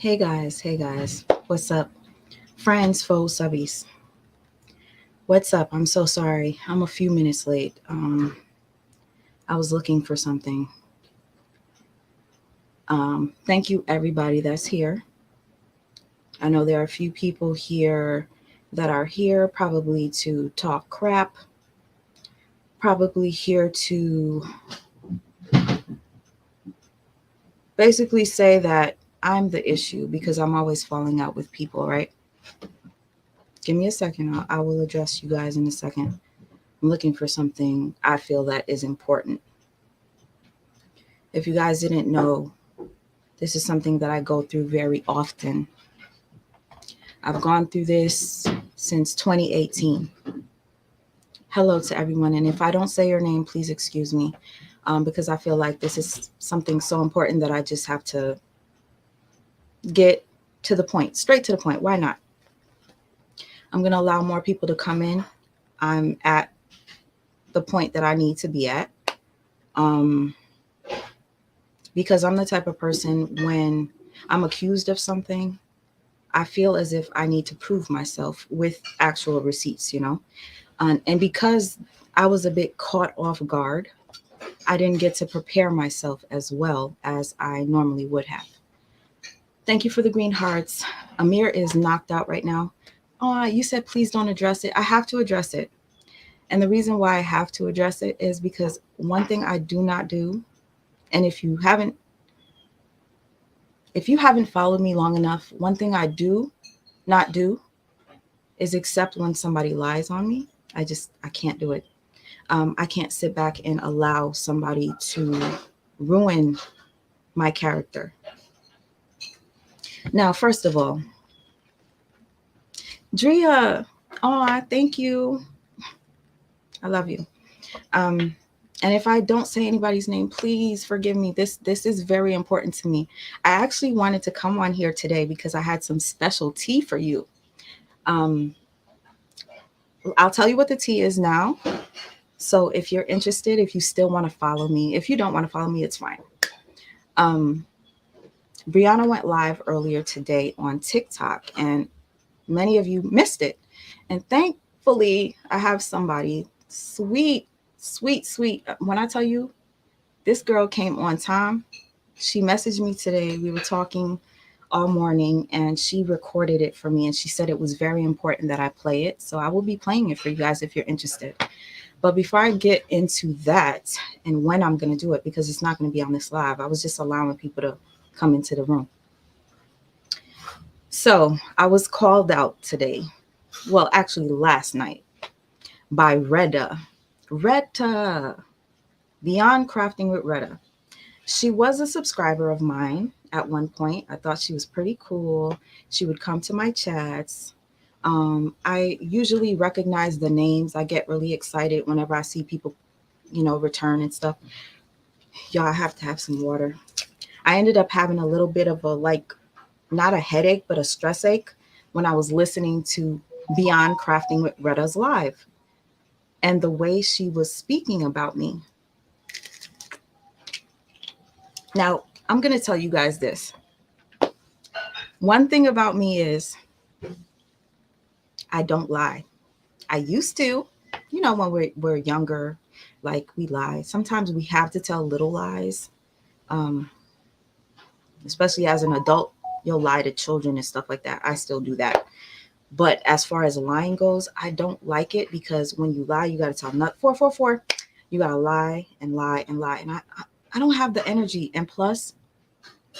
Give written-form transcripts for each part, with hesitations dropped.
Hey guys, what's up? Friends, foes, subbies. What's up? I'm so sorry. I'm a few minutes late. I was looking for something. Thank you, everybody that's here. I know there are a few people here that are here probably to talk crap, probably here to basically say that I'm the issue because I'm always falling out with people, right? Give me a second. I will address you guys in a second. I'm looking for something I feel that is important. If you guys didn't know, this is something that I go through very often. I've gone through this since 2018. Hello to everyone. And if I don't say your name, please excuse me, because I feel like this is something so important that I just have to get to the point, straight to the point. Why not? I'm going to allow more people to come in. I'm at the point that I need to be at. Um, because I'm the type of person when I'm accused of something, I feel as if I need to prove myself with actual receipts, and because I was a bit caught off guard, I didn't get to prepare myself as well as I normally would have. Thank you for the green hearts. Amir is knocked out right now. Oh, you said please don't address it. I have to address it. And the reason why I have to address it is because one thing I do not do, and if you haven't followed me long enough, one thing I do not do is accept when somebody lies on me. I can't do it. I can't sit back and allow somebody to ruin my character. Now, first of all, Drea, oh, thank you. I love you. Um, and if I don't say anybody's name, please forgive me. This is very important to me. I actually wanted to come on here today because I had some special tea for you. Um, I'll tell you what the tea is now. So if you're interested, if you still want to follow me, if you don't want to follow me, it's fine. Um, Brianna went live earlier today on TikTok, and many of you missed it. And thankfully, I have somebody sweet, sweet, sweet. When I tell you, this girl came on time. She messaged me today. We were talking all morning, and she recorded it for me. And she said it was very important that I play it. So I will be playing it for you guys if you're interested. But before I get into that and when I'm going to do it, because it's not going to be on this live, I was just allowing people to come into the room. So I was called out today, well, actually last night, by Retta. Retta, Beyond Crafting with Retta. She was a subscriber of mine at one point. I thought she was pretty cool. She would come to my chats. I usually recognize the names. I get really excited whenever I see people, return and stuff. Y'all, I have to have some water. I ended up having a little bit of a, like, not a headache, but a stress ache when I was listening to Beyond Crafting with Retta's live and the way she was speaking about me. Now, I'm going to tell you guys this. One thing about me is I don't lie. I used to, when we're younger, like we lie. Sometimes we have to tell little lies, um, especially as an adult. You'll lie to children and stuff like that. I still do that. But as far as lying goes, I don't like it because when you lie, you got to tell nut 444. You got to lie and lie and lie. And I don't have the energy. And plus,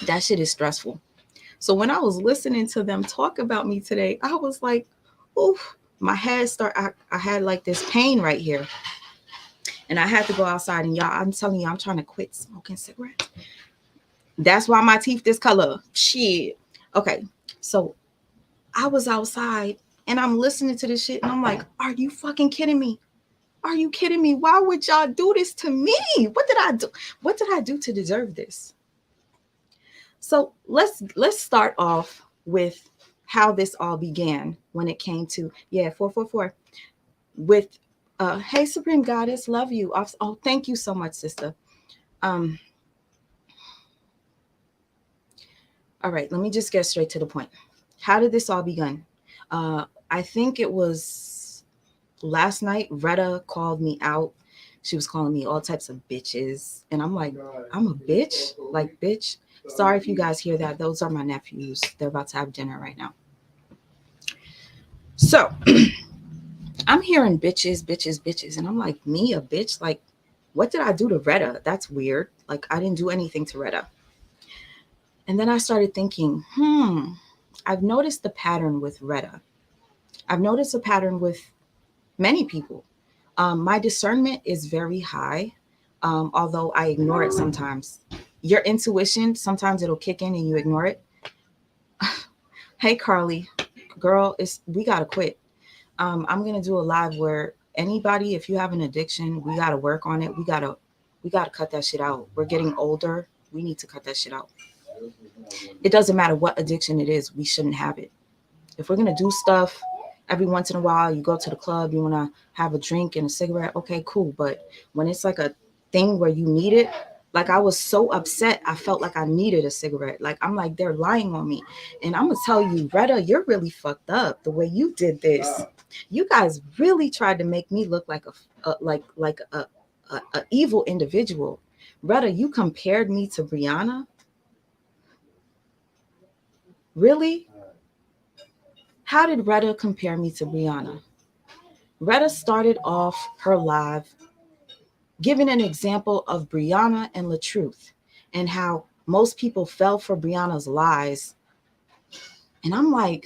that shit is stressful. So when I was listening to them talk about me today, I was like, oof, my head I had like this pain right here. And I had to go outside. And y'all, I'm telling you, I'm trying to quit smoking cigarettes. That's why my teeth this color. Shit. Okay. So I was outside and I'm listening to this shit and I'm like, are you fucking kidding me? Are you kidding me? Why would y'all do this to me? What did I do? What did I do to deserve this? So let's start off with how this all began when it came to 444 with hey Supreme Goddess, love you. Oh, thank you so much, sister. Um All right, let me just get straight to the point. How did this all begin? I think it was last night. Retta called me out. She was calling me all types of bitches. And I'm like, I'm a bitch? Like, bitch? Sorry if you guys hear that. Those are my nephews. They're about to have dinner right now. So I'm hearing bitches, bitches, bitches. And I'm like, me, a bitch? Like, what did I do to Retta? That's weird. Like, I didn't do anything to Retta. And then I started thinking, I've noticed the pattern with Retta. I've noticed a pattern with many people. My discernment is very high, although I ignore it sometimes. Your intuition, sometimes it'll kick in and you ignore it. Hey, Carly, girl, we gotta quit. I'm gonna do a live where anybody, if you have an addiction, we gotta work on it. We gotta cut that shit out. We're getting older. We need to cut that shit out. It doesn't matter what addiction it is. We shouldn't have it. If we're gonna do stuff every once in a while, you go to the club, you wanna have a drink and a cigarette, okay, cool. But when it's like a thing where you need it, like I was so upset, I felt like I needed a cigarette. Like I'm like, they're lying on me. And I'm gonna tell you, Retta, you're really fucked up the way you did this. You guys really tried to make me look like a evil individual. Retta, you compared me to Brianna. Really? How did Retta compare me to Brianna? Retta started off her live giving an example of Brianna and LaTruth and how most people fell for Brianna's lies. And I'm like,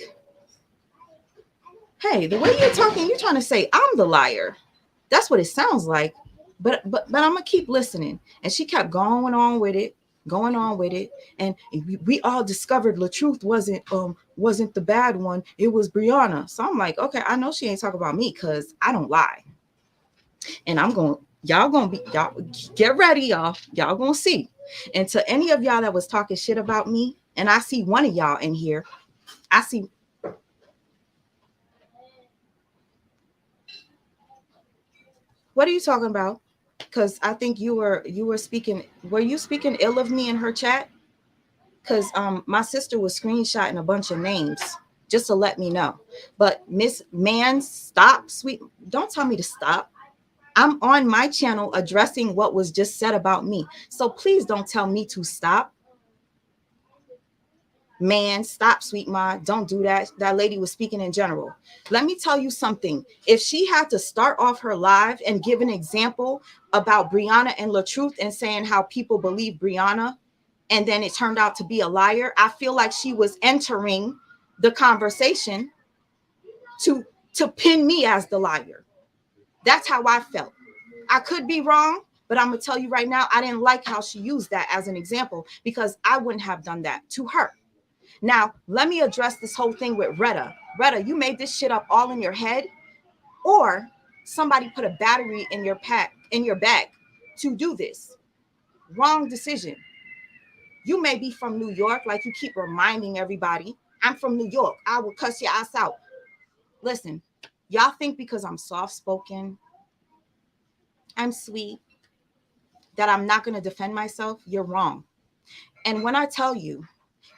hey, the way you're talking, you're trying to say I'm the liar. That's what it sounds like. But I'm gonna keep listening. And she kept going on with it, going on with it. And we all discovered LaTruth wasn't the bad one. It was Brianna. So I'm like, okay, I know she ain't talking about me because I don't lie. And y'all gonna be, y'all get ready, y'all gonna see. And to any of y'all that was talking shit about me, and I see one of y'all in here, I see. What are you talking about? Because I think you were speaking. Were you speaking ill of me in her chat? Because my sister was screenshotting a bunch of names just to let me know. But Miss Man, stop, sweet. Don't tell me to stop. I'm on my channel addressing what was just said about me. So please don't tell me to stop. Man, stop, sweet ma. Don't do that. That lady was speaking in general. Let me tell you something. If she had to start off her live and give an example about Brianna and LaTruth and saying how people believe Brianna, and then it turned out to be a liar, I feel like she was entering the conversation to pin me as the liar. That's how I felt. I could be wrong, but I'm gonna tell you right now, I didn't like how she used that as an example because I wouldn't have done that to her. Now, let me address this whole thing with Retta. Retta, you made this shit up all in your head, or somebody put a battery in your bag to do this. Wrong decision. You may be from New York, like you keep reminding everybody. I'm from New York. I will cuss your ass out. Listen, y'all think because I'm soft spoken, I'm sweet, that I'm not going to defend myself? You're wrong. And when I tell you,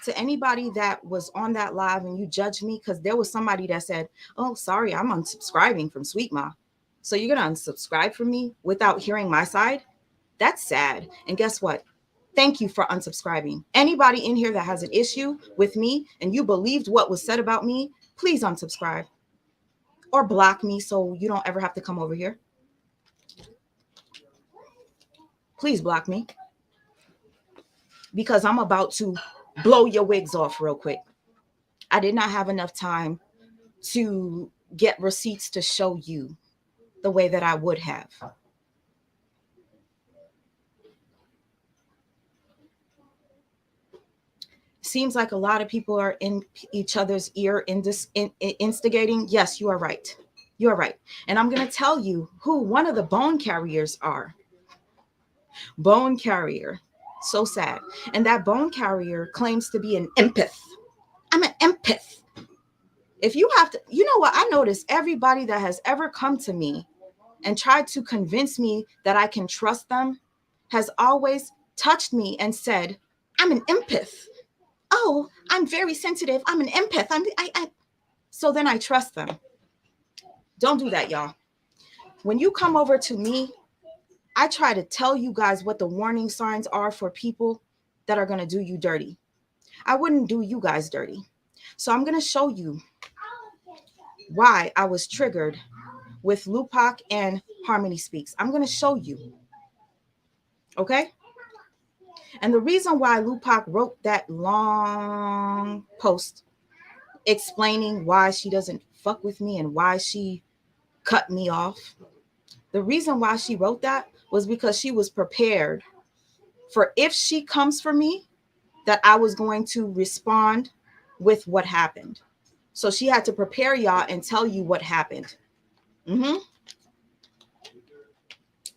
to anybody that was on that live and you judged me, because there was somebody that said, oh, sorry, I'm unsubscribing from Sweet Ma. So you're going to unsubscribe from me without hearing my side? That's sad. And guess what? Thank you for unsubscribing. Anybody in here that has an issue with me and you believed what was said about me, please unsubscribe or block me so you don't ever have to come over here. Please block me because I'm about to blow your wigs off real quick. I did not have enough time to get receipts to show you the way that I would have. Seems like a lot of people are in each other's ear instigating. Yes, you are right. You are right. And I'm going to tell you who one of the bone carriers are. Bone carrier. So sad. And that bone carrier claims to be an empath. I'm an empath. If you have to, you know what? I notice everybody that has ever come to me and tried to convince me that I can trust them has always touched me and said, I'm an empath. oh, I'm very sensitive. I'm an empath. So then I trust them. Don't do that, y'all. When you come over to me, I try to tell you guys what the warning signs are for people that are going to do you dirty. I wouldn't do you guys dirty. So I'm going to show you why I was triggered with Lupac and Harmony Speaks. I'm going to show you. Okay? And the reason why Lupac wrote that long post explaining why she doesn't fuck with me and why she cut me off, the reason why she wrote that was because she was prepared for, if she comes for me, that I was going to respond with what happened. So she had to prepare y'all and tell you what happened. Mm-hmm.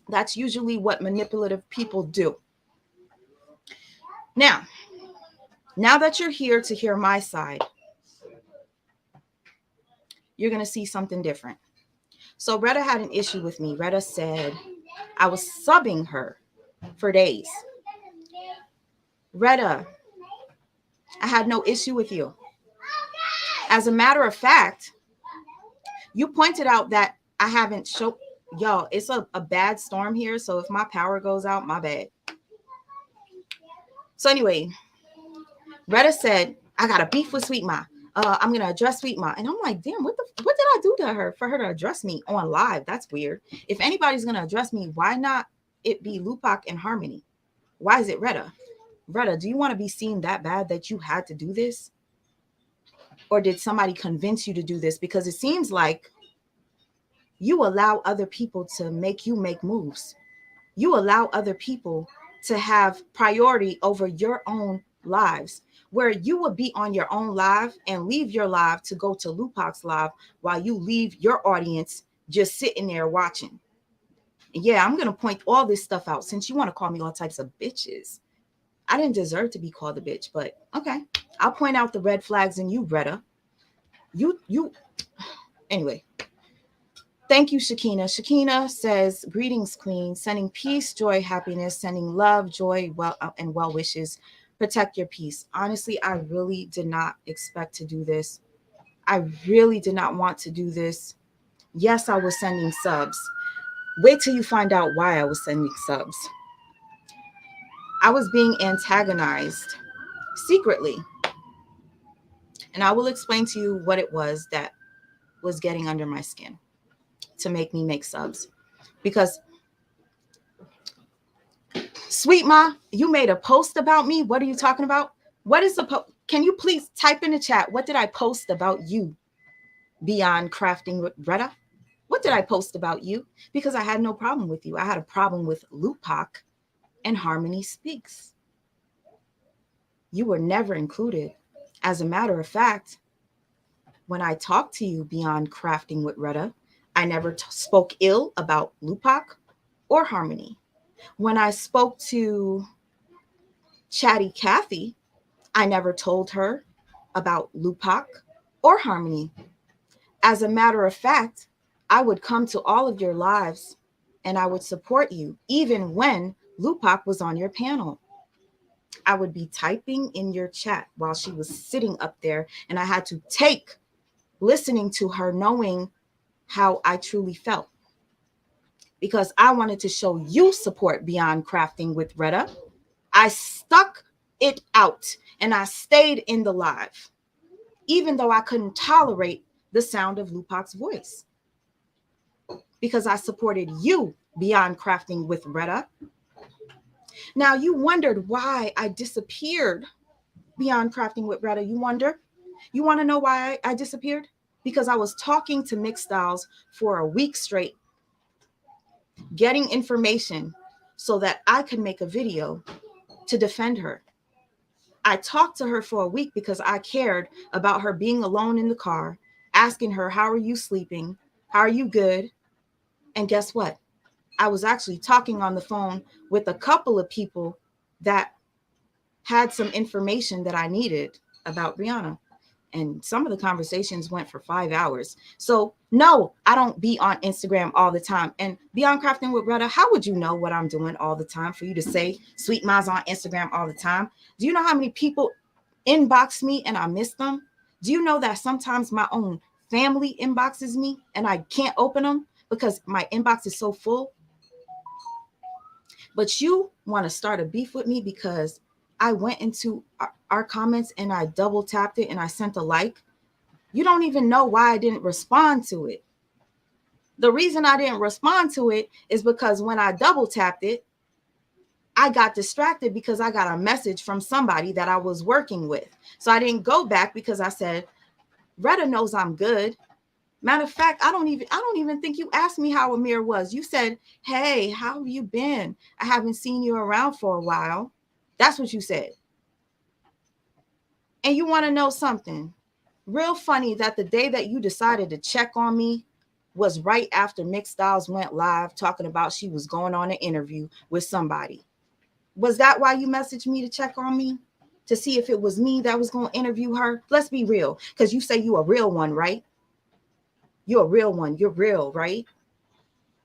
That's usually what manipulative people do. Now that you're here to hear my side, you're going to see something different. So Retta had an issue with me. Retta said I was subbing her for days. Retta, I had no issue with you. As a matter of fact, you pointed out that I haven't showed y'all. It's a bad storm here, so if my power goes out, my bad. So anyway, Retta said I got a beef with Sweet Ma. I'm gonna address Sweet Ma, and I'm like, damn, what did I do to her for her to address me on live? That's weird. If anybody's gonna address me, why not it be Lupac and Harmony? Why is it Retta? Retta, do you want to be seen that bad that you had to do this? Or did somebody convince you to do this? Because it seems like you allow other people to make you make moves. You allow other people to have priority over your own lives, where you would be on your own live and leave your live to go to Lupac's live while you leave your audience just sitting there watching. And yeah, I'm going to point all this stuff out since you want to call me all types of bitches. I didn't deserve to be called a bitch, but okay. I'll point out the red flags in you, Retta. Anyway. Thank you, Shakina. Shakina says, greetings, queen. Sending peace, joy, happiness, sending love, joy, and well wishes. Protect your peace. Honestly, I really did not expect to do this. I really did not want to do this. Yes, I was sending subs. Wait till you find out why I was sending subs. I was being antagonized secretly. And I will explain to you what it was that was getting under my skin to make me make subs. Because Sweet Ma, you made a post about me. What are you talking about? What is the post? Can you please type in the chat? What did I post about you beyond crafting with Retta? What did I post about you? Because I had no problem with you. I had a problem with Lupac and Harmony Speaks. You were never included. As a matter of fact, when I talked to you beyond crafting with Retta, I never spoke ill about Lupac or Harmony. When I spoke to Chatty Cathy, I never told her about Lupac or Harmony. As a matter of fact, I would come to all of your lives and I would support you, even when Lupac was on your panel. I would be typing in your chat while she was sitting up there, and I had to take listening to her, knowing how I truly felt. Because I wanted to show you support beyond crafting with Retta. I stuck it out and I stayed in the live, even though I couldn't tolerate the sound of Lupac's voice. Because I supported you beyond crafting with Retta. Now you wondered why I disappeared beyond crafting with Retta. You wonder? You want to know why I disappeared? Because I was talking to Mixed Styles for a week straight, getting information so that I could make a video to defend her. I talked to her for a week because I cared about her being alone in the car, asking her, how are you sleeping? How are you good? And guess what? I was actually talking on the phone with a couple of people that had some information that I needed about Rihanna. And some of the conversations went for 5 hours. So no, I don't be on Instagram all the time. And beyond crafting with Retta, how would you know what I'm doing all the time for you to say Sweet Ma's on Instagram all the time? Do you know how many people inbox me and I miss them. Do you know that sometimes my own family inboxes me and I can't open them because my inbox is so full? But you want to start a beef with me because I went into our comments and I double tapped it and I sent a like. You don't even know why I didn't respond to it. The reason I didn't respond to it is because when I double tapped it, I got distracted because I got a message from somebody that I was working with. So I didn't go back because I said, Retta knows I'm good. Matter of fact, I don't even think you asked me how Amir was. You said, "Hey, how have you been? I haven't seen you around for a while." That's what you said. And you want to know something? Real funny that the day that you decided to check on me was right after Mixed Styles went live talking about she was going on an interview with somebody. Was that why you messaged me to check on me? To see if it was me that was going to interview her? Let's be real, because you say you a real one, right? You're a real one. You're real, right?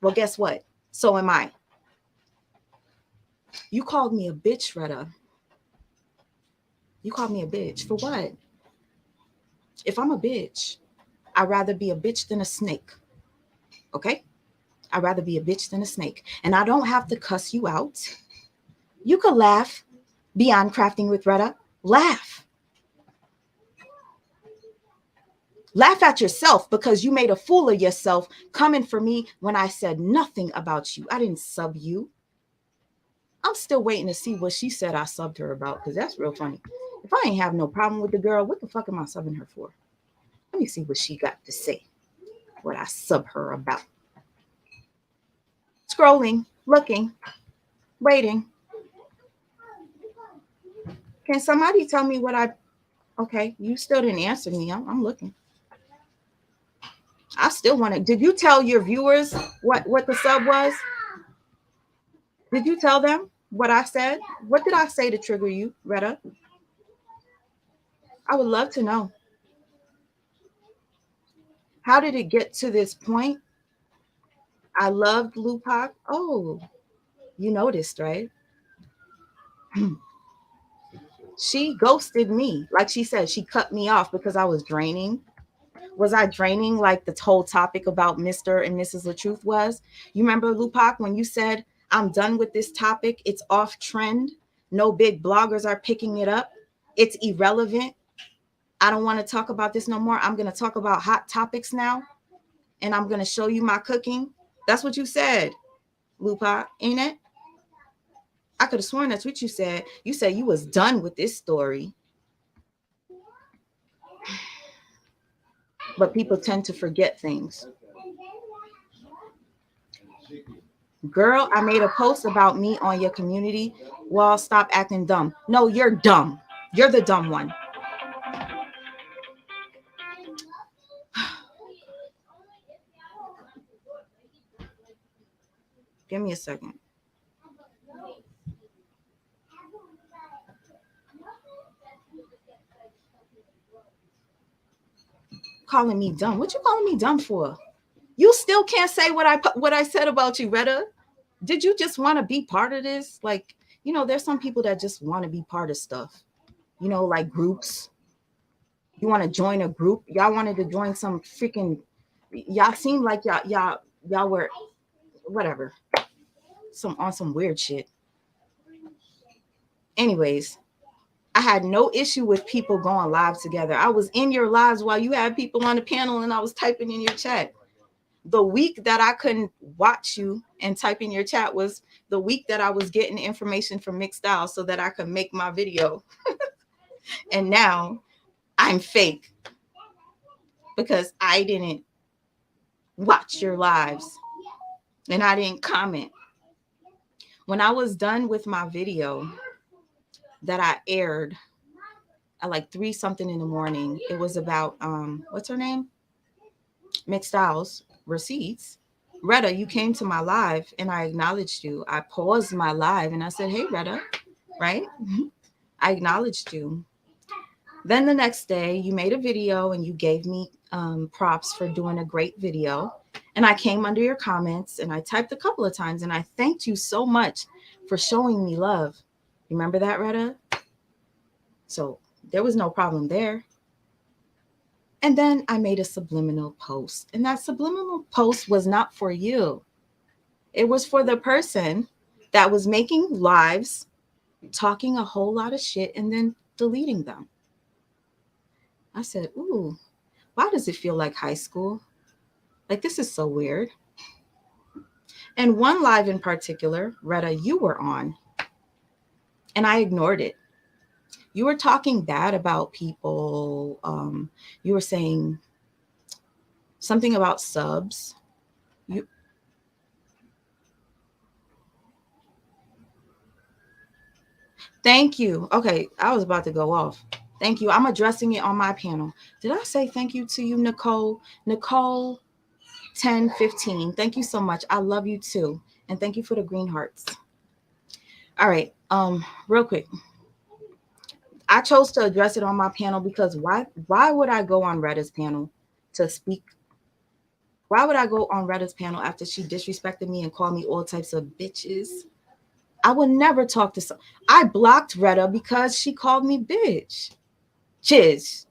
Well, guess what? So am I. You called me a bitch, Retta. You called me a bitch. For what? If I'm a bitch, I'd rather be a bitch than a snake. Okay? I'd rather be a bitch than a snake. And I don't have to cuss you out. You could laugh beyond crafting with Retta. Laugh. Laugh at yourself because you made a fool of yourself coming for me when I said nothing about you. I didn't sub you. I'm still waiting to see what she said I subbed her about, because that's real funny. If I ain't have no problem with the girl, what the fuck am I subbing her for? Let me see what she got to say, what I sub her about. Scrolling, looking, waiting. Can somebody tell me what I... Okay, you still didn't answer me. I'm looking. I still want to... Did you tell your viewers what the sub was? Did you tell them what I said? What did I say to trigger you, Retta? I would love to know. How did it get to this point? I loved Lupac. Oh, you noticed, right? She ghosted me. Like she said, she cut me off because I was draining. Was I draining like the whole topic about Mr. and Mrs. LaTruth was? You remember, Lupac, when you said, I'm done with this topic. It's off trend. No big bloggers are picking it up. It's irrelevant. I don't want to talk about this no more. I'm going to talk about hot topics now. And I'm going to show you my cooking. That's what you said, Lupac, ain't it? I could have sworn that's what you said. You said you was done with this story. But people tend to forget things. Girl, I made a post about me on your community wall. Stop acting dumb. No, you're dumb. You're the dumb one. Give me a second. Calling me dumb. What you calling me dumb for? You still can't say what I said about you, Retta. Did you just want to be part of this? Like, you know, there's some people that just want to be part of stuff. You know, like groups. You want to join a group. Y'all wanted to join some freaking... Y'all seem like y'all were whatever. On some weird shit. Anyways, I had no issue with people going live together. I was in your lives while you had people on the panel and I was typing in your chat. The week that I couldn't watch you and type in your chat was the week that I was getting information from Mixed Style so that I could make my video. And now I'm fake because I didn't watch your lives and I didn't comment. When I was done with my video that I aired at like 3 something in the morning, it was about what's her name? Mixed Styles Receipts. Retta, you came to my live and I acknowledged you. I paused my live and I said, hey, Retta, right? I acknowledged you. Then the next day you made a video and you gave me props for doing a great video. And I came under your comments and I typed a couple of times and I thanked you so much for showing me love. You remember that, Retta? So There was no problem there. And then I made a subliminal post. And that subliminal post was not for you. It was for the person that was making lives, talking a whole lot of shit, and then deleting them. I said, ooh, why does it feel like high school? Like, this is so weird. And one live in particular, Retta, you were on, and I ignored it. You were talking bad about people. You were saying something about subs. You, thank you. Okay, I was about to go off. Thank you. I'm addressing it on my panel. Did I say thank you to you, Nicole? Nicole 1015. Thank you so much. I love you too. And thank you for the green hearts. All right. Real quick. I chose to address it on my panel because why would I go on Retta's panel to speak? Why would I go on Retta's panel after she disrespected me and called me all types of bitches? I would never talk to some. I blocked Retta because she called me bitch. Chiz.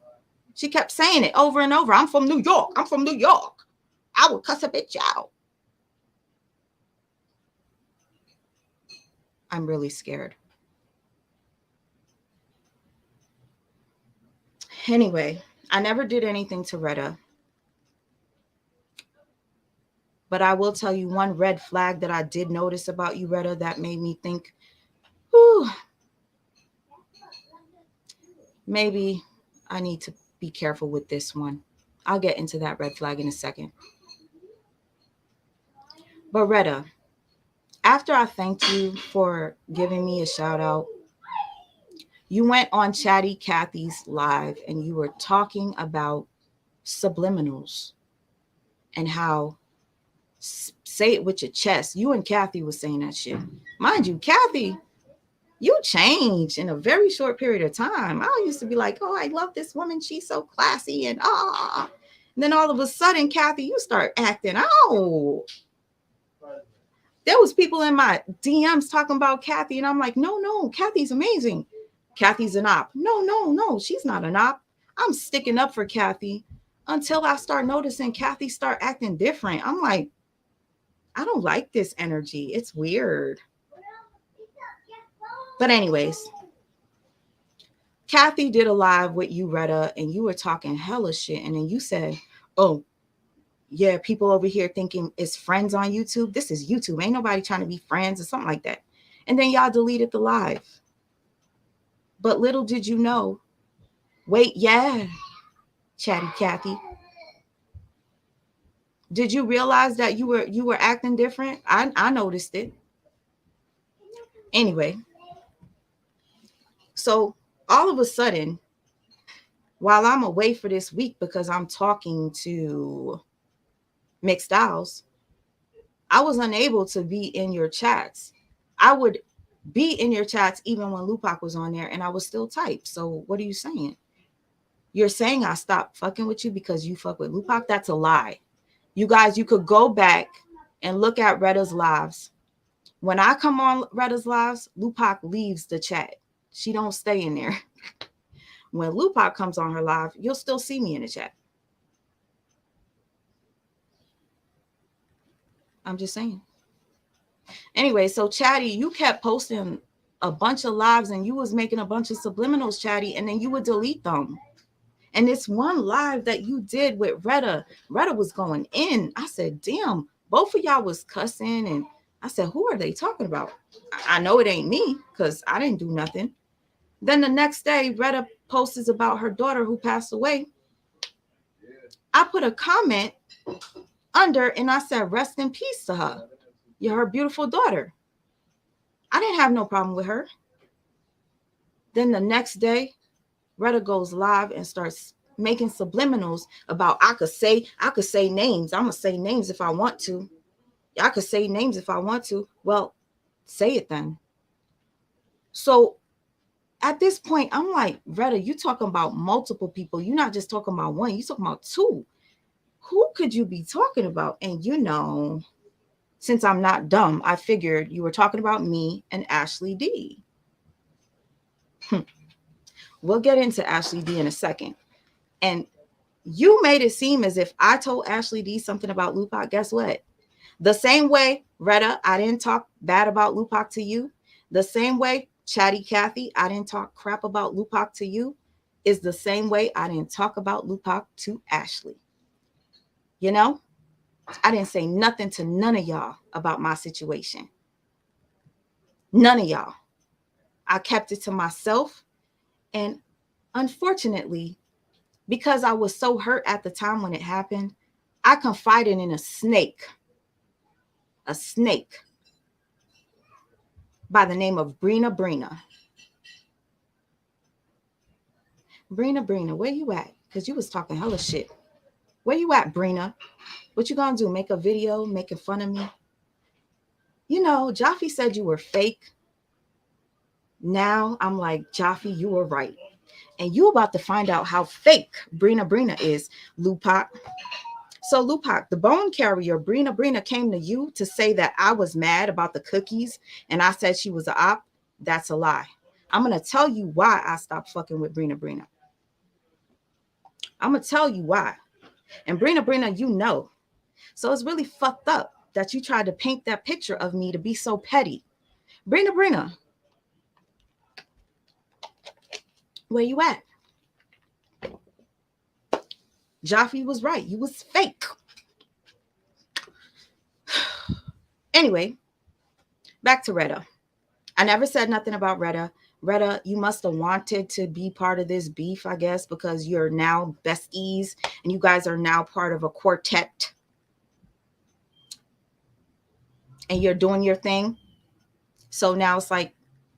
She kept saying it over and over. I'm from New York. I'm from New York. I will cuss a bitch out. I'm really scared. Anyway, I never did anything to Retta. But I will tell you one red flag that I did notice about you, Retta, that made me think, whew, maybe I need to be careful with this one. I'll get into that red flag in a second. But Retta, after I thanked you for giving me a shout out, you went on Chatty Cathy's live and you were talking about subliminals and how say it with your chest. You and Kathy was saying that shit. Mind you, Kathy, you changed in a very short period of time. I used to be like, oh, I love this woman. She's so classy and ah. And then all of a sudden, Kathy, you start acting out. There was people in my DMs talking about Kathy, and I'm like, no, Kathy's amazing. Kathy's an op. No, she's not an op. I'm sticking up for Kathy until I start noticing Kathy start acting different. I'm like, I don't like this energy. It's weird. But anyways, Kathy did a live with you, Retta, and you were talking hella shit. And then you said, oh, yeah, people over here thinking it's friends on YouTube. This is YouTube. Ain't nobody trying to be friends or something like that. And then y'all deleted the live. But little did you know. Wait, yeah, Chatty Kathy. Did you realize that you were acting different? I noticed it. Anyway, so all of a sudden, while I'm away for this week because I'm talking to Mixed Styles, I was unable to be in your chats. I would be in your chats even when Lupac was on there and I was still type. So what are you saying? You're saying I stopped fucking with you because you fuck with Lupac? That's a lie. You guys, you could go back and look at Retta's lives. When I come on Retta's lives, Lupac leaves the chat. She don't stay in there. When Lupac comes on her live, you'll still see me in the chat. I'm just saying. Anyway, so Chatty, you kept posting a bunch of lives and you was making a bunch of subliminals, Chatty, and then you would delete them. And this one live that you did with Retta was going in. I said, damn, both of y'all was cussing. And I said, who are they talking about? I know it ain't me because I didn't do nothing. Then the next day, Retta posts about her daughter who passed away. I put a comment under and I said, rest in peace to her. You're her beautiful daughter. I didn't have no problem with her. Then the next day, Retta goes live and starts making subliminals about I could say names. I'm gonna say names if I want to. I could say names if I want to. Well, say it then. So at this point, I'm like, Retta, you talking about multiple people. You're not just talking about one, you talking about two. Who could you be talking about? And since I'm not dumb, I figured you were talking about me and Ashley D. We'll get into Ashley D in a second. And you made it seem as if I told Ashley D something about Lupac. Guess what? The same way, Retta, I didn't talk bad about Lupac to you. The same way, Chatty Cathy, I didn't talk crap about Lupac to you, is the same way I didn't talk about Lupac to Ashley. You know, I didn't say nothing to none of y'all about my situation. None of y'all. I kept it to myself. And unfortunately, because I was so hurt at the time when it happened, I confided in a snake by the name of Brina Brina. Brina, where you at? Because you was talking hella shit. Where you at, Brina? What you gonna do? Make a video making fun of me? You know, Jaffe said you were fake. Now I'm like, Jaffe, you were right. And you about to find out how fake Brina is, Lupac. So Lupac, the bone carrier, Brina came to you to say that I was mad about the cookies and I said she was an op. That's a lie. I'm going to tell you why I stopped fucking with Brina. I'm going to tell you why. And Brina, you know. So it's really fucked up that you tried to paint that picture of me to be so petty. Brina, where you at? Jaffe was right. You was fake. Anyway, back to Retta. I never said nothing about Retta. Retta, you must have wanted to be part of this beef, I guess, because you're now besties and you guys are now part of a quartet and you're doing your thing. So now it's like,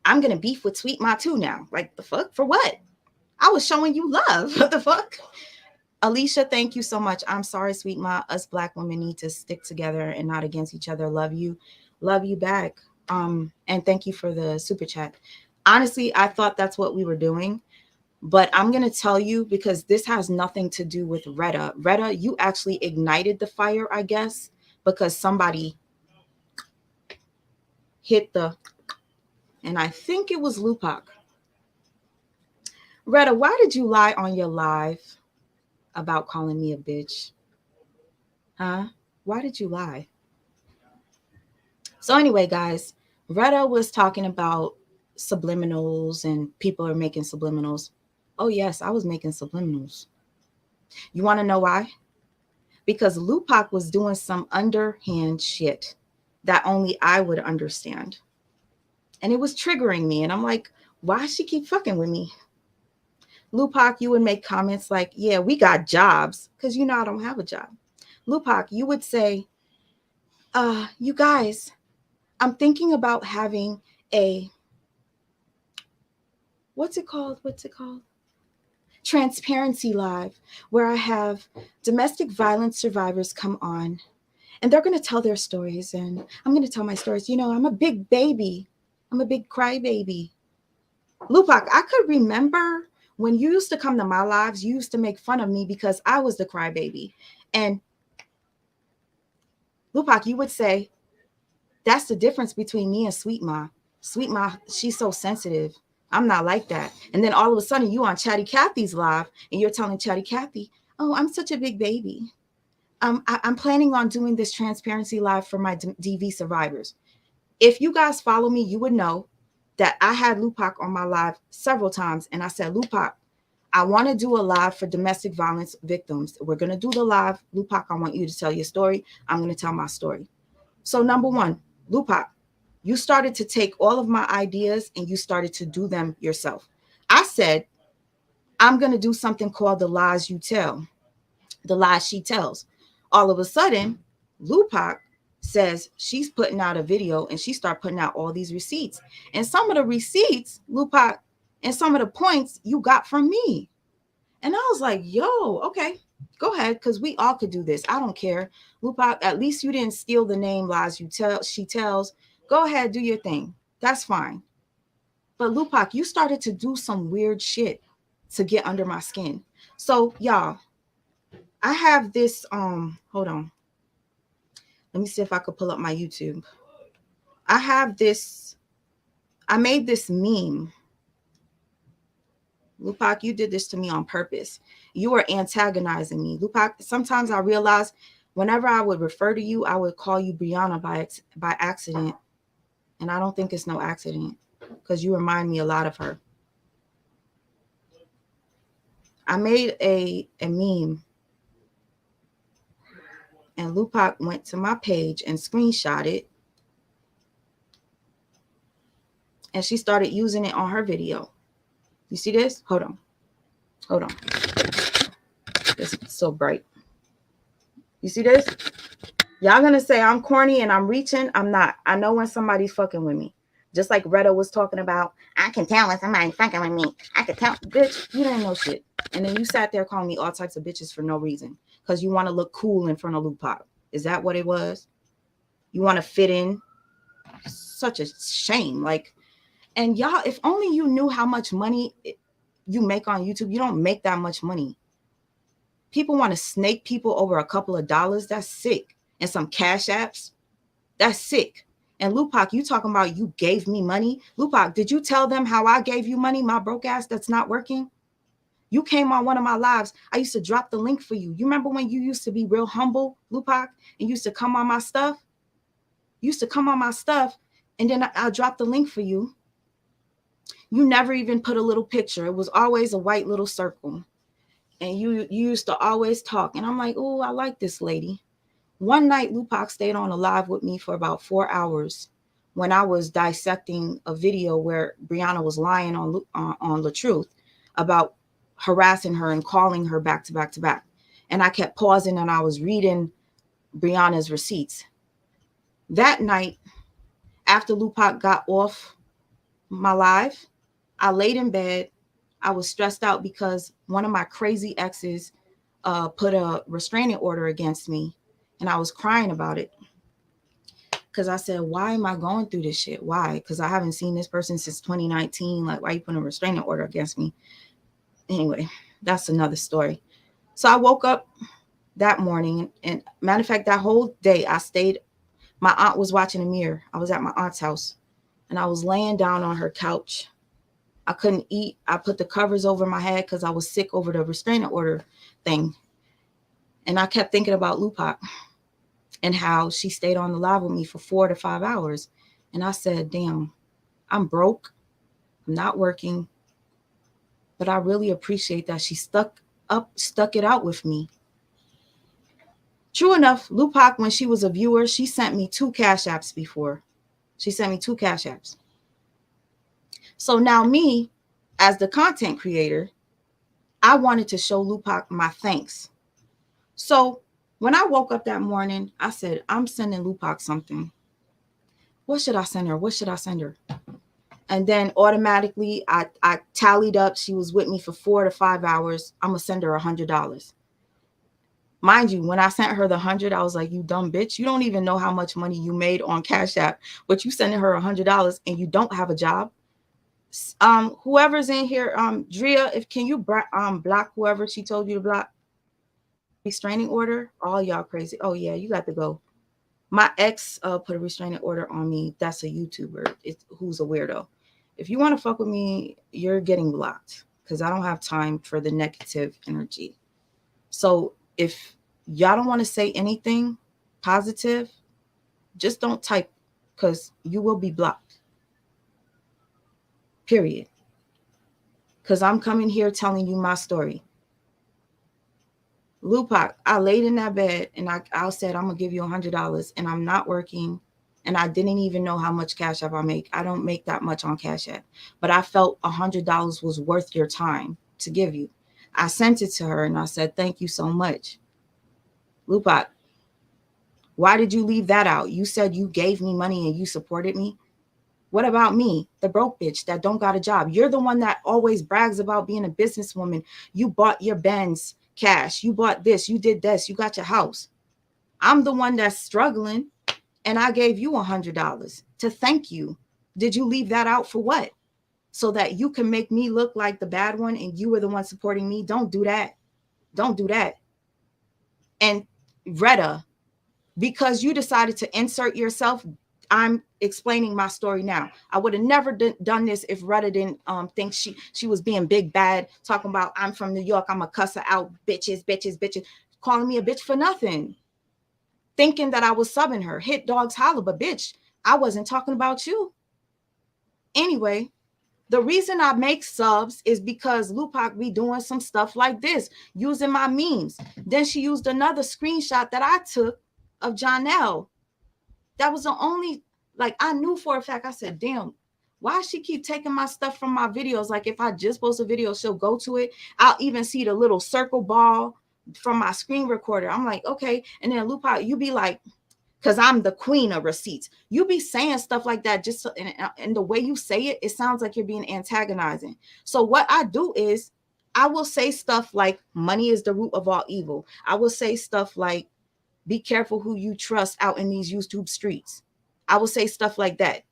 I'm going to beef with Sweet Ma too now. Like, the fuck? For what? I was showing you love. What the fuck? Alicia, thank you so much. I'm sorry, Sweet Ma. Us Black women need to stick together and not against each other. Love you. Love you back. And thank you for the super chat. Honestly, I thought that's what we were doing. But I'm going to tell you, because this has nothing to do with Retta. Retta, you actually ignited the fire, I guess, because somebody hit the, and I think it was Lupac. Retta, why did you lie on your live about calling me a bitch? Huh? Why did you lie? So anyway, guys, Retta was talking about subliminals and people are making subliminals. Oh, yes, I was making subliminals. You want to know why? Because Lupac was doing some underhand shit that only I would understand. And it was triggering me. And I'm like, why she keep fucking with me? Lupac, you would make comments like, yeah, we got jobs. Because you know I don't have a job. Lupac, you would say, you guys, I'm thinking about having a, what's it called? Transparency Live, where I have domestic violence survivors come on and they're going to tell their stories. And I'm going to tell my stories. You know, I'm a big baby. I'm a big crybaby. Lupac, I could remember when you used to come to my lives, you used to make fun of me because I was the crybaby. And Lupac, you would say, that's the difference between me and Sweet Ma. Sweet Ma, she's so sensitive. I'm not like that. And then all of a sudden you on Chatty Cathy's live and you're telling Chatty Cathy, oh, I'm such a big baby. I'm planning on doing this transparency live for my DV survivors. If you guys follow me, you would know that I had Lupac on my live several times. And I said, Lupac, I want to do a live for domestic violence victims. We're going to do the live. Lupac, I want you to tell your story. I'm going to tell my story. So number one, Lupac, you started to take all of my ideas and you started to do them yourself. I said, I'm going to do something called the lies you tell, the lies she tells. All of a sudden, Lupac says she's putting out a video and she started putting out all these receipts. And some of the receipts, Lupac, and some of the points you got from me. And I was like, yo, okay, go ahead, because we all could do this. I don't care. Lupac, at least you didn't steal the name lies you tell she tells. Go ahead, do your thing. That's fine. But Lupac, you started to do some weird shit to get under my skin. So y'all, I have this, hold on. Let me see if I could pull up my YouTube. I made this meme. Lupac, you did this to me on purpose. You were antagonizing me. Lupac, sometimes I realized whenever I would refer to you, I would call you Brianna by accident. And I don't think it's no accident because you remind me a lot of her. I made a meme and Lupac went to my page and screenshot it. And she started using it on her video. You see this? Hold on. Hold on. It's so bright. You see this? Y'all gonna say I'm corny and I'm reaching. I'm not. I know when somebody's fucking with me. Just like Retta was talking about, I can tell when somebody's fucking with me. I can tell. Bitch, you don't know shit. And then you sat there calling me all types of bitches for no reason. Because you want to look cool in front of Lupac. Is that what it was? You want to fit in? Such a shame. Like, and y'all, if only you knew how much money you make on YouTube. You don't make that much money. People want to snake people over a couple of dollars. That's sick. And some cash apps. That's sick. And Lupac, you talking about you gave me money? Lupac, did you tell them how I gave you money, my broke ass that's not working? You came on one of my lives. I used to drop the link for you. You remember when you used to be real humble, Lupac, and used to come on my stuff? You used to come on my stuff, and then I'll drop the link for you. You never even put a little picture. It was always a white little circle. And you used to always talk. And I'm like, oh, I like this lady. One night, Lupac stayed on a live with me for about 4 hours when I was dissecting a video where Brianna was lying on LaTruth about harassing her and calling her back to back to back. And I kept pausing and I was reading Brianna's receipts. That night, after Lupac got off my live, I laid in bed. I was stressed out because one of my crazy exes put a restraining order against me. And I was crying about it because I said, why am I going through this shit? Why? Because I haven't seen this person since 2019. Like, why you putting a restraining order against me? Anyway, that's another story. So I woke up that morning. And matter of fact, that whole day I stayed. My aunt was watching a mirror. I was at my aunt's house. And I was laying down on her couch. I couldn't eat. I put the covers over my head because I was sick over the restraining order thing. And I kept thinking about Lupac. And how she stayed on the live with me for 4 to 5 hours. And I said, damn, I'm broke. I'm not working. But I really appreciate that she stuck it out with me. True enough, Lupac, when she was a viewer, she sent me 2 cash apps before. She sent me 2 cash apps. So now me, as the content creator, I wanted to show Lupac my thanks. So when I woke up that morning, I said, I'm sending Lupac something. What should I send her? What should I send her? And then automatically I tallied up. She was with me for 4 to 5 hours. I'm going to send her $100. Mind you, when I sent her the 100, I was like, you dumb bitch. You don't even know how much money you made on Cash App, but you sending her $100 and you don't have a job. Whoever's in here, Drea, can you block whoever she told you to block? Restraining order. All y'all crazy. Oh yeah, you got to go. My ex put a restraining order on me. That's a YouTuber. Who's a weirdo. If you want to fuck with me, you're getting blocked because I don't have time for the negative energy. So if y'all don't want to say anything positive, just don't type because you will be blocked. Period. Because I'm coming here telling you my story. Lupac, I laid in that bed and I said, I'm going to give you $100 and I'm not working. And I didn't even know how much Cash App I make. I don't make that much on Cash App. But I felt $100 was worth your time to give you. I sent it to her and I said, thank you so much. Lupac, why did you leave that out? You said you gave me money and you supported me. What about me, the broke bitch that don't got a job? You're the one that always brags about being a businesswoman. You bought your Benz cash. You bought this. You did this. You got your house. I'm the one that's struggling, and I gave you $100 to thank you. Did you leave that out for what? So that you can make me look like the bad one and you were the one supporting me? Don't do that. Don't do that. And Retta, because you decided to insert yourself, I'm explaining my story now. I would have never done this if Retta didn't think she was being big bad, talking about I'm from New York, I'm a cusser out, bitches, bitches, bitches, calling me a bitch for nothing, thinking that I was subbing her. Hit dogs holler, but bitch, I wasn't talking about you. Anyway, the reason I make subs is because Lupac be doing some stuff like this, using my memes. Then she used another screenshot that I took of Jonelle. That was the only, like, I knew for a fact, I said, damn, why she keep taking my stuff from my videos? Like, if I just post a video, she'll go to it. I'll even see the little circle ball from my screen recorder. I'm like, okay. And then Lupac, you be like, because I'm the queen of receipts. You be saying stuff like that just so, and the way you say it, it sounds like you're being antagonizing. So what I do is I will say stuff like money is the root of all evil. I will say stuff like be careful who you trust out in these YouTube streets. I will say stuff like that.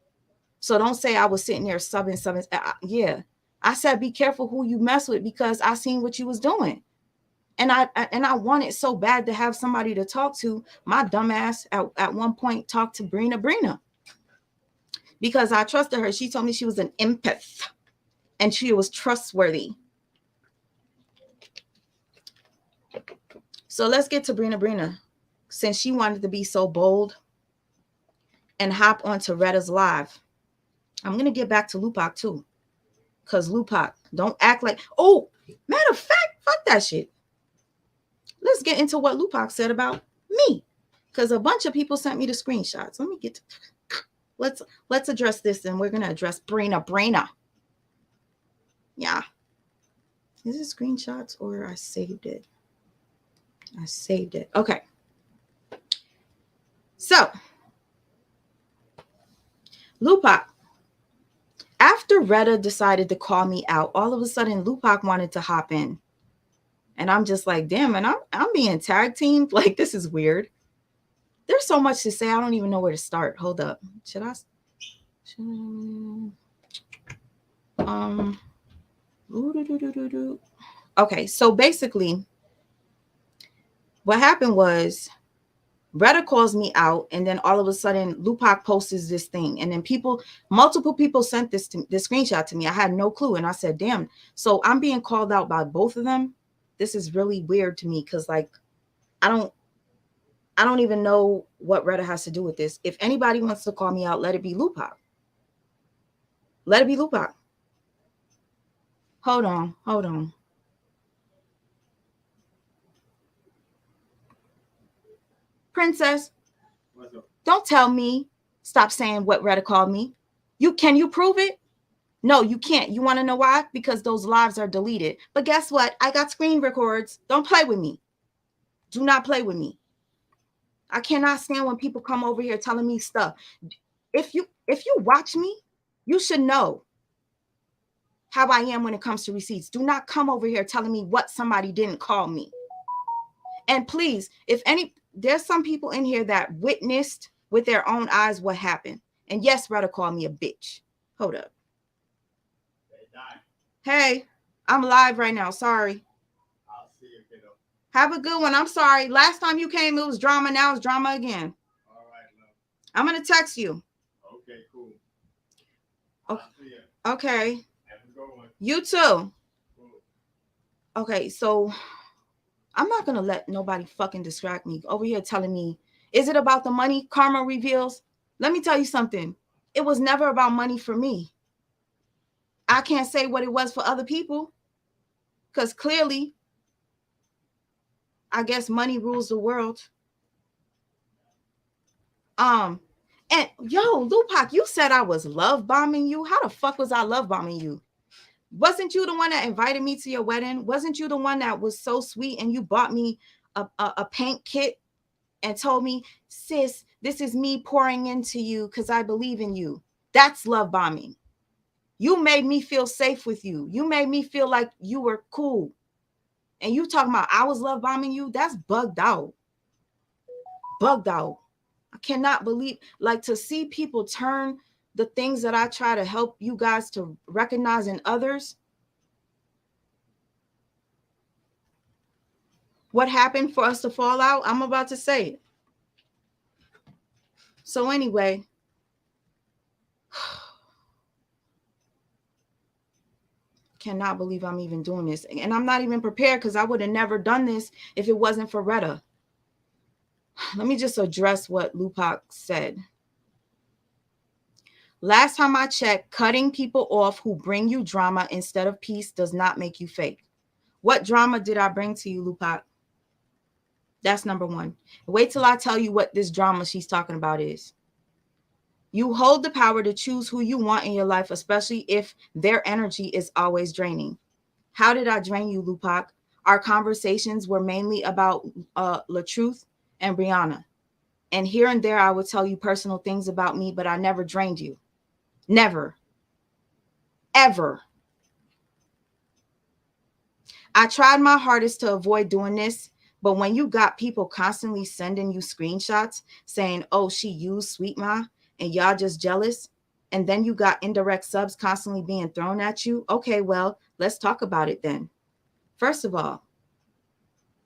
So don't say I was sitting there subbing. Yeah, I said be careful who you mess with because I seen what you was doing. And I wanted so bad to have somebody to talk to. My dumbass at one point talked to Brina because I trusted her. She told me she was an empath and she was trustworthy. So let's get to Brina. Since she wanted to be so bold and hop onto Retta's live, I'm going to get back to Lupac too. Because Lupac, don't act like, oh, matter of fact, fuck that shit. Let's get into what Lupac said about me. Because a bunch of people sent me the screenshots. Let me get to, let's address this, and we're going to address Brina. Yeah. Is it screenshots or I saved it? I saved it. Okay. So, Lupac, after Retta decided to call me out, all of a sudden Lupac wanted to hop in. And I'm just like, damn, and I'm being tag teamed. Like, this is weird. There's so much to say. I don't even know where to start. Hold up. Okay, so basically what happened was Retta calls me out, and then all of a sudden Lupac posts this thing, and then multiple people sent this screenshot to me. I had no clue, and I said, damn. So I'm being called out by both of them. This is really weird to me because, like, I don't even know what Retta has to do with this. If anybody wants to call me out, let it be Lupac. Let it be Lupac. Hold on. Princess, don't tell me. Stop saying what Retta called me. Can you prove it? No, you can't. You want to know why? Because those lives are deleted. But guess what? I got screen records. Don't play with me. Do not play with me. I cannot stand when people come over here telling me stuff. If you watch me, you should know how I am when it comes to receipts. Do not come over here telling me what somebody didn't call me. And please, there's some people in here that witnessed with their own eyes what happened. And yes, Retta called me a bitch. Hold up. Hey, I'm live right now. Sorry. I'll see you, kiddo. Have a good one. I'm sorry. Last time you came, it was drama. Now it's drama again. All right, love. I'm going to text you. Okay, cool. Okay. I'll see you. Okay. Have a good one. You too. Cool. Okay, so I'm not going to let nobody fucking distract me over here telling me, is it about the money? Karma reveals. Let me tell you something. It was never about money for me. I can't say what it was for other people because clearly, I guess money rules the world. And yo, Lupac, you said I was love bombing you. How the fuck was I love bombing you? Wasn't you the one that invited me to your wedding? Wasn't you the one that was so sweet and you bought me a paint kit and told me, sis, this is me pouring into you because I believe in you? That's love bombing. You made me feel safe with you. You made me feel like you were cool. And you talking about I was love bombing you? That's bugged out. Bugged out. I cannot believe, like, to see people turn the things that I try to help you guys to recognize in others. What happened for us to fall out? I'm about to say it. So anyway, Cannot believe I'm even doing this. And I'm not even prepared because I would have never done this if it wasn't for Retta. Let me just address what Lupac said. Last time I checked, cutting people off who bring you drama instead of peace does not make you fake. What drama did I bring to you, Lupac? That's number one. Wait till I tell you what this drama she's talking about is. You hold the power to choose who you want in your life, especially if their energy is always draining. How did I drain you, Lupac? Our conversations were mainly about LaTruth and Brianna. And here and there, I would tell you personal things about me, but I never drained you. Never. Ever. I tried my hardest to avoid doing this, but when you got people constantly sending you screenshots saying, oh, she used Sweet Ma and y'all just jealous, and then you got indirect subs constantly being thrown at you, okay, well, let's talk about it then. First of all,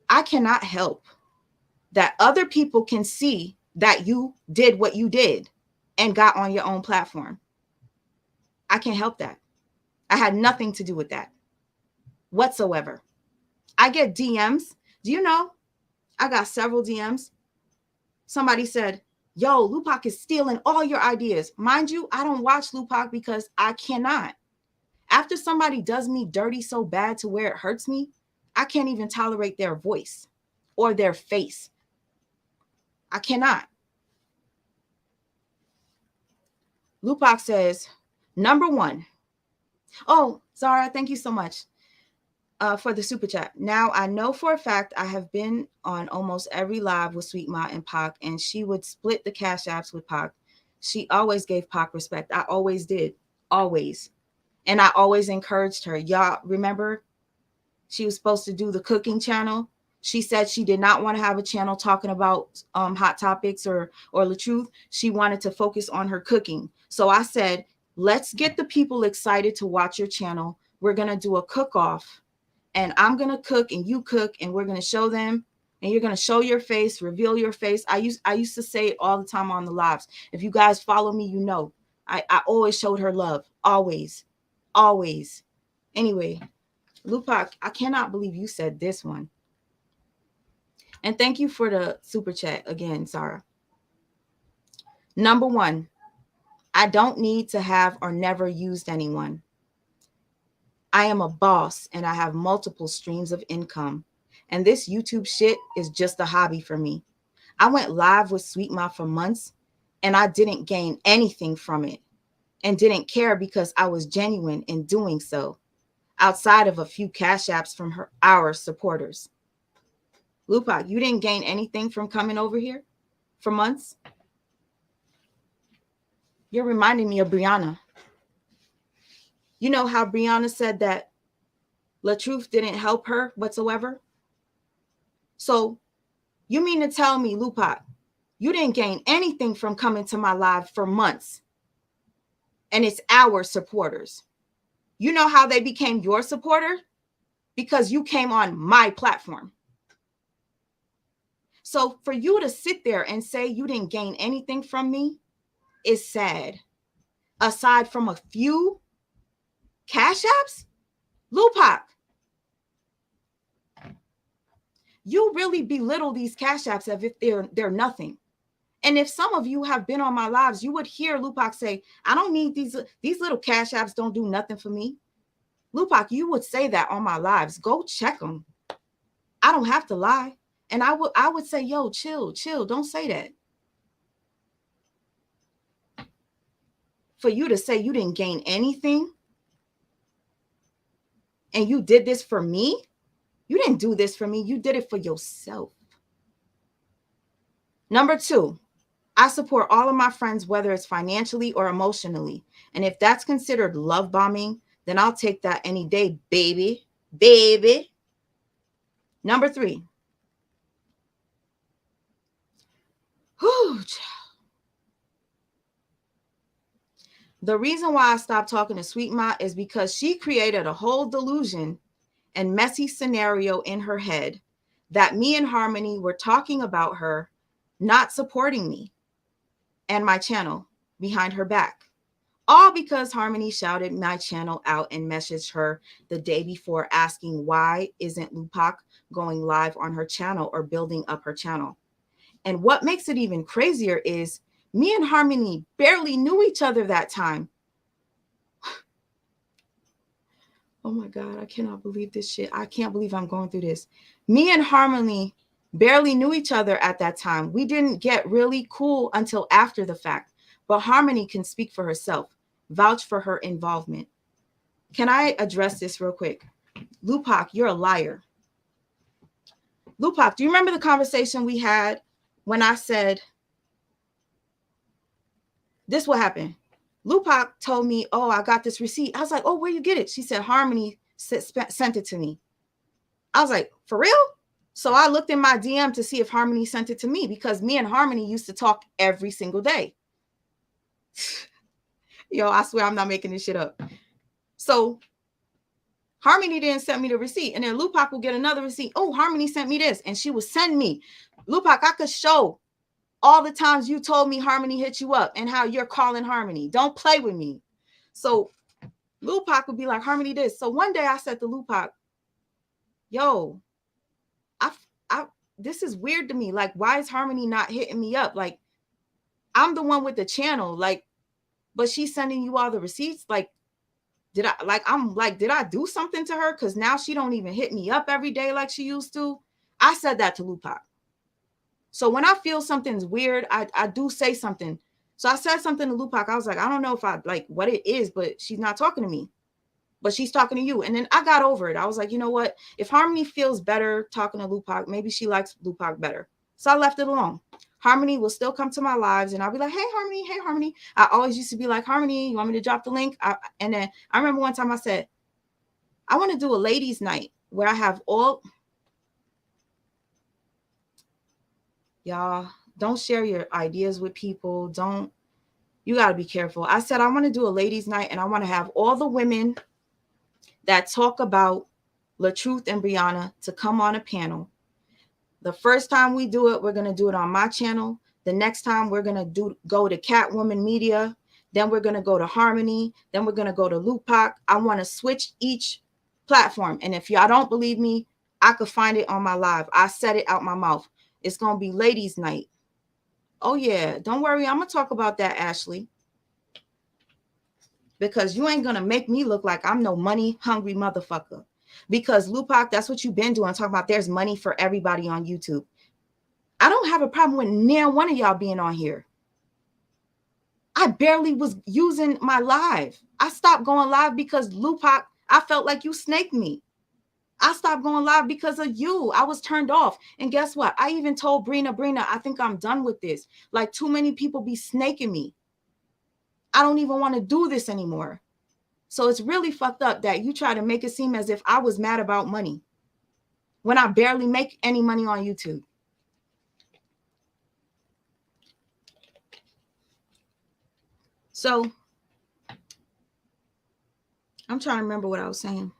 I cannot help that other people can see that you did what you did and got on your own platform. I can't help that. I had nothing to do with that whatsoever. I get DMs. Do you know? I got several DMs. Somebody said, yo, Lupac is stealing all your ideas. Mind you, I don't watch Lupac because I cannot. After somebody does me dirty so bad to where it hurts me, I can't even tolerate their voice or their face. I cannot. Lupac says, number one. Oh, Zara, thank you so much for the super chat. Now, I know for a fact I have been on almost every live with Sweet Ma and Pac, and she would split the cash apps with Pac. She always gave Pac respect. I always did. Always. And I always encouraged her. Y'all remember she was supposed to do the cooking channel? She said she did not want to have a channel talking about hot topics or the truth. She wanted to focus on her cooking. So I said, let's get the people excited to watch your channel. We're going to do a cook-off, and I'm going to cook and you cook, and we're going to show them, and you're going to show your face, reveal your face. I used to say it all the time on the lives. If you guys follow me, you know, I always showed her love. Always. Always. Anyway, Lupac, I cannot believe you said this one. And thank you for the super chat again, Sarah. Number one, I don't need to have or never used anyone. I am a boss and I have multiple streams of income. And this YouTube shit is just a hobby for me. I went live with Sweet Ma for months and I didn't gain anything from it and didn't care because I was genuine in doing so, outside of a few cash apps from our supporters. Lupac, you didn't gain anything from coming over here for months? You're reminding me of Brianna. You know how Brianna said that LaTruth didn't help her whatsoever? So you mean to tell me, Lupac, you didn't gain anything from coming to my live for months? And it's our supporters. You know how they became your supporter? Because you came on my platform. So for you to sit there and say you didn't gain anything from me is sad. Aside from a few cash apps, Lupac, you really belittle these cash apps as if they're nothing. And if some of you have been on my lives, you would hear Lupac say, I don't need these little cash apps, don't do nothing for me. Lupac, you would say that on my lives. Go check them. I don't have to lie. And I would say, yo, chill, don't say that. For you to say you didn't gain anything and you did this for me, you didn't do this for me. You did it for yourself. Number two, I support all of my friends, whether it's financially or emotionally. And if that's considered love bombing, then I'll take that any day, baby. Baby. Number three. The reason why I stopped talking to Sweet Ma is because she created a whole delusion and messy scenario in her head that me and Harmony were talking about her not supporting me and my channel behind her back. All because Harmony shouted my channel out and messaged her the day before asking why isn't Lupac going live on her channel or building up her channel. And what makes it even crazier is me and Harmony barely knew each other that time. Oh my God, I cannot believe this shit. I can't believe I'm going through this. Me and Harmony barely knew each other at that time. We didn't get really cool until after the fact. But Harmony can speak for herself, vouch for her involvement. Can I address this real quick? Lupac, you're a liar. Lupac, do you remember the conversation we had when I said, this will happen? Lupac told me, oh, I got this receipt. I was like, oh, where you get it? She said, Harmony sent it to me. I was like, for real? So I looked in my DM to see if Harmony sent it to me, because me and Harmony used to talk every single day. Yo, I swear I'm not making this shit up. So Harmony didn't send me the receipt. And then Lupac will get another receipt. Oh, Harmony sent me this. And she would send me. Lupac, I could show all the times you told me Harmony hit you up and how you're calling Harmony. Don't play with me. So Lupac would be like, Harmony this. So one day I said to Lupac, yo, this is weird to me. Like, why is Harmony not hitting me up? Like, I'm the one with the channel. Like, but she's sending you all the receipts. Like, did I do something to her? Because now she don't even hit me up every day like she used to. I said that to Lupac. So when I feel something's weird, I do say something. So I said something to Lupac. I was like, I don't know if I like what it is, but she's not talking to me. But she's talking to you. And then I got over it. I was like, you know what? If Harmony feels better talking to Lupac, maybe she likes Lupac better. So I left it alone. Harmony will still come to my lives and I'll be like, hey, Harmony. I always used to be like, Harmony, you want me to drop the link? And then I remember one time I said, I want to do a ladies' night where I have all... Y'all, don't share your ideas with people. You got to be careful. I said, I want to do a ladies' night and I want to have all the women that talk about LaTruth and Brianna to come on a panel. The first time we do it, we're going to do it on my channel. The next time we're going to go to Catwoman Media. Then we're going to go to Harmony. Then we're going to go to Lupac. I want to switch each platform. And if y'all don't believe me, I could find it on my live. I said it out my mouth. It's going to be ladies' night. Oh, yeah. Don't worry. I'm going to talk about that, Ashley. Because you ain't going to make me look like I'm no money-hungry motherfucker. Because Lupac, that's what you've been doing, talking about there's money for everybody on YouTube. I don't have a problem with near one of y'all being on here. I barely was using my live. I stopped going live because Lupac, I felt like you snaked me. I stopped going live because of you. I was turned off. And guess what? I even told Brina, I think I'm done with this. Like, too many people be snaking me. I don't even want to do this anymore. So it's really fucked up that you try to make it seem as if I was mad about money when I barely make any money on YouTube. So I'm trying to remember what I was saying.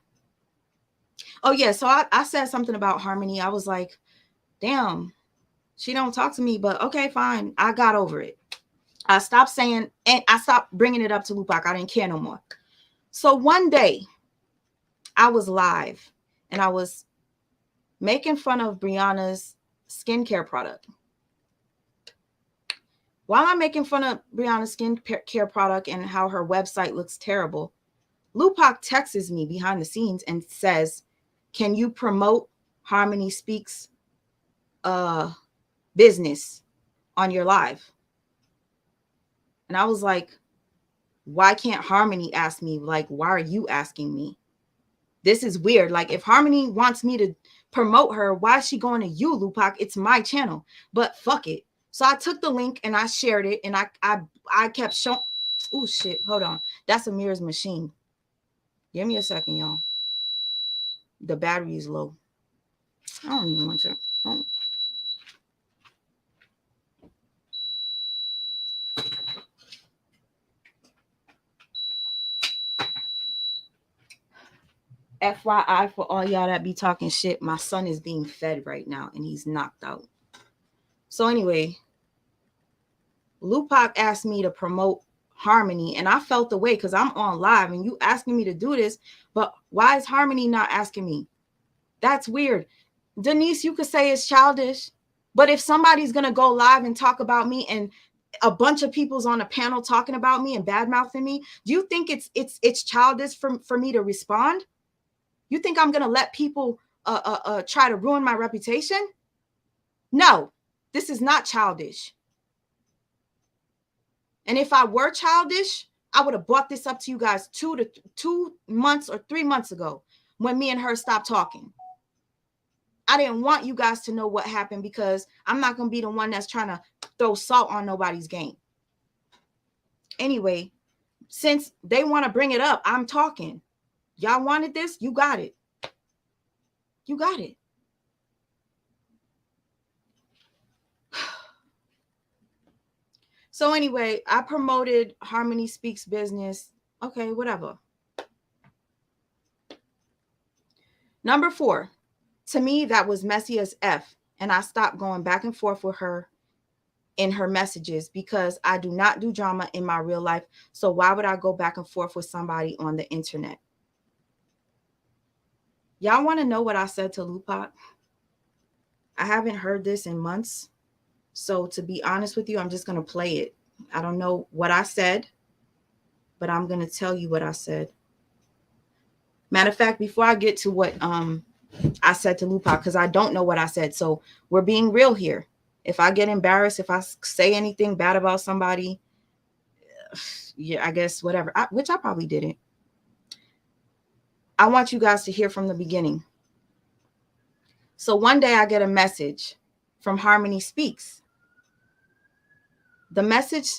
Oh, yeah. So I said something about Harmony. I was like, damn, she don't talk to me, but okay, fine. I got over it. I stopped saying, and I stopped bringing it up to Lupac. I didn't care no more. So one day I was live and I was making fun of Brianna's skincare product. While I'm making fun of Brianna's skincare product and how her website looks terrible, Lupac texts me behind the scenes and says, can you promote Harmony Speaks business on your live? And I was like, why can't Harmony ask me? Like, why are you asking me? This is weird. Like, if Harmony wants me to promote her, why is she going to you, Lupac? It's my channel. But fuck it. So I took the link and I shared it and I kept showing. Oh, shit. Hold on. That's Amir's machine. Give me a second, y'all. The battery is low. I don't even want to. Don't. FYI for all y'all that be talking shit, my son is being fed right now and he's knocked out. So anyway, Lupac asked me to promote Harmony, and I felt the way because I'm on live and you asking me to do this, but why is Harmony not asking me? That's weird. Denise, you could say it's childish, but if somebody's gonna go live and talk about me and a bunch of people's on a panel talking about me and bad mouthing me, do you think it's childish for me to respond? You think I'm gonna let people try to ruin my reputation? No, this is not childish. And if I were childish, I would have brought this up to you guys 2 months or 3 months ago when me and her stopped talking. I didn't want you guys to know what happened because I'm not going to be the one that's trying to throw salt on nobody's game. Anyway, since they want to bring it up, I'm talking. Y'all wanted this? You got it. You got it. So anyway, I promoted Harmony Speaks Business. Okay, whatever. Number 4, to me, that was messy as F. And I stopped going back and forth with her in her messages because I do not do drama in my real life. So why would I go back and forth with somebody on the internet? Y'all want to know what I said to Lupac? I haven't heard this in months. So to be honest with you, I'm just going to play it. I don't know what I said, but I'm going to tell you what I said. Matter of fact, before I get to what I said to Lupac, because I don't know what I said. So we're being real here. If I get embarrassed, if I say anything bad about somebody, yeah, I guess whatever, which I probably didn't. I want you guys to hear from the beginning. So one day I get a message from Harmony Speaks. The message.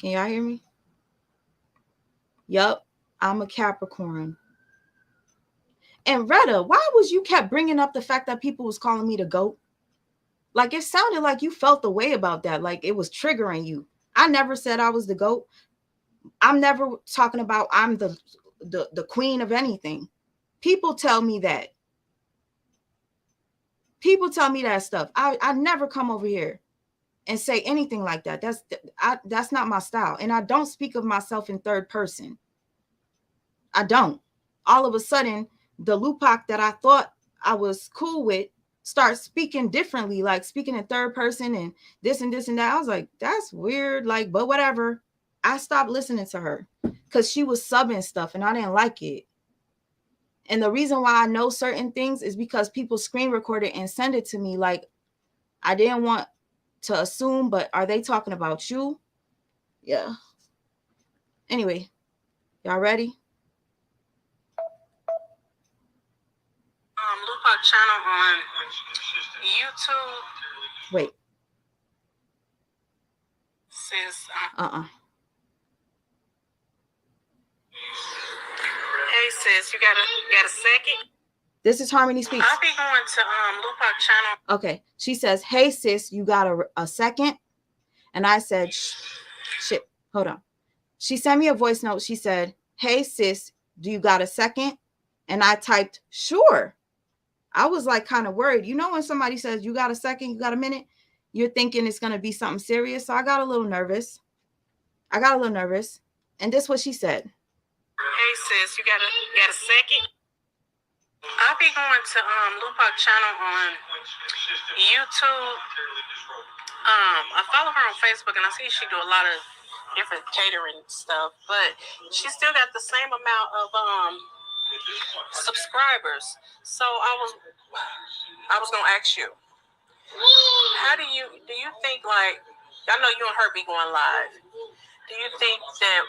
Can y'all hear me? Yup, I'm a Capricorn. And Retta, why was you kept bringing up the fact that people was calling me the GOAT? Like it sounded like you felt the way about that. Like it was triggering you. I never said I was the GOAT. I'm never talking about I'm the queen of anything. People tell me that. People tell me that stuff. I never come over here and say anything like that. That's not my style. And I don't speak of myself in third person. I don't. All of a sudden, the Lupac that I thought I was cool with starts speaking differently, like speaking in third person and this and this and that. I was like, that's weird. Like, but whatever. I stopped listening to her because she was subbing stuff and I didn't like it. And the reason why I know certain things is because people screen record it and send it to me. Like, I didn't want to assume, but are they talking about you? Yeah. Anyway, y'all ready? Lupac channel on YouTube. Wait. Sis. Hey sis, you got a second? This is Harmony Speaks. I'll be going to Lupac channel. Okay. She says, hey sis, you got a second? And I said, shit, hold on. She sent me a voice note. She said, hey sis, do you got a second? And I typed, sure. I was like kind of worried. You know, when somebody says you got a second, you got a minute, you're thinking it's going to be something serious. So I got a little nervous. And this is what she said. Hey sis, you got a second? I'll be going to Lupac channel on YouTube. I follow her on Facebook and I see she do a lot of different catering stuff, but she still got the same amount of subscribers. So I was gonna ask you, how do you think, like, I know you and her be going live. Do you think that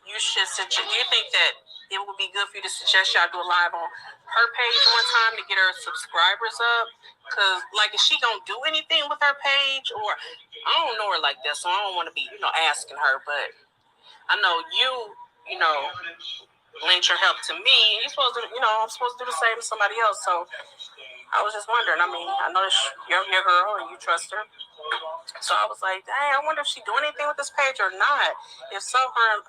do you think that it would be good for you to suggest y'all do a live on her page one time to get her subscribers up? Because, like, is she going to do anything with her page? Or, I don't know her like that, so I don't want to be, asking her. But I know you lend your help to me. And you're supposed to, I'm supposed to do the same to somebody else. So I was just wondering. I mean, I know you're your girl and you trust her. So I was like, dang, I wonder if she do anything with this page or not. If so, her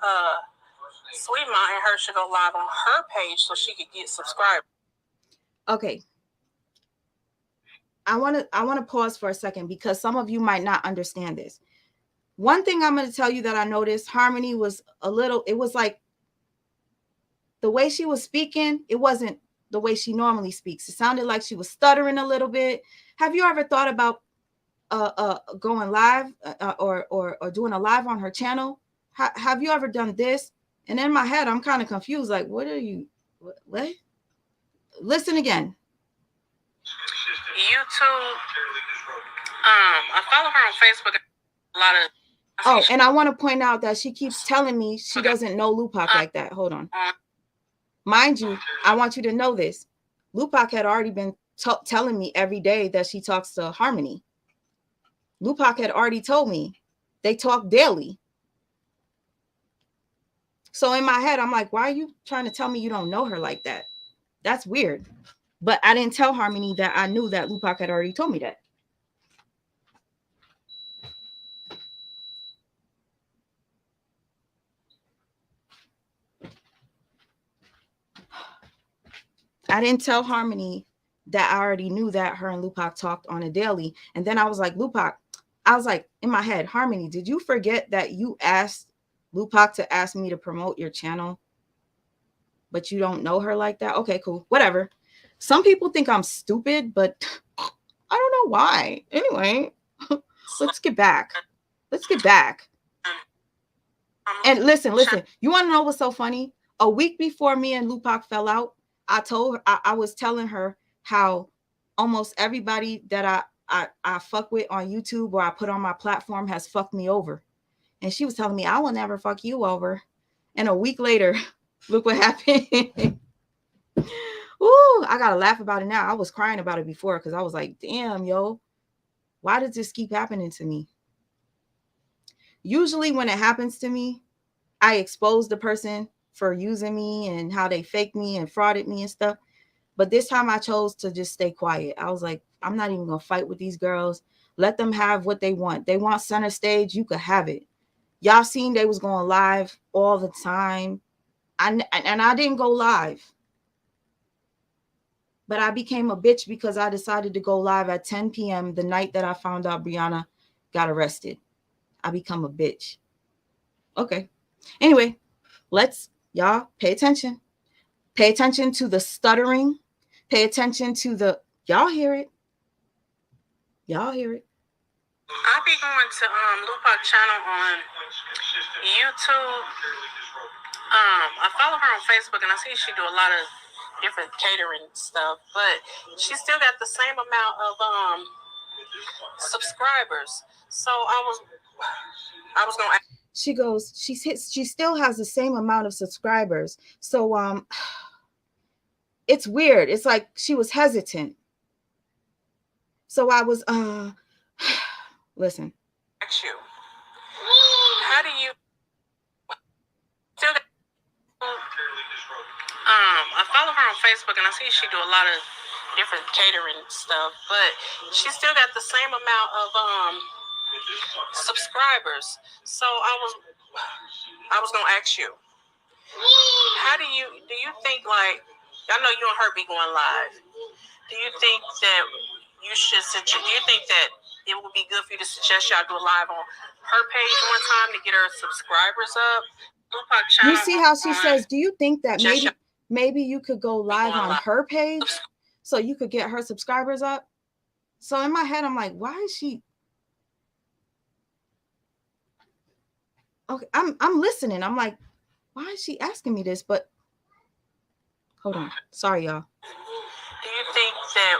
Sweet Mom and her should go live on her page so she could get subscribers. Okay. I want to pause for a second because some of you might not understand this. One thing I'm going to tell you that I noticed, Harmony was it was like the way she was speaking, it wasn't the way she normally speaks. It sounded like she was stuttering a little bit. Have you ever thought about going live or doing a live on her channel? Have you ever done this? And in my head, I'm kind of confused. Like, what? Listen again. YouTube. I follow her on Facebook. A lot of. Oh, and I want to point out that she keeps telling me she doesn't know Lupac like that. Hold on. Mind you, I want you to know this. Lupac had already been telling me every day that she talks to Harmony. Lupac had already told me they talk daily. So in my head, I'm like, why are you trying to tell me you don't know her like that? That's weird. But I didn't tell Harmony that I knew that Lupac had already told me that. I didn't tell Harmony that I already knew that her and Lupac talked on a daily. And then I was like, Lupac, I was like, in my head, Harmony, did you forget that you asked Lupac to ask me to promote your channel? But you don't know her like that? Okay, cool. Whatever. Some people think I'm stupid, but I don't know why. Anyway, let's get back. And listen. You want to know what's so funny? A week before me and Lupac fell out, I was telling her how almost everybody that I fuck with on YouTube or I put on my platform has fucked me over. And she was telling me, I will never fuck you over. And a week later, look what happened. Ooh, I gotta laugh about it now. I was crying about it before because I was like, damn, yo, why does this keep happening to me? Usually when it happens to me, I expose the person for using me and how they faked me and frauded me and stuff. But this time I chose to just stay quiet. I was like, I'm not even going to fight with these girls. Let them have what they want. They want center stage. You could have it. Y'all seen they was going live all the time. And I didn't go live. But I became a bitch because I decided to go live at 10 p.m. the night that I found out Brianna got arrested. I become a bitch. Okay. Anyway, y'all pay attention. Pay attention to the stuttering. Pay attention to y'all hear it. I'll be going to Lupac channel on YouTube. I follow her on Facebook and I see she do a lot of different catering stuff, but she still got the same amount of subscribers. So I was gonna ask. She goes, she still has the same amount of subscribers. So it's weird. It's like she was hesitant. So I was listen. You. How do you still I follow her on Facebook and I see she do a lot of different catering stuff, but she still got the same amount of subscribers. So I was gonna ask you, how do you think, like, I know you and her be going live. Do you think that it would be good for you to suggest y'all do a live on her page one time to get her subscribers up? You see how she says, do you think that maybe you could go live on her page so you could get her subscribers up? So in my head, I'm like, why is she? Okay, I'm listening. I'm like, why is she asking me this? But hold on. Sorry, y'all. Do you think that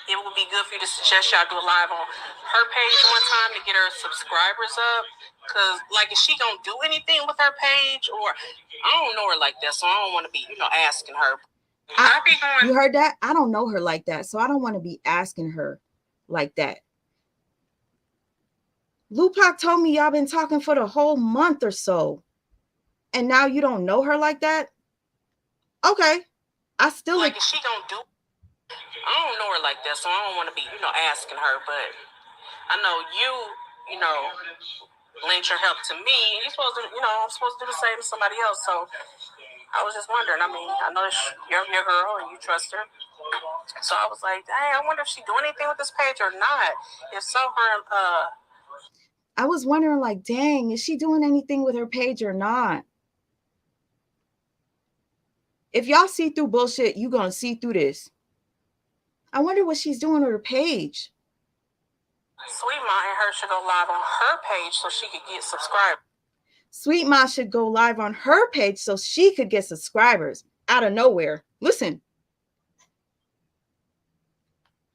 it would be good for you to suggest y'all do a live on her page one time to get her subscribers up? Because, like, is she going to do anything with her page? Or I don't know her like that, so I don't want to be, asking her. You heard that? I don't know her like that, so I don't want to be asking her like that. Lupac told me y'all been talking for the whole month or so. And now you don't know her like that? Okay. I still like, is she going to do? I don't know her like that, so I don't want to be, asking her. But I know you lent your help to me. You're supposed to, I'm supposed to do the same to somebody else. So I was just wondering. I mean, I know you're your girl and you trust her. So I was like, hey, I wonder if she doing anything with this page or not. If so, I was wondering, like, dang, is she doing anything with her page or not? If y'all see through bullshit, you gonna see through this. I wonder what she's doing with her page. Sweet Ma and her should go live on her page so she could get subscribers. Sweet Ma should go live on her page so she could get subscribers out of nowhere. Listen.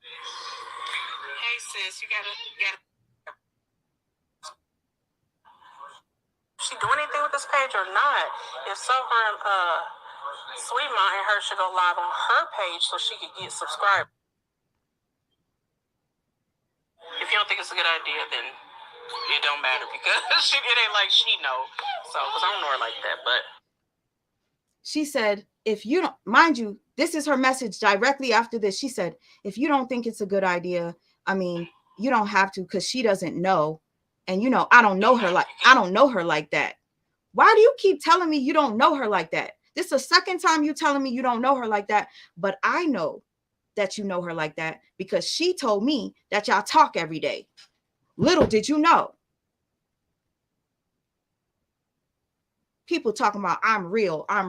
Hey sis, you gotta. She doing anything with this page or not? If so, Sweet Ma and her should go live on her page so she could get subscribers. If you don't think it's a good idea, then it don't matter because it ain't like she know. So, because I don't know her like that, but. She said, if you don't, mind you, this is her message directly after this. She said, if you don't think it's a good idea, I mean, you don't have to because she doesn't know. And, you know, I don't know her like that. Why do you keep telling me you don't know her like that? This is the second time you telling me you don't know her like that. But I know that you know her like that because she told me that y'all talk every day. Little did you know. People talking about I'm real. I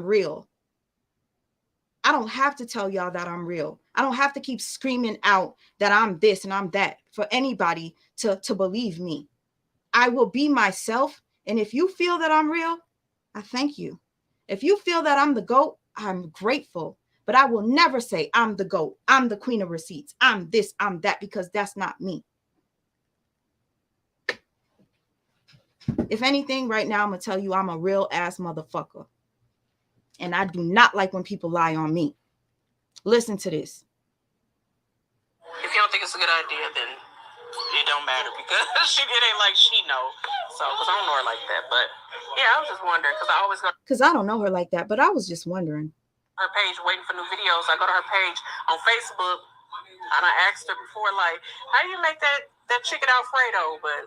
don't have to tell y'all that I'm real. I don't have to keep screaming out that I'm this and I'm that for anybody to believe me. I will be myself. And if you feel that I'm real, I thank you. If you feel that I'm the GOAT, I'm grateful. But I will never say I'm the GOAT. I'm the queen of receipts. I'm this, I'm that, because that's not me. If anything, right now, I'm going to tell you I'm a real ass motherfucker. And I do not like when people lie on me. Listen to this. If you don't think it's a good idea, then it don't matter because it ain't like she know. So, because I don't know her like that. But yeah, I was just wondering because I always go. Because I don't know her like that, but I was just wondering. Her page waiting for new videos. I go to her page on Facebook and I asked her before, like, how do you make that chicken Alfredo? But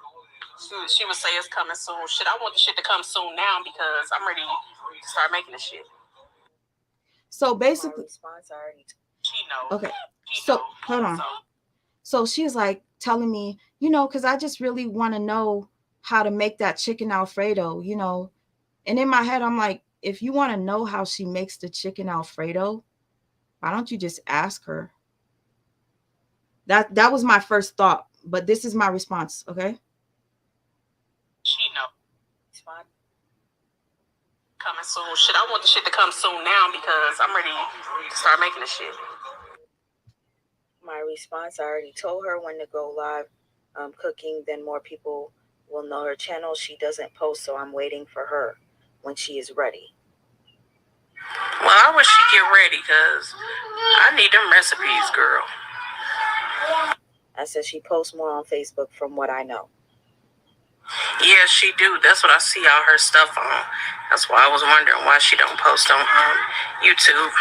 she would say it's coming soon. Shit, I want the shit to come soon now because I'm ready to start making the shit. So basically, she knows. Okay. So hold on. So she's like telling me, you know, because I just really want to know how to make that chicken Alfredo, you know. And in my head, I'm like, if you want to know how she makes the chicken Alfredo, why don't you just ask her? That was my first thought, but this is my response, okay? She knows. Coming soon. Shit, I want the shit to come soon now because I'm ready to start making the shit. My response, I already told her when to go live cooking, then more people will know her channel. She doesn't post, so I'm waiting for her when she is ready. Well, I wish she get ready because I need them recipes, girl. I said she posts more on Facebook from what I know. Yeah, she do. That's what I see all her stuff on. That's why I was wondering why she don't post on YouTube.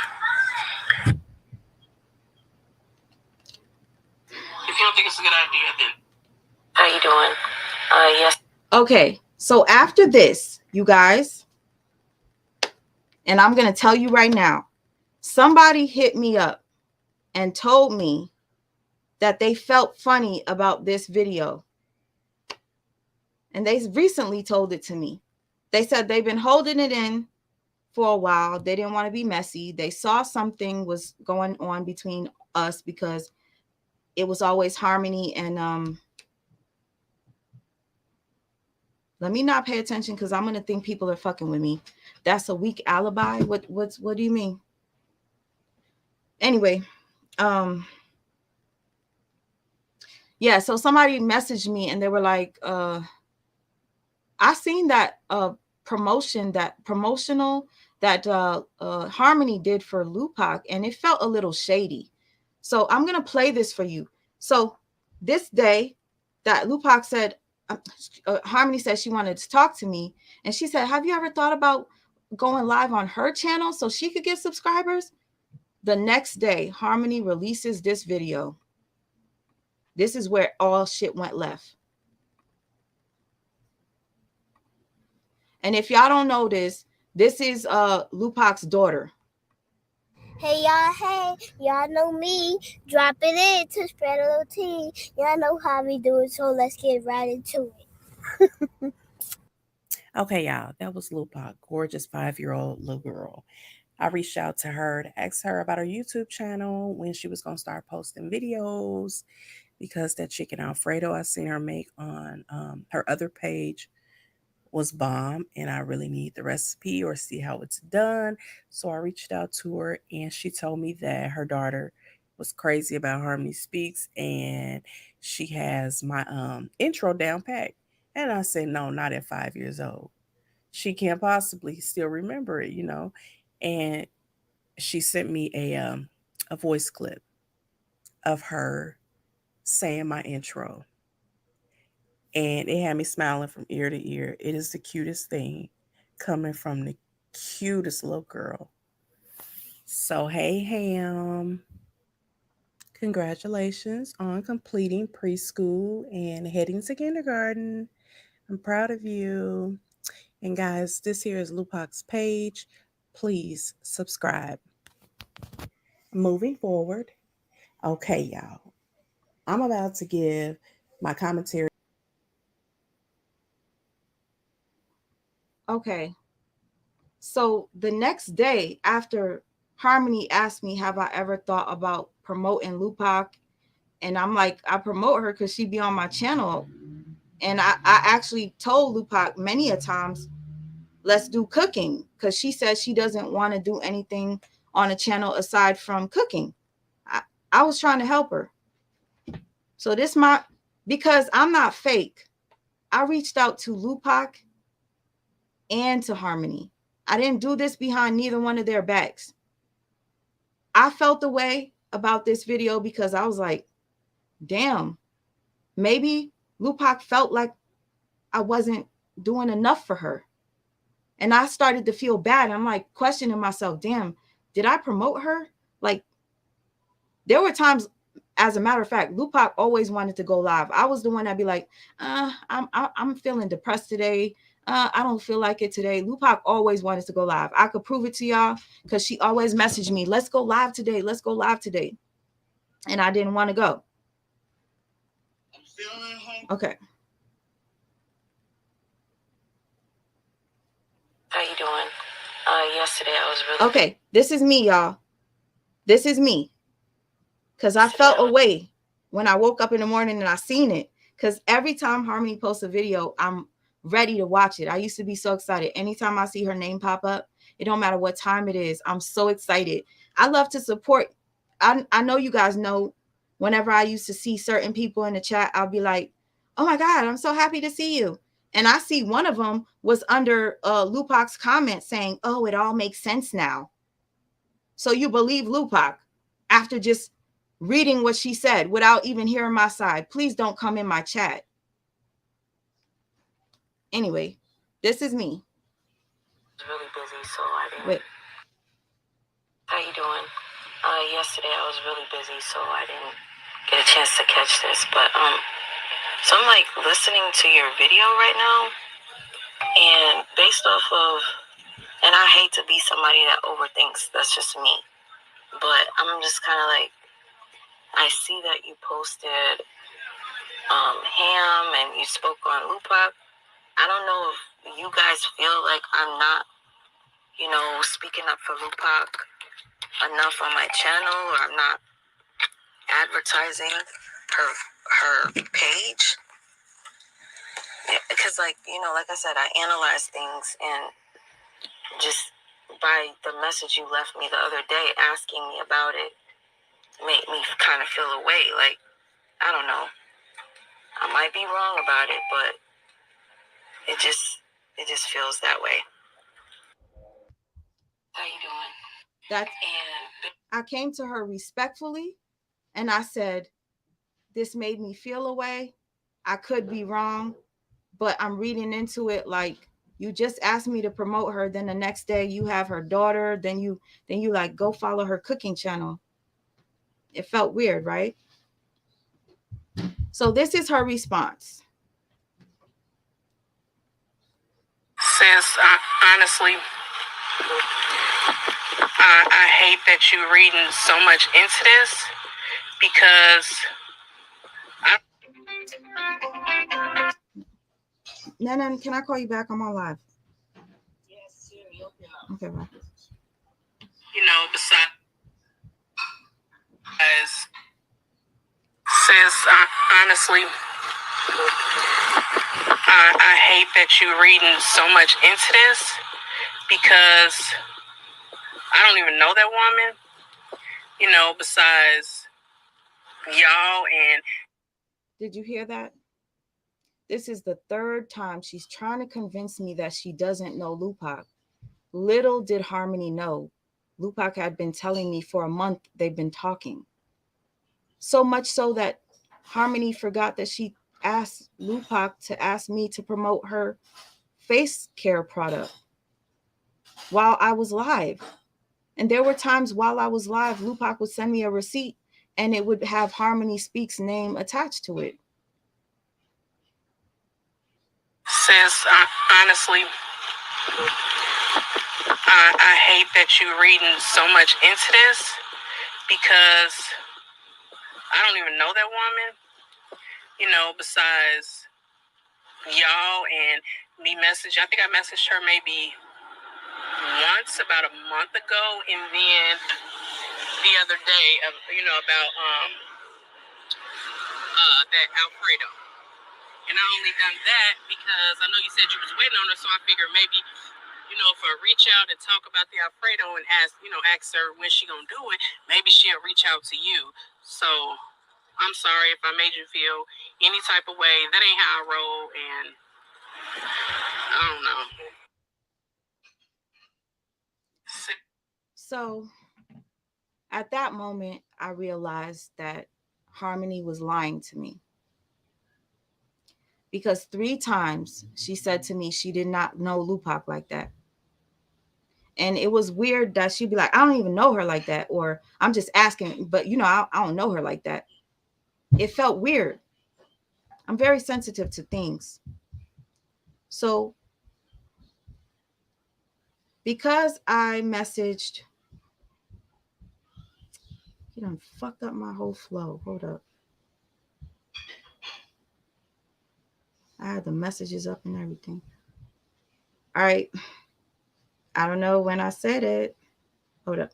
If you don't think it's a good idea, then how you doing? Yes. Okay, so after this, you guys, and I'm going to tell you right now, somebody hit me up and told me that they felt funny about this video. And they recently told it to me. They said they've been holding it in for a while. They didn't want to be messy. They saw something was going on between us because it was always Harmony and let me not pay attention because I'm gonna think people are fucking with me. That's a weak alibi. What do you mean? Anyway, yeah, so somebody messaged me and they were like, I seen that promotional that Harmony did for Lupac, and it felt a little shady. So I'm gonna play this for you. So this day that Lupac said, Harmony said she wanted to talk to me, and she said, have you ever thought about going live on her channel so she could get subscribers? The next day, Harmony releases this video. This is where all shit went left. And if y'all don't know this, This is Lupac's daughter. Hey y'all know me. Drop it in to spread a little tea. Y'all know how we do it, so let's get right into it. Okay, y'all, that was Lupac, gorgeous 5-year-old little girl. I reached out to her to ask her about her YouTube channel, when she was going to start posting videos, because that chicken Alfredo I seen her make on her other page was bomb, and I really need the recipe or see how it's done. So I reached out to her, and she told me that her daughter was crazy about Harmony Speaks, and she has my intro down pat. And I said, no, not at 5 years old. She can't possibly still remember it, you know. And she sent me a voice clip of her saying my intro, and it had me smiling from ear to ear. It is the cutest thing coming from the cutest little girl. So, hey, Ham, congratulations on completing preschool and heading to kindergarten. I'm proud of you. And guys, this here is Lupac's page. Please subscribe. Moving forward. Okay, y'all. I'm about to give my commentary. Okay. So the next day after Harmony asked me, have I ever thought about promoting Lupac? And I'm like, I promote her because she be on my channel. And I actually told Lupac many a times, let's do cooking, because she says she doesn't want to do anything on a channel aside from cooking. I was trying to help her. So because I'm not fake, I reached out to Lupac and to Harmony. I didn't do this behind neither one of their backs. I felt the way about this video because I was like, damn, maybe Lupac felt like I wasn't doing enough for her. And I started to feel bad. I'm like questioning myself, damn, did I promote her? Like, there were times, as a matter of fact, Lupac always wanted to go live. I was the one that'd be like, I'm feeling depressed today. I don't feel like it today. Lupac always wanted to go live. I could prove it to y'all because she always messaged me, let's go live today. Let's go live today. And I didn't want to go. Okay. How you doing? Yesterday I was really Okay. This is me, y'all. This is me. Because I felt a way when I woke up in the morning and I seen it. Because every time Harmony posts a video, I'm ready to watch it. I used to be so excited. Anytime I see her name pop up, it don't matter what time it is, I'm so excited. I love to support. I know you guys know, whenever I used to see certain people in the chat, I'll be like, oh my God, I'm so happy to see you. And I see one of them was under Lupac's comment saying, oh, it all makes sense now. So you believe Lupac after just reading what she said without even hearing my side. Please don't come in my chat. Anyway, this is me. Really busy, so I didn't. Wait. How you doing? Yesterday I was really busy, so I didn't get a chance to catch this. But so I'm like listening to your video right now, and based off of, and I hate to be somebody that overthinks. That's just me. But I'm just kind of like, I see that you posted Ham and you spoke on Lupac. I don't know if you guys feel like I'm not, speaking up for Lupac enough on my channel, or I'm not advertising her page. Yeah, because like I said, I analyze things, and just by the message you left me the other day asking me about it made me kind of feel away. Like, I don't know. I might be wrong about it, but it just feels that way. How you doing? I came to her respectfully, and I said, this made me feel away. I could be wrong, but I'm reading into it like, you just asked me to promote her, then the next day you have her daughter, then you like go follow her cooking channel. It felt weird, right? So this is her response. Sis, honestly, I hate that you're reading so much into this because Nana, can I call you back? I'm on live. Okay, bye. Besides, sis, honestly, I hate that you're reading so much into this because I don't even know that woman. Besides y'all and. Did you hear that? This is the third time she's trying to convince me that she doesn't know Lupac. Little did Harmony know, Lupac had been telling me for a month they've been talking. So much so that Harmony forgot that she asked Lupac to ask me to promote her face care product while I was live. And there were times while I was live, Lupac would send me a receipt and it would have Harmony Speaks name attached to it. Sis, honestly, I hate that you're reading so much into this because I don't even know that woman. Besides y'all and me message. I think I messaged her maybe once about a month ago, and then the other day, about that Alfredo. And I only done that because I know you said you was waiting on her, so I figured maybe, if I reach out and talk about the Alfredo and ask her when she gonna do it, maybe she'll reach out to you. So I'm sorry if I made you feel any type of way. That ain't how I roll, and I don't know. So at that moment, I realized that Harmony was lying to me. Because 3 times she said to me she did not know Lupac like that. And it was weird that she'd be like, I don't even know her like that. Or I'm just asking, but I don't know her like that. It felt weird. I'm very sensitive to things. So because I messaged, you done fucked up my whole flow. Hold up. I had the messages up and everything. All right. I don't know when I said it. Hold up.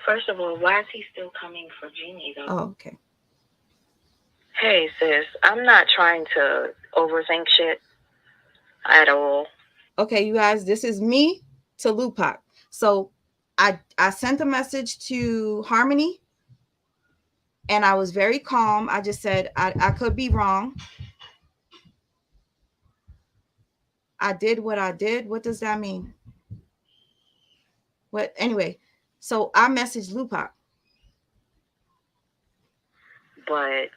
First of all, why is he still coming for Jeannie, though? Oh, okay. Hey, sis, I'm not trying to overthink shit at all. Okay, you guys, this is me to Lupac. So I sent a message to Harmony and I was very calm. I just said, I could be wrong. I did what I did. What does that mean? What? Anyway, so I messaged Lupac. But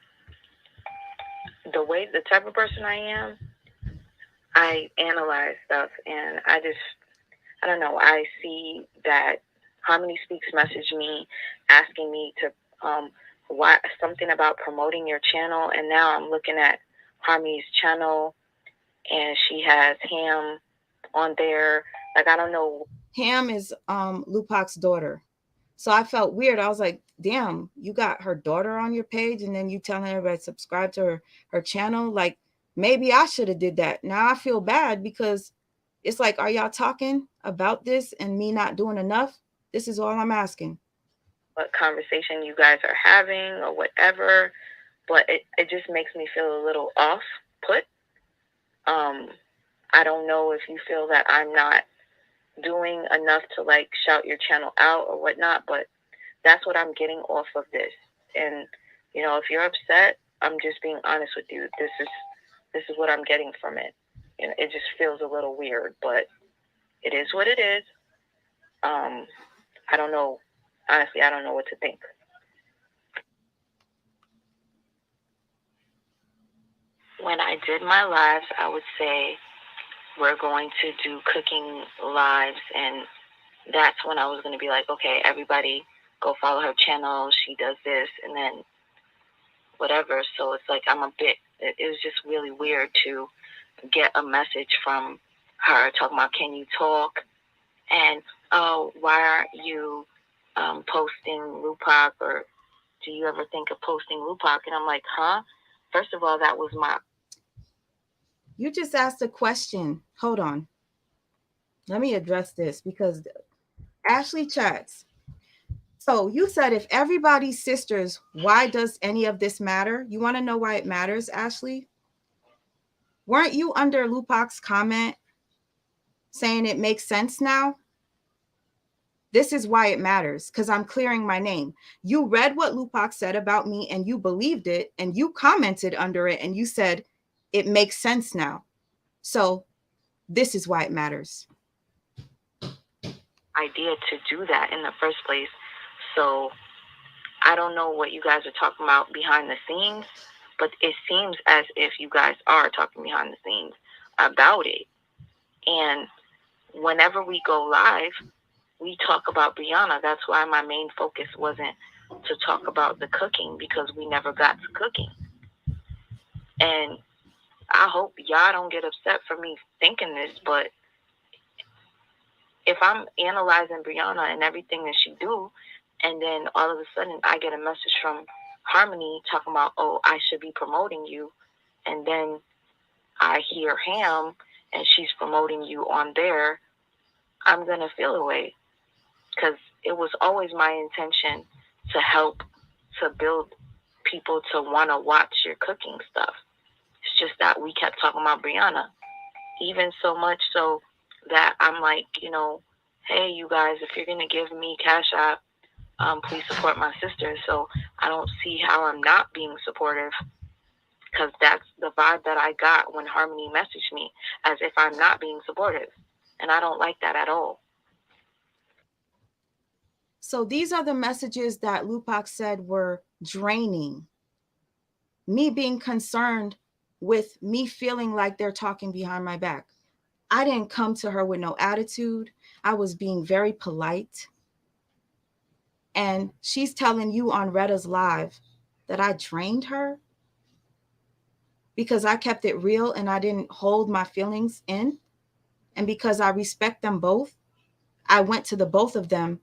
the type of person I am, I analyze stuff, and I don't know. I see that Harmony Speaks messaged me asking me to why something about promoting your channel, and now I'm looking at Harmony's channel, and she has Ham on there. Like, I don't know. Ham is Lupac's daughter. So I felt weird. I was like, damn, you got her daughter on your page and then you telling everybody to subscribe to her channel. Like, maybe I should have did that. Now I feel bad because it's like, are y'all talking about this and me not doing enough? This is all I'm asking. What conversation you guys are having or whatever, but it just makes me feel a little off put. I don't know if you feel that I'm not doing enough to like shout your channel out or whatnot, but that's what I'm getting off of this. And if you're upset, I'm just being honest with you. This is what I'm getting from it. It just feels a little weird, but it is what it is. I don't know. Honestly, I don't know what to think. When I did my lives, I would say we're going to do cooking lives, and that's when I was going to be like, okay, everybody go follow her channel. She does this, and then whatever. So it's like it was just really weird to get a message from her talking about, can you talk? And, oh, why aren't you posting Lupac, or do you ever think of posting Lupac? And I'm like, huh? First of all, that was my... You just asked a question. Hold on. Let me address this because Ashley chats. So you said if everybody's sisters, why does any of this matter? You want to know why it matters, Ashley? Weren't you under Lupac's comment saying it makes sense now? This is why it matters, because I'm clearing my name. You read what Lupac said about me and you believed it, and you commented under it and you said it makes sense now. So this is why it matters. Idea to do that in the first place. So I don't know what you guys are talking about behind the scenes, but it seems as if you guys are talking behind the scenes about it. And whenever we go live, we talk about Brianna. That's why my main focus wasn't to talk about the cooking, because we never got to cooking. And I hope y'all don't get upset for me thinking this, but if I'm analyzing Brianna and everything that she do, and then all of a sudden I get a message from Harmony talking about, oh, I should be promoting you, and then I hear Ham and she's promoting you on there, I'm going to feel away, because it was always my intention to help to build people to want to watch your cooking stuff. It's just that we kept talking about Brianna, even so much so that I'm like, you know, hey, you guys, if you're going to give me Cash App, please support my sister. So I don't see how I'm not being supportive, because that's the vibe that I got when Harmony messaged me, as if I'm not being supportive. And I don't like that at all. So these are the messages that Lupac said were draining. Me being concerned with me feeling like they're talking behind my back. I didn't come to her with no attitude. I was being very polite. And she's telling you on Retta's live that I drained her because I kept it real and I didn't hold my feelings in. And because I respect them both, I went to the both of them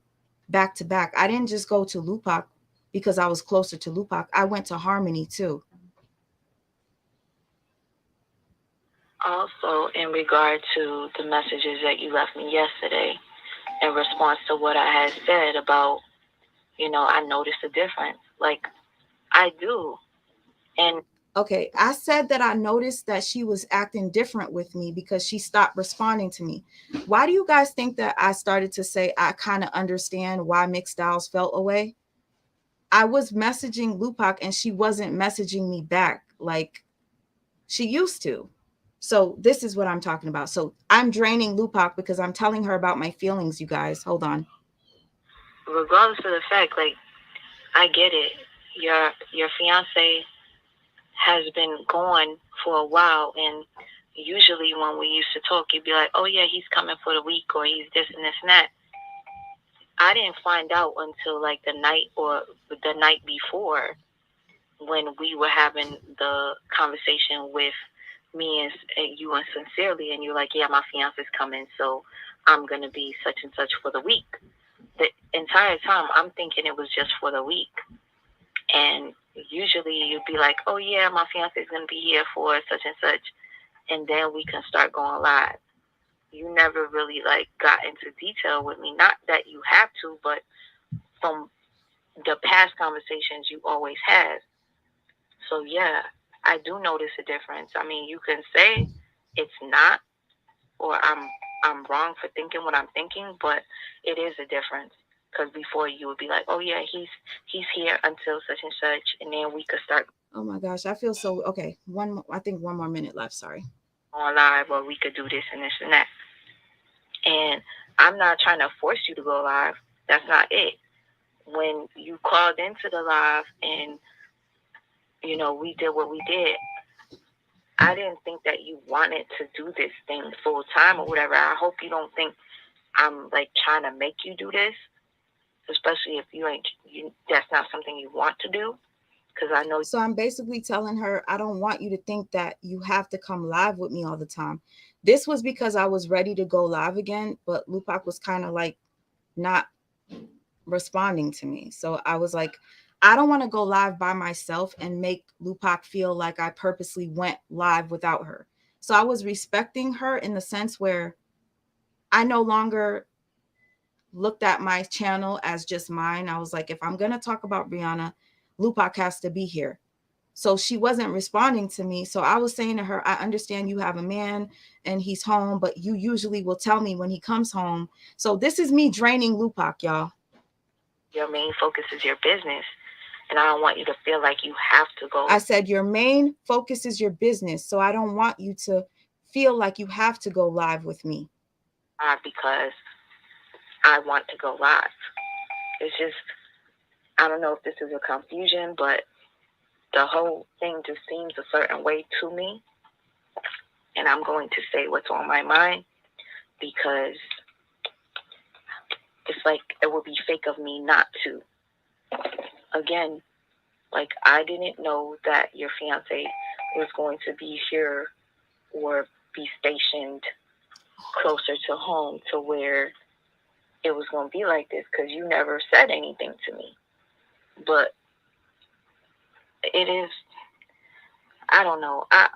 back to back. I didn't just go to Lupac because I was closer to Lupac. I went to Harmony too. Also, in regard to the messages that you left me yesterday, in response to what I had said about, you know, I noticed a difference. Like, I do. And okay, I said that I noticed that she was acting different with me because she stopped responding to me. Why do you guys think that I started to say I kind of understand why Mixed Styles felt away? I was messaging Lupac and she wasn't messaging me back like she used to. So this is what I'm talking about. So I'm draining Lupac because I'm telling her about my feelings, you guys. Hold on. regardless of the fact, like, I get it. Your fiance has been gone for a while, and usually when we used to talk, you'd be like, oh yeah, he's coming for the week, or he's this and this and that. I didn't find out until like the night or the night before, when we were having the conversation with me and you and Sincerely, and you're like, yeah, my fiance's coming, so I'm going to be such and such for the week. The entire time, I'm thinking it was just for the week. And usually you'd be like, oh yeah, my fiance's going to be here for such and such, and then we can start going live. You never really like got into detail with me. Not that you have to, but from the past conversations you always had. So yeah, I do notice a difference. I mean, you can say it's not, or I'm wrong for thinking what I'm thinking, but it is a difference. Because before you would be like, oh yeah, he's here until such and such, and then we could start. Oh my gosh, I feel so okay. I think one more minute left. Sorry. On live, or we could do this and this and that. And I'm not trying to force you to go live. That's not it. When you called into the live and, you know, we did what we did, I didn't think that you wanted to do this thing full time or whatever. I hope you don't think I'm like trying to make you do this, especially if that's not something you want to do. Because I know. So I'm basically telling her, I don't want you to think that you have to come live with me all the time. This was because I was ready to go live again, but Lupac was kind of like not responding to me. So I was like, I don't want to go live by myself and make Lupac feel like I purposely went live without her. So I was respecting her in the sense where I no longer looked at my channel as just mine. I was like, if I'm going to talk about Brianna, Lupac has to be here. So she wasn't responding to me. So I was saying to her, I understand you have a man and he's home, but you usually will tell me when he comes home. So this is me draining Lupac, y'all. Your main focus is your business, and I don't want you to feel like you have to go. I said, your main focus is your business. So I don't want you to feel like you have to go live with me. Because I want to go live. It's just, I don't know if this is a confusion, but the whole thing just seems a certain way to me. And I'm going to say what's on my mind because it's like it would be fake of me not to. Again, like I didn't know that your fiance was going to be here or be stationed closer to home to where it was going to be like this because you never said anything to me. But it is, I don't know. I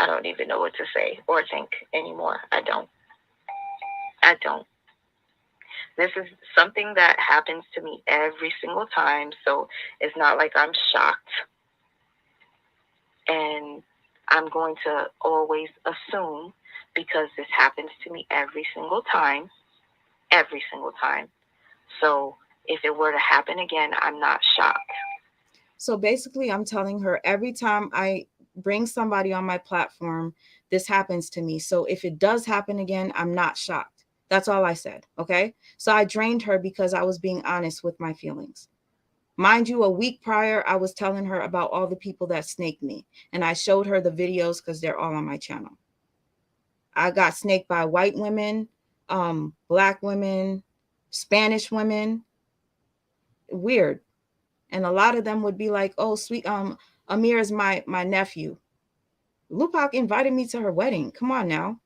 don't even know what to say or think anymore. I don't. This is something that happens to me every single time, so it's not like I'm shocked. And I'm going to always assume because this happens to me every single time. So if it were to happen again, I'm not shocked. So basically, I'm telling her every time I bring somebody on my platform, this happens to me. So if it does happen again, I'm not shocked. That's all I said. Okay. So I drained her because I was being honest with my feelings. Mind you, a week prior, I was telling her about all the people that snaked me. And I showed her the videos because they're all on my channel. I got snaked by white women, black women, Spanish women. Weird. And a lot of them would be like, oh, sweet, Amir is my nephew. Lupac invited me to her wedding. Come on now.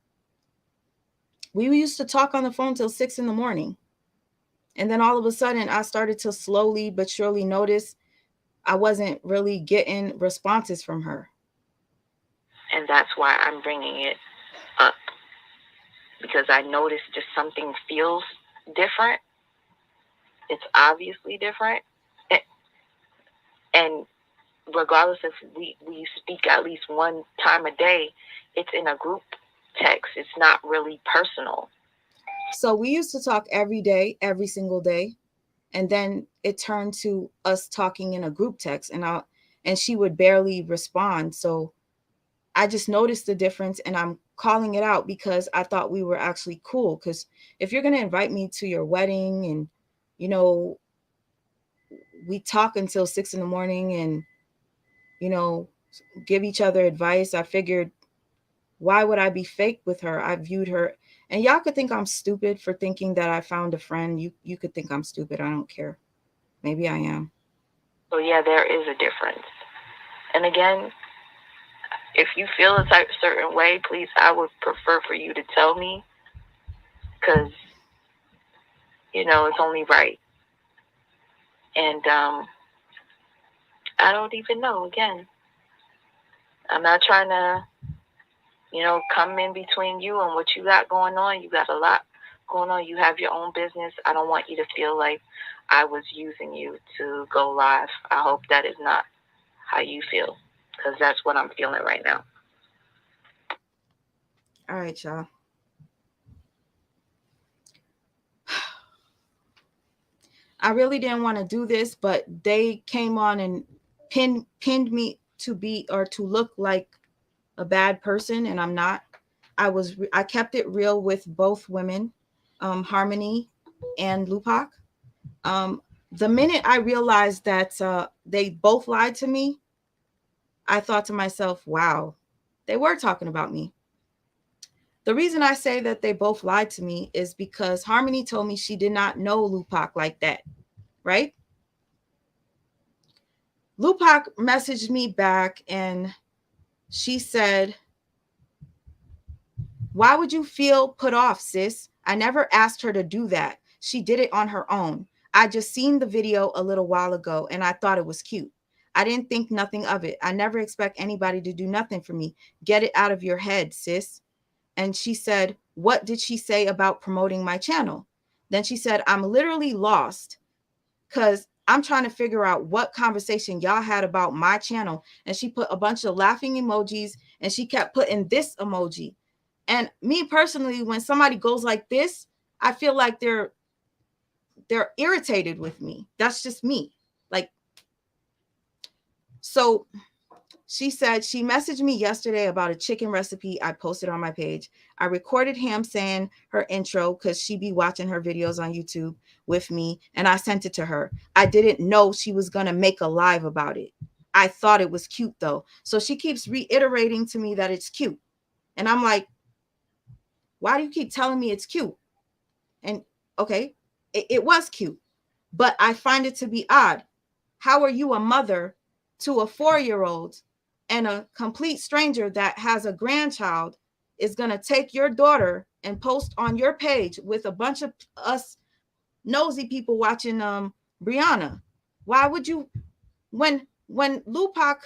We used to talk on the phone till 6 a.m. And then all of a sudden, I started to slowly but surely notice I wasn't really getting responses from her. And that's why I'm bringing it up. Because I noticed just something feels different. It's obviously different. And regardless if we speak at least one time a day, it's in a group text. It's not really personal. So we used to talk every day, every single day. And then it turned to us talking in a group text and she would barely respond. So I just noticed the difference and I'm calling it out because I thought we were actually cool. Because if you're going to invite me to your wedding and, you know, we talk until 6 a.m. and, you know, give each other advice, I figured, why would I be fake with her? I viewed her, and y'all could think I'm stupid for thinking that I found a friend. You could think I'm stupid. I don't care. Maybe I am. So yeah, there is a difference. And again, if you feel a certain way, please, I would prefer for you to tell me because, you know, it's only right. And I don't even know. Again, I'm not trying to, you know, come in between you and what you got going on. You got a lot going on. You have your own business. I don't want you to feel like I was using you to go live. I hope that is not how you feel because that's what I'm feeling right now. All right, y'all. I really didn't want to do this, but they came on and pinned me to be or to look like a bad person, and I'm not. I kept it real with both women, Harmony and Lupac. The minute I realized that they both lied to me, I thought to myself, wow, they were talking about me. The reason I say that they both lied to me is because Harmony told me she did not know Lupac like that, right? Lupac messaged me back and she said, Why would you feel put off, sis? I never asked her to do that. She did it on her own. I just seen the video a little while ago and I thought it was cute. I didn't think nothing of it. I never expect anybody to do nothing for me. Get it out of your head, sis. And she said, what did she say about promoting my channel? Then she said, I'm literally lost because I'm trying to figure out what conversation y'all had about my channel. And she put a bunch of laughing emojis and she kept putting this emoji. And me personally, when somebody goes like this, I feel like they're irritated with me. That's just me. Like, so she said she messaged me yesterday about a chicken recipe I posted on my page. I recorded him saying her intro because she be watching her videos on YouTube with me, and I sent it to her. I didn't know she was going to make a live about it. I thought it was cute, though. So she keeps reiterating to me that it's cute. And I'm like, why do you keep telling me it's cute? And okay, it was cute, but I find it to be odd. How are you a mother to a 4-year-old and a complete stranger that has a grandchild is going to take your daughter and post on your page with a bunch of us nosy people watching Brianna? Why would you, when Lupac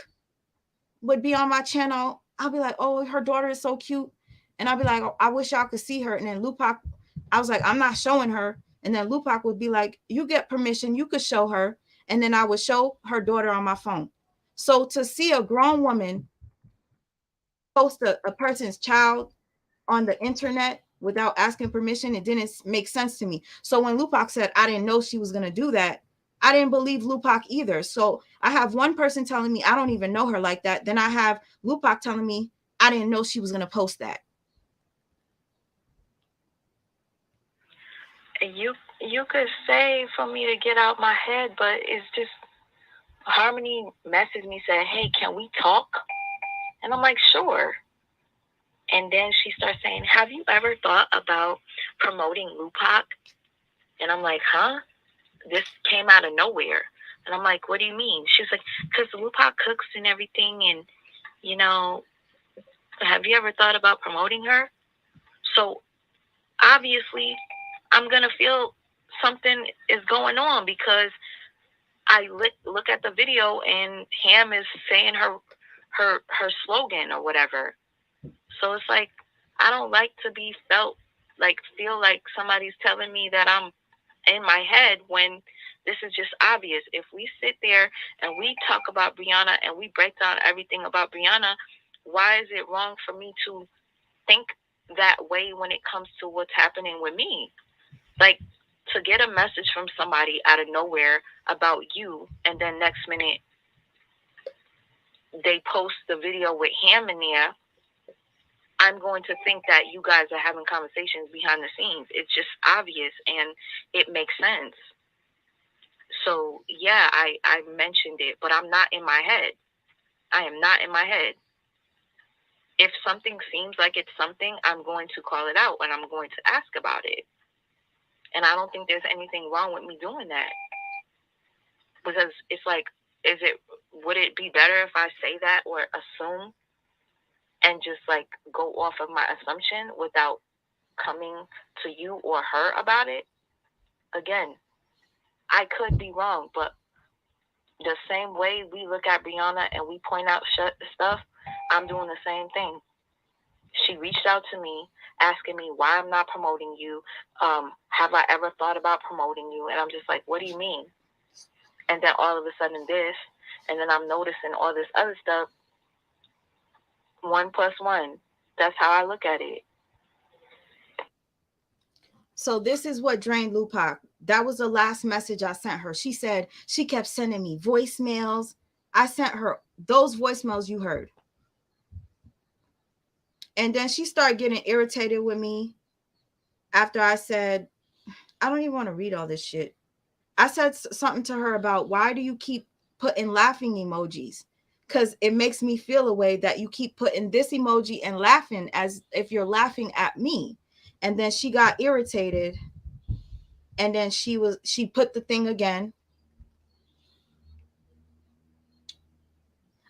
would be on my channel, I'll be like, oh, her daughter is so cute. And I'll be like, oh, I wish y'all could see her. And then Lupac, I was like, I'm not showing her. And then Lupac would be like, you get permission, you could show her. And then I would show her daughter on my phone. So to see a grown woman post a person's child on the internet without asking permission, it didn't make sense to me. So when Lupac said, I didn't know she was going to do that, I didn't believe Lupac either. So I have one person telling me I don't even know her like that. Then I have Lupac telling me I didn't know she was going to post that. You could say for me to get out my head, but it's just Harmony messaged me, said, hey, can we talk? And I'm like, sure. And then she starts saying, have you ever thought about promoting Lupac? And I'm like, huh? This came out of nowhere. And I'm like, what do you mean? She's like, because Lupac cooks and everything. And, you know, have you ever thought about promoting her? So obviously I'm going to feel something is going on because I look at the video and Ham is saying her slogan or whatever. So it's like, I don't like to be feel like somebody's telling me that I'm in my head when this is just obvious. If we sit there and we talk about Brianna and we break down everything about Brianna, why is it wrong for me to think that way when it comes to what's happening with me? Like, to get a message from somebody out of nowhere about you, and then next minute they post the video with Ham in there, I'm going to think that you guys are having conversations behind the scenes. It's just obvious and it makes sense. So yeah, I mentioned it, but I'm not in my head. I am not in my head. If something seems like it's something, I'm going to call it out and I'm going to ask about it. And I don't think there's anything wrong with me doing that. Because it's like, would it be better if I say that or assume and just like go off of my assumption without coming to you or her about it? Again, I could be wrong, but the same way we look at Brianna and we point out stuff, I'm doing the same thing. She reached out to me asking me why I'm not promoting you. Have I ever thought about promoting you? And I'm just like, what do you mean? And then all of a sudden this, and then I'm noticing all this other stuff. 1 + 1. That's how I look at it. So this is what drained Lupac. That was the last message I sent her. She said she kept sending me voicemails. I sent her those voicemails you heard. And then she started getting irritated with me after I said, I don't even want to read all this shit. I said something to her about, why do you keep putting laughing emojis? Because it makes me feel a way that you keep putting this emoji and laughing as if you're laughing at me. And then she got irritated. And then she put the thing again.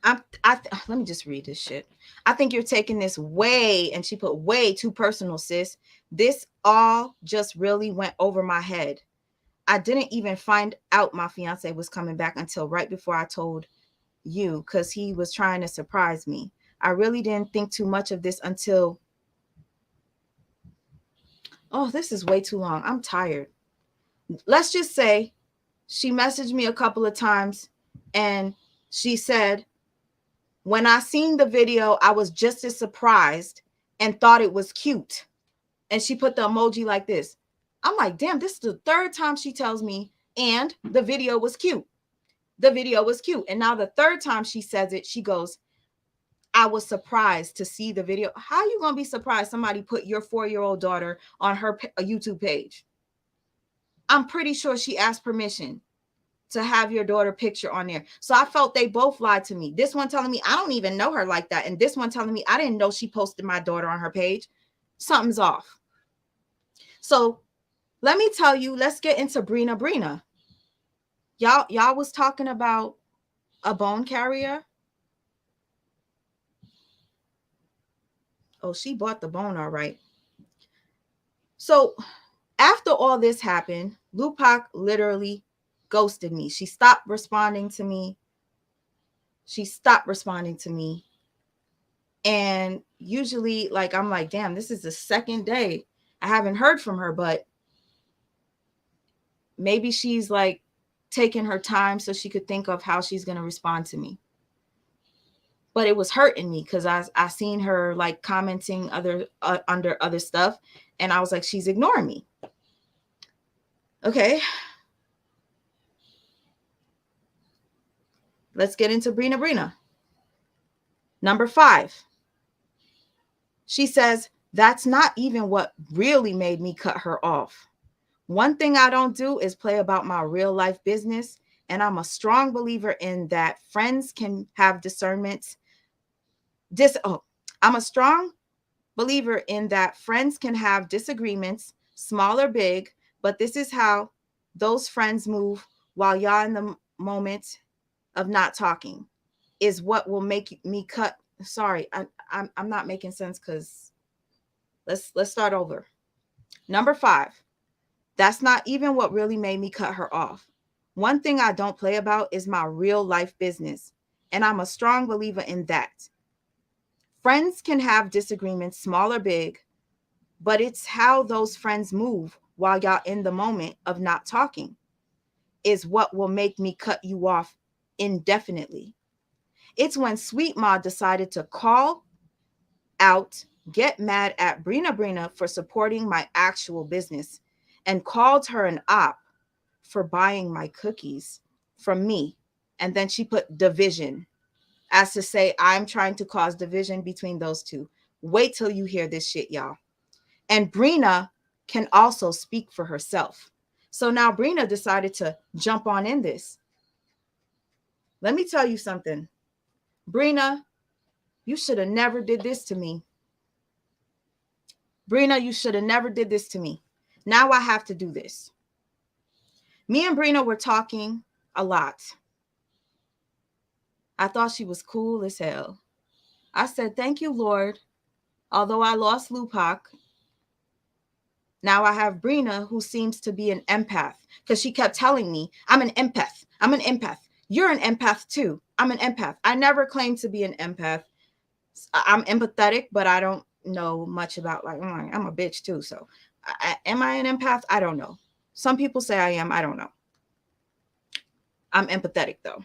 Let me just read this shit. I think you're taking this way, and she put way too personal, sis. This all just really went over my head. I didn't even find out my fiance was coming back until right before I told you, because he was trying to surprise me. I really didn't think too much of this until, oh, this is way too long. I'm tired. Let's just say she messaged me a couple of times and she said, when I seen the video, I was just as surprised and thought it was cute. And she put the emoji like this. I'm like, damn, this is the third time she tells me, and the video was cute. The video was cute. And now the third time she says it, she goes, I was surprised to see the video. How are you going to be surprised somebody put your 4-year-old daughter on her YouTube page? I'm pretty sure she asked permission to have your daughter picture on there. So I felt they both lied to me. This one telling me I don't even know her like that. And this one telling me I didn't know she posted my daughter on her page. Something's off. So let me tell you, let's get into Brina. Y'all was talking about a bone carrier. Oh, she bought the bone, all right. So after all this happened, Lupac literally ghosted me. She stopped responding to me. And usually, like, I'm like, damn, this is the second day I haven't heard from her, but maybe she's like taking her time so she could think of how she's going to respond to me. But it was hurting me because I seen her like commenting under other stuff, and I was like, she's ignoring me. Okay. Let's get into Brina. Number 5. She says, that's not even what really made me cut her off. One thing I don't do is play about my real life business. And I'm a strong believer in that friends can have discernments. I'm a strong believer in that friends can have disagreements, small or big, but this is how those friends move while y'all in the moment of not talking is what will make me cut. Sorry, I'm not making sense because let's start over. Number 5. That's not even what really made me cut her off. One thing I don't play about is my real life business, and I'm a strong believer in that. Friends can have disagreements, small or big, but it's how those friends move while y'all in the moment of not talking is what will make me cut you off indefinitely. It's when Sweet Ma decided to call out, get mad at Brina for supporting my actual business and called her an op for buying my cookies from me. And then she put division as to say, I'm trying to cause division between those two. Wait till you hear this shit, y'all. And Brina can also speak for herself. So now Brina decided to jump on in this. Let me tell you something. Brina, you should have never did this to me. Brina, you should have never did this to me. Now I have to do this. Me and Brina were talking a lot. I thought she was cool as hell. I said, thank you, Lord. Although I lost Lupac, now I have Brina, who seems to be an empath, because she kept telling me, I'm an empath. I'm an empath. You're an empath too. I'm an empath. I never claimed to be an empath. I'm empathetic, but I don't know much about, like, I'm a bitch too. So am I an empath? I don't know. Some people say I am. I don't know. I'm empathetic though.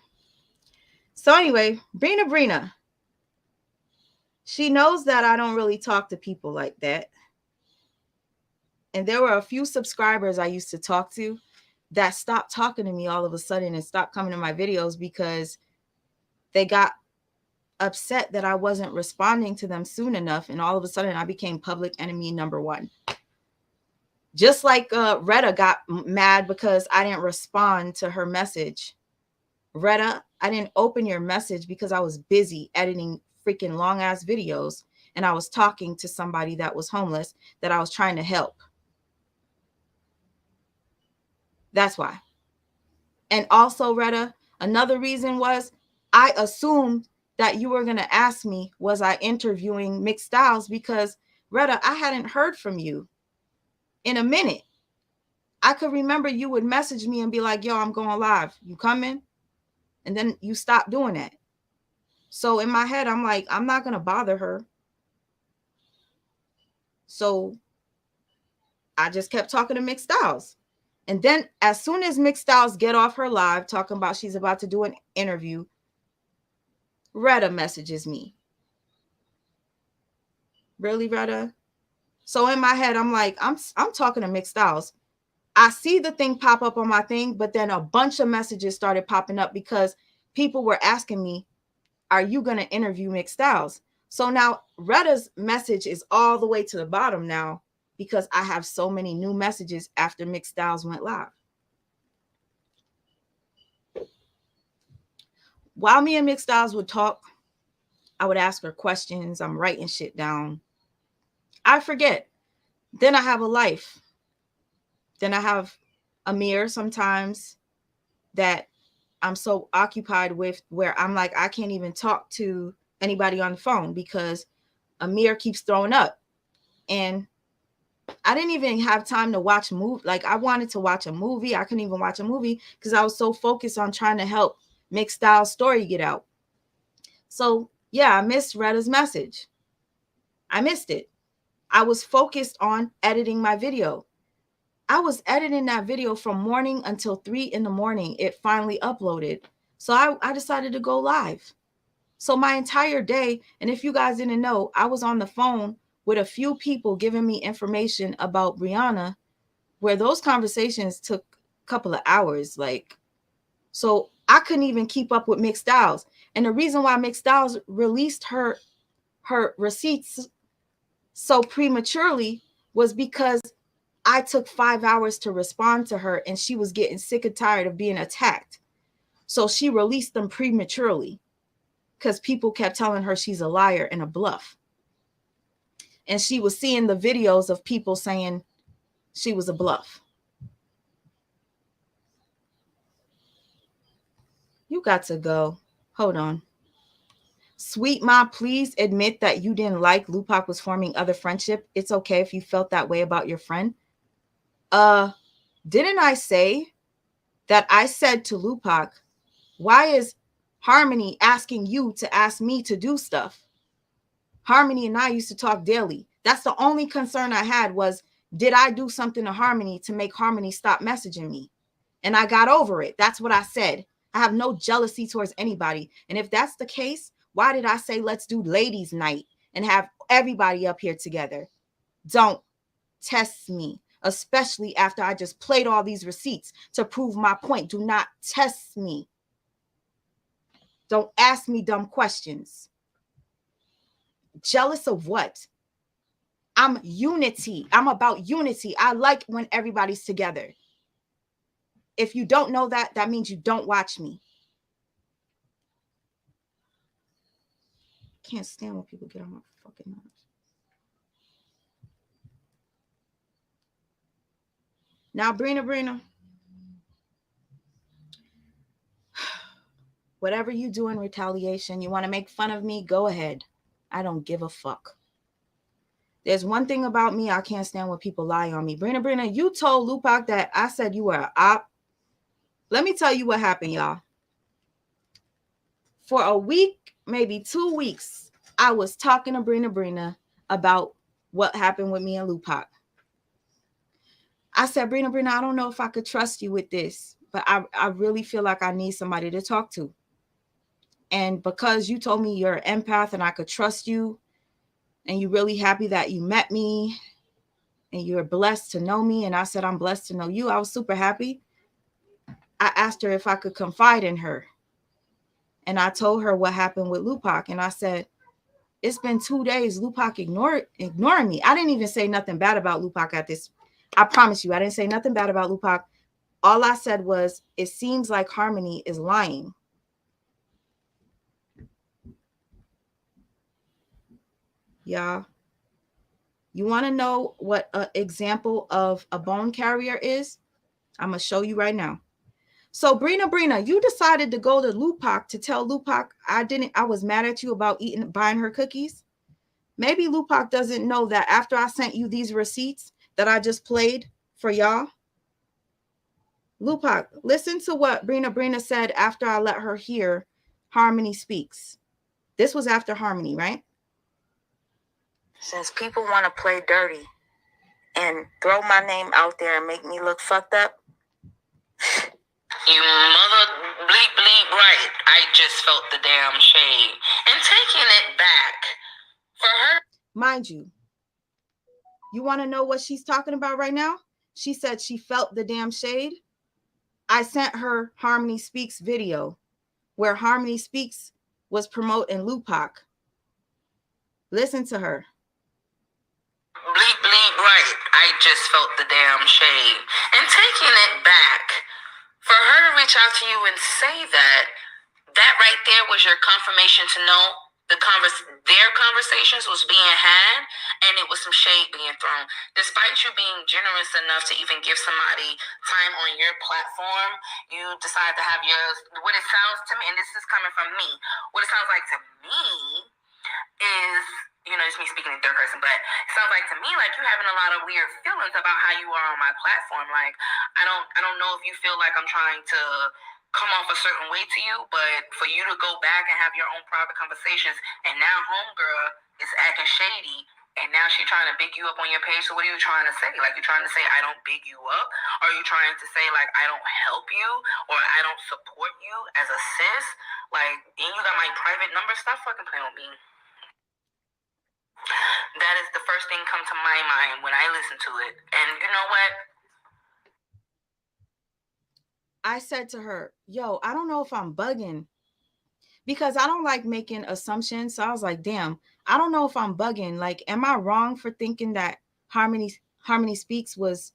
So anyway, Brina, she knows that I don't really talk to people like that. And there were a few subscribers I used to talk to that stopped talking to me all of a sudden and stopped coming to my videos because they got upset that I wasn't responding to them soon enough. And all of a sudden I became public enemy number 1. Just like Retta got mad because I didn't respond to her message. Retta, I didn't open your message because I was busy editing freaking long ass videos and I was talking to somebody that was homeless that I was trying to help. That's why. And also, Retta, another reason was I assumed that you were going to ask me, was I interviewing Mick Styles? Because, Retta, I hadn't heard from you in a minute. I could remember you would message me and be like, yo, I'm going live. You coming? And then you stopped doing that. So in my head, I'm like, I'm not going to bother her. So I just kept talking to Mick Styles. And then as soon as Mick Styles get off her live talking about she's about to do an interview, Retta messages me. Really, Retta? So in my head, I'm like, I'm talking to Mick Styles. I see the thing pop up on my thing, but then a bunch of messages started popping up because people were asking me, are you going to interview Mick Styles? So now Retta's message is all the way to the bottom now because I have so many new messages after Mick Styles went live. While me and Mick Styles would talk, I would ask her questions. I'm writing shit down. I forget. Then I have a life. Then I have Amir sometimes that I'm so occupied with where I'm like, I can't even talk to anybody on the phone because Amir keeps throwing up. And I didn't even have time to watch a movie. Like I wanted to watch a movie. I couldn't even watch a movie because I was so focused on trying to help Mick Styles' story get out. So yeah, I missed Retta's message. I missed it. I was focused on editing my video. I was editing that video from morning until 3 in the morning. It finally uploaded. So I decided to go live. So my entire day, and if you guys didn't know, I was on the phone with a few people giving me information about Brianna, where those conversations took a couple of hours. Like, so I couldn't even keep up with Mick Styles. And the reason why Mick Styles released her receipts so prematurely was because I took 5 hours to respond to her and she was getting sick and tired of being attacked. So she released them prematurely because people kept telling her she's a liar and a bluff. And she was seeing the videos of people saying she was a bluff. You got to go. Hold on. Sweet Ma, please admit that you didn't like Lupac was forming other friendship. It's okay if you felt that way about your friend. Didn't I say that I said to Lupac, why is Harmony asking you to ask me to do stuff? Harmony and I used to talk daily. That's the only concern I had was, did I do something to Harmony to make Harmony stop messaging me? And I got over it. That's what I said. I have no jealousy towards anybody. And if that's the case, why did I say, let's do ladies' night and have everybody up here together? Don't test me, especially after I just played all these receipts to prove my point. Do not test me. Don't ask me dumb questions. Jealous of what? I'm unity. I'm about unity. I like when everybody's together. If you don't know that, that means you don't watch me. Can't stand when people get on my fucking nerves. Now, Brina, whatever you do in retaliation, you want to make fun of me, go ahead. I don't give a fuck. There's one thing about me, I can't stand when people lie on me. Brina, you told Lupac that I said you were an op. Let me tell you what happened, y'all. For a week, maybe 2 weeks, I was talking to Brina about what happened with me and Lupac. I said, Brina, I don't know if I could trust you with this, but I really feel like I need somebody to talk to. And because you told me you're an empath and I could trust you, and you're really happy that you met me, and you're blessed to know me, and I said, I'm blessed to know you. I was super happy. I asked her if I could confide in her. And I told her what happened with Lupac. And I said, it's been 2 days. Lupac ignoring me. I didn't even say nothing bad about Lupac at this. I promise you, I didn't say nothing bad about Lupac. All I said was, it seems like Harmony is lying. Y'all, you want to know what an example of a bone carrier is? I'm going to show you right now. So Brina, you decided to go to Lupac to tell Lupac I was mad at you about buying her cookies. Maybe Lupac doesn't know that after I sent you these receipts that I just played for y'all. Lupac, listen to what Brina said after I let her hear Harmony Speaks. This was after Harmony, right? Since people want to play dirty and throw my name out there and make me look fucked up, you mother bleep bleep right. I just felt the damn shade. And taking it back for her. Mind you want to know what she's talking about right now? She said she felt the damn shade. I sent her Harmony Speaks video where Harmony Speaks was promoting Lupac. Listen to her. Bleep bleep right. I just felt the damn shade. And taking it back for her to reach out to you and say that right there was your confirmation to know their conversations was being had, and it was some shade being thrown. Despite you being generous enough to even give somebody time on your platform, you decide to have yours. What it sounds to me, and this is coming from me, what it sounds like to me is, it's me speaking in third person, but it sounds like to me like you having a lot of weird feelings about how you are on my platform. Like, I don't know if you feel like I'm trying to come off a certain way to you, but for you to go back and have your own private conversations, and now homegirl is acting shady, and now she's trying to big you up on your page. So what are you trying to say? Like, you trying to say I don't big you up? Or are you trying to say like I don't help you, or I don't support you as a sis? Like, and you got my private number? Stop fucking playing with me. That is the first thing come to my mind when I listen to it. And you know what? I said to her, yo, I don't know if I'm bugging, because I don't like making assumptions. So I was like, damn, I don't know if I'm bugging. Like, am I wrong for thinking that Harmony Speaks was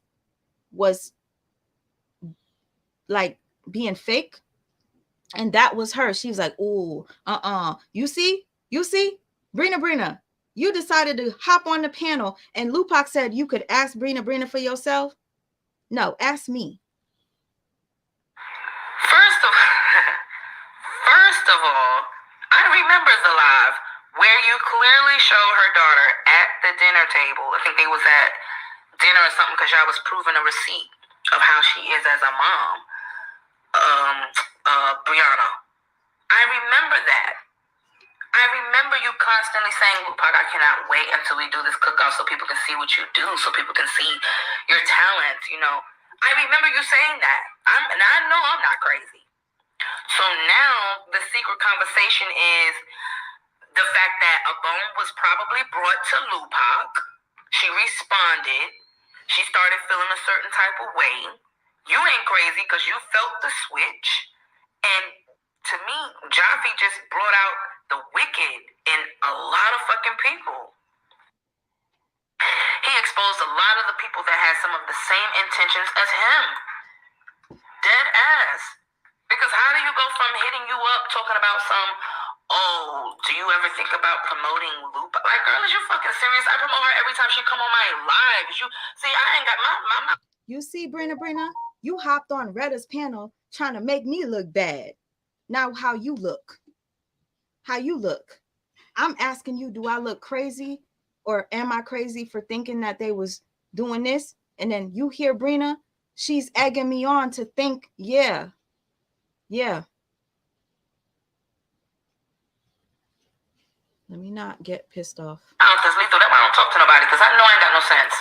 like being fake? And that was her. She was like, ooh, You see? Brina, you decided to hop on the panel, and Lupac said you could ask Brina for yourself. No, ask me. First of all, I remember the live where you clearly show her daughter at the dinner table. I think they was at dinner or something because y'all was proving a receipt of how she is as a mom. Brianna. I remember that. I remember you constantly saying, Lupac, I cannot wait until we do this cook-off so people can see what you do, so people can see your talents, I remember you saying that. And I know I'm not crazy. So now the secret conversation is the fact that a bone was probably brought to Lupac. She responded. She started feeling a certain type of way. You ain't crazy because you felt the switch. And to me, Jaffe just brought out the wicked in a lot of fucking people. He exposed a lot of the people that had some of the same intentions as him. Dead ass. Because how do you go from hitting you up talking about do you ever think about promoting Lupac? Like, girl, is you fucking serious? I promote her every time she come on my live. You see, I ain't got my. You see, Brina, you hopped on Retta's panel trying to make me look bad. Now how you look? I'm asking you, do I look crazy, or am I crazy for thinking that they was doing this? And then you hear Brina, she's egging me on to think, yeah. Let me not get pissed off. That's lethal. That's why I don't talk to nobody, because I know I ain't got no sense.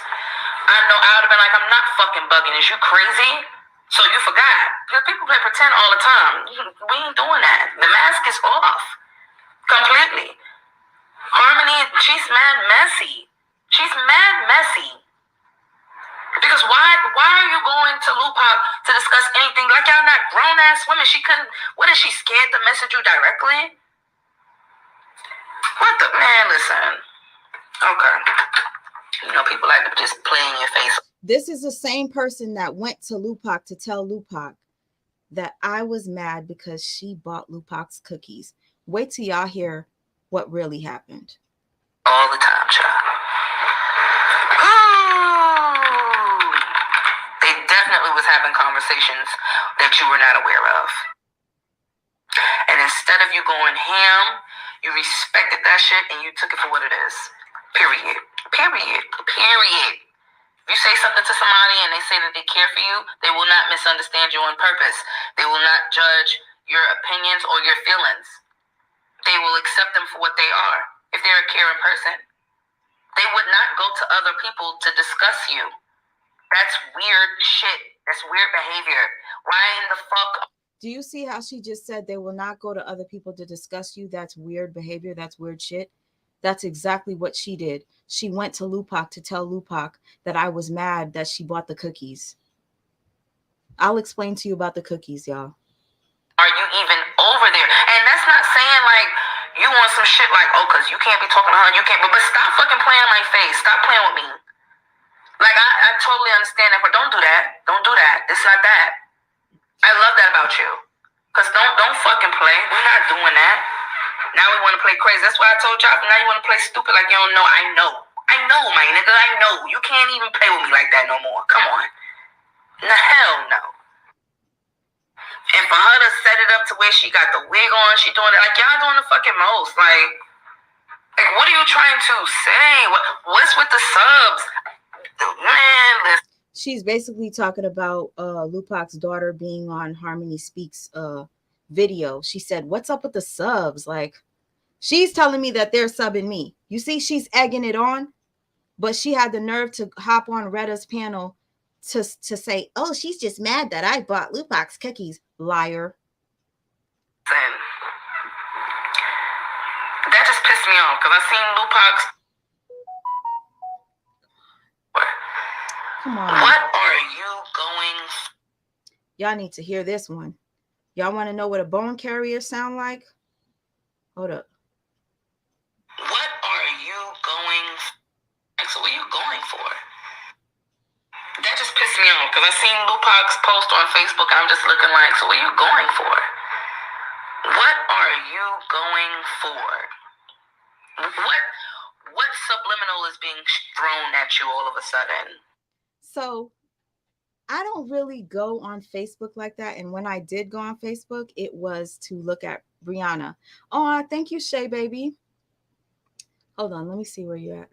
I know I would have been like, I'm not fucking bugging. Is you crazy? So you forgot. Because people play pretend all the time. We ain't doing that. The mask is off. Completely. Harmony, she's mad messy. Because why are you going to Lupac to discuss anything? Like, y'all not grown-ass women. She couldn't, what is she scared to message you directly? What the, man, listen. Okay. People like to just play in your face. This is the same person that went to Lupac to tell Lupac that I was mad because she bought Lupac's cookies. Wait till y'all hear what really happened. All the time, child. They definitely was having conversations. that you were not aware of. And instead of you going ham, you respected that shit and you took it for what it is. Period. Period. Period. You say something to somebody and they say that they care for you, they will not misunderstand you on purpose. They will not judge your opinions or your feelings. They will accept them for what they are. If they're a caring person, they would not go to other people to discuss you. That's weird shit. That's weird behavior. Why in the fuck? Do you see how she just said they will not go to other people to discuss you? That's weird behavior. That's weird shit. That's exactly what she did. She went to Lupac to tell Lupac that I was mad that she bought the cookies. I'll explain to you about the cookies, y'all. Are you even over there? And that's not saying like you want some shit like, oh, because you can't be talking to her, you can't, but stop fucking playing in my face. Stop playing with me. Like, I totally understand that, but don't do that. Don't do that. It's not that. I love that about you. Because don't fucking play. We're not doing that. Now we want to play crazy. That's why I told y'all, now you want to play stupid like you don't know. I know, my nigga. I know. You can't even play with me like that no more. Come on. No, hell no. And for her to set it up to where she got the wig on, she doing it. Like, y'all doing the fucking most. Like what are you trying to say? What's with the subs? Man, listen. She's basically talking about Lupac's daughter being on Harmony Speaks video. She said, what's up with the subs? Like, she's telling me that they're subbing me. You see, she's egging it on, but she had the nerve to hop on Retta's panel to say, oh, she's just mad that I bought Lupac's cookies. Liar. That just pissed me off because I seen Lupac's. Come on. What are you going? Y'all need to hear this one. Y'all want to know what a bone carrier sound like? Hold up. What are you going? So what are you going for? That just pissed me off because I seen Lupac's post on Facebook. I'm just looking like, so what are you going for? What are you going for? What subliminal is being thrown at you all of a sudden? So I don't really go on Facebook like that. And when I did go on Facebook, it was to look at Brianna. Oh, thank you, Shay Baby. Hold on. Let me see where you're at.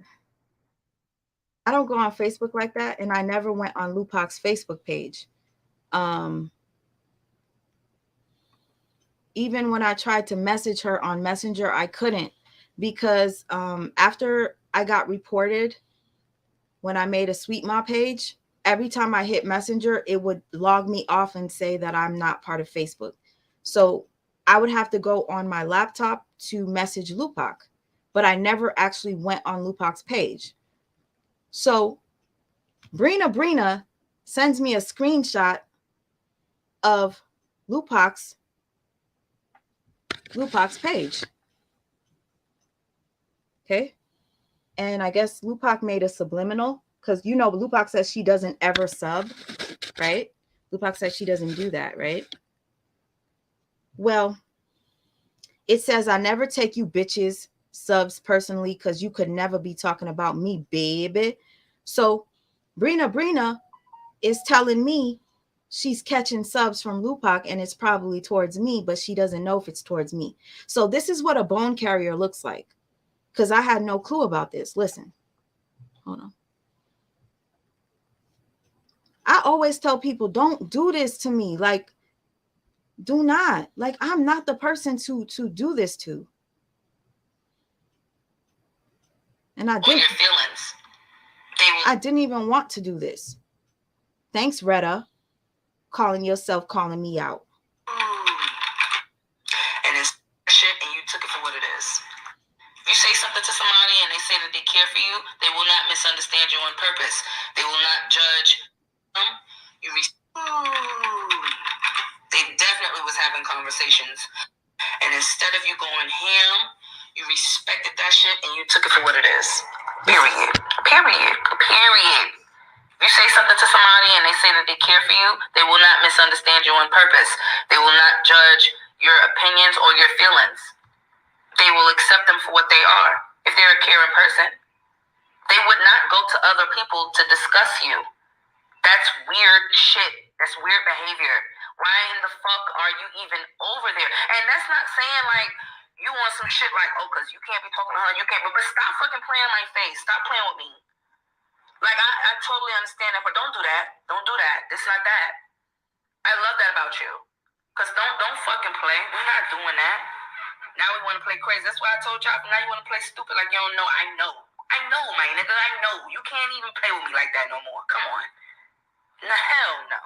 I don't go on Facebook like that. And I never went on Lupac's Facebook page. Even when I tried to message her on Messenger, I couldn't because after I got reported, when I made a Sweet Ma page, every time I hit Messenger, it would log me off and say that I'm not part of Facebook. So I would have to go on my laptop to message Lupac, but I never actually went on Lupac's page. So Brina sends me a screenshot of Lupac's page. Okay. And I guess Lupac made a subliminal because, you know, Lupac says she doesn't ever sub, right? Lupac says she doesn't do that, right? Well, it says, I never take you bitches subs personally because you could never be talking about me, baby. So Brina is telling me she's catching subs from Lupac and it's probably towards me, but she doesn't know if it's towards me. So this is what a bone carrier looks like. Because I had no clue about this. Listen, hold on. I always tell people, don't do this to me. Like, do not. Like, I'm not the person to do this to. And I didn't. I didn't even want to do this. Thanks, Retta, calling me out. And it's shit, and you took it for what it is. You say something to somebody and they say that they care for you, they will not misunderstand you on purpose. They will not judge them. They definitely was having conversations. And instead of you going ham, you respected that shit and you took it for what it is. Period. Period. Period. You say something to somebody and they say that they care for you, they will not misunderstand you on purpose. They will not judge your opinions or your feelings. They will accept them for what they are. If they're a caring person, they would not go to other people to discuss you. That's weird shit. That's weird behavior. Why in the fuck are you even over there? And that's not saying like you want some shit like, oh, because you can't be talking to her, you can't, but stop fucking playing my face. Stop playing with me. Like, I totally understand that, but don't do that. Don't do that. It's not that. I love that about you. Because don't fucking play. We're not doing that. Now we want to play crazy. That's why I told y'all, now you want to play stupid like you don't know. I know, my nigga. I know. You can't even play with me like that no more. Come on. No, hell no.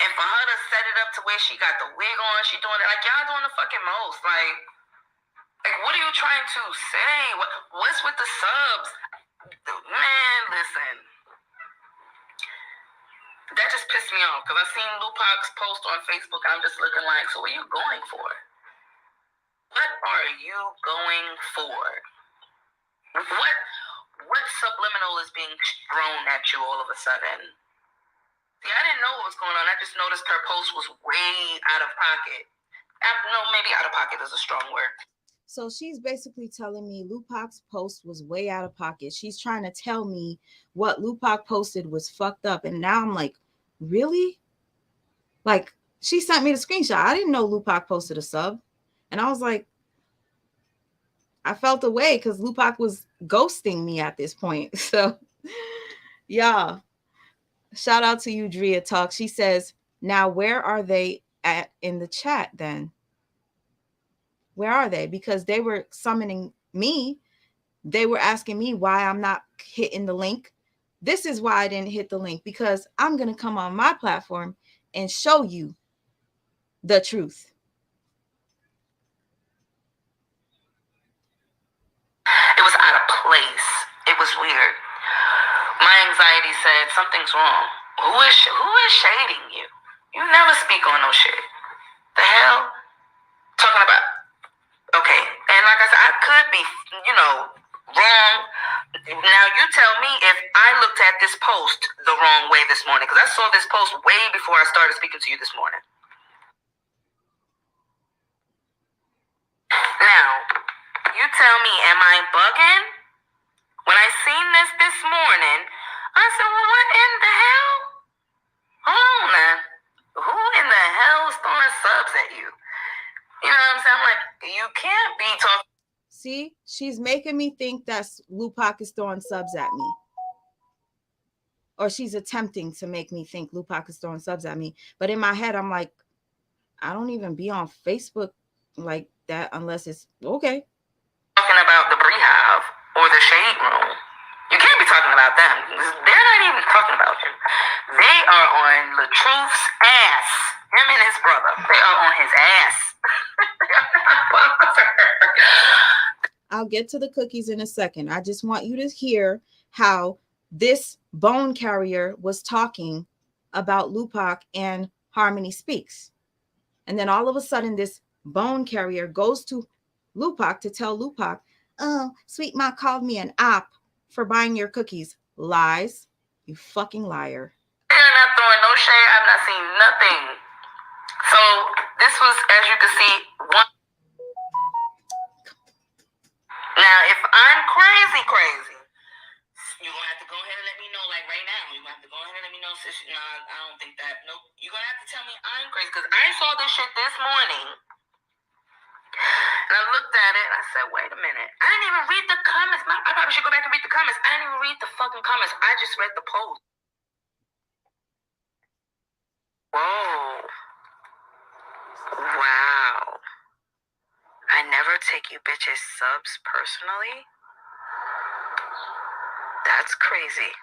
And for her to set it up to where she got the wig on, she doing it like y'all doing the fucking most. Like what are you trying to say? What's with the subs? Man, listen. That just pissed me off because I seen Lupac's post on Facebook. I'm just looking like, so what are you going for? What are you going for? What subliminal is being thrown at you all of a sudden? See, I didn't know what was going on. I just noticed her post was way out of pocket. No, maybe out of pocket is a strong word. So she's basically telling me Lupac's post was way out of pocket. She's trying to tell me what Lupac posted was fucked up. And now I'm like, really? Like, she sent me the screenshot. I didn't know Lupac posted a sub. And I was like, I felt away because Lupac was ghosting me at this point. So, yeah. Shout out to you, Drea Talk. She says, now where are they at in the chat then? Where are they? Because they were summoning me. They were asking me why I'm not hitting the link. This is why I didn't hit the link, because I'm going to come on my platform and show you the truth. It was out of place. It was weird. My anxiety said something's wrong. Who is shading you? You never speak on no shit. The hell? Talking about, okay. And like I said, I could be, wrong. Now you tell me if I looked at this post the wrong way this morning, because I saw this post way before I started speaking to you this morning. Now, you tell me, am I bugging? When I seen this morning, I said, well, what in the hell? Hold on now. Who in the hell is throwing subs at you? You know what I'm saying? I'm like, you can't be talking. See, she's making me think that Lupac is throwing subs at me. Or she's attempting to make me think Lupac is throwing subs at me. But in my head, I'm like, I don't even be on Facebook like that unless it's okay. Talking about the Beehive or the Shade Room. You can't be talking about them. They're not even talking about you. They are on LaTruth's ass. Him and his brother. They are on his ass. I'll get to the cookies in a second. I just want you to hear how this bone carrier was talking about Lupac and Harmony Speaks. And then all of a sudden, this bone carrier goes to Lupac to tell Lupac, oh, Sweet Ma called me an op for buying your cookies. Lies. You fucking liar. They're not throwing no shade. I've not seen nothing. So this was, as you can see, one. Now, if I'm crazy, you're going to have to go ahead and let me know, like right now. You're going to have to go ahead and let me know, sis. No, I don't think that. Nope. You're going to have to tell me I'm crazy, because I saw this shit this morning. And I looked at it and I said, wait a minute. I didn't even read the comments. I probably should go back and read the comments. I didn't even read the fucking comments. I just read the post. Whoa. Wow. I never take you bitches subs personally. That's crazy.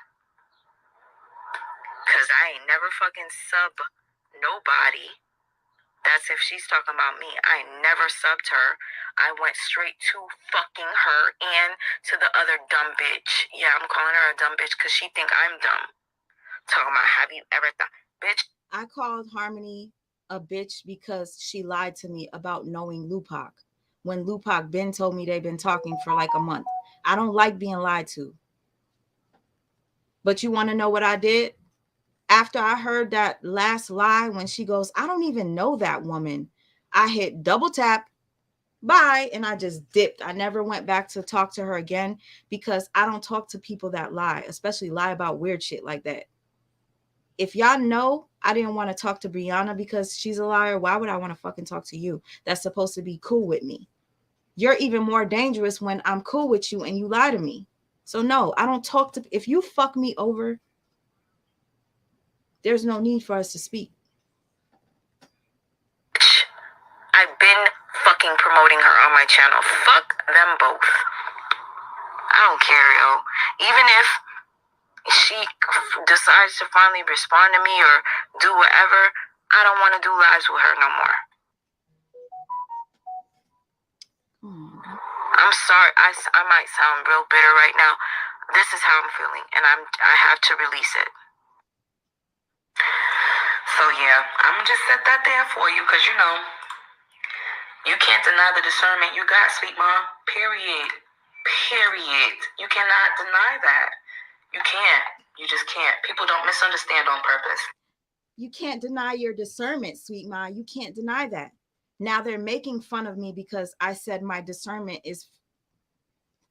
Cause I ain't never fucking sub nobody. That's if she's talking about me. I never subbed her. I went straight to fucking her and to the other dumb bitch. Yeah, I'm calling her a dumb bitch because she think I'm dumb. Talking about, have you ever thought, bitch? I called Harmony a bitch because she lied to me about knowing Lupac. When Lupac Ben told me they've been talking for like a month. I don't like being lied to. But you want to know what I did? After I heard that last lie, when she goes, I don't even know that woman, I hit double tap, bye, and I just dipped. I never went back to talk to her again because I don't talk to people that lie, especially lie about weird shit like that. If y'all know I didn't want to talk to Brianna because she's a liar, why would I want to fucking talk to you? That's supposed to be cool with me. You're even more dangerous when I'm cool with you and you lie to me. So no, I don't talk to, if you fuck me over, there's no need for us to speak. I've been fucking promoting her on my channel. Fuck them both. I don't care, yo. Even if she decides to finally respond to me or do whatever, I don't want to do lives with her no more. I'm sorry. I might sound real bitter right now. This is how I'm feeling, and I have to release it. So yeah, I'm gonna just set that there for you, because you can't deny the discernment you got, sweet mom. Period. You cannot deny that. You can't. You just can't. People don't misunderstand on purpose. You can't deny your discernment, sweet ma. You can't deny that. Now they're making fun of me because I said my discernment is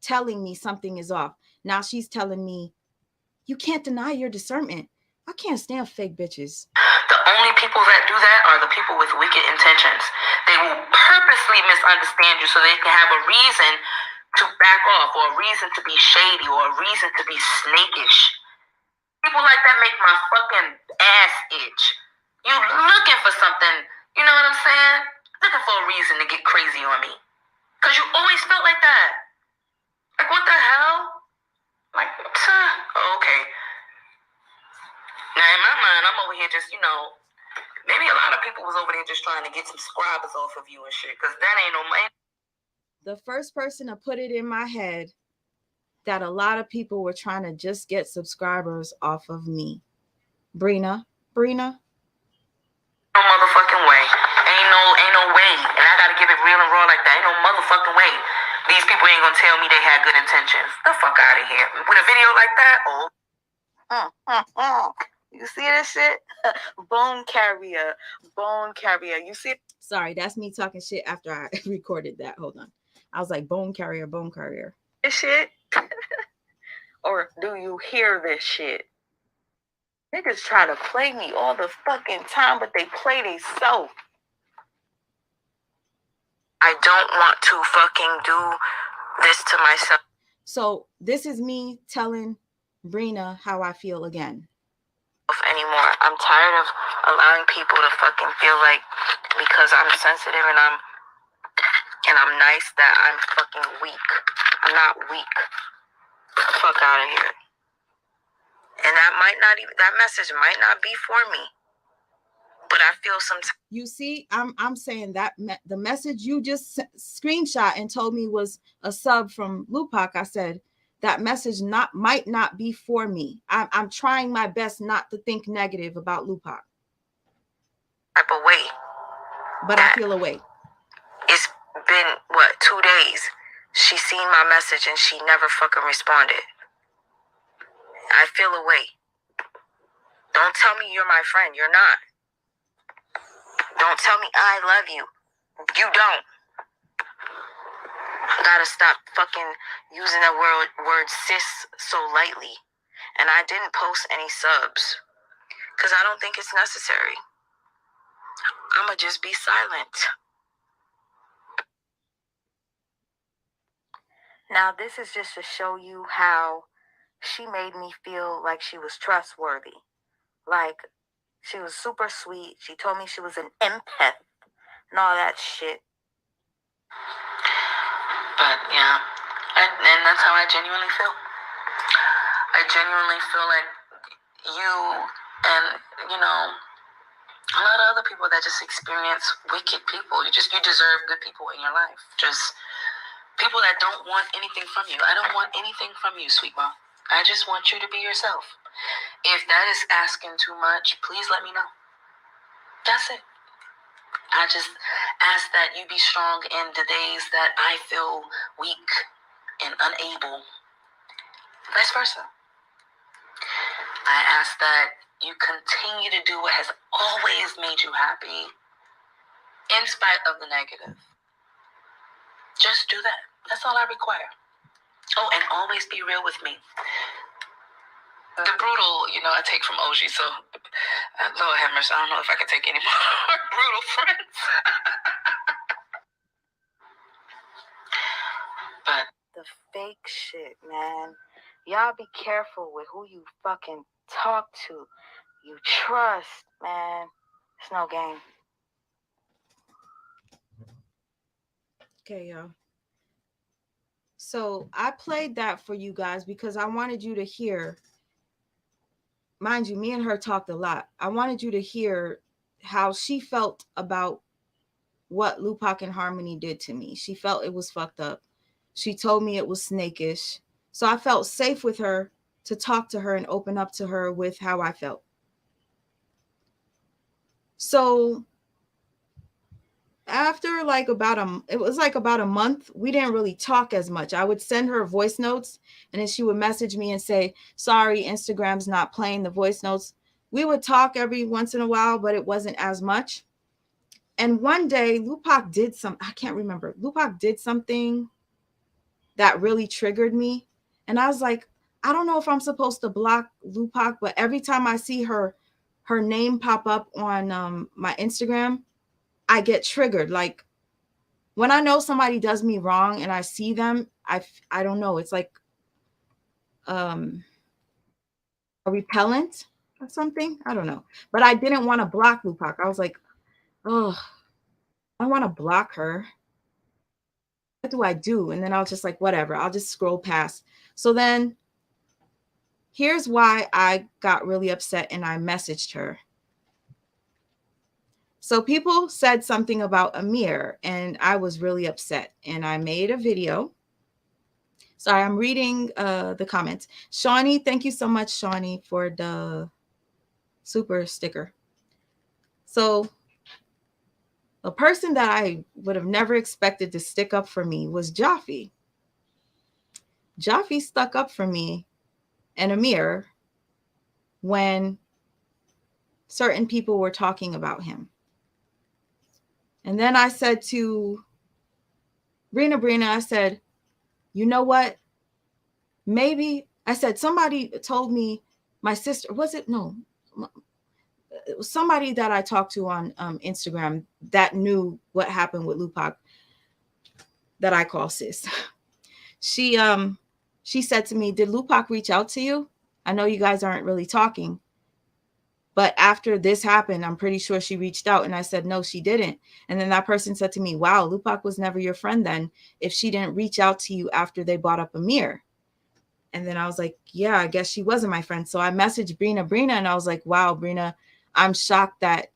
telling me something is off. Now she's telling me, you can't deny your discernment. I can't stand fake bitches. The only people that do that are the people with wicked intentions. They will purposely misunderstand you so they can have a reason to back off, or a reason to be shady, or a reason to be snakish. People like that make my fucking ass itch. You looking for something, you know what I'm saying? Looking for a reason to get crazy on me. Because you always felt like that. Like, what the hell? Like, okay. Now, in my mind, I'm over here just, maybe a lot of people was over there just trying to get some subscribers off of you and shit, because that ain't no money. The first person to put it in my head that a lot of people were trying to just get subscribers off of me. Brina. No motherfucking way. Ain't no way. And I gotta give it real and raw like that. Ain't no motherfucking way. These people ain't gonna tell me they had good intentions. The fuck out of here. With a video like that, You see this shit? Bone carrier. You see? Sorry, that's me talking shit after I recorded that. Hold on. I was like, bone carrier. This shit? Or do you hear this shit? Niggas try to play me all the fucking time, but they play they self. I don't want to fucking do this to myself. So this is me telling Brina how I feel again. Anymore. I'm tired of allowing people to fucking feel like because I'm sensitive and I'm nice that I'm fucking weak. I'm not weak. Fuck out of here. And that message might not be for me. But I feel sometimes. You see, I'm saying that the message you just screenshot and told me was a sub from Lupac. I said that message might not be for me. I'm trying my best not to think negative about Lupac. Type of way. But I feel away. It's been 2 days. She seen my message and she never fucking responded. I feel away. Don't tell me you're my friend. You're not. Don't tell me I love you. You don't. I gotta stop fucking using that word sis so lightly. And I didn't post any subs because I don't think it's necessary. I'ma just be silent. Now this is just to show you how she made me feel like she was trustworthy. Like she was super sweet. She told me she was an empath and all that shit. But yeah, and that's how I genuinely feel. I genuinely feel like you and, a lot of other people that just experience wicked people. You deserve good people in your life. Just people that don't want anything from you. I don't want anything from you, sweet mom. I just want you to be yourself. If that is asking too much, please let me know. That's it. I just ask that you be strong in the days that I feel weak and unable. Vice versa. I ask that you continue to do what has always made you happy, in spite of the negative. Just do that. That's all I require. Oh, and always be real with me. The brutal, I take from OG, so Lord have mercy, I don't know if I can take any more brutal friends. But The fake shit, man. Y'all be careful with who you fucking talk to. You trust, man. It's no game. Okay, y'all. So I played that for you guys because I wanted you to hear. Mind you, me and her talked a lot. I wanted you to hear how she felt about what Lupac and Harmony did to me. She felt it was fucked up. She told me it was snakish. So I felt safe with her to talk to her and open up to her with how I felt. So after like about a month, we didn't really talk as much. I would send her voice notes and then she would message me and say, sorry, Instagram's not playing the voice notes. We would talk every once in a while, but it wasn't as much. And one day Lupac did I can't remember. Lupac did something that really triggered me. And I was like, I don't know if I'm supposed to block Lupac, but every time I see her name pop up on my Instagram, I get triggered. Like when I know somebody does me wrong and I see them, I don't know. It's like a repellent or something. I don't know. But I didn't want to block Lupac. I was like, oh, I want to block her. What do I do? And then I was just like, whatever. I'll just scroll past. So then here's why I got really upset and I messaged her. So people said something about Amir and I was really upset and I made a video. Sorry, I'm reading the comments. Shawnee, thank you so much, Shawnee, for the super sticker. So a person that I would have never expected to stick up for me was Jaffe. Jaffe stuck up for me and Amir when certain people were talking about him. And then I said to Brina, I said, you know what? Maybe, I said, somebody told me, my sister, was it? No. It was somebody that I talked to on Instagram that knew what happened with Lupac that I call sis. She said to me, did Lupac reach out to you? I know you guys aren't really talking. But after this happened, I'm pretty sure she reached out. And I said, no, she didn't. And then that person said to me, wow, Lupac was never your friend then if she didn't reach out to you after they brought up Amir. And then I was like, yeah, I guess she wasn't my friend. So I messaged Brina and I was like, wow, Brina, I'm shocked that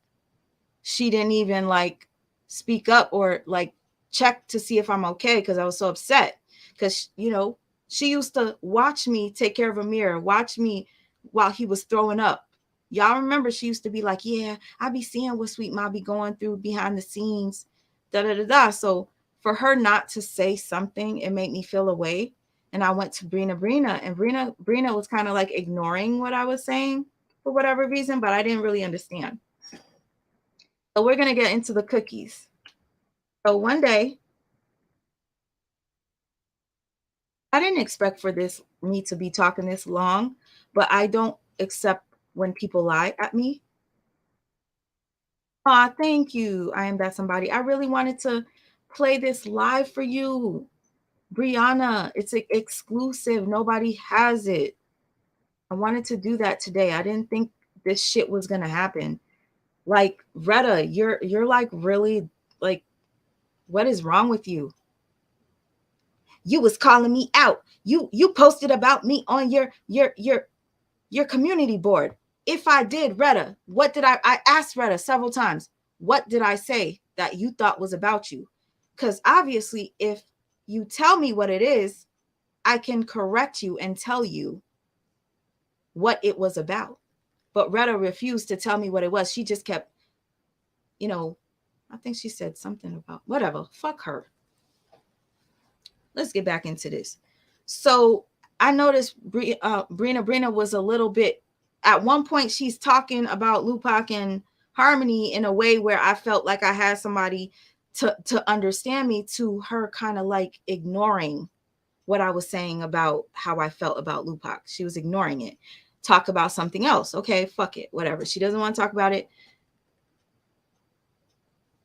she didn't even like speak up or like check to see if I'm okay. Cause I was so upset because, you know, she used to watch me take care of Amir, watch me while he was throwing up. Y'all remember she used to be like, yeah, I be seeing what Sweet Ma be going through behind the scenes, So for her not to say something, it made me feel away. And I went to Brina and Brina was kind of like ignoring what I was saying for whatever reason, but I didn't really understand. So we're going to get into the cookies. So one day, I didn't expect for me to be talking this long, but I don't accept when people lie at me. Oh, thank you. I am that somebody. I really wanted to play this live for you. Brianna, it's exclusive. Nobody has it. I wanted to do that today. I didn't think this shit was going to happen. Like, Retta, you're like really like, what is wrong with you? You was calling me out. You posted about me on your community board. If I did, Retta, what did I asked Retta several times, what did I say that you thought was about you? Because obviously, if you tell me what it is, I can correct you and tell you what it was about. But Retta refused to tell me what it was. She just kept, you know, I think she said something about whatever. Fuck her. Let's get back into this. So I noticed Brina was a little bit, at one point she's talking about Lupac and Harmony in a way where I felt like I had somebody to understand me, to her kind of like ignoring what I was saying about how I felt about Lupac. She was ignoring it talk about something else. Okay, fuck it, whatever. She doesn't want to talk about it.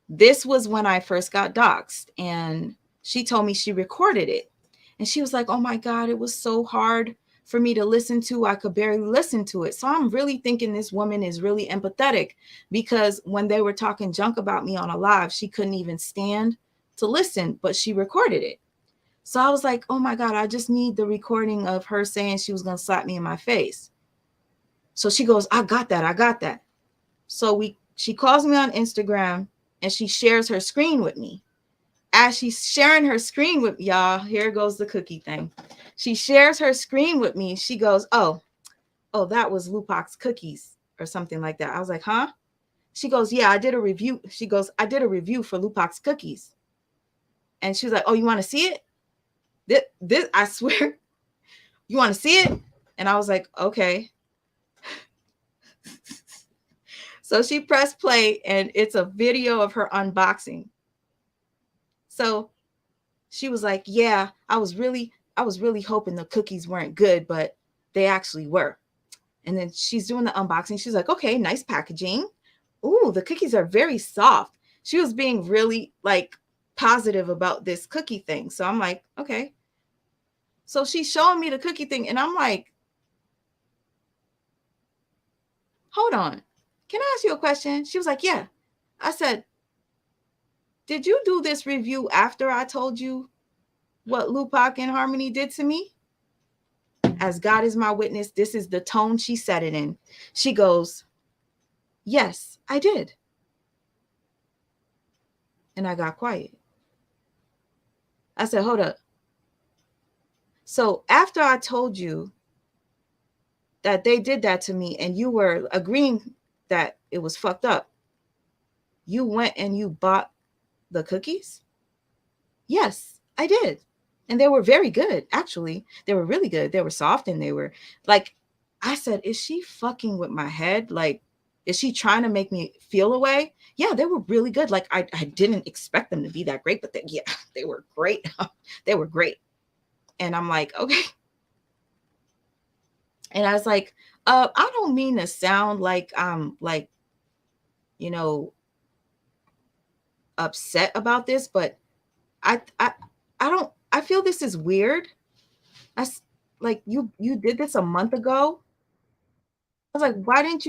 This was when I first got doxxed, and she told me she recorded it. And she was like, oh my God, it was so hard for me to listen to. I could barely listen to it. So I'm really thinking this woman is really empathetic, because when they were talking junk about me on a live, she couldn't even stand to listen, but she recorded it. So I was like, oh my God, I just need the recording of her saying she was going to slap me in my face. So she goes, I got that. I got that. So she calls me on Instagram and she shares her screen with me. As she's sharing her screen with y'all, here goes the cookie thing. She shares her screen with me. She goes, oh, that was Lupac's cookies or something like that. I was like, huh? She goes, yeah, I did a review. She goes, I did a review for Lupac's cookies. And she was like, oh, you want to see it? This, I swear, you want to see it? And I was like, okay. So she pressed play, and it's a video of her unboxing. So she was like, yeah, I was really hoping the cookies weren't good, but they actually were. And then she's doing the unboxing. She's like, okay, nice packaging. Ooh, the cookies are very soft. She was being really like positive about this cookie thing. So I'm like, okay. So she's showing me the cookie thing, and I'm like, hold on. Can I ask you a question? She was like, yeah. I said, did you do this review after I told you what Lupac and Harmony did to me? As God is my witness, this is the tone she said it in. She goes, yes, I did. And I got quiet. I said, hold up. So after I told you that they did that to me and you were agreeing that it was fucked up, you went and you bought the cookies? Yes, I did. And they were very good, actually. They were really good. They were soft, and they were like, I said, is she fucking with my head? Like, is she trying to make me feel away? Yeah, they were really good. Like, I didn't expect them to be that great, but they were great. They were great. And I'm like, okay. And I was like, I don't mean to sound like I'm like, you know, upset about this, but I feel this is weird. Like you did this a month ago. I was like, why didn't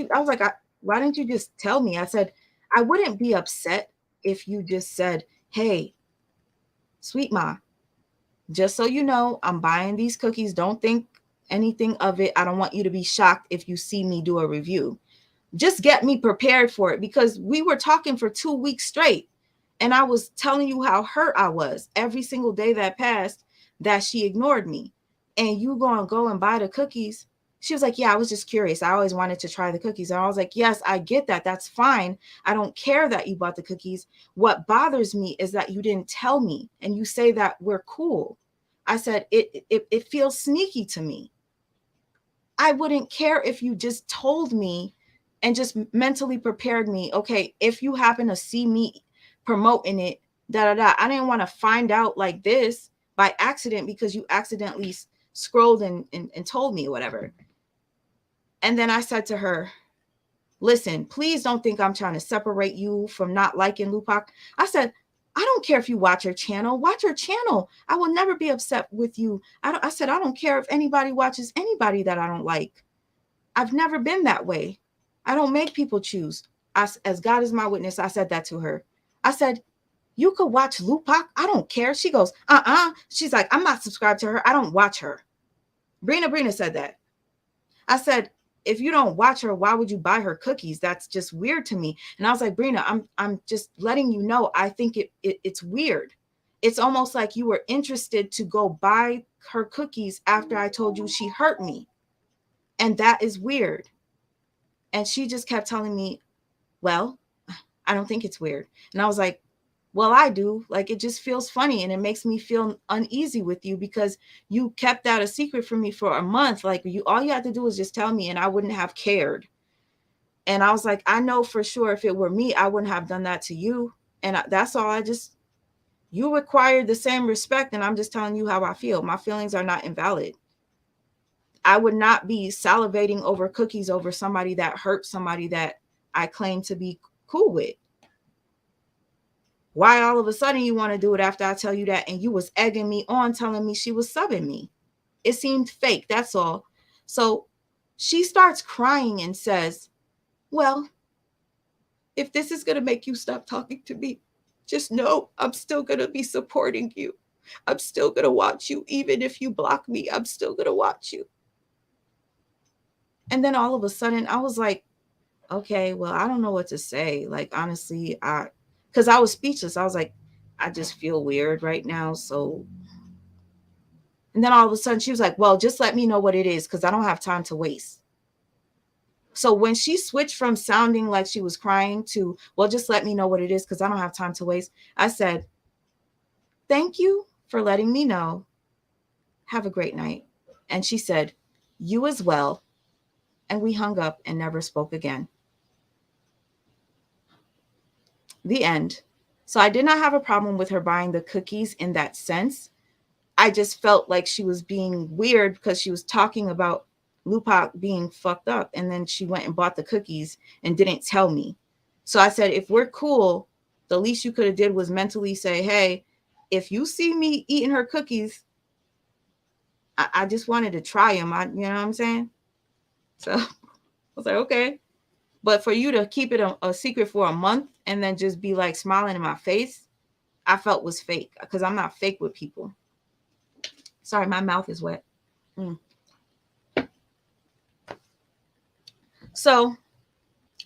you just tell me? I said, I wouldn't be upset if you just said, hey, sweet ma, just so you know, I'm buying these cookies. Don't think anything of it. I don't want you to be shocked if you see me do a review. Just get me prepared for it, because we were talking for 2 weeks straight. And I was telling you how hurt I was every single day that passed that she ignored me. And you gonna go and buy the cookies? She was like, yeah, I was just curious. I always wanted to try the cookies. And I was like, yes, I get that. That's fine. I don't care that you bought the cookies. What bothers me is that you didn't tell me, and you say that we're cool. I said, it feels sneaky to me. I wouldn't care if you just told me and just mentally prepared me. Okay, if you happen to see me promoting it, I didn't want to find out like this by accident because you accidentally scrolled and told me whatever. And then I said to her, listen, please don't think I'm trying to separate you from not liking Lupac. I said, I don't care if you watch her channel. Watch her channel. I will never be upset with you. I said, I don't care if anybody watches anybody that I don't like. I've never been that way. I don't make people choose. As God is my witness, I said that to her. I said, you could watch Lupac. I don't care. She goes, She's like, I'm not subscribed to her. I don't watch her. Brina said that. I said, if you don't watch her, why would you buy her cookies? That's just weird to me. And I was like, Brina, I'm just letting you know, I think it's weird. It's almost like you were interested to go buy her cookies after I told you she hurt me. And that is weird. And she just kept telling me, well, I don't think it's weird. And I was like, well, I do. Like, it just feels funny, and it makes me feel uneasy with you because you kept that a secret from me for a month. Like, all you had to do was just tell me and I wouldn't have cared. And I was like, I know for sure if it were me, I wouldn't have done that to you. And that's all. You require the same respect, and I'm just telling you how I feel. My feelings are not invalid. I would not be salivating over cookies over somebody that hurt somebody that I claim to be cool with. Why all of a sudden you want to do it after I tell you that? And you was egging me on, telling me she was subbing me. It seemed fake. That's all. So she starts crying and says, well, if this is going to make you stop talking to me, just know I'm still going to be supporting you. I'm still going to watch you. Even if you block me, I'm still going to watch you. And then all of a sudden I was like, okay, well, I don't know what to say. Like, honestly, because I was speechless. I was like, I just feel weird right now. So, and then all of a sudden she was like, well, just let me know what it is because I don't have time to waste. So when she switched from sounding like she was crying to, well, just let me know what it is because I don't have time to waste, I said, thank you for letting me know. Have a great night. And she said, you as well. And we hung up and never spoke again. The end. So I did not have a problem with her buying the cookies in that sense. I just felt like she was being weird because she was talking about Lupac being fucked up. And then she went and bought the cookies and didn't tell me. So I said, if we're cool, the least you could have did was mentally say, hey, if you see me eating her cookies, I just wanted to try them. You know what I'm saying? So I was like, okay. But for you to keep it a secret for a month and then just be like smiling in my face, I felt was fake because I'm not fake with people. Sorry, my mouth is wet. So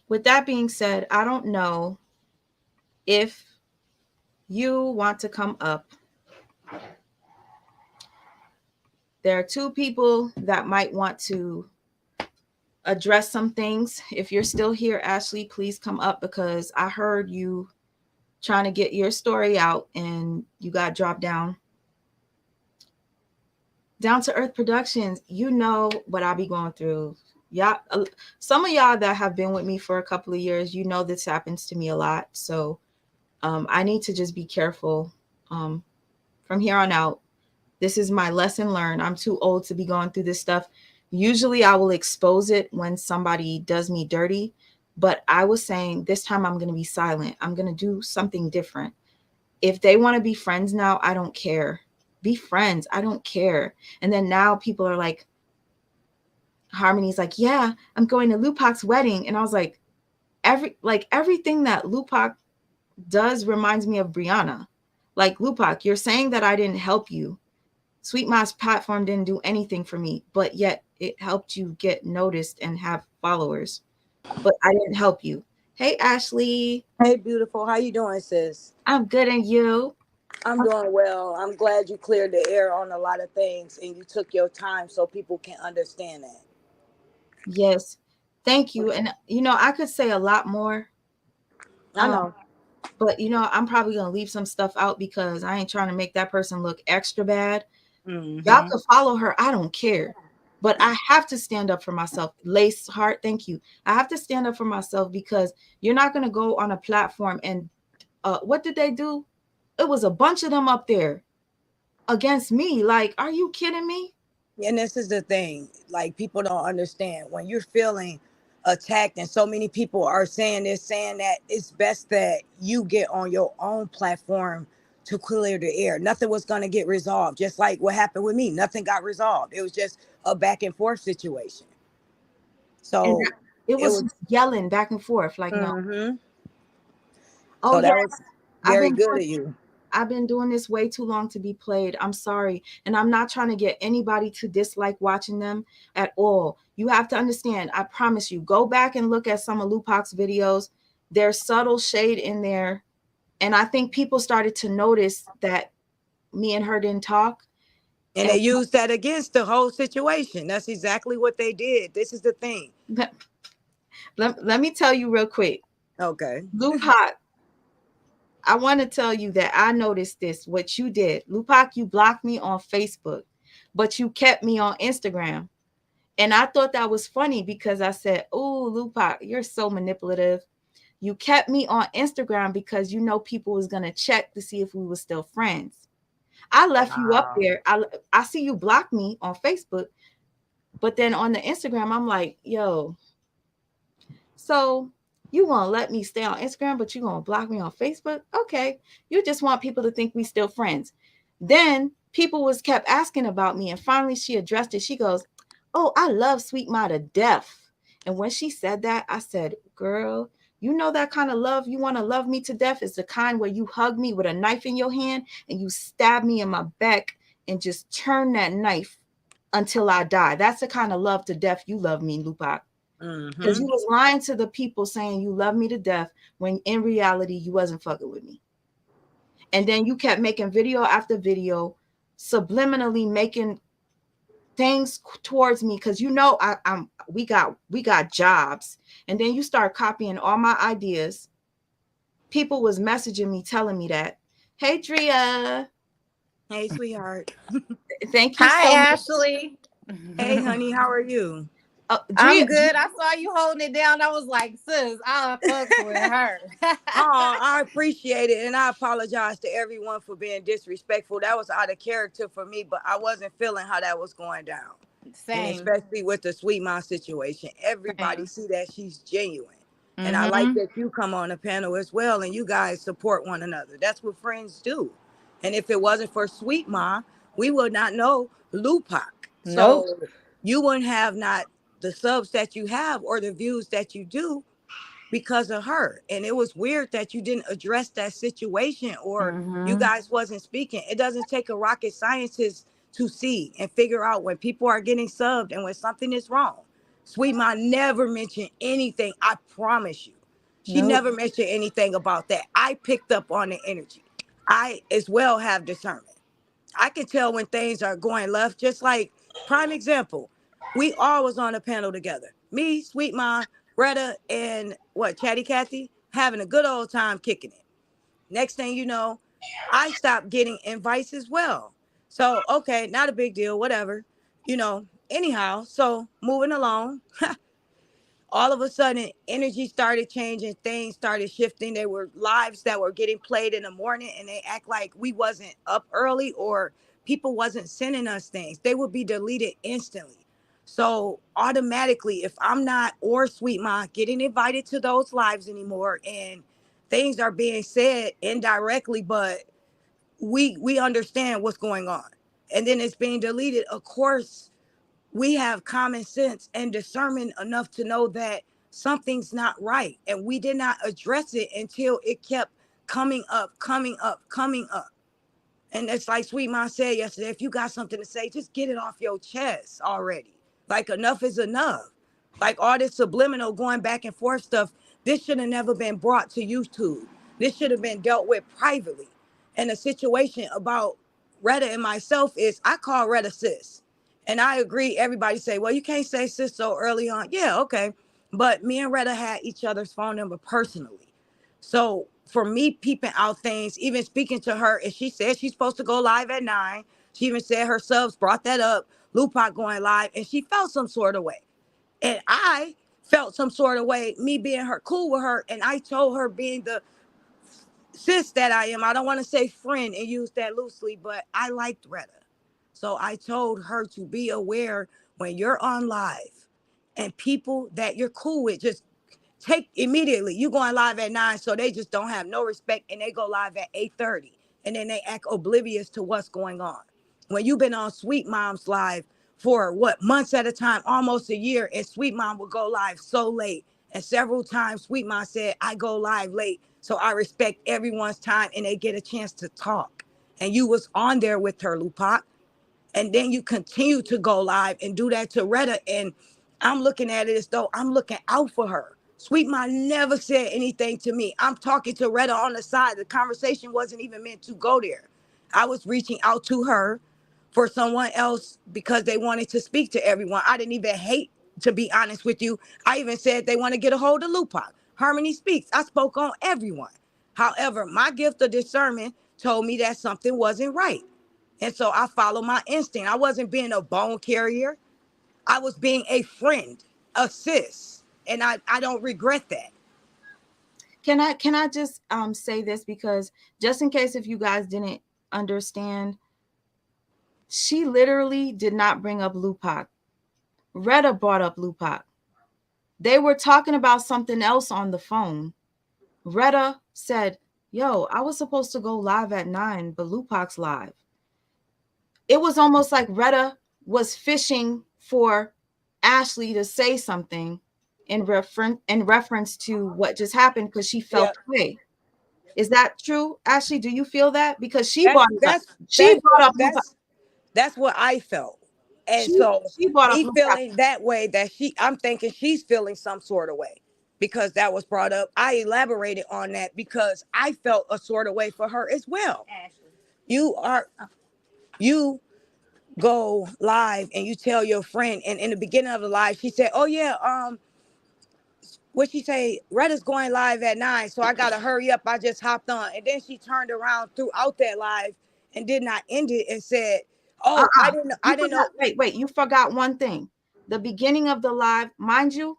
with that being said, I don't know if you want to come up. There are two people that might want to address some things. If you're still here, Ashley, please come up because I heard you trying to get your story out and you got dropped down. Down to Earth Productions, you know what I be going through. Yeah, some of y'all that have been with me for a couple of years, you know this happens to me a lot. So I need to just be careful from here on out. This is my lesson learned. I'm too old to be going through this stuff. Usually I will expose it when somebody does me dirty, but I was saying this time I'm going to be silent. I'm going to do something different. If they want to be friends now, I don't care. Be friends. I don't care. And then now people are like, Harmony's like, yeah, I'm going to Lupac's wedding. And I was like, everything that Lupac does reminds me of Brianna. Like, Lupac, you're saying that I didn't help you. Sweet Ma's platform didn't do anything for me, but yet it helped you get noticed and have followers. But I didn't help you. Hey, Ashley. Hey, beautiful. How you doing, sis? I'm good, and you? I'm doing well. I'm glad you cleared the air on a lot of things and you took your time so people can understand that. Yes. Thank you. And, I could say a lot more. I know. But, I'm probably going to leave some stuff out because I ain't trying to make that person look extra bad. Mm-hmm. Y'all can follow her. I don't care. But I have to stand up for myself. Lace Heart, thank you. I have to stand up for myself because you're not going to go on a platform and what did they do? It was a bunch of them up there against me. Like, are you kidding me? And this is the thing. Like, people don't understand. When you're feeling attacked and so many people are saying this, saying that, it's best that you get on your own platform to clear the air. Nothing was going to get resolved. Just like what happened with me. Nothing got resolved. It was just a back and forth situation. So it was yelling back and forth. Like, no. Mm-hmm. Oh, so that was very good of you. I've been doing this way too long to be played. I'm sorry. And I'm not trying to get anybody to dislike watching them at all. You have to understand, I promise you, go back and look at some of Lupac's videos. There's subtle shade in there. And I think people started to notice that me and her didn't talk. And they used that against the whole situation. That's exactly what they did. This is the thing. Let me tell you real quick. Okay. Lupac, I want to tell you that I noticed this, what you did. Lupac, you blocked me on Facebook, but you kept me on Instagram. And I thought that was funny because I said, oh, Lupac, you're so manipulative. You kept me on Instagram because people was going to check to see if we were still friends. I left you up there. I see you block me on Facebook, But then on the Instagram, I'm like, yo, so you gonna let me stay on Instagram, but you gonna block me on Facebook? Okay. You just want people to think we still friends. Then people was kept asking about me, and finally she addressed it. She goes, oh, I love Sweet Ma to death. And when she said that, I said, girl, you know that kind of love you want to love me to death is the kind where you hug me with a knife in your hand and you stab me in my back and just turn that knife until I die. That's the kind of love to death you love me, Lupac. Because you was lying to the people saying you love me to death when in reality you wasn't fucking with me. And then you kept making video after video, subliminally making things towards me because you know we got jobs. And then you start copying all my ideas. People was messaging me telling me that, hey Drea, Hey, sweetheart. thank you Hi, so much. Ashley. Hey, honey, how are you? Drea, I'm good. I saw you holding it down. I was like, sis, I fuck with her. Oh, I appreciate it. And I apologize to everyone for being disrespectful. That was out of character for me, but I wasn't feeling how that was going down. And Same. especially with the Sweet Mom situation. Everybody Same. see that she's genuine. And I like Mm-hmm. that you come on the panel as well and you guys support one another. That's what friends do. And if it wasn't for Sweet Mom, we would not know Lupac. Nope. So you wouldn't have not the subs that you have or the views that you do because of her. And it was weird that you didn't address that situation or you Mm-hmm. guys wasn't speaking. It doesn't take a rocket scientist to see and figure out when people are getting subbed and when something is wrong. Sweet Ma never mentioned anything. I promise you. She Nope. never mentioned anything about that. I picked up on the energy. I as well have discernment. I can tell when things are going left, just like prime example. We all was on a panel together. Me, Sweet Ma, Retta, and Chatty Cathy, having a good old time kicking it. Next thing you know, I stopped getting invites as well. So, okay, not a big deal, whatever. Anyhow, so moving along, all of a sudden energy started changing, things started shifting. There were lives that were getting played in the morning and they act like we wasn't up early or people wasn't sending us things. They would be deleted instantly. So automatically, if I'm not or Sweet Ma getting invited to those lives anymore and things are being said indirectly, but we understand what's going on and then it's being deleted, of course we have common sense and discernment enough to know that something's not right. And we did not address it until it kept coming up, coming up, coming up. And it's like Sweet Mom said yesterday, if you got something to say, just get it off your chest already. Like enough is enough. Like all this subliminal going back and forth stuff, this should have never been brought to YouTube. This should have been dealt with privately. And the situation about Retta and myself is I call Retta sis. And I agree, everybody say, well, you can't say sis so early on. Yeah, okay. But me and Retta had each other's phone number personally. So for me peeping out things, even speaking to her, and she said she's supposed to go live at 9. She even said her subs brought that up, Lupac going live, and she felt some sort of way. And I felt some sort of way, me being her cool with her, and I told her being the sis that I am. I don't want to say friend and use that loosely, but I liked Retta. So I told her to be aware when you're on live and people that you're cool with, just take immediately. You going live at 9, so they just don't have no respect and they go live at 8:30 and then they act oblivious to what's going on. When you've been on Sweet Mom's live for months at a time, almost a year, and Sweet Mom would go live so late. And several times Sweet Mom said, I go live late, so I respect everyone's time and they get a chance to talk. And you was on there with her, Lupac. And then you continue to go live and do that to Retta. And I'm looking at it as though I'm looking out for her. Sweet Ma never said anything to me. I'm talking to Retta on the side. The conversation wasn't even meant to go there. I was reaching out to her for someone else because they wanted to speak to everyone. I didn't even hate, to be honest with you. I even said they want to get a hold of Lupac. Harmony Speaks. I spoke on everyone. However, my gift of discernment told me that something wasn't right. And so I followed my instinct. I wasn't being a bone carrier. I was being a friend, a sis. And I don't regret that. Can I just say this, because just in case if you guys didn't understand, she literally did not bring up Lupac Retta brought up Lupac. They were talking about something else on the phone. Retta said, yo, I was supposed to go live at 9, but Lupac's live. It was almost like Retta was fishing for Ashley to say something in reference to what just happened because she felt away. Is that true, Ashley? Do you feel that? Because she brought it up. She brought up Lupac. That's what I felt. And She so brought up me Lupac. feeling that way, that I'm thinking she's feeling some sort of way because that was brought up. I elaborated on that because I felt a sort of way for her as well. Ashley. You go live and you tell your friend, and in the beginning of the live, she said, oh yeah, what she say, Retta's going live at 9, so I gotta hurry up. I just hopped on. And then she turned around throughout that live and did not end it and said, oh, I didn't know. Wait, you forgot one thing. The beginning of the live, mind you,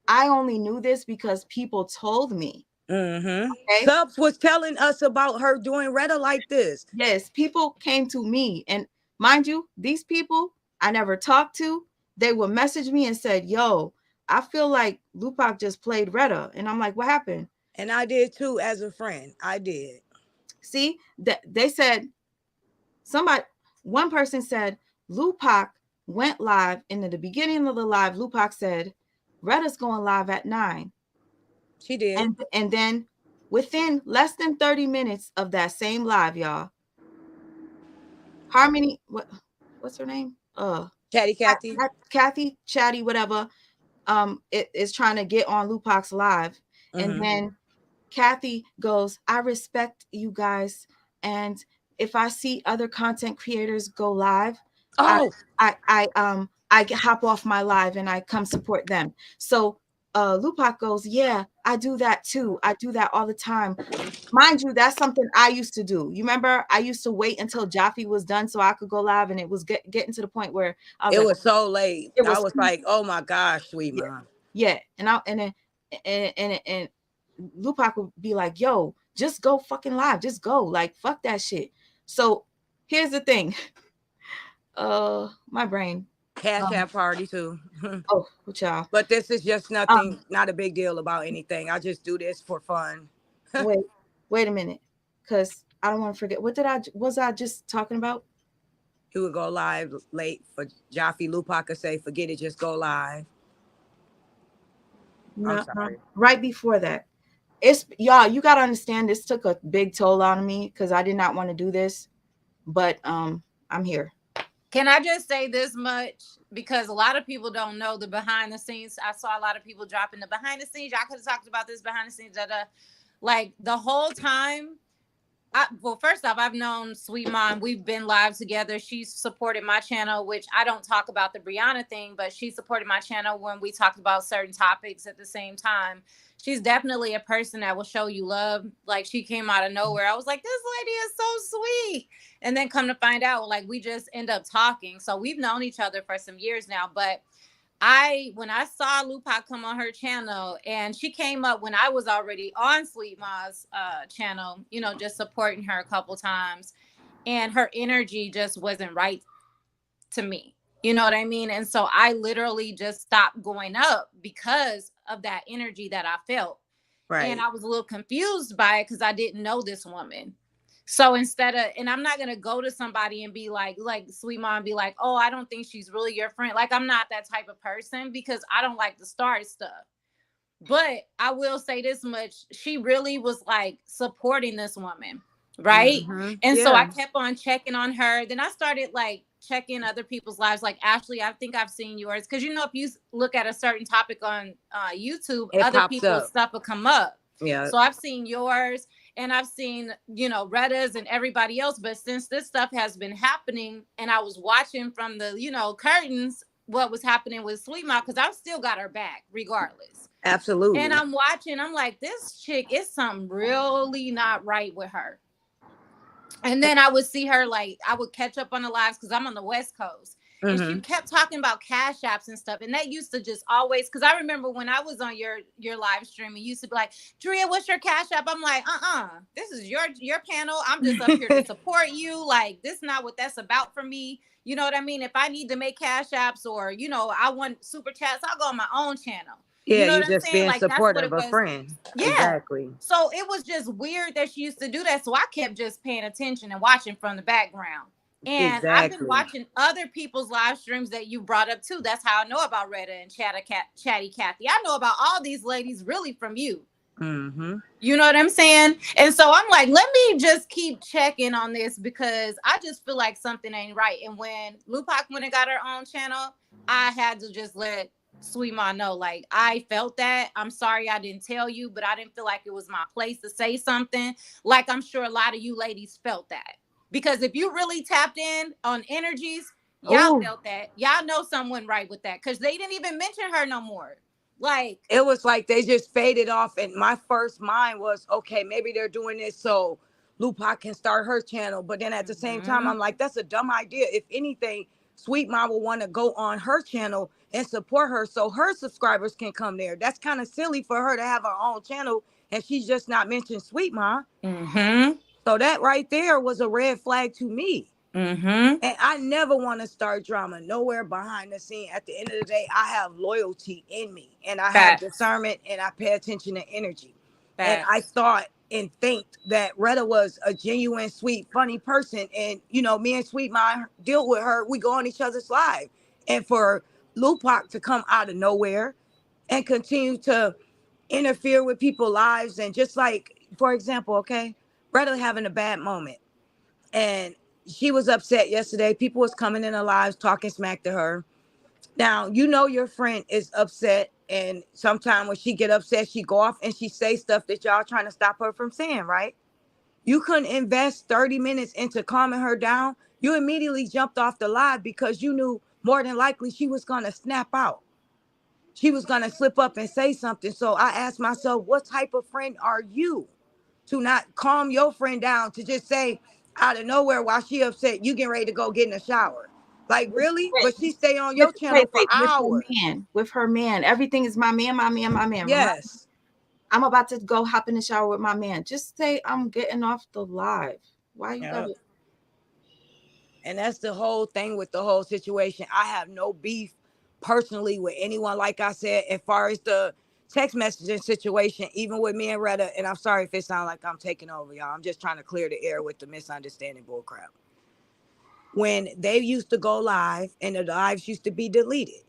I only knew this because people told me. Okay? Subs was telling us about her doing Retta like this. Yes, people came to me, and mind you, these people I never talked to, they would message me and said, yo, I feel like Lupac just played Retta. And I'm like, what happened? And I did too, as a friend. I did. See, that they said, one person said, Lupac went live, and in the beginning of the live, Lupac said, Retta's going live at 9. She did. And then within less than 30 minutes of that same live, y'all, Harmony, what's her name? Chatty Cathy. Kathy, Chatty, whatever. It is trying to get on Lupac's live. And then Kathy goes, I respect you guys. And if I see other content creators go live, I hop off my live and I come support them. So Lupac goes, yeah, I do that too. I do that all the time. Mind you, that's something I used to do. You remember, I used to wait until Jaffe was done so I could go live, and it was getting to the point where it was so late. I was like, oh my gosh, sweet mom. Yeah, and Lupac would be like, yo, just go fucking live, just go, like, fuck that shit. So here's the thing. My brain. Cash App party too. Oh, what y'all? But this is just nothing, not a big deal about anything. I just do this for fun. Wait a minute, because I don't want to forget. What was I just talking about? You would go live late for Jaffe. Lupac could say, forget it, just go live. No, right before that. It's y'all, you gotta understand, this took a big toll on me because I did not want to do this, but I'm here. Can I just say this much? Because a lot of people don't know the behind the scenes. I saw a lot of people dropping the behind the scenes. Y'all could have talked about this behind the scenes. Like the whole time. Well, first off, I've known Sweet Mom. We've been live together. She's supported my channel, which I don't talk about the Brianna thing, but she supported my channel when we talked about certain topics at the same time. She's definitely a person that will show you love. Like, she came out of nowhere. I was like, this lady is so sweet. And then come to find out, like, we just end up talking. So we've known each other for some years now. But when I saw Lupac come on her channel, and she came up when I was already on Sweet Ma's channel, you know, just supporting her a couple times, and her energy just wasn't right to me. You know what I mean? And so I literally just stopped going up because of that energy that I felt. Right. And I was a little confused by it because I didn't know this woman. So and I'm not going to go to somebody and be like Sweet Mom, be like, oh, I don't think she's really your friend. Like, I'm not that type of person because I don't like to start stuff. But I will say this much. She really was like supporting this woman. Right. And so I kept on checking on her. Then I started like checking other people's lives. Like, Ashley, I think I've seen yours. Because, you know, if you look at a certain topic on YouTube, other people's stuff will come up. Yeah. So I've seen yours. And I've seen, you know, Retta's and everybody else. But since this stuff has been happening and I was watching from the, you know, curtains, what was happening with Sweet Mom, because I've still got her back regardless. Absolutely. And I'm watching, I'm like, this chick is something really not right with her. And then I would see her, like, I would catch up on the lives because I'm on the West Coast. and she Mm-hmm. kept talking about cash apps and stuff. And that used to just always, because I remember when I was on your live stream, it used to be like, Drea, what's your cash app? I'm like, this is your panel. I'm just up here to support you. Like, this is not what that's about for me. You know what I mean? If I need to make cash apps or, you know, I want super chats, I'll go on my own channel. Yeah, You know you what I'm just saying? being Like, that's what supportive it of a was. friend. Yeah. Exactly. So it was just weird that she used to do that. So I kept just paying attention and watching from the background. And I've been Exactly. watching other people's live streams that you brought up too. That's how I know about Retta and Chatty Cathy. I know about all these ladies really from you. Mm-hmm. You know what I'm saying? And so I'm like, let me just keep checking on this because I just feel like something ain't right. And when Lupac went and got her own channel, I had to just let Sweet Ma know, like, I felt that. I'm sorry I didn't tell you, but I didn't feel like it was my place to say something. Like, I'm sure a lot of you ladies felt that. Because if you really tapped in on energies, y'all felt that. Y'all know someone right with that. Because they didn't even mention her no more. Like, it was like they just faded off. And my first mind was, okay, maybe they're doing this so Lupac can start her channel. But then at the same time, I'm like, that's a dumb idea. If anything, Sweet Ma will want to go on her channel and support her so her subscribers can come there. That's kind of silly for her to have her own channel and she's just not mentioned Sweet Ma. So that right there was a red flag to me. And I never want to start drama nowhere behind the scene. At the end of the day, I have loyalty in me and I have discernment and I pay attention to energy. And I thought and think that Retta was a genuine, sweet, funny person. And, you know, me and Sweet Ma deal with her. We go on each other's live. And for Lupac to come out of nowhere and continue to interfere with people's lives. And just like, for example, okay, Retta having a bad moment. And she was upset yesterday. People was coming in her lives talking smack to her. Now, you know your friend is upset. And sometimes when she get upset, she go off and she say stuff that y'all trying to stop her from saying, right? You couldn't invest 30 minutes into calming her down. You immediately jumped off the live because you knew more than likely she was going to snap out. She was going to slip up and say something. So I asked myself, what type of friend are you to not calm your friend down, to just say out of nowhere while she upset, you getting ready to go get in the shower? Like, really? But she stay on your channel for hours. With her man. Everything is my man. Yes. I'm about to go hop in the shower with my man. Just say I'm getting off the live. Why you gotta? And that's the whole thing with the whole situation. I have no beef personally with anyone. Like I said, as far as the text messaging situation, even with me and Retta, and I'm sorry if it sounds like I'm taking over, y'all. I'm just trying to clear the air with the misunderstanding bullcrap. When they used to go live and the lives used to be deleted,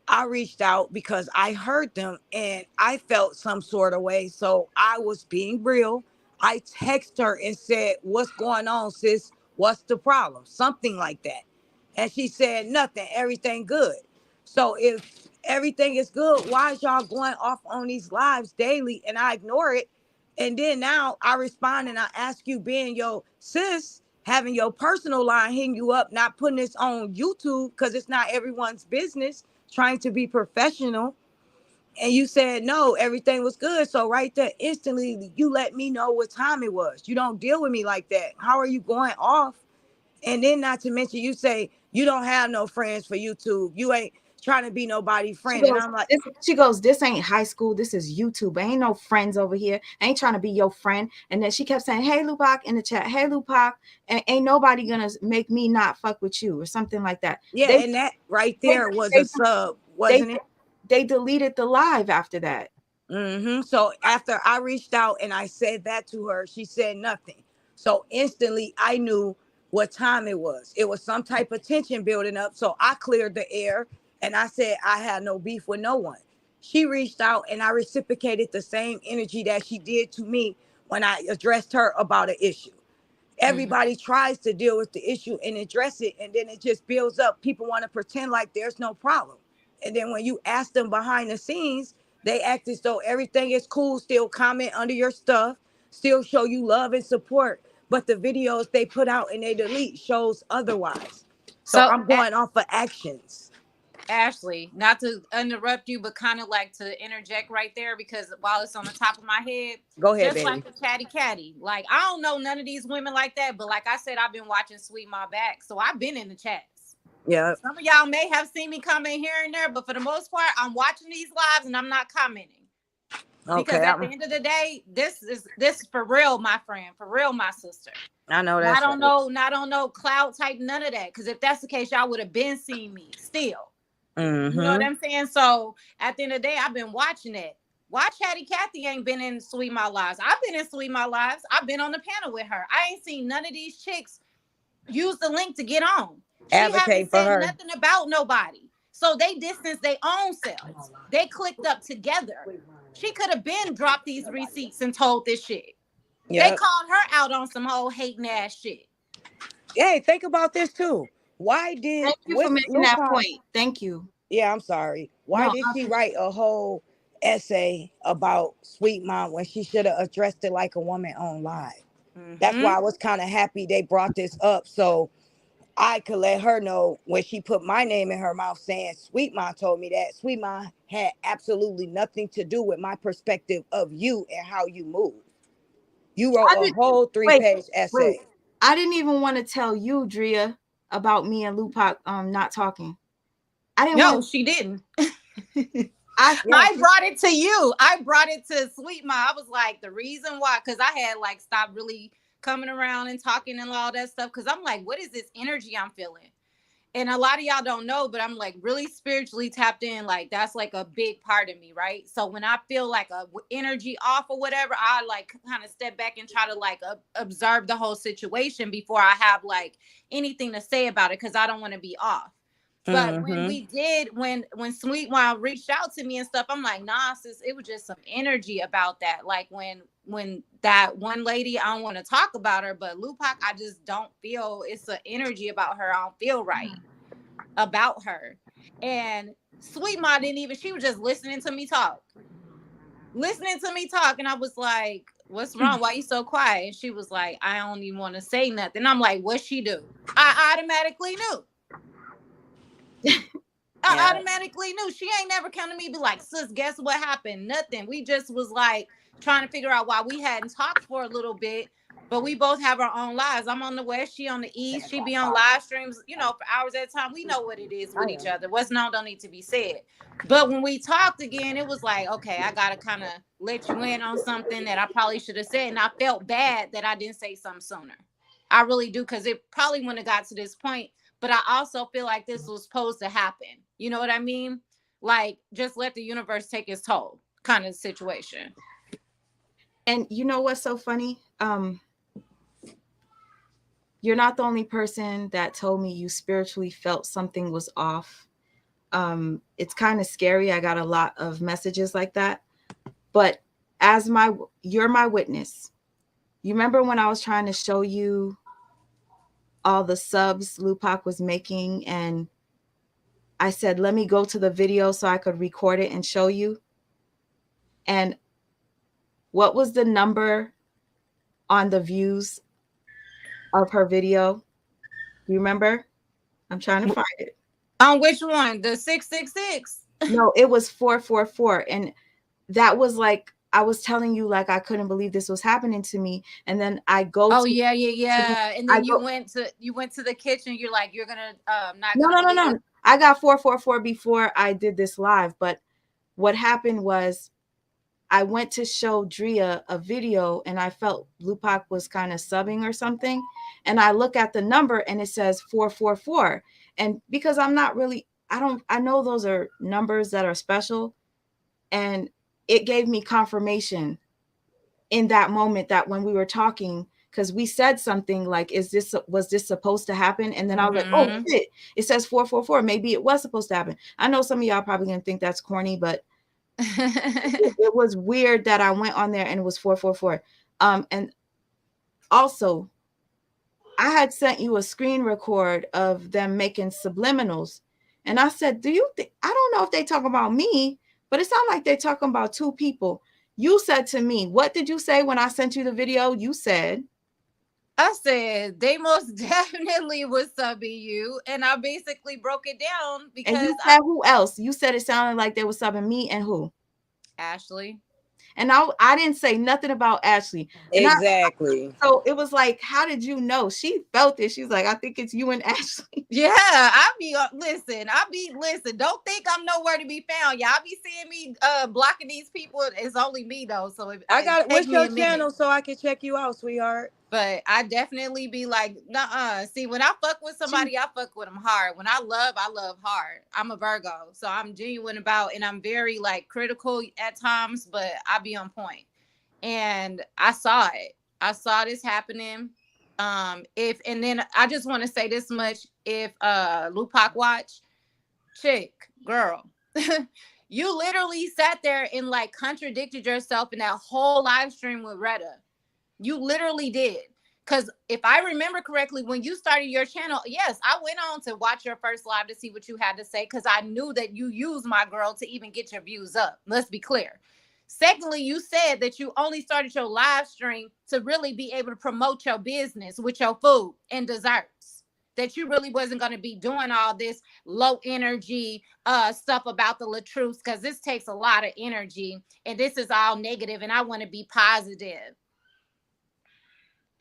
I reached out because I heard them and I felt some sort of way. So I was being real. I texted her and said, what's going on, sis? What's the problem? Something like that. And she said, nothing, everything good. So if everything is good, why is y'all going off on these lives daily? And I ignore it. And then now I respond and I ask you, being your sis, having your personal line hitting you up, not putting this on YouTube because it's not everyone's business, trying to be professional. And you said, no, everything was good. So right there, instantly, you let me know what time it was. You don't deal with me like that. How are you going off? And then not to mention, you say you don't have no friends for YouTube. You ain't trying to be nobody's friend. And I'm like, she goes, this ain't high school. This is YouTube. Ain't no friends over here. I ain't trying to be your friend. And then she kept saying, hey, Lupac, in the chat. Hey, Lupac. And ain't nobody going to make me not fuck with you or something like that. Yeah, and that right there was a sub, wasn't it? They deleted the live after that. So after I reached out and I said that to her, she said nothing. So instantly I knew what time it was. It was some type of tension building up. So I cleared the air and I said I had no beef with no one. She reached out and I reciprocated the same energy that she did to me when I addressed her about an issue. Everybody tries to deal with the issue and address it, and then it just builds up. People want to pretend like there's no problem. And then when you ask them behind the scenes, they act as though everything is cool, still comment under your stuff, still show you love and support. But the videos they put out and they delete shows otherwise. So I'm going off of actions. Ashley, not to interrupt you, but kind of like to interject right there, because while it's on the top of my head, go ahead, just baby. like the Chatty Catty. Like, I don't know none of these women like that, but like I said, I've been watching Sweet Ma back, so I've been in the chats. Yeah. Some of y'all may have seen me comment here and there, but for the most part, I'm watching these lives and I'm not commenting. Because Okay. at the end of the day, this is for real, my friend, for real, my sister. I know Not that's on right. no cloud type, none of that. Because if that's the case, y'all would have been seeing me still. Mm-hmm. You know what I'm saying? So at the end of the day, I've been watching it. Why Chatty Cathy ain't been in Sweet My Lives? I've been in Sweet My Lives. I've been on the panel with her. I ain't seen none of these chicks use the link to get on. She Advocate haven't for said her. nothing about nobody. So they distance their own selves. They clicked up together. She could have been dropped these receipts and told this shit. Yep. They called her out on some whole hating ass shit. Hey, think about this too. Why did Thank you for with making that Lupac? point. Thank you. Yeah, I'm sorry. Why No, did she write a whole essay about Sweet Mom when she should have addressed it like a woman on live? That's why I was kind of happy they brought this up, so I could let her know when she put my name in her mouth saying Sweet Mom told me that. Sweet Mom had absolutely nothing to do with my perspective of you and how you move. You wrote I a did, whole 3-page essay. wait. I didn't even want to tell you, Drea, about me and Lupac not talking. I didn't No, want she didn't. I I brought it to you. I brought it to Sweet Ma. I was like, the reason why, because I had like stopped really coming around and talking and all that stuff. Because I'm like, what is this energy I'm feeling? And a lot of y'all don't know, but I'm like really spiritually tapped in. Like that's like a big part of me, right? So when I feel like a energy off or whatever, I like kind of step back and try to like observe the whole situation before I have like anything to say about it, because I don't want to be off. But when we did, when Sweet Wild reached out to me and stuff, I'm like, nah, sis, it was just some energy about that. Like when that one lady, I don't want to talk about her, but Lupac, I just don't feel, it's an energy about her. I don't feel right about her. And Sweet Ma didn't even, she was just listening to me talk. And I was like, what's wrong? Why you so quiet? And she was like, I don't even want to say nothing. I'm like, what she do? I automatically knew. I automatically knew. She ain't never come to me be like, sis, guess what happened? Nothing. We just was like trying to figure out why we hadn't talked for a little bit, but we both have our own lives. I'm on the west, she on the east. She be on live streams, you know, for hours at a time. We know what it is with each other. What's known don't need to be said. But when we talked again, it was like, okay, I gotta kind of let you in on something that I probably should have said. And I felt bad that I didn't say something sooner. I really do, because it probably wouldn't have got to this point. But I also feel like this was supposed to happen. You know what I mean? Like, just let the universe take its toll kind of situation. And you know what's so funny? You're not the only person that told me you spiritually felt something was off. It's kind of scary. I got a lot of messages like that. But you're my witness. You remember when I was trying to show you all the subs Lupac was making, and I said, let me go to the video so I could record it and show you? And what was the number on the views of her video? Do you remember? I'm trying to find it. On which one? The 666? No, it was 444. And that was like, I was telling you, like, I couldn't believe this was happening to me. And then I go Oh, to, yeah. And then you went to the kitchen. You're like, you're gonna not gonna no. I got 444 before I did this live. But what happened was I went to show Drea a video, and I felt Lupac was kind of subbing or something. And I look at the number and it says 444. And because I'm not really, I know those are numbers that are special. And it gave me confirmation in that moment that when we were talking, because we said something like, was this supposed to happen? And then I was like, oh shit, it says 444. Maybe it was supposed to happen. I know some of y'all probably gonna think that's corny, but it was weird that I went on there and it was 444. And also, I had sent you a screen record of them making subliminals. And I said, I don't know if they talk about me, but it sounds like they're talking about two people. You said to me, what did you say when I sent you the video? You said, I said they most definitely was subbing you, and I basically broke it down because and you said who else? You said it sounded like they were subbing me, and who? Ashley. And I didn't say nothing about Ashley. And Exactly. so it was like, how did you know? She felt it. She's like, I think it's you and Ashley. Yeah, listen. Don't think I'm nowhere to be found. Y'all be seeing me blocking these people. It's only me though. So I it got take what's me your a minute. channel so I can check you out, sweetheart? But I definitely be like, nuh-uh. See, when I fuck with somebody, I fuck with them hard. When I love hard. I'm a Virgo, so I'm genuine about, and I'm very like critical at times, but I be on point. And I saw it. I saw this happening. And then I just want to say this much: if Lupac watch, chick, girl, you literally sat there and like contradicted yourself in that whole live stream with Retta. You literally did. Because if I remember correctly, when you started your channel, yes, I went on to watch your first live to see what you had to say, because I knew that you used my girl to even get your views up. Let's be clear. Secondly, you said that you only started your live stream to really be able to promote your business with your food and desserts. That you really wasn't going to be doing all this low energy stuff about the Latruce, because this takes a lot of energy and this is all negative, and I want to be positive.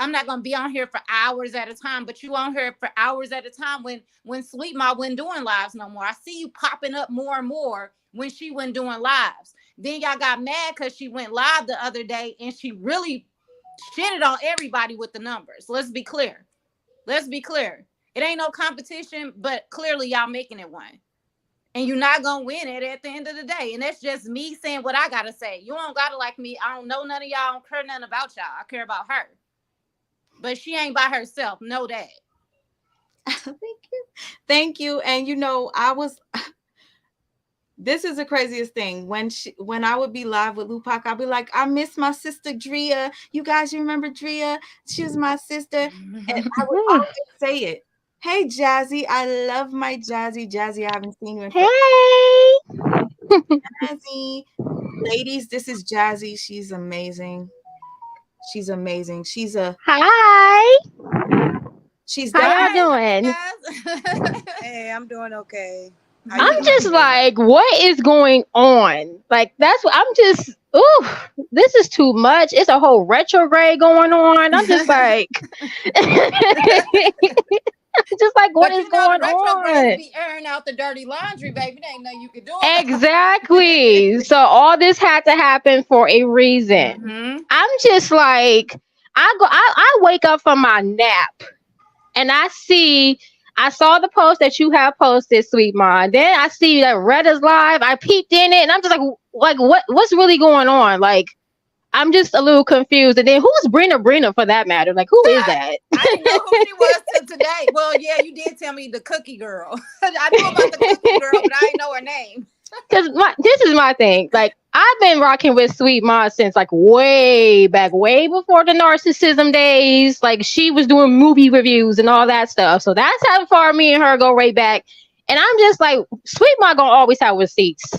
I'm not going to be on here for hours at a time, but you on here for hours at a time when Sweet Ma wasn't doing lives no more. I see you popping up more and more when she wasn't doing lives. Then y'all got mad because she went live the other day and she really shitted on everybody with the numbers. Let's be clear. It ain't no competition, but clearly y'all making it one. And you're not going to win it at the end of the day. And that's just me saying what I got to say. You don't got to like me. I don't know none of y'all. I don't care nothing about y'all. I care about her. But she ain't by herself. Know that. Thank you. And this is the craziest thing. When I would be live with Lupac, I'd be like, I miss my sister Drea. You guys, you remember Drea? She was my sister. And I would always say it. Hey, Jazzy. I love my Jazzy. Jazzy, I haven't seen you in Jazzy. Ladies, this is Jazzy. She's amazing. She's amazing. She's a hi. She's how y'all doing? Hey, I'm doing okay. I'm just like, what is going on? Like, that's what I'm just. Ooh, this is too much. It's a whole retrograde going on. I'm just like, just like, what is going on? Be airing out the dirty laundry, baby. There ain't nothing you can do. Exactly. So all this had to happen for a reason. Mm-hmm. I'm just like, I wake up from my nap and I saw the post that you have posted, Sweet Ma. Then I see that Retta's live. I peeped in it and I'm just like what's really going on? Like, I'm just a little confused. And then who's Brina for that matter? Like, who is that? I didn't know who she was till today. Well, yeah, you did tell me the cookie girl. I knew about the cookie girl, but I didn't know her name. Because this is my thing. Like, I've been rocking with Sweet Ma since like way back, way before the narcissism days. Like, she was doing movie reviews and all that stuff. So that's how far me and her go right back. And I'm just like, Sweet Ma gonna always have receipts.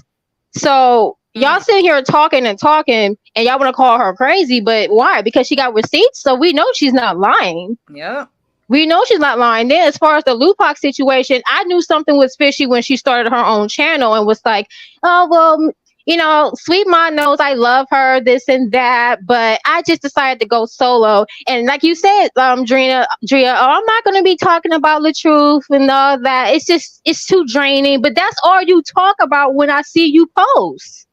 So y'all sitting here talking and y'all want to call her crazy, but why? Because she got receipts. So we know she's not lying. Yeah. We know she's not lying. Then as far as the Lupac situation, I knew something was fishy when she started her own channel and was like, oh, well, Sweet Ma knows I love her, this and that, but I just decided to go solo. And like you said, Drea, I'm not going to be talking about the truth and all that. It's too draining, but that's all you talk about when I see you post.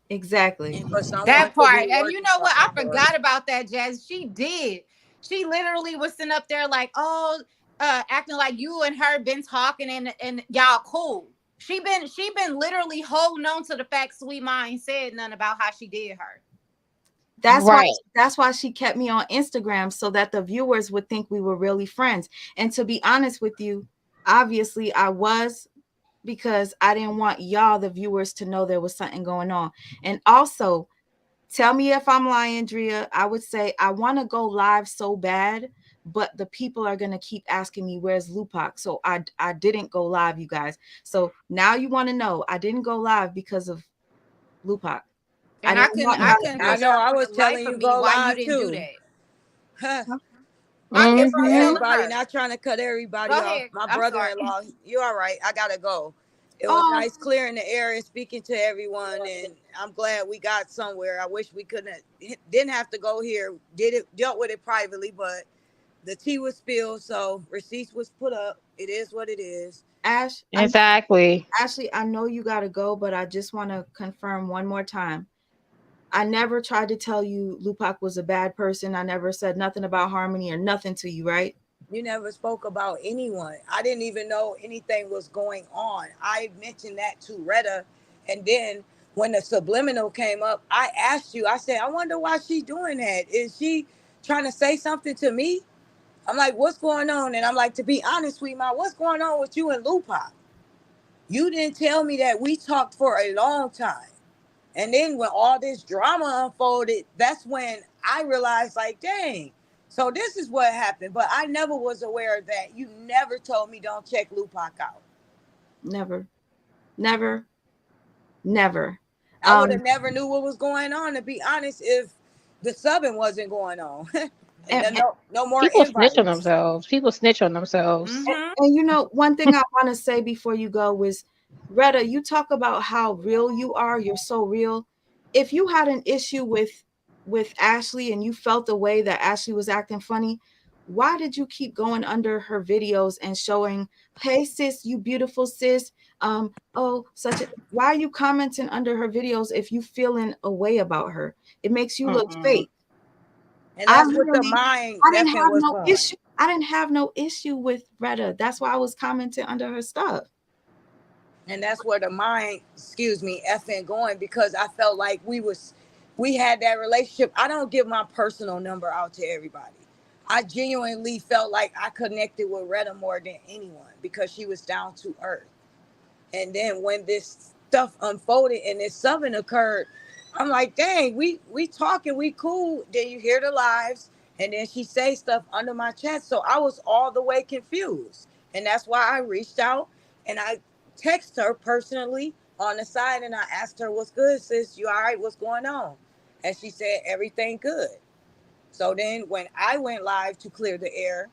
Exactly. That part. And you know what? I forgot about that, Jazz. She did. She literally was sitting up there like, acting like you and her been talking and y'all cool. She been literally holding on to the fact Sweet Ma ain't said nothing about how she did her. That's why she kept me on Instagram, so that the viewers would think we were really friends. And to be honest with you, obviously I was, because I didn't want y'all, the viewers, to know there was something going on. And also, tell me if I'm lying, Drea. I would say I want to go live so bad, but the people are going to keep asking me, where's Lupac? So I didn't go live, you guys. So now you want to know, I didn't go live because of Lupac. And I know I was telling you go why live you didn't too. do that. Everybody, not trying to cut everybody off. My brother-in-law, you all right? I gotta go. It was Oh, nice clearing the air and speaking to everyone, and I'm glad we got somewhere. I wish we didn't have to go here. Dealt with it privately, but the tea was spilled, so receipts was put up. It is what it is. Ash, Exactly. Ashley, I know you got to go, but I just want to confirm one more time. I never tried to tell you Lupac was a bad person. I never said nothing about Harmony or nothing to you, right? You never spoke about anyone. I didn't even know anything was going on. I mentioned that to Retta, and then when the subliminal came up, I asked you. I said, I wonder why she's doing that. Is she trying to say something to me? I'm like, what's going on? And I'm like, to be honest, Sweet Mom, what's going on with you and Lupac? You didn't tell me that. We talked for a long time. And then when all this drama unfolded, that's when I realized, like, dang, so this is what happened. But I never was aware of that. You never told me don't check Lupac out. Never. I would have never knew what was going on, to be honest, if the subbing wasn't going on. And no more People invites. snitch on themselves. People snitch on themselves. And you know, one thing I want to say before you go was, Retta, you talk about how real you are. You're so real. If you had an issue with Ashley and you felt the way that Ashley was acting funny, why did you keep going under her videos and showing, hey sis, you beautiful sis? Why are you commenting under her videos if you feeling a way about her? It makes you look fake. And that's what the mind. I didn't have no issue. I didn't have no issue with Retta. That's why I was commenting under her stuff. And that's where the mind, effing going, because I felt like we had that relationship. I don't give my personal number out to everybody. I genuinely felt like I connected with Retta more than anyone because she was down to earth. And then when this stuff unfolded and this subbing occurred, I'm like, dang, we talking, we cool. Then you hear the lives, and then she say stuff under my chat. So I was all the way confused. And that's why I reached out and I texted her personally on the side, and I asked her, what's good, sis? You all right? What's going on? And she said, everything good. So then when I went live to clear the air,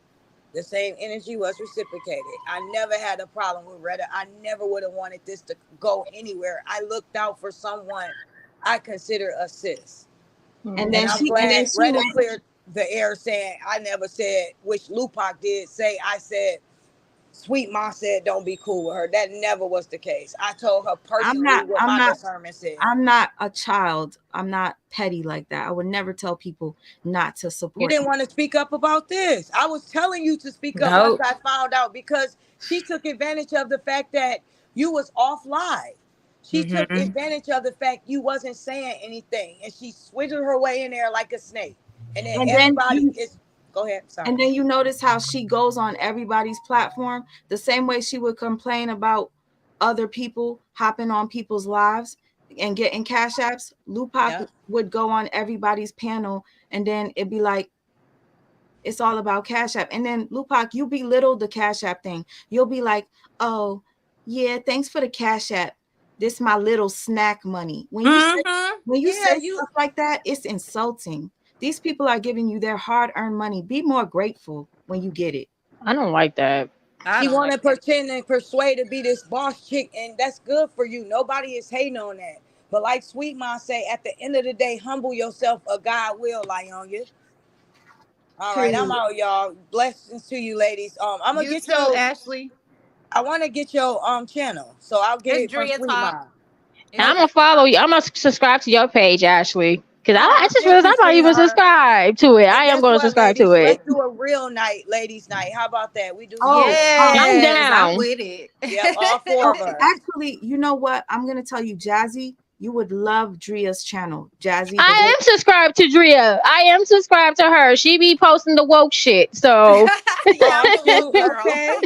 the same energy was reciprocated. I never had a problem with Retta. I never would have wanted this to go anywhere. I looked out for someone I consider a sis. And then she Retta cleared the air saying, I never said, which Lupac did say, I said, Sweet Mom said, don't be cool with her. That never was the case. I told her personally what my discernment said. I'm not a child. I'm not petty like that. I would never tell people not to support. You didn't want to speak up about this. I was telling you to speak up once I found out, because she took advantage of the fact that you was off live. She took advantage of the fact you wasn't saying anything, and she switched her way in there like a snake. And then everybody is... Go ahead. Sorry. And then you notice how she goes on everybody's platform the same way she would complain about other people hopping on people's lives and getting cash apps. Lupac would go on everybody's panel, and then it'd be like, it's all about cash app. And then Lupac, you belittle the cash app thing. You'll be like, oh yeah, thanks for the cash app. This my little snack money. When you say stuff like that, it's insulting. These people are giving you their hard-earned money. Be more grateful when you get it. I don't like that. She want to pretend and persuade to be this boss chick, and that's good for you. Nobody is hating on that. But like Sweet Mom say, at the end of the day, humble yourself, or God will lie on you. All right, I'm out, y'all. Blessings to you, ladies. I'm gonna get your Ashley. I want to get your channel, so I'll get it from Sweet Mom. I'm gonna follow you. I'm gonna subscribe to your page, Ashley. Because I just realized I'm not even subscribed to it. I am going to subscribe to it. Let's do a real night, ladies' night. How about that? We do. I'm down. I'm with it. Yeah, all four of us. Actually, you know what? I'm going to tell you, Jazzy, you would love Dria's channel. Jazzy. I am subscribed to Dria. I am subscribed to her. She be posting the woke shit. So. Okay.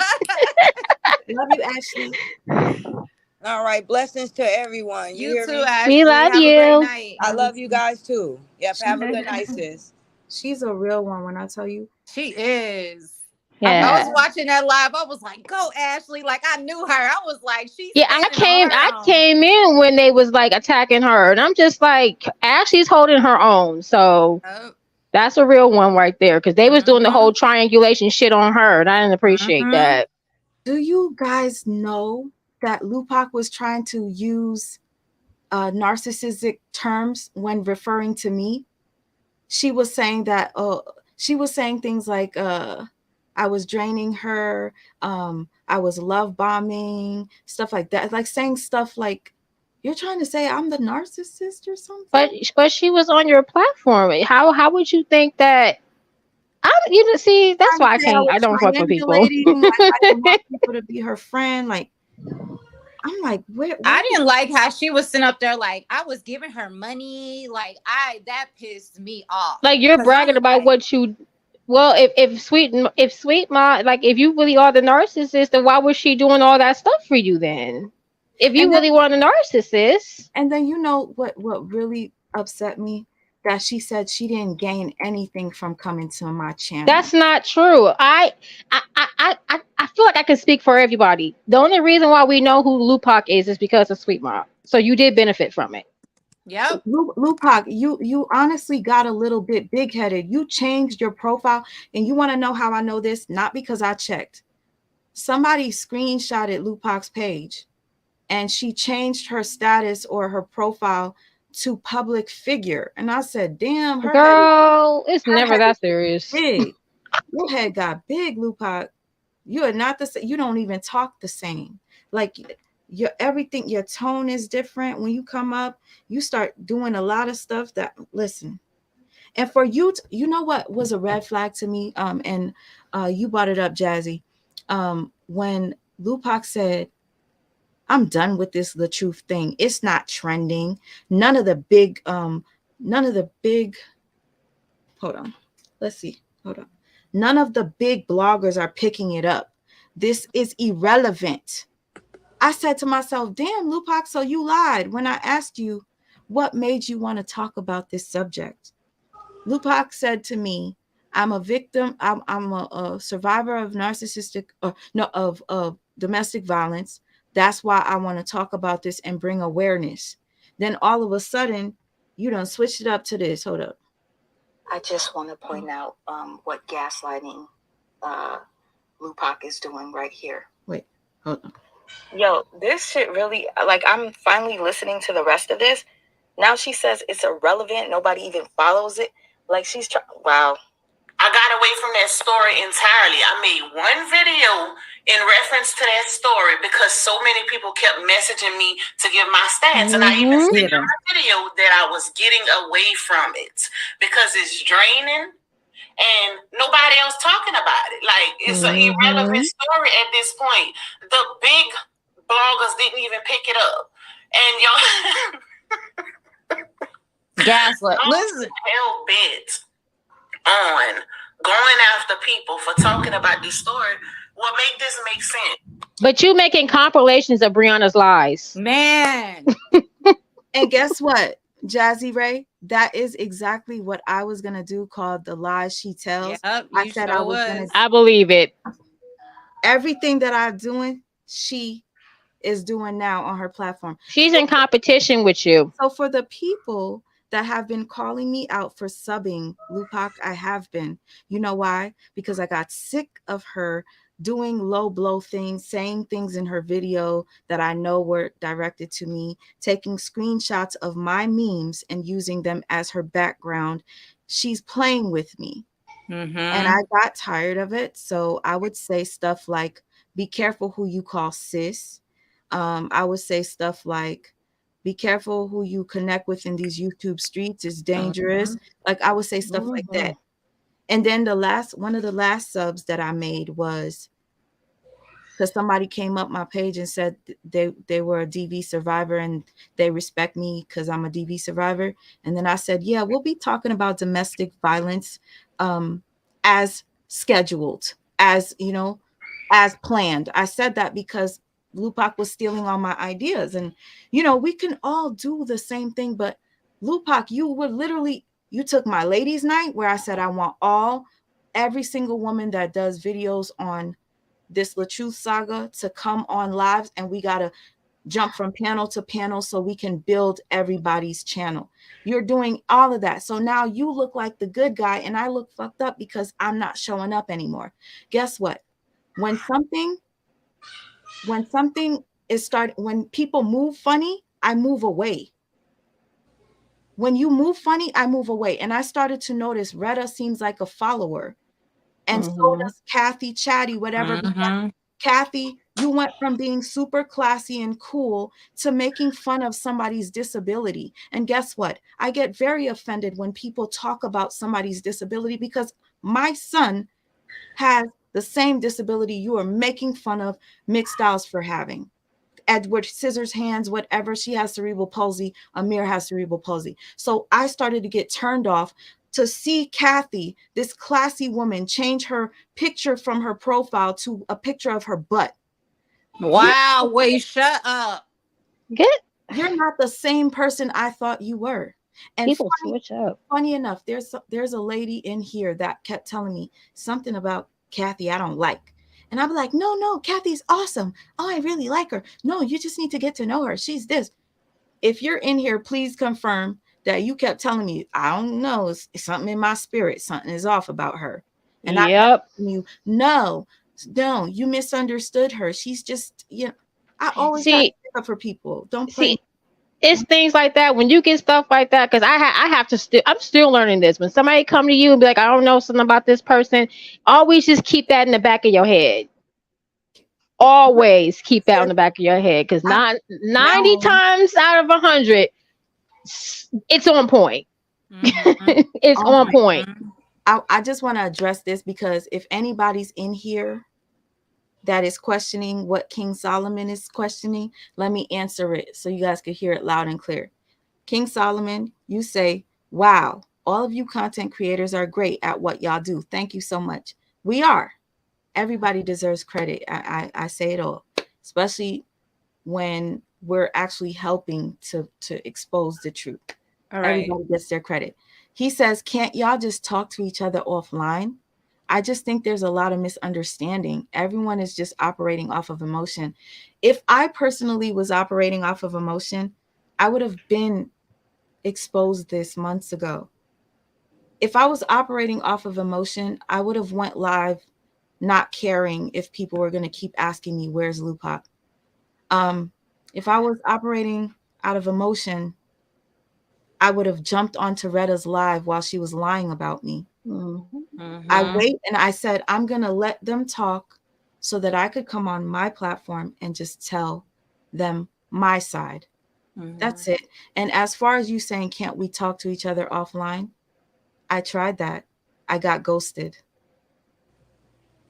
Love you, Ashley. All right, blessings to everyone. You too, Ashley. We love you. I love you guys too. Yep, have a good night, sis. She's a real one when I tell you. She is. Yeah. I was watching that live. I was like, go, Ashley. Like, I knew her. I was like, she's... Yeah, I came in when they was like attacking her. And I'm just like, Ashley's holding her own. So that's a real one right there. Because they was doing the whole triangulation shit on her. And I didn't appreciate that. Do you guys know that Lupac was trying to use narcissistic terms when referring to me. She was saying that she was saying things like I was draining her, I was love bombing, stuff like that, like saying stuff like, you're trying to say I'm the narcissist or something. But she was on your platform. How would you think that? You know, see, that's Trying to why say I I was don't fuck with people. triangulating, like I didn't want people to be her friend. Like, I'm like, where I didn't like how she was sitting up there like I was giving her money. Like that pissed me off. Like you're 'Cause I bragging was about like, what you. Well, if Sweet Ma, like if you really are the narcissist, then why was she doing all that stuff for you then? If you and then really were the narcissist, and then you know what really upset me? That she said she didn't gain anything from coming to my channel. that's not true. I feel like I can speak for everybody. The only reason why we know who Lupac is because of Sweet Ma. So you did benefit from it. yep. Lupac, you honestly got a little bit big-headed. You changed your profile, and you want to know how I know this? Not because I checked. Somebody screenshotted Lupac's page, and she changed her status or her profile to public figure. And I said, damn, Girl, it's her never head that is serious. big. Your head got big, Lupac. You are not the same. You don't even talk the same. Like your everything, your tone is different. When you come up, you start doing a lot of stuff that, listen. And for you, you know what was a red flag to me? And you brought it up, Jazzy. When Lupac said, I'm done with this The Truth thing. It's not trending. None of the big hold on. Let's see. Hold on. None of the big bloggers are picking it up. This is irrelevant. I said to myself, damn, Lupac, so you lied when I asked you what made you want to talk about this subject. Lupac said to me, I'm a victim. I'm a survivor of of domestic violence. That's why I want to talk about this and bring awareness. Then all of a sudden, you done switched it up to this. Hold up. I just want to point out what gaslighting Lupac is doing right here. Wait, hold on. Yo, this shit really, like, I'm finally listening to the rest of this. Now she says it's irrelevant. Nobody even follows it. Like, she's trying. Wow. I got away from that story entirely. I made one video in reference to that story because so many people kept messaging me to give my stance. And I even said in my video that I was getting away from it because it's draining and nobody else talking about it. Like, it's an irrelevant story at this point. The big bloggers didn't even pick it up. And y'all Gaslight. Listen. hell bent on going after people for talking about this story. What make this make sense? But you making compilations of Brianna's lies. Man. And guess what, Jazzy Ray? That is exactly what I was gonna do, called The Lies She Tells. Yep, I said I was gonna do. I believe it. Everything that I'm doing, she is doing now on her platform. She's in competition with you. So for the people that have been calling me out for subbing Lupac, I have been. You know why? Because I got sick of her doing low blow things, saying things in her video that I know were directed to me, taking screenshots of my memes and using them as her background. She's playing with me. And I got tired of it. So I would say stuff like, be careful who you call sis. I would say stuff like, be careful who you connect with in these YouTube streets. It's dangerous. Like, I would say stuff like that. And then one of the last subs that I made was because somebody came up my page and said they were a DV survivor and they respect me because I'm a DV survivor. And then I said, yeah, we'll be talking about domestic violence as scheduled, as, you know, as planned. I said that because Lupac was stealing all my ideas. And, you know, we can all do the same thing. But Lupac, you took my ladies' night where I said I want every single woman that does videos on this LaTruth saga to come on live, and we got to jump from panel to panel so we can build everybody's channel. You're doing all of that. So now you look like the good guy and I look fucked up because I'm not showing up anymore. Guess what? When something when people move funny, I move away. When you move funny, I move away. And I started to notice Retta seems like a follower. And so does Kathy, Chatty, whatever. Because Kathy, you went from being super classy and cool to making fun of somebody's disability. And guess what? I get very offended when people talk about somebody's disability because my son has the same disability you are making fun of Mixed Styles for having. Edward Scissors Hands, whatever, she has cerebral palsy. Amir has cerebral palsy. So I started to get turned off to see Kathy, this classy woman, change her picture from her profile to a picture of her butt. Wow, wait, shut up. You're not the same person I thought you were. And people switch up. Funny enough, there's a lady in here that kept telling me something about Kathy I don't like. And I'd be like, no, Kathy's awesome. Oh, I really like her. No, you just need to get to know her. She's this. If you're in here, please confirm that you kept telling me, I don't know, it's something in my spirit. Something is off about her. And I kept telling you, no, you misunderstood her. She's just, I always got up for people. Don't play. It's things like that when you get stuff like that, because I'm still learning this. When somebody come to you and be like, I don't know something about this person, always just keep that in the back of your head. Always keep that on the back of your head, because 90 times out of 100, it's on point. It's on point. I just want to address this, because if anybody's in here that is questioning what King Solomon is questioning, let me answer it so you guys can hear it loud and clear. King Solomon, you say, wow, all of you content creators are great at what y'all do. Thank you so much. We are. Everybody deserves credit. I say it all, especially when we're actually helping to expose the truth. All right. Everybody gets their credit. He says, can't y'all just talk to each other offline? I just think there's a lot of misunderstanding. Everyone is just operating off of emotion. If I personally was operating off of emotion, I would have been exposed this months ago. If I was operating off of emotion, I would have went live not caring if people were going to keep asking me, where's Lupac? If I was operating out of emotion, I would have jumped onto Retta's live while she was lying about me. I wait and I said, I'm going to let them talk so that I could come on my platform and just tell them my side. That's it. And as far as you saying, can't we talk to each other offline? I tried that. I got ghosted.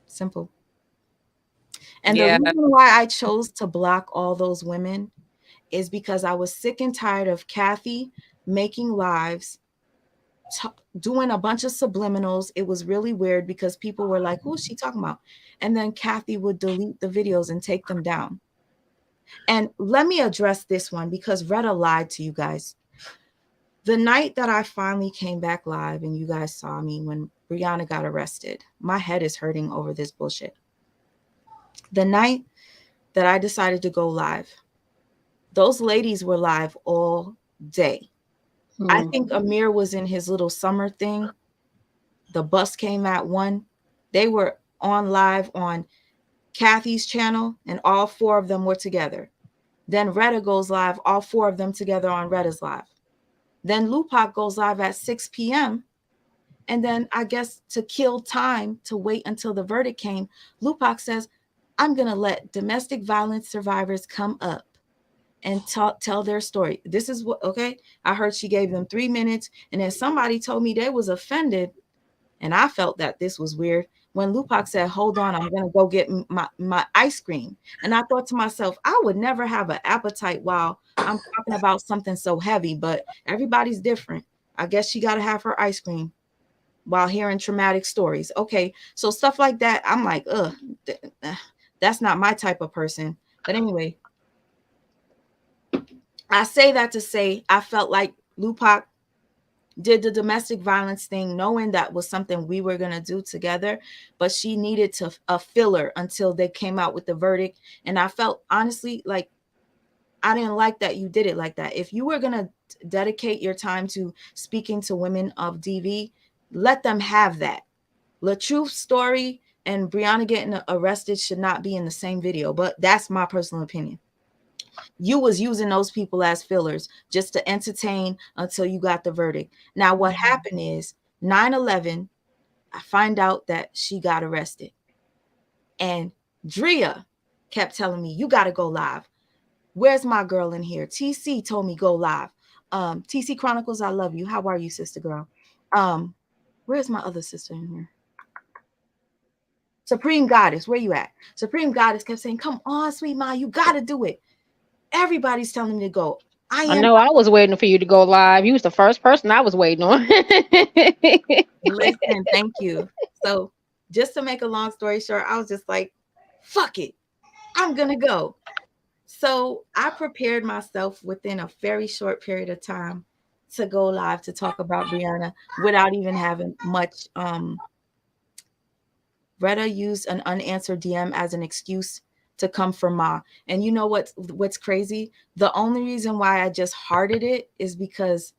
Simple. And the reason why I chose to block all those women is because I was sick and tired of Kathy making lives, doing a bunch of subliminals. It was really weird because people were like, who is she talking about? And then Kathy would delete the videos and take them down. And let me address this one, because Retta lied to you guys. The night that I finally came back live and you guys saw me when Brianna got arrested, my head is hurting over this bullshit. The night that I decided to go live, those ladies were live all day. I think Amir was in his little summer thing. The bus came at 1. They were on live on Kathy's channel, and all 4 of them were together. Then Retta goes live, all 4 of them together on Retta's live. Then Lupac goes live at 6 p.m. And then I guess to kill time, to wait until the verdict came, Lupac says, I'm going to let domestic violence survivors come up and tell their story. This is what, okay, I heard she gave them 3 minutes, and then somebody told me they was offended, and I felt that this was weird when Lupac said, hold on, I'm going to go get my ice cream. And I thought to myself, I would never have an appetite while I'm talking about something so heavy, but everybody's different. I guess she got to have her ice cream while hearing traumatic stories. Okay, so stuff like that, I'm like, that's not my type of person. But anyway, I say that to say I felt like Lupac did the domestic violence thing knowing that was something we were going to do together, but she needed a filler until they came out with the verdict. And I felt honestly like I didn't like that you did it like that. If you were going to dedicate your time to speaking to women of DV, let them have that. LaTruth's story and Brianna getting arrested should not be in the same video, but that's my personal opinion. You was using those people as fillers just to entertain until you got the verdict. Now, what happened is 9/11, I find out that she got arrested. And Drea kept telling me, you got to go live. Where's my girl in here? TC told me go live. TC Chronicles, I love you. How are you, sister girl? Where's my other sister in here? Supreme Goddess, where you at? Supreme Goddess kept saying, come on, sweet ma, you got to do it. Everybody's telling me to go. I know I was waiting for you to go live. You was the first person I was waiting on. Listen, thank you. So just to make a long story short, I was just like, fuck it. I'm going to go. So I prepared myself within a very short period of time to go live to talk about Brianna without even having much. Retta used an unanswered DM as an excuse to come for Ma. And you know what's crazy? The only reason why I just hearted it is because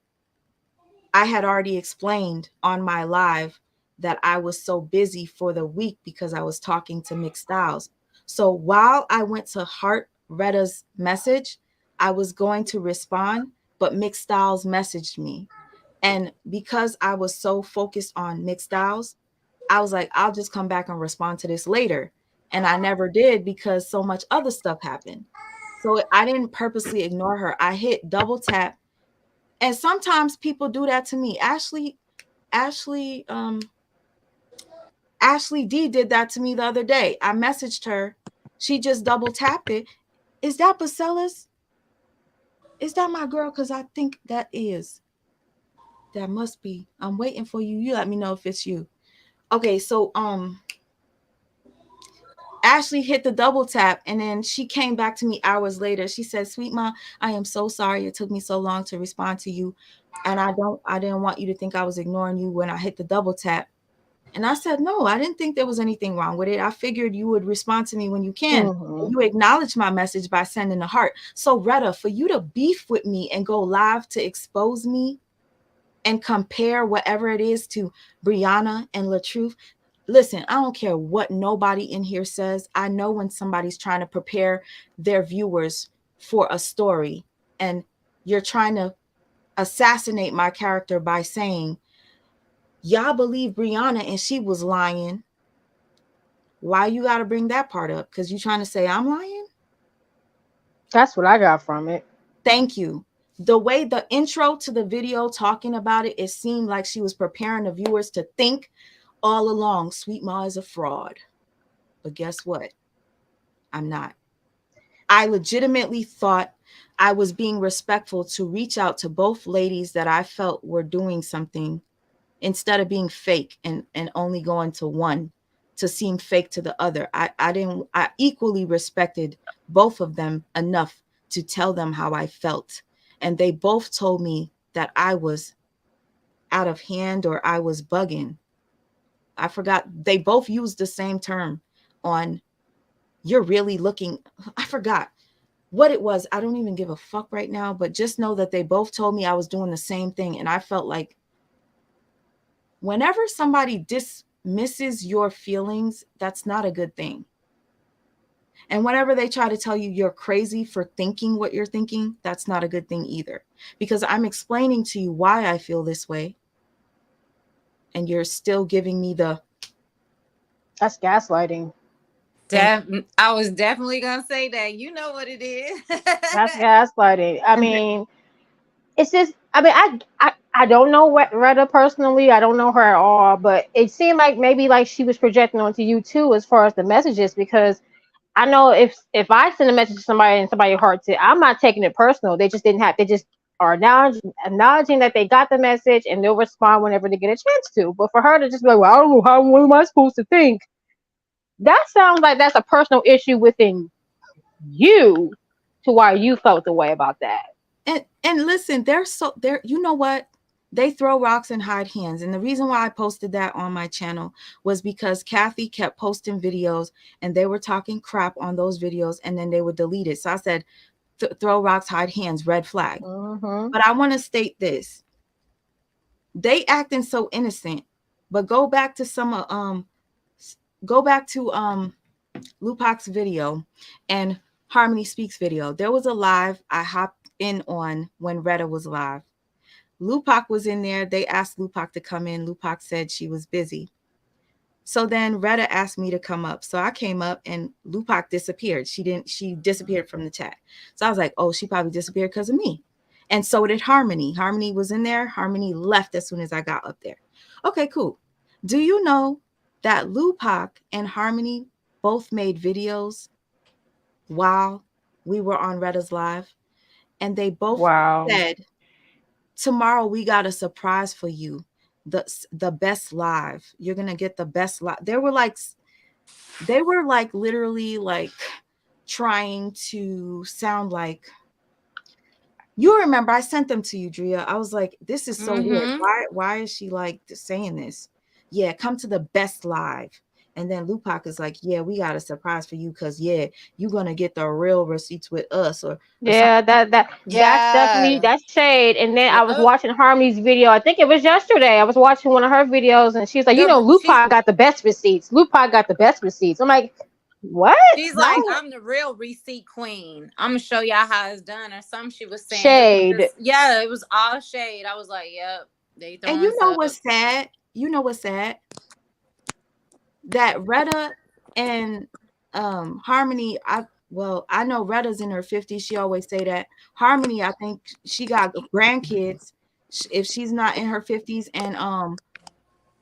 I had already explained on my live that I was so busy for the week because I was talking to Mixed Styles. So while I went to heart Retta's message, I was going to respond, but Mixed Styles messaged me. And because I was so focused on Mixed Styles, I was like, I'll just come back and respond to this later. And I never did because so much other stuff happened. So I didn't purposely ignore her. I hit double tap. And sometimes people do that to me. Ashley D did that to me the other day. I messaged her. She just double tapped it. Is that Bacella's? Is that my girl? Because I think that is. That must be. I'm waiting for you. You let me know if it's you. Okay, so Ashley hit the double tap and then she came back to me hours later. She said, "Sweet Ma, I am so sorry it took me so long to respond to you. And I didn't want you to think I was ignoring you when I hit the double tap." And I said, "No, I didn't think there was anything wrong with it. I figured you would respond to me when you can." Mhm. You acknowledge my message by sending a heart. So Retta, for you to beef with me and go live to expose me and compare whatever it is to Brianna and LaTruth, listen, I don't care what nobody in here says. I know when somebody's trying to prepare their viewers for a story and you're trying to assassinate my character by saying, y'all believe Brianna and she was lying. Why you got to bring that part up? Because you trying to say I'm lying? That's what I got from it. Thank you. The way the intro to the video talking about it, it seemed like she was preparing the viewers to think all along, Sweet Ma is a fraud. But guess what? I'm not. I legitimately thought I was being respectful to reach out to both ladies that I felt were doing something instead of being fake and only going to one to seem fake to the other. I equally respected both of them enough to tell them how I felt. And they both told me that I was out of hand or I was bugging. I forgot. They both used the same term on, you're really looking. I forgot what it was. I don't even give a fuck right now, but just know that they both told me I was doing the same thing. And I felt like whenever somebody dismisses your feelings, that's not a good thing. And whenever they try to tell you you're crazy for thinking what you're thinking, that's not a good thing either. Because I'm explaining to you why I feel this way. And you're still giving me the... That's gaslighting. I was definitely going to say that. You know what it is. That's gaslighting. I mean, it's just, I mean, I don't know Retta personally. I don't know her at all, but it seemed like maybe like she was projecting onto you too as far as the messages, because I know if I send a message to somebody and somebody hearts it, I'm not taking it personal. They just are acknowledging that they got the message and they'll respond whenever they get a chance to. But for her to just be like, well, I don't know what am I supposed to think? That sounds like that's a personal issue within you to why you felt the way about that. And listen, they're you know what? They throw rocks and hide hands. And the reason why I posted that on my channel was because Kathy kept posting videos and they were talking crap on those videos and then they would delete it. So I said, throw rocks, hide hands, red flag. Mm-hmm. But I want to state this. They acting so innocent, but go back to Lupac's video and Harmony Speaks video. There was a live I hopped in on when Retta was live. Lupac was in there. They asked Lupac to come in. Lupac said she was busy. So then Retta asked me to come up. So I came up and Lupac disappeared. She disappeared from the chat. So I was like, oh, she probably disappeared because of me. And so did Harmony. Harmony was in there. Harmony left as soon as I got up there. Okay, cool. Do you know that Lupac and Harmony both made videos while we were on Retta's live? And they both said, tomorrow we got a surprise for you. The best live. You're gonna get the best live. They were like literally like trying to sound like, you remember I sent them to you, Drea. I was like, this is so weird. Why is she like saying this? Yeah, come to the best live. And then Lupac is like, yeah, we got a surprise for you because yeah, you're gonna get the real receipts with us or Yeah, that's definitely that's shade. And then I was watching Harmony's video. I think it was yesterday. I was watching one of her videos, and she's like, you know, Lupac got the best receipts. Lupac got the best receipts. I'm like, what? She's like, I'm the real receipt queen. I'm gonna show y'all how it's done, or something. She was saying shade. Yeah, it was all shade. I was like, yep. They and you know what's sad? You know what's sad? That Retta and Harmony, I know Retta's in her 50s. She always say that. Harmony, I think she got grandkids if she's not in her 50s. And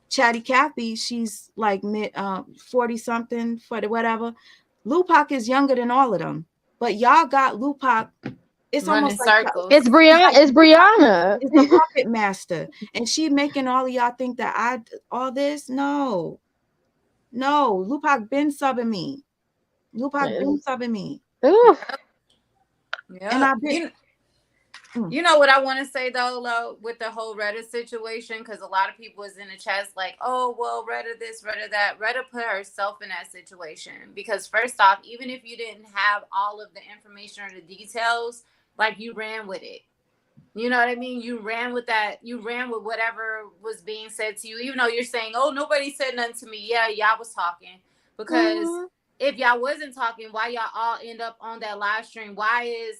Chatty Cathy, she's like mid 40 something, 40 whatever. Lupac is younger than all of them. But y'all got Lupac. It's almost like it's Brianna. It's Brianna. It's the puppet master. And she making all of y'all think that all this. No, Lupac been subbing me. Yeah. And I've been. You know what I want to say though, with the whole Reddit situation, because a lot of people is in the chats like, oh well, Reddit this, Reddit that. Reddit put herself in that situation because first off, even if you didn't have all of the information or the details, like you ran with it. You know what I mean? You ran with that. You ran with whatever was being said to you, even though you're saying, oh, nobody said nothing to me. Yeah, y'all was talking. Because if y'all wasn't talking, why y'all all end up on that live stream? Why is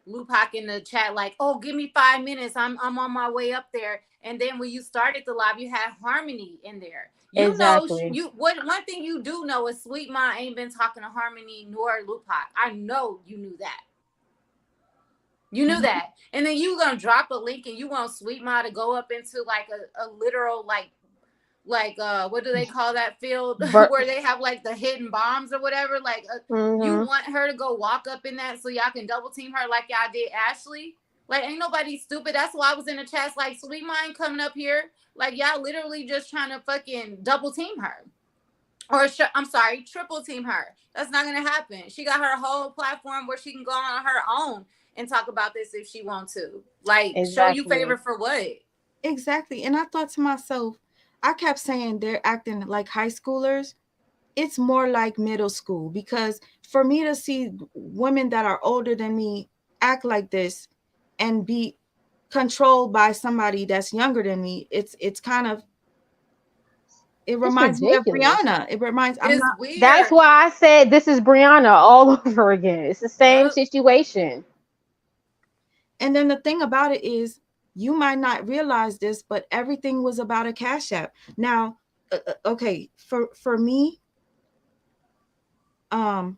Lupac in the chat like, oh, give me 5 minutes. I'm on my way up there. And then when you started the live, you had Harmony in there. You exactly. know, one thing you do know is Sweet Ma ain't been talking to Harmony nor Lupac. I know you knew that. You knew that. And then you gonna drop a link and you want Sweet Ma to go up into like a literal like what do they call that field where they have like the hidden bombs or whatever? Like you want her to go walk up in that so y'all can double team her like y'all did Ashley? Like ain't nobody stupid. That's why I was in the chats like Sweet Ma ain't coming up here. Like y'all literally just trying to fucking double team her. Or I'm sorry, triple team her. That's not gonna happen. She got her whole platform where she can go on her own and talk about this if she wants to. Like, show you favor for what? Exactly. And I thought to myself, I kept saying they're acting like high schoolers. It's more like middle school because for me to see women that are older than me act like this and be controlled by somebody that's younger than me, it's kind of, it reminds me of Brianna. It reminds me. Weird. That's why I said this is Brianna all over again. It's the same situation. And then the thing about it is, you might not realize this, but everything was about a Cash App. Now, okay, for me, for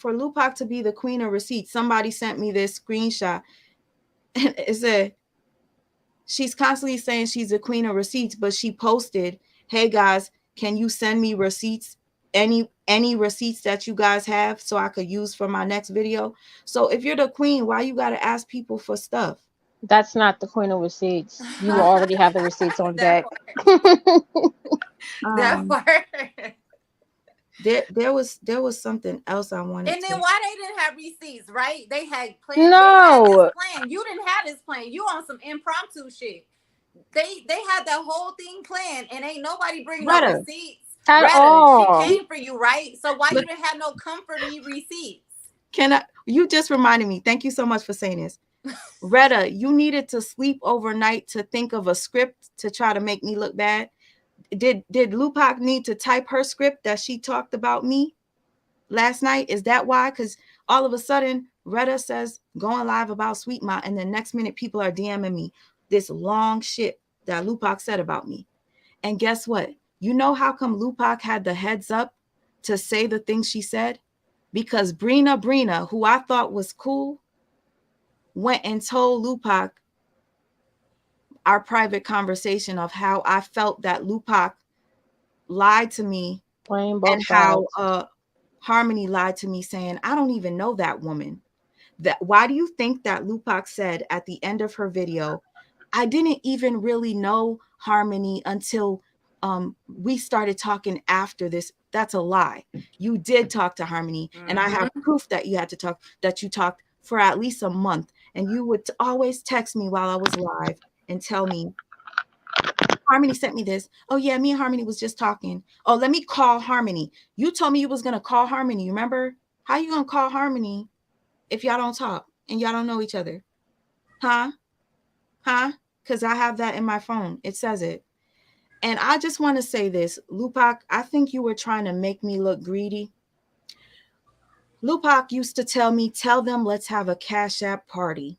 Lupac to be the queen of receipts, somebody sent me this screenshot, and it said she's constantly saying she's the queen of receipts, but she posted, "Hey guys, can you send me receipts? Any receipts that you guys have so I could use for my next video." So if you're the queen, why you got to ask people for stuff? That's not the queen of receipts. You already have the receipts on deck. That part. There was something else I wanted. And then why they didn't have receipts, right? They had plans. No. They had this plan. You didn't have this plan. You on some impromptu shit. They had that whole thing planned, and ain't nobody bring no receipts. At all. She came for you, right? So why you didn't have no comforting receipts? You just reminded me. Thank you so much for saying this. Retta, you needed to sleep overnight to think of a script to try to make me look bad. Did Lupac need to type her script that she talked about me? last night? Is that why? Because all of a sudden, Retta says going live about Sweet Ma, and the next minute people are DMing me this long shit that Lupac said about me. And guess what? You know how come Lupac had the heads up to say the things she said? Because Brina, who I thought was cool, went and told Lupac our private conversation of how I felt that Lupac lied to me Playing both and how sides. Harmony lied to me, saying, I don't even know that woman. Why do you think that Lupac said at the end of her video, I didn't even really know Harmony until we started talking after this? That's a lie. You did talk to Harmony, and I have proof that you talked for at least a month, and you would always text me while I was live and tell me, Harmony sent me this. Oh yeah, me and Harmony was just talking. Oh, let me call Harmony. You told me you was gonna call Harmony. You remember? How you gonna call Harmony if y'all don't talk and y'all don't know each other? Huh? Because I have that in my phone. It says it. And I just want to say this, Lupac, I think you were trying to make me look greedy. Lupac used to tell me, tell them let's have a Cash App party.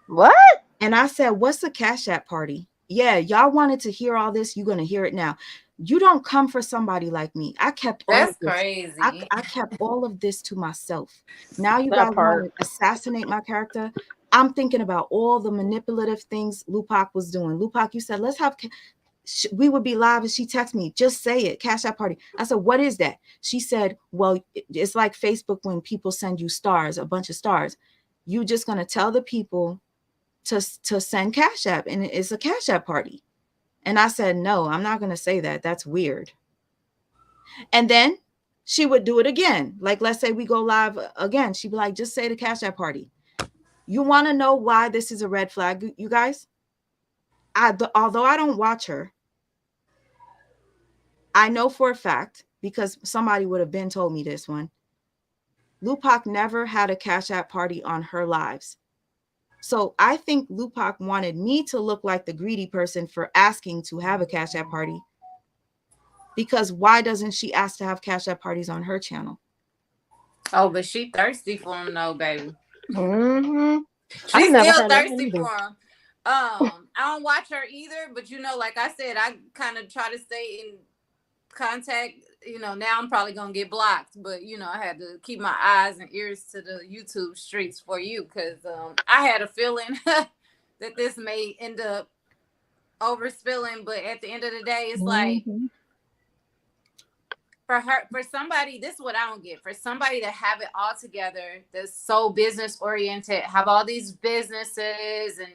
What? And I said, what's a Cash App party? Yeah, y'all wanted to hear all this. You're going to hear it now. You don't come for somebody like me. I kept all That's of this. crazy. I kept all of this to myself. Now you That guys part. want to assassinate my character. I'm thinking about all the manipulative things Lupac was doing. Lupac, you said, let's have, we would be live, and she texted me, just say it, Cash App party. I said, what is that? She said, well, it's like Facebook when people send you stars, a bunch of stars. You just going to tell the people to send Cash App, and it's a Cash App party. And I said, no, I'm not going to say that. That's weird. And then she would do it again. Like, let's say we go live again. She'd be like, just say the Cash App party. You want to know why this is a red flag, you guys? Although I don't watch her, I know for a fact, because somebody would have been told me this one, Lupac never had a Cash App party on her lives. So I think Lupac wanted me to look like the greedy person for asking to have a Cash App party. Because why doesn't she ask to have Cash App parties on her channel? Oh, but she thirsty for him though, baby. Mm-hmm. She's never still heard of him thirsty either. for him. I don't watch her either, but like I said, I kind of try to stay in contact. Now I'm probably gonna get blocked, but I had to keep my eyes and ears to the YouTube streets for you, because I had a feeling that this may end up overspilling, but at the end of the day, it's like, for somebody, this is what I don't get. For somebody to have it all together, that's so business oriented, have all these businesses, and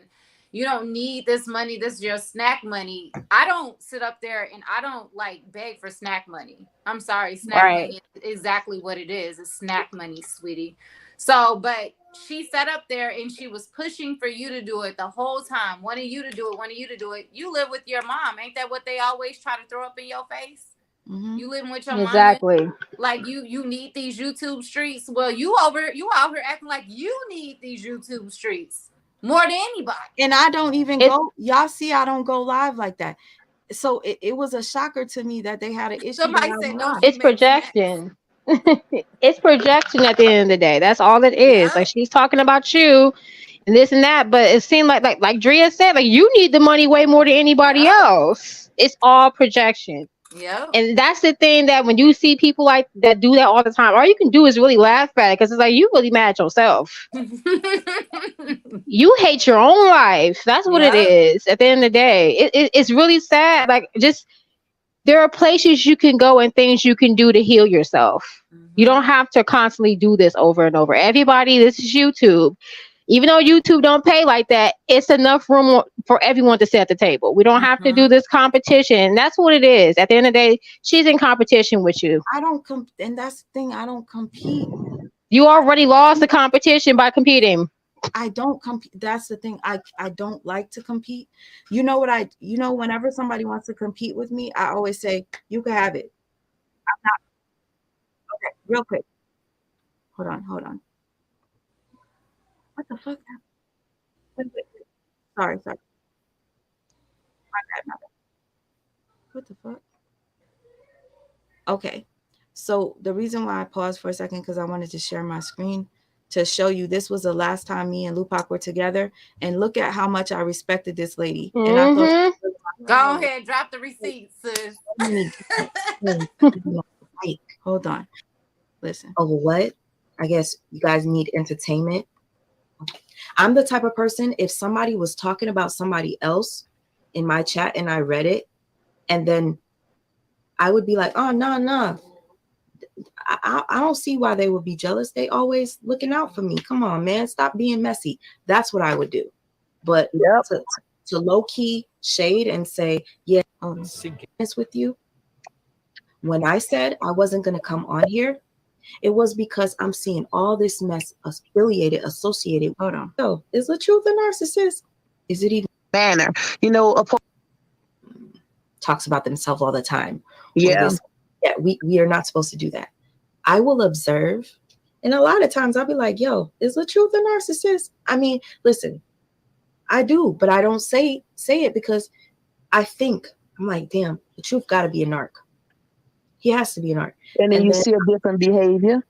you don't need this money. This is your snack money. I don't sit up there and I don't beg for snack money. I'm sorry. Snack money is exactly what it is. It's snack money, sweetie. So, but she sat up there and she was pushing for you to do it the whole time. Wanting you to do it. You live with your mom. Ain't that what they always try to throw up in your face? Mm-hmm. You living with your mom. Exactly. Like you need these YouTube streets. Well, you out here acting like you need these YouTube streets more than anybody. And I don't even go. Y'all see, I don't go live like that. So it was a shocker to me that they had an issue. Somebody said no. It's projection. It's projection at the end of the day. That's all it is. Yeah. Like, she's talking about you and this and that, but it seemed like Drea said, like, you need the money way more than anybody else. It's all projection. Yeah. And that's the thing, that when you see people like that do that all the time, all you can do is really laugh at it, because it's like, you really mad at yourself. You hate your own life. That's what it is at the end of the day. It's really sad. Like, just, there are places you can go and things you can do to heal yourself. You don't have to constantly do this over and over. Everybody, this is YouTube. Even though YouTube don't pay like that, it's enough room for everyone to sit at the table. We don't have to do this competition. That's what it is. At the end of the day, she's in competition with you. I don't and that's the thing. I don't compete. You already lost the competition by competing. I don't compete. That's the thing. I don't like to compete. You know what whenever somebody wants to compete with me, I always say, you can have it. I'm not. Okay, real quick. Hold on. What the fuck? Wait. Sorry. My bad. What the fuck? Okay. So the reason why I paused for a second, because I wanted to share my screen to show you this was the last time me and Lupac were together. And look at how much I respected this lady. And I thought, Mm-hmm. Go ahead, drop the receipts, sis. Wait, hold on. Listen. Oh, what? I guess you guys need entertainment. I'm the type of person, if somebody was talking about somebody else in my chat and I read it, and then I would be like, oh, no. I don't see why they would be jealous. They always looking out for me. Come on, man. Stop being messy. That's what I would do. But to low-key shade and say, yeah, it's with you. When I said I wasn't going to come on here, it was because I'm seeing all this mess associated. Hold on. So, is the truth a narcissist? Is it even manner? Talks about themselves all the time. Yeah. We are not supposed to do that. I will observe, and a lot of times I'll be like, yo, is the truth a narcissist? I mean, listen, I do, but I don't say it because I think, I'm like, damn, the truth got to be a narc. He has to be a narc. And then you see a different behavior.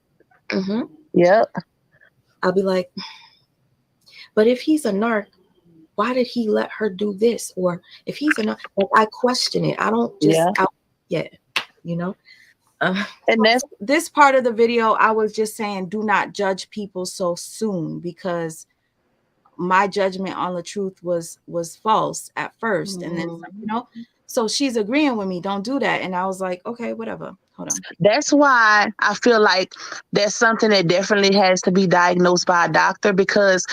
Mm-hmm. Yep. I'll be like, but if he's a narc, why did he let her do this? Or if he's a narc, like, I question it. I don't just, you know? And that's this part of the video. I was just saying, do not judge people so soon, because my judgment on the truth was false at first. And then, you know, so she's agreeing with me, don't do that. And I was like, okay, whatever. Hold on. That's why I feel like that's something that definitely has to be diagnosed by a doctor, because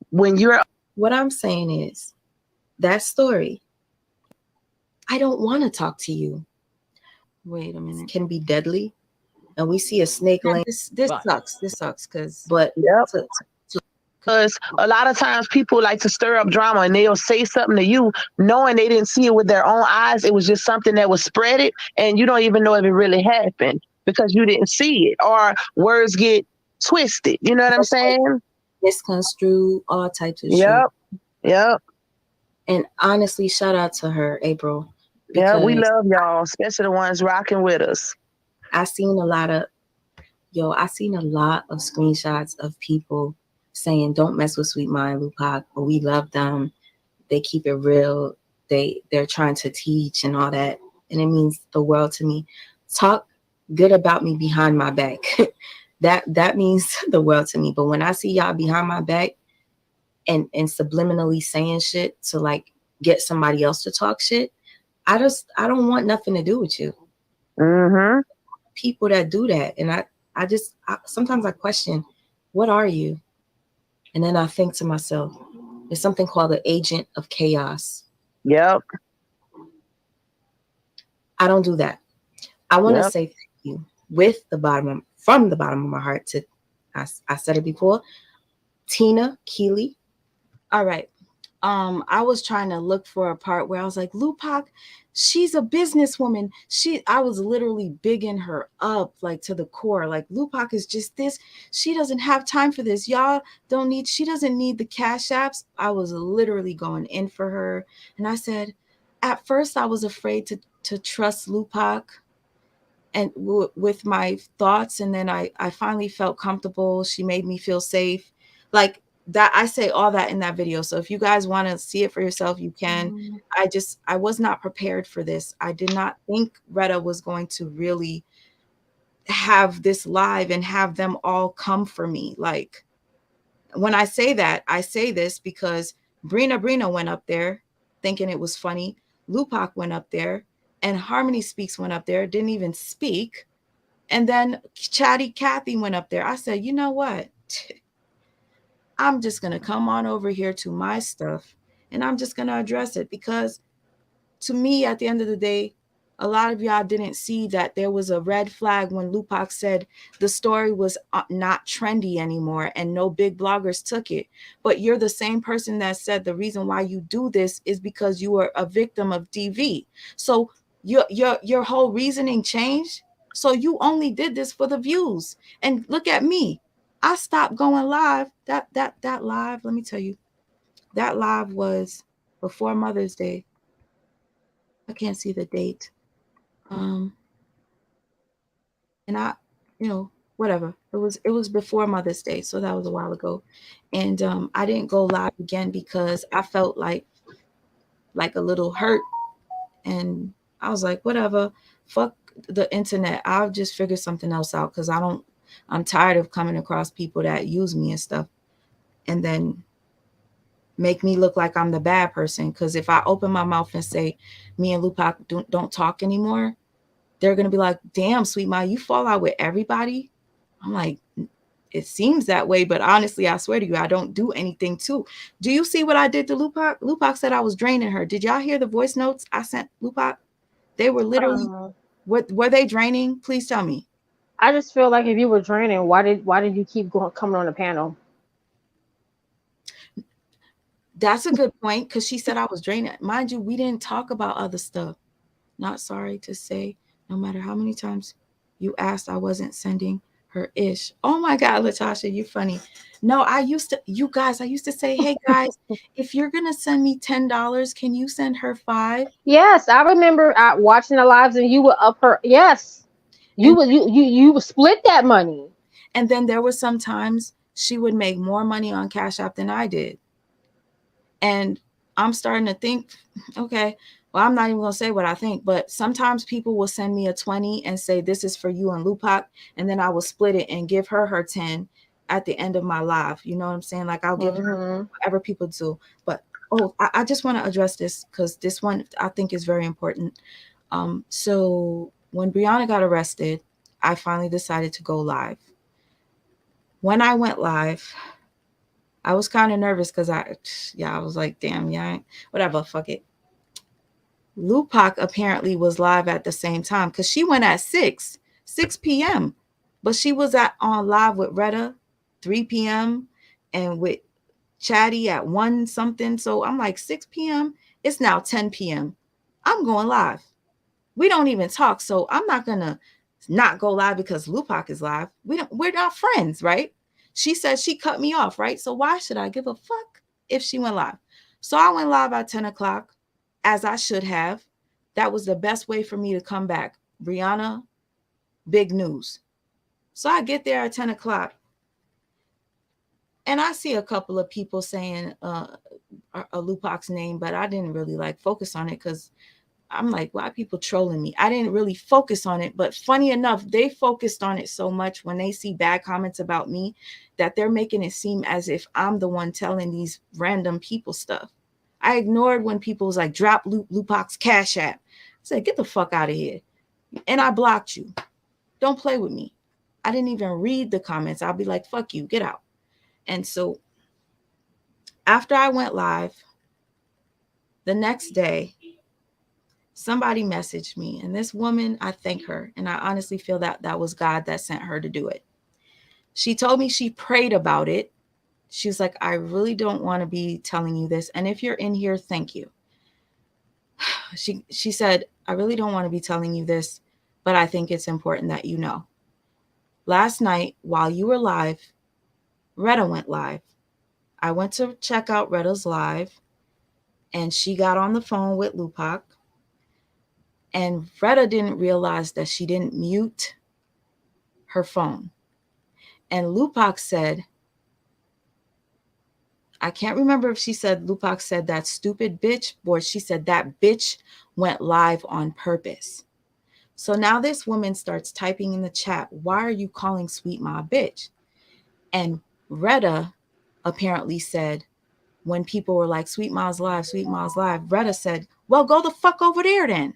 when you're... What I'm saying is, that story, I don't want to talk to you. Wait a minute. Can be deadly. And we see a snake laying. This sucks. This sucks. Because a lot of times people like to stir up drama, and they'll say something to you knowing they didn't see it with their own eyes. It was just something that was spreaded, and you don't even know if it really happened because you didn't see it, or words get twisted. You know what I'm saying? Misconstrued, all types of shit. Yep. And honestly, shout out to her, April. Yeah, we love y'all, especially the ones rocking with us. I seen a lot of screenshots of people saying, don't mess with Sweet Mind, Lupac, but we love them. They keep it real. They're trying to teach and all that. And it means the world to me. Talk good about me behind my back. that means the world to me. But when I see y'all behind my back and subliminally saying shit to like get somebody else to talk shit, I don't want nothing to do with you. Mm-hmm. People that do that. And I sometimes I question, what are you? And then I think to myself, there's something called the agent of chaos. Yep. I don't do that. I want to say thank you from the bottom of my heart to, I said it before, Tina Keeley. All right. I was trying to look for a part where I was like, Lupac, she's a businesswoman. I was literally bigging her up, like, to the core. Like, Lupac is just this. She doesn't have time for this. She doesn't need the cash apps. I was literally going in for her. And I said, at first I was afraid to trust Lupac and with my thoughts. And then I finally felt comfortable. She made me feel safe. Like, that, I say all that in that video. So if you guys want to see it for yourself, you can. I was not prepared for this. I did not think Retta was going to really have this live and have them all come for me. Like, when I say that, I say this because Brina went up there thinking it was funny. Lupac went up there, and Harmony Speaks went up there, didn't even speak. And then Chatty Kathy went up there. I said, you know what? I'm just going to come on over here to my stuff and I'm just going to address it, because to me, at the end of the day, a lot of y'all didn't see that there was a red flag when Lupac said the story was not trendy anymore and no big bloggers took it. But you're the same person that said the reason why you do this is because you were a victim of DV. So your whole reasoning changed. So you only did this for the views. And look at me. I stopped going live. That live, let me tell you, that live was before Mother's Day. I can't see the date. and I, whatever. It was before Mother's Day, so that was a while ago. And I didn't go live again because I felt like a little hurt, and I was like, whatever, fuck the internet. I'll just figure something else out because I'm tired of coming across people that use me and stuff, and then make me look like I'm the bad person. Because if I open my mouth and say me and Lupac don't talk anymore, they're gonna be like, damn, Sweet Ma, you fall out with everybody. I'm like, it seems that way, but honestly, I swear to you, I don't do anything too. Do you see what I did to Lupac? Lupac said I was draining her. Did y'all hear the voice notes I sent Lupac? They were literally, what were they draining? Please tell me. I just feel like if you were draining, why did you keep coming on the panel? That's a good point, because she said I was draining. Mind you, we didn't talk about other stuff. Not sorry to say, no matter how many times you asked, I wasn't sending her ish. Oh my God, Latasha, you're funny. No, I used to say, hey guys, if you're gonna send me $10, can you send her $5? Yes, I remember watching the lives and you would up her. Yes, you would split that money. And then there were some times she would make more money on Cash App than I did. And I'm starting to think, okay, well, I'm not even going to say what I think, but sometimes people will send me a 20 and say, this is for you and Lupac. And then I will split it and give her 10 at the end of my live. You know what I'm saying? Like I'll give her whatever people do. But, I just want to address this because this one I think is very important. So when Brianna got arrested, I finally decided to go live. When I went live, I was kind of nervous because I was like, damn, yeah, whatever, fuck it. Lupac apparently was live at the same time because she went at 6 p.m. But she was on live with Retta 3 p.m. and with Chatty at 1 something. So I'm like, 6 p.m. It's now 10 p.m. I'm going live. We don't even talk, so I'm not gonna not go live because Lupac is live. We're not friends, right? She said she cut me off, right? So why should I give a fuck if she went live? So I went live at 10 o'clock, as I should have. That was the best way for me to come back. Brianna, big news. So I get there at 10 o'clock, and I see a couple of people saying a Lupac's name, but I didn't really focus on it because I'm like, why are people trolling me? I didn't really focus on it, but funny enough, they focused on it so much when they see bad comments about me that they're making it seem as if I'm the one telling these random people stuff. I ignored when people was like, drop Lupac's Cash App. I said, get the fuck out of here. And I blocked you. Don't play with me. I didn't even read the comments. I'll be like, fuck you, get out. And so after I went live, the next day, somebody messaged me, and this woman, I thank her, and I honestly feel that that was God that sent her to do it. She told me she prayed about it. She was like, I really don't want to be telling you this, and if you're in here, thank you. She said, I really don't want to be telling you this, but I think it's important that you know. Last night, while you were live, Retta went live. I went to check out Retta's live, and she got on the phone with Lupac. And Retta didn't realize that she didn't mute her phone. And Lupac said, I can't remember if she said, Lupac said that stupid bitch, or she said that bitch went live on purpose. So now this woman starts typing in the chat, why are you calling Sweet Ma a bitch? And Retta apparently said, when people were like, Sweet Ma's live, Retta said, well, go the fuck over there then.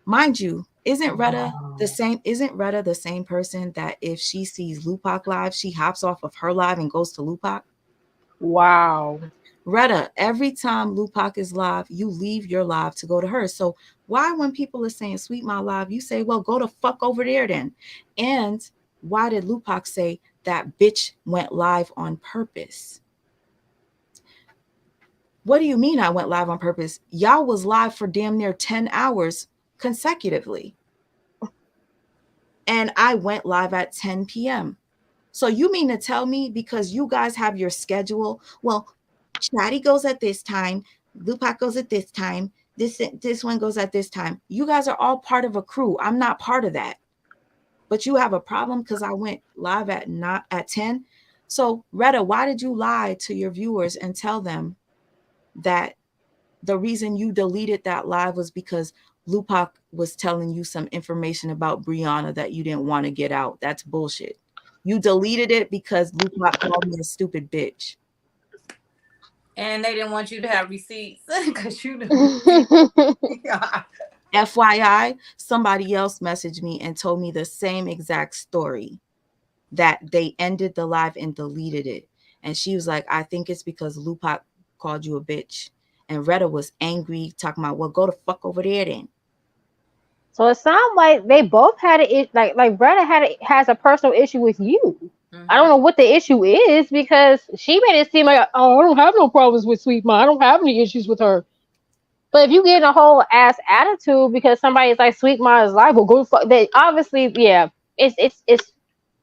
Mind you, isn't Retta the same person that if she sees Lupac live, she hops off of her live and goes to Lupac? Wow. Retta, every time Lupac is live, you leave your live to go to her. So why, when people are saying Sweet Ma live, you say, well, go the fuck over there then? And why did Lupac say that bitch went live on purpose? What do you mean I went live on purpose? Y'all was live for damn near 10 hours consecutively. And I went live at 10 p.m. So you mean to tell me because you guys have your schedule, well, Chatty goes at this time, Lupac goes at this time, this one goes at this time. You guys are all part of a crew. I'm not part of that. but you have a problem because I went live at not at 10. So Retta, why did you lie to your viewers and tell them that the reason you deleted that live was because Lupac was telling you some information about Brianna that you didn't want to get out? That's bullshit. You deleted it because Lupac called me a stupid bitch. And they didn't want you to have receipts because you know. FYI, somebody else messaged me and told me the same exact story, that they ended the live and deleted it. And she was like, I think it's because Lupac called you a bitch. And Retta was angry, talking about, well, go the fuck over there then. So it sounds like they both had it. Like Retta has a personal issue with you. I don't know what the issue is, because she made it seem like, oh, I don't have no problems with Sweet Ma. I don't have any issues with her. But if you get a whole ass attitude because somebody's like, Sweet Ma is live, well, go fuck. They obviously, yeah, it's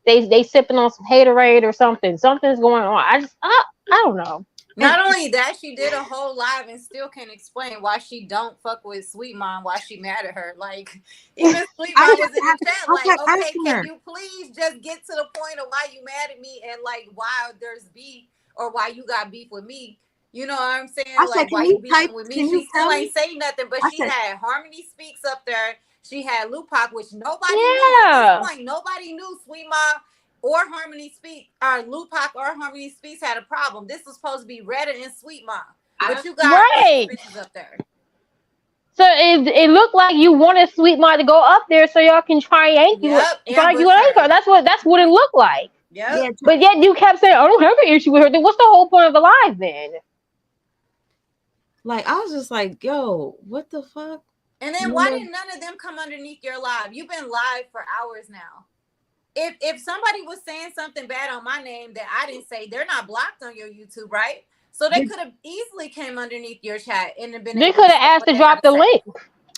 they sipping on some haterade or something. Something's going on. I don't know. Not only that, she did a whole live and still can't explain why she don't fuck with Sweet Mom, why she mad at her. Like, even Sweet Mom was in the chat like, okay, can you please just get to the point of why you mad at me and like why there's beef or why you got beef with me? You know what I'm saying? Like, why you beefing with me? She still ain't saying nothing, but she had Harmony Speaks up there. She had Lupac, which nobody knew at this point. Nobody knew Sweet Mom or Harmony Speak, or Lupac or Harmony Speaks had a problem. This was supposed to be Retta and Sweet Mom, but you got bitches up there. So it looked like you wanted Sweet Mom to go up there so y'all can triangulate. That's what it looked like. Yeah. But yet you kept saying, I don't have an issue with her. Then what's the whole point of the live then? Like, I was just like, yo, what the fuck? And then why did none of them come underneath your live? You've been live for hours now. If somebody was saying something bad on my name that I didn't say, they're not blocked on your YouTube, right? So they could have easily came underneath your chat and been. They could have asked to drop the link.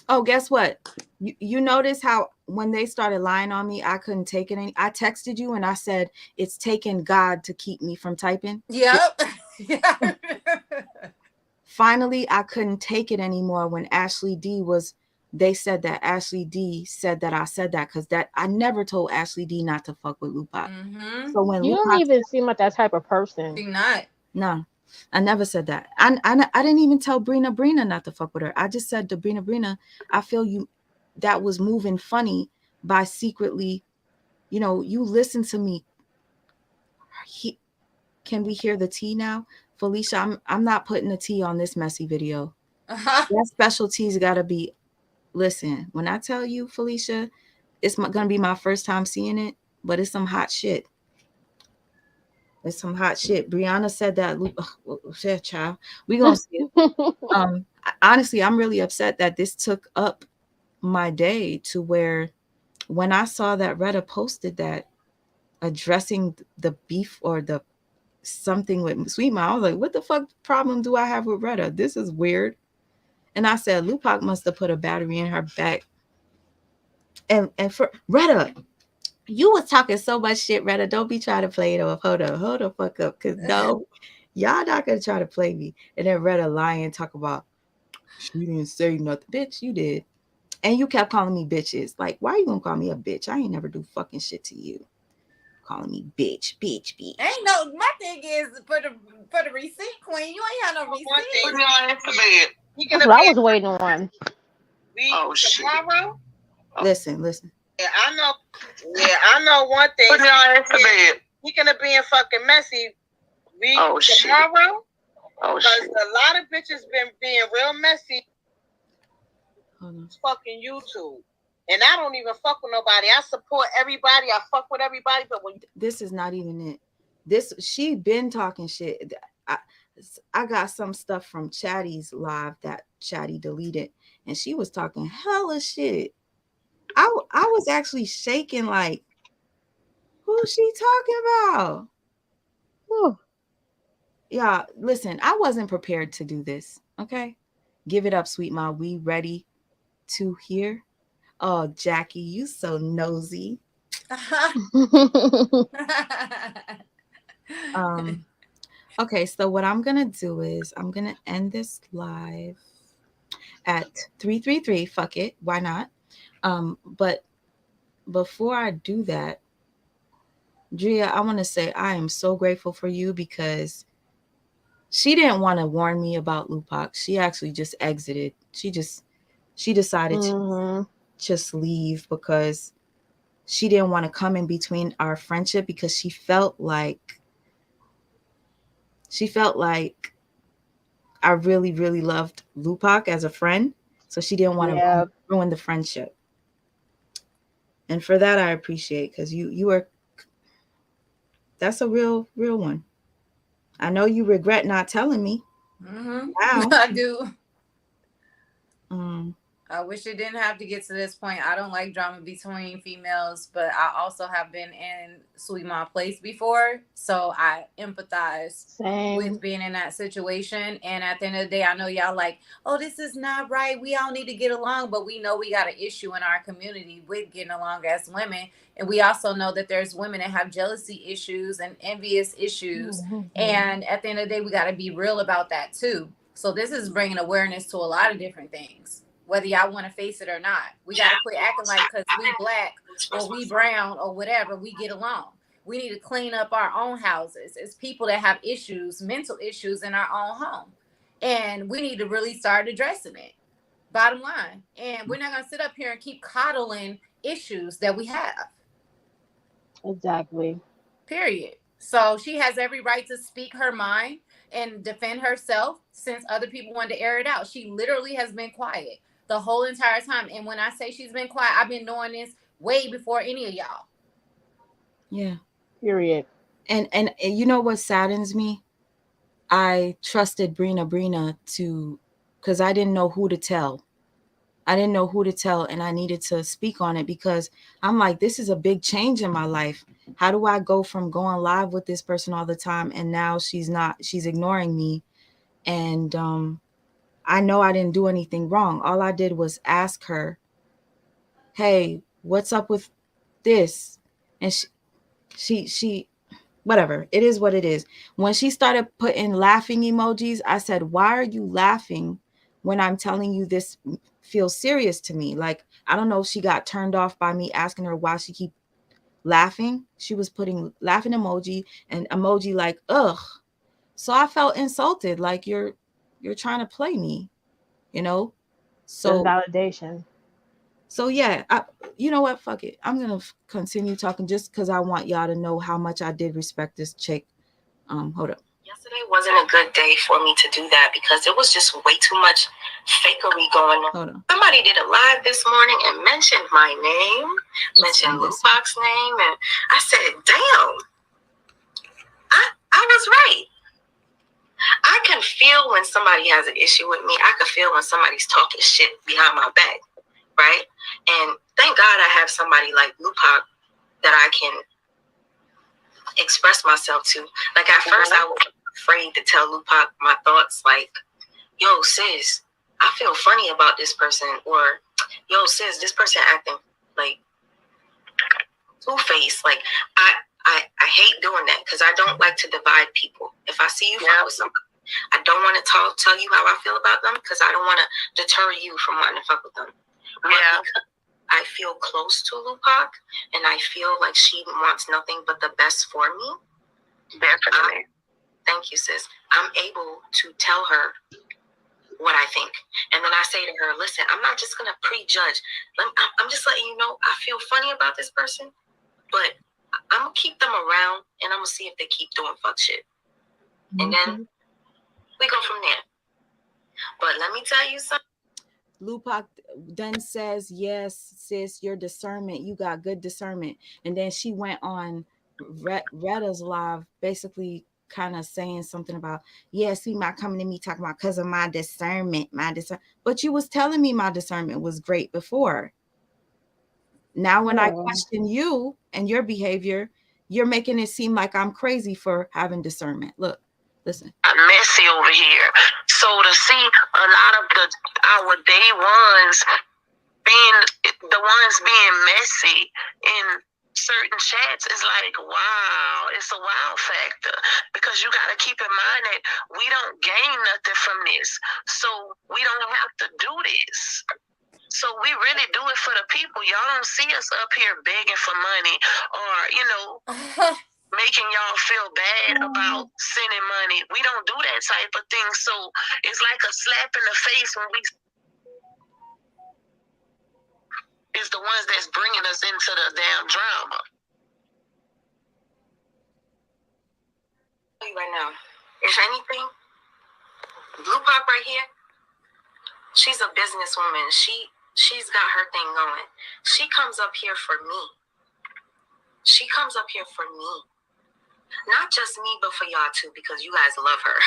Oh, guess what? You notice how when they started lying on me, I couldn't take it. I texted you and I said, it's taken God to keep me from typing. Yep. Finally, I couldn't take it anymore when Ashley D was. They said that Ashley D said that I said that, because that I never told Ashley D not to fuck with Lupac. So when you don't even seem like that type of person. You're not. No, I never said that. I didn't even tell Brina not to fuck with her. I just said to Brina, I feel you that was moving funny by secretly, you know, you listen to me. Can we hear the tea now? Felicia, I'm not putting the tea on this messy video. That special tea's gotta be. Listen, when I tell you, Felicia, it's going to be my first time seeing it, but it's some hot shit. It's some hot shit. Brianna said that. Shit, child. We going to see it. Honestly, I'm really upset that this took up my day to where when I saw that Retta posted that addressing the beef or the something with Sweet Mom, I was like, what the fuck problem do I have with Retta? This is weird. And I said, Lupac must have put a battery in her back. And for Retta, you was talking so much shit, Retta. Don't be trying to play it off. Hold the fuck up. Because no, y'all not going to try to play me. And then Retta lying, talk about, she didn't say nothing. Bitch, you did. And you kept calling me bitches. Like, why you going to call me a bitch? I ain't never do fucking shit to you. Calling me bitch. Ain't no, my thing is for the receipt, queen, you ain't have no receipt. That's what I was waiting on. Tomorrow? Listen. Yeah, I know one thing. He gonna be in fucking messy. Tomorrow? Because a lot of bitches been being real messy. Fucking YouTube. And I don't even fuck with nobody. I support everybody. I fuck with everybody. But when this is not even it. She been talking shit. I got some stuff from Chatty's live that Chatty deleted, and she was talking hella shit. I was actually shaking like, who's she talking about? Whew. Yeah, listen, I wasn't prepared to do this. Okay, give it up, Sweet Mom. We ready to hear? Oh, Jackie, you so nosy. Okay, so what I'm going to do is I'm going to end this live at 3:33. Fuck it. Why not? But before I do that, Drea, I want to say I am so grateful for you because she didn't want to warn me about Lupac. She actually just exited. She decided to Mm-hmm. just leave because she didn't want to come in between our friendship because she felt like I really, really loved Lupac as a friend. So she didn't want Yeah. to ruin the friendship. And for that I appreciate, because you are, that's a real one. I know you regret not telling me Mm-hmm. now. I do. Um, I wish it didn't have to get to this point. I don't like drama between females, but I also have been in Sweet Mom place before, so I empathize Same. with being in that situation. And at the end of the day, I know y'all like, oh, this is not right. We all need to get along, but we know we got an issue in our community with getting along as women. And we also know that there's women that have jealousy issues and envious issues. Mm-hmm. And at the end of the day, we got to be real about that too. So this is bringing awareness to a lot of different things, whether y'all want to face it or not. We got to quit acting like because we black or we brown or whatever, we get along. We need to clean up our own houses. It's people that have issues, mental issues in our own home. And we need to really start addressing it. Bottom line. And we're not going to sit up here and keep coddling issues that we have. Exactly. Period. So she has every right to speak her mind and defend herself since other people wanted to air it out. She literally has been quiet the whole entire time. And when I say she's been quiet, I've been knowing this way before any of y'all. yeah. Period. And you know what saddens me? I trusted Brina to, because I didn't know who to tell. And I needed to speak on it because I'm like, this is a big change in my life. How do I go from going live with this person all the time and now she's ignoring me? And I know I didn't do anything wrong. All I did was ask her, hey, what's up with this? And she whatever, it is what it is. When she started putting laughing emojis, I said, why are you laughing when I'm telling you this feels serious to me? Like, I don't know if she got turned off by me asking her why she keep laughing. She was putting laughing emoji and emoji like, ugh. So I felt insulted, like you're trying to play me, you know? Just So validation. so yeah, you know what? Fuck it. I'm gonna continue talking just because I want y'all to know how much I did respect this chick. Hold up. Yesterday wasn't a good day for me to do that because it was just way too much fakery going on. Hold on. Somebody did a live this morning and mentioned my name, mentioned Lupac's name, and I said, damn, I was right. I can feel when somebody has an issue with me. I can feel when somebody's talking shit behind my back, right? And thank God I have somebody like Lupac that I can express myself to. Like at first I was afraid to tell Lupac my thoughts, like, yo sis, I feel funny about this person, or yo sis, this person acting like two-faced. Like I hate doing that because I don't like to divide people. If I see you fight with somebody, I don't want to tell you how I feel about them because I don't want to deter you from wanting to fuck with them. Yeah. I feel close to Lupac, and I feel like she wants nothing but the best for me. Definitely. Thank you, sis. I'm able to tell her what I think. And then I say to her, listen, I'm not just going to prejudge. I'm just letting you know I feel funny about this person, but I'm going to keep them around, and I'm going to see if they keep doing fuck shit. And then we go from there. But let me tell you something. Lupac then says, yes, sis, your discernment, you got good discernment. And then she went on Retta's live, basically kind of saying something about, yeah, see, my coming to me talking about because of my discernment. But you was telling me my discernment was great before. Now when I question you and your behavior, you're making it seem like I'm crazy for having discernment. Look, listen. I'm messy over here. So to see a lot of our day ones being the ones being messy in certain chats is like, wow, it's a wow factor, because you got to keep in mind that we don't gain nothing from this, so we don't have to do this. So we really do it for the people. Y'all don't see us up here begging for money or, making y'all feel bad about sending money. We don't do that type of thing. So it's like a slap in the face when we is the ones that's bringing us into the damn drama. Right now, if anything, Blue Pop right here, she's a businesswoman. She's got her thing going. She comes up here for me. She comes up here for me. Not just me, but for y'all too, because you guys love her.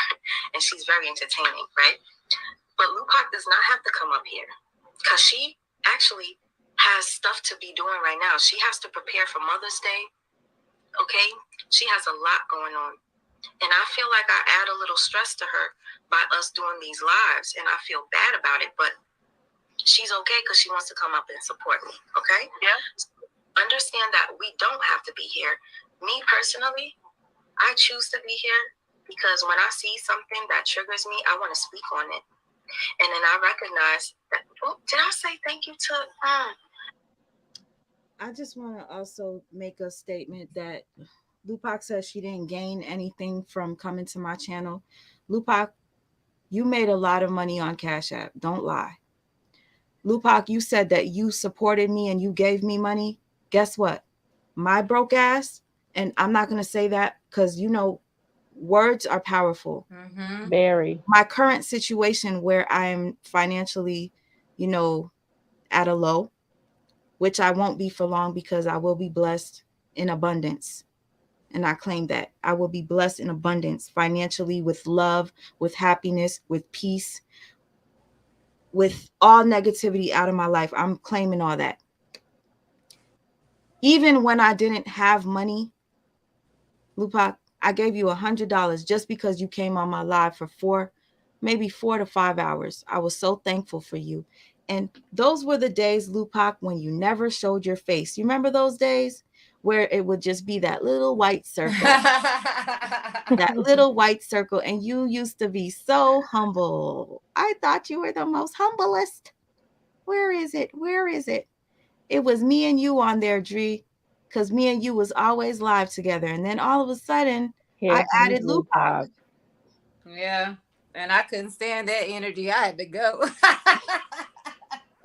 And she's very entertaining, right? But Lupac does not have to come up here. Because she actually has stuff to be doing right now. She has to prepare for Mother's Day. Okay? She has a lot going on. And I feel like I add a little stress to her by us doing these lives. And I feel bad about it. But she's okay because she wants to come up and support me. Okay? Yeah. Understand that we don't have to be here. Me personally, I choose to be here because when I see something that triggers me, I want to speak on it. And then I recognize that, did I say thank you to... I just want to also make a statement that Lupac says she didn't gain anything from coming to my channel. Lupac, you made a lot of money on Cash App. Don't lie. Lupac, you said that you supported me and you gave me money. Guess what? My broke ass, and I'm not going to say that because, words are powerful. Mm-hmm. Very. My current situation where I'm financially, at a low, which I won't be for long because I will be blessed in abundance. And I claim that I will be blessed in abundance financially, with love, with happiness, with peace, with all negativity out of my life. I'm claiming all that. Even when I didn't have money, Lupac, I gave you $100 just because you came on my live for maybe 4 to 5 hours. I was so thankful for you. And those were the days, Lupac, when you never showed your face. You remember those days where it would just be that little white circle, that little white circle. And you used to be so humble. I thought you were the most humblest. Where is it? Where is it? It was me and you on there, Dree, because me and you was always live together. And then all of a sudden, I added Lupac. Yeah, and I couldn't stand that energy. I had to go.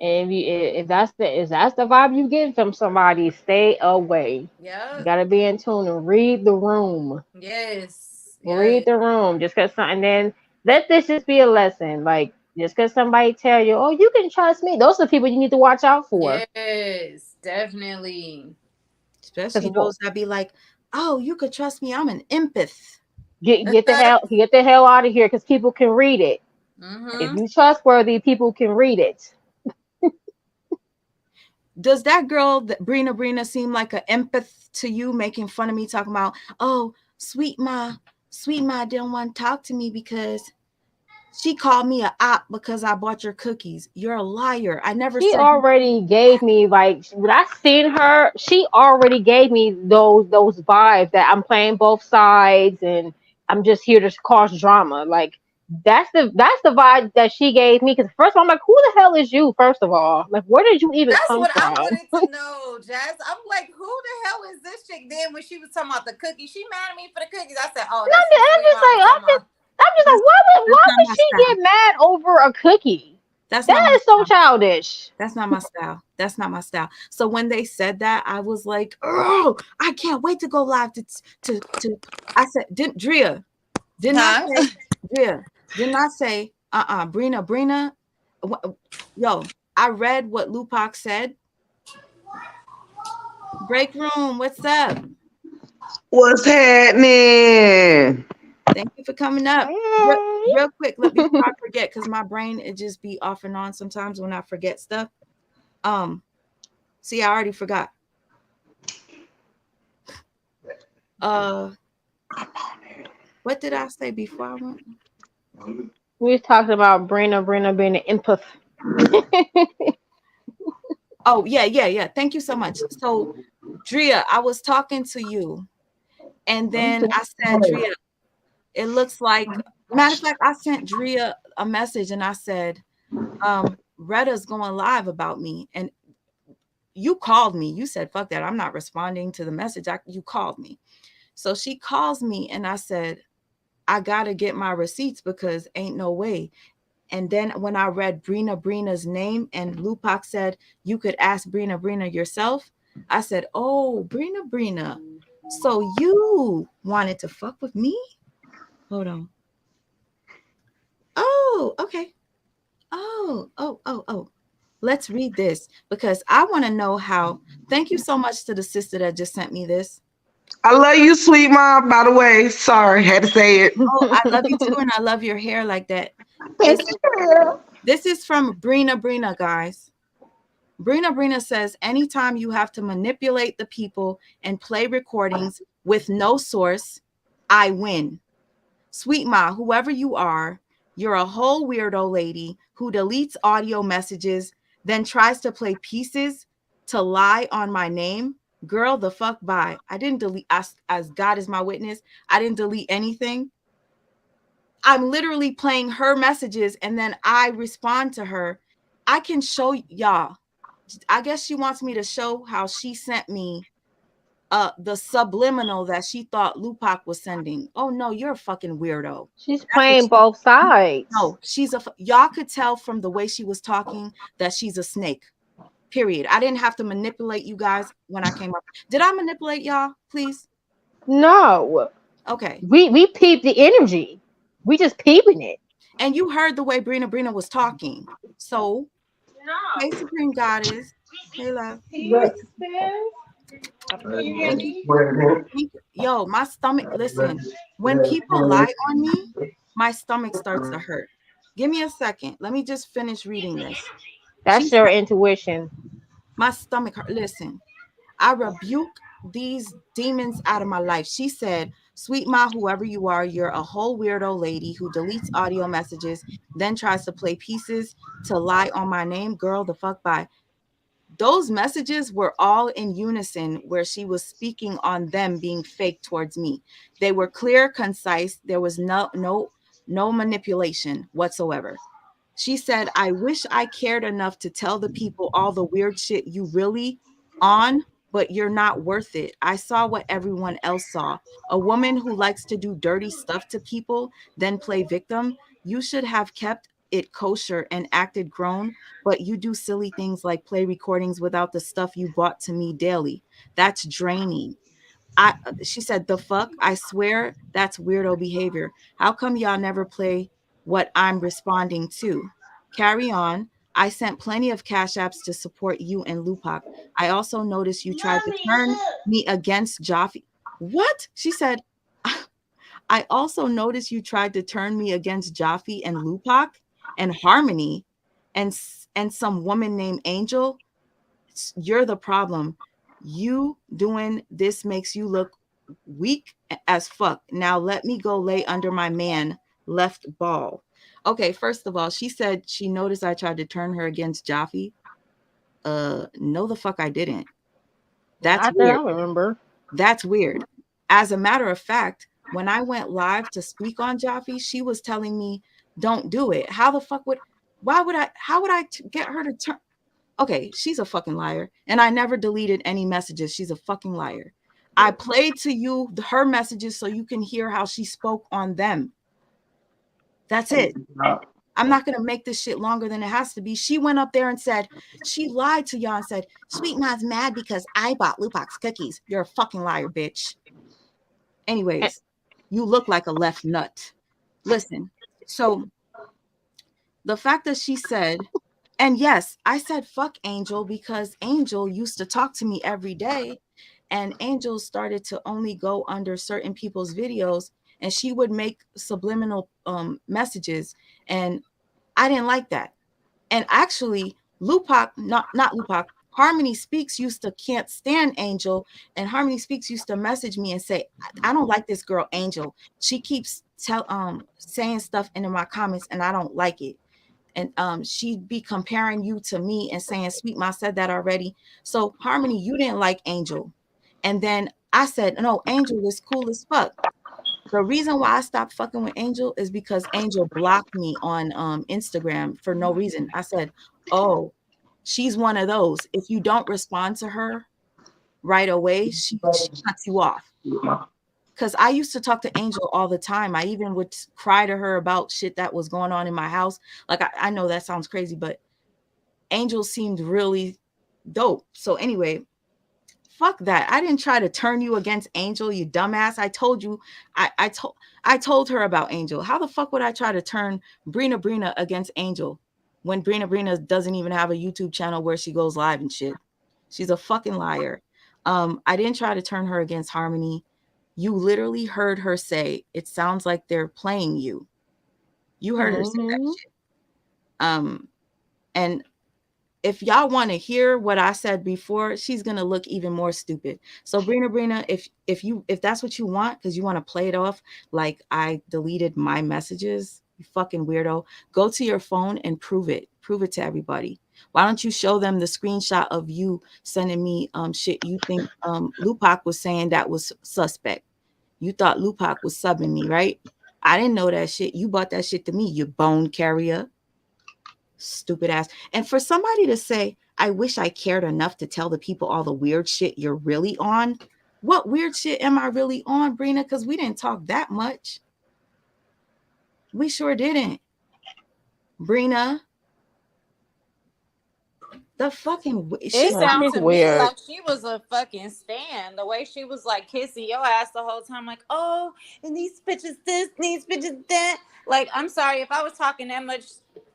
And if that's the vibe you get from somebody, stay away. Yeah. You gotta be in tune and read the room. Yes. Read the room. Just because and then let this just be a lesson. Like, just because somebody tell you, oh, you can trust me, those are the people you need to watch out for. Yes, definitely. Especially those that be like, oh, you could trust me, I'm an empath. Get the hell out of here, because people can read it. Mm-hmm. If you trustworthy, people can read it. Does that girl, Brina, seem like an empath to you, making fun of me, talking about, oh, sweet ma didn't want to talk to me because she called me a op because I bought your cookies. You're a liar. I never She said. already gave me, like, when I seen her, she already gave me those vibes that I'm playing both sides and I'm just here to cause drama. Like, that's the vibe that she gave me. Because first of all, I'm like, who the hell is you? First of all, like, where did you even come from? That's what I wanted to know, Jazz. I'm like, who the hell is this chick? Then when she was talking about the cookies, she mad at me for the cookies. I said, oh, I'm just like, why would she get mad over a cookie? That is so childish. That's not my style. That's not my style. So when they said that, I was like, oh, I can't wait to go live to I said, Drea, did not say, Brina, yo, I read what Lupac said. Break room, what's up? What's happening? Thank you for coming up. Real quick, before I forget, because my brain, it just be off and on sometimes when I forget stuff. See, I already forgot. What did I say before I went? We was talking about Brina being an empath. Oh, yeah. Thank you so much. So, Drea, I was talking to you, and then I said, Drea, it looks like, matter of fact, I sent Drea a message and I said, Retta's going live about me, and you called me. You said, fuck that. I'm not responding to the message. You called me. So she calls me, and I said, I got to get my receipts because ain't no way. And then when I read Brina's name and Lupac said, you could ask Brina yourself, I said, oh, Brina. So you wanted to fuck with me? Hold on. Oh, okay. Oh. Let's read this because I want to know how. Thank you so much to the sister that just sent me this. I love you, sweet mom, by the way. Sorry, had to say it. Oh, I love you too, and I love your hair like that. Thank you. This is from Brina, guys. Brina says, anytime you have to manipulate the people and play recordings with no source, I win. Sweet Ma, whoever you are, you're a whole weirdo lady who deletes audio messages, then tries to play pieces to lie on my name. Girl, the fuck bye. I didn't delete, as God is my witness, I didn't delete anything. I'm literally playing her messages and then I respond to her. I can show y'all. I guess she wants me to show how she sent me the subliminal that she thought Lupac was sending. Oh no, you're a fucking weirdo. She's playing both sides. No, y'all could tell from the way she was talking that she's a snake. Period. I didn't have to manipulate you guys when I came up. Did I manipulate y'all, please? No. Okay. We peep the energy. We just peeping it. And you heard the way Brina was talking. So, hey, Supreme Goddess. Hey, love. Yo, my stomach, listen, when people lie on me, my stomach starts to hurt. Give me a second. Let me just finish reading this. That's your intuition. My stomach hurt. Listen, I rebuke these demons out of my life. She said, sweet Ma, whoever you are, you're a whole weirdo lady who deletes audio messages, then tries to play pieces to lie on my name. Girl, the fuck bye. Those messages were all in unison where she was speaking on them being fake towards me. They were clear, concise. There was no manipulation whatsoever. She said, I wish I cared enough to tell the people all the weird shit you really on, but you're not worth it. I saw what everyone else saw. A woman who likes to do dirty stuff to people, then play victim. You should have kept it kosher and acted grown, but you do silly things like play recordings without the stuff you brought to me daily. That's draining. She said, the fuck? I swear that's weirdo behavior. How come y'all never play what I'm responding to? Carry on. I sent plenty of cash apps to support you and Lupac. I also noticed you tried to turn me against Jaffe. What? She said, I also noticed you tried to turn me against Jaffe and Lupac and Harmony and some woman named Angel. You're the problem. You doing this makes you look weak as fuck. Now let me go lay under my man left ball. Okay, first of all, she said she noticed I tried to turn her against Jaffe. No, the fuck I didn't. That's weird. I remember. That's weird. As a matter of fact, when I went live to speak on Jaffe, she was telling me, don't do it. How would I get her to turn? Okay, she's a fucking liar. And I never deleted any messages. She's a fucking liar. I played to you her messages so you can hear how she spoke on them. That's it. I'm not going to make this shit longer than it has to be. She went up there and said, she lied to y'all and said, Sweet Ma's mad because I bought Lupac's cookies. You're a fucking liar, bitch. Anyways, you look like a left nut. Listen, so the fact that she said, and yes, I said fuck Angel because Angel used to talk to me every day, and Angel started to only go under certain people's videos, and she would make subliminal messages, and I didn't like that. And actually, Lupac, not Lupac, Harmony Speaks can't stand Angel, and Harmony Speaks used to message me and say, I don't like this girl Angel. She keeps saying stuff into my comments, and I don't like it. And she'd be comparing you to me and saying, Sweet Ma said that already. So Harmony, you didn't like Angel. And then I said, no, Angel is cool as fuck. The reason why I stopped fucking with Angel is because Angel blocked me on Instagram for no reason. I said, Oh, she's one of those. If you don't respond to her right away, she cuts you off. Because I used to talk to Angel all the time. I even would cry to her about shit that was going on in my house. Like, I know that sounds crazy, but Angel seemed really dope. So anyway, fuck that. I didn't try to turn you against Angel, you dumbass. I told you, I told her about Angel. How the fuck would I try to turn Brina against Angel when Brina doesn't even have a YouTube channel where she goes live and shit? She's a fucking liar. I didn't try to turn her against Harmony. You literally heard her say, it sounds like they're playing you. You heard her say that shit. And if y'all want to hear what I said before, she's gonna look even more stupid. So Brina, if that's what you want, because you want to play it off like I deleted my messages, you fucking weirdo, go to your phone and prove it. Prove it to everybody. Why don't you show them the screenshot of you sending me shit you think Lupac was saying that was suspect. You thought Lupac was subbing me, right? I didn't know that shit. You bought that shit to me, you bone carrier. Stupid ass. And for somebody to say, I wish I cared enough to tell the people all the weird shit you're really on. What weird shit am I really on, Brina? Because we didn't talk that much. We sure didn't. Brina. The fucking it sounds to me like she was a fucking stan. The way she was like kissing your ass the whole time, like, oh, and these bitches this, these bitches that. Like, I'm sorry, if I was talking that much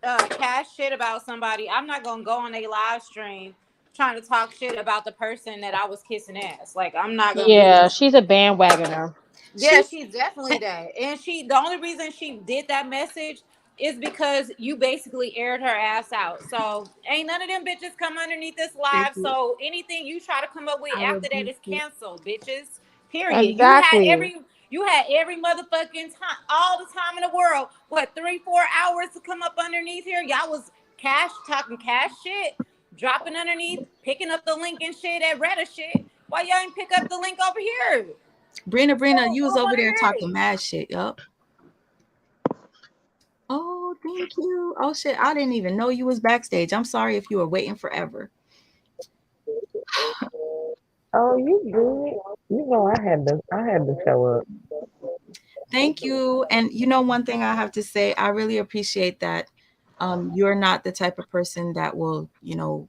cash shit about somebody, I'm not gonna go on a live stream trying to talk shit about the person that I was kissing ass. Like, I'm not gonna. Yeah, she's a bandwagoner. Yeah, she's definitely that. And the only reason she did that message is because you basically aired her ass out. So ain't none of them bitches come underneath this live. So anything you try to come up with after that is canceled, bitches. Period. Exactly. You had every motherfucking time, all the time in the world. What, 3-4 hours to come up underneath here? Y'all was talking cash shit, dropping underneath, picking up the link and shit at Reddit shit. Why y'all ain't pick up the link over here? Brina, you was over there talking mad shit. Yup. Oh, thank you. Oh shit, I didn't even know you was backstage. I'm sorry if you were waiting forever. Oh, you good? You know I had to show up. Thank you. And you know, one thing I have to say, I really appreciate that. You're not the type of person that will, you're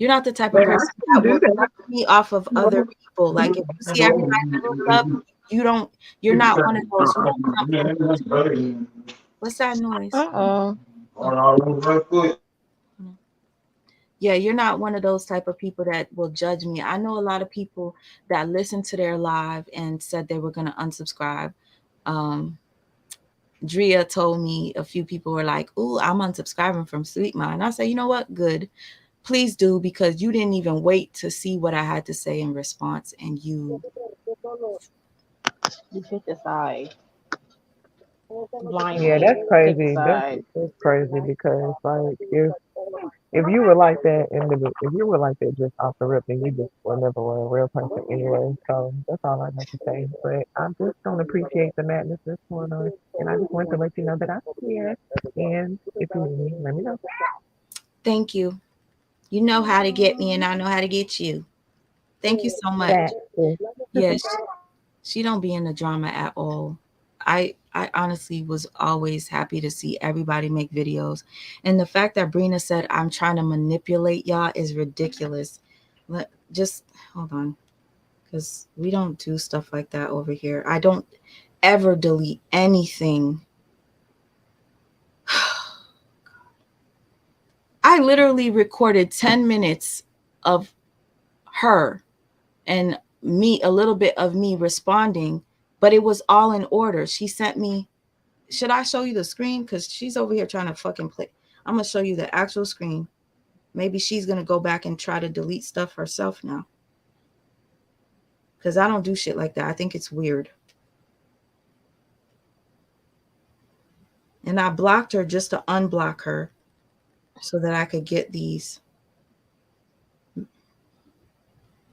not the type of person that will knock me off of other people. Like if you see everybody up, you're not one of those who don't come. What's that noise? Yeah, you're not one of those type of people that will judge me. I know a lot of people that listened to their live and said they were going to unsubscribe. Drea told me a few people were like, "Ooh, I'm unsubscribing from Sweet Ma." And I said, you know what? Good. Please do, because you didn't even wait to see what I had to say in response, and you hit the side. Yeah, that's crazy. That's crazy because like if you were like that just off the rip, then you just were never a real person anyway. So that's all I have to say. But I just don't appreciate the madness that's going on, and I just want to let you know that I'm here. And if you need me, let me know. Thank you. You know how to get me, and I know how to get you. Thank you so much. Yes, she don't be in the drama at all. I honestly was always happy to see everybody make videos. And the fact that Brina said I'm trying to manipulate y'all is ridiculous. Just hold on, because we don't do stuff like that over here. I don't ever delete anything. I literally recorded 10 minutes of her and me, a little bit of me responding, but it was all in order. She sent me, should I show you the screen? Because she's over here trying to fucking play. I'm going to show you the actual screen. Maybe she's going to go back and try to delete stuff herself now. Because I don't do shit like that. I think it's weird. And I blocked her just to unblock her so that I could get these.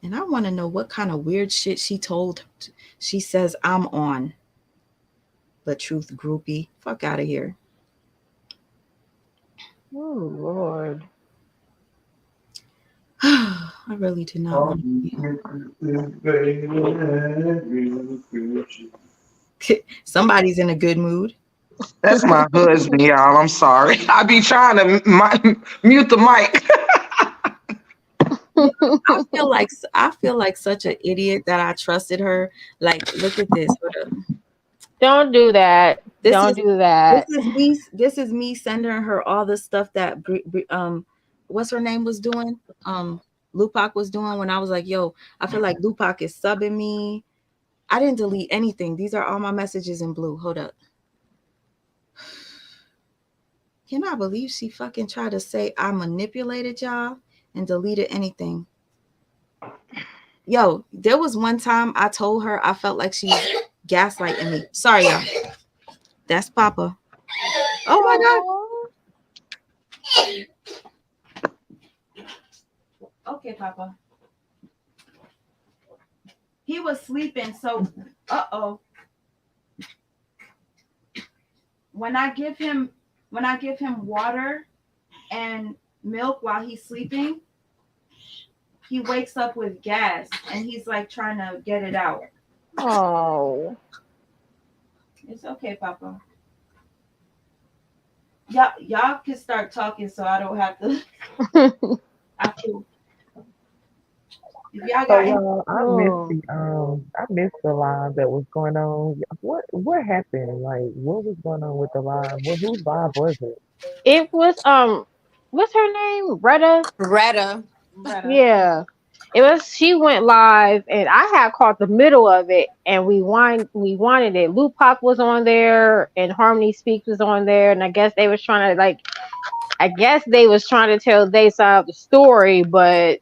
And I want to know what kind of weird shit she says I'm on. The truth groupie. Fuck out of here. Oh Lord. I really do not want to. Somebody's in a good mood. That's my husband, y'all. I'm sorry. I be trying to mute the mic. I feel like such an idiot that I trusted her. Like, look at this. Don't do that. This Don't is do that. This is me sending her all the stuff that what's her name was doing. Lupac was doing when I was like, yo, I feel like Lupac is subbing me. I didn't delete anything. These are all my messages in blue. Hold up. Can I believe she fucking tried to say I manipulated y'all and deleted anything? Yo, there was one time I told her I felt like she was gaslighting me. Sorry, y'all. That's Papa. Oh my God. Okay, Papa. He was sleeping, so When I give him water and milk while he's sleeping, he wakes up with gas and he's like trying to get it out. Oh. It's okay, Papa. Y'all can start talking so I don't have to. If y'all got I missed the live that was going on. What happened? Like, what was going on with the live? Whose live was it? It was what's her name? Retta. Yeah. It was she went live and I had caught the middle of it and we wanted it. Lupac was on there and Harmony Speaks was on there and I guess they was trying to tell their side of the story, but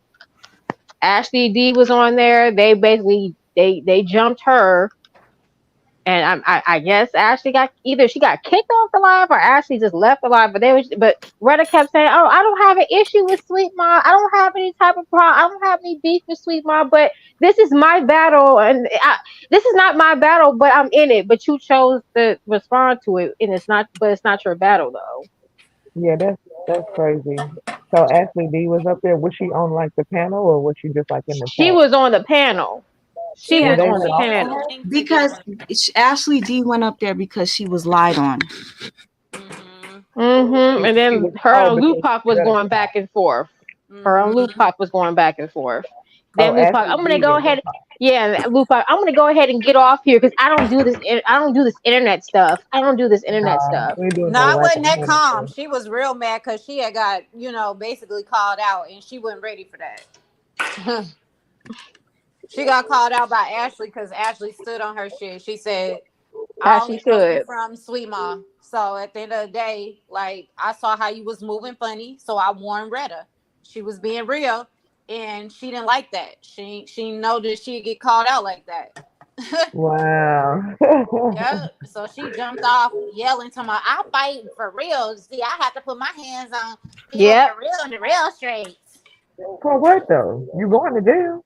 Ashley D was on there. They basically they jumped her, and I guess Ashley got kicked off the live or Ashley just left the live. But Retta kept saying, "Oh, I don't have an issue with Sweet Ma. I don't have any type of problem. I don't have any beef with Sweet Ma. But this is my battle, and this is not my battle. But I'm in it. But you chose to respond to it, and it's not your battle though." Yeah, that's crazy. So Ashley D was up there. Was she on like the panel or was she just like in the She chat? was on the panel. She was on the panel because Ashley D went up there because she was lied on. And then her and Lupac was going back and forth. Her and Lupac was going back and forth. Then Lupac, I'm gonna go ahead. Yeah, Lupac, I'm gonna go ahead and get off here because I don't do this internet stuff. No, I wasn't that calm. She was real mad because she had got, basically called out and she wasn't ready for that. She got called out by Ashley because Ashley stood on her shit. She said, I only know you from Sweet Ma. So at the end of the day, like, I saw how you was moving funny. So I warned Retta. She was being real and she didn't like that. She know that she'd get called out like that. Wow. Yeah. So she jumped off yelling to my, I'll fight for real. See, I have to put my hands on people for real in the real streets. For what though? You going to jail?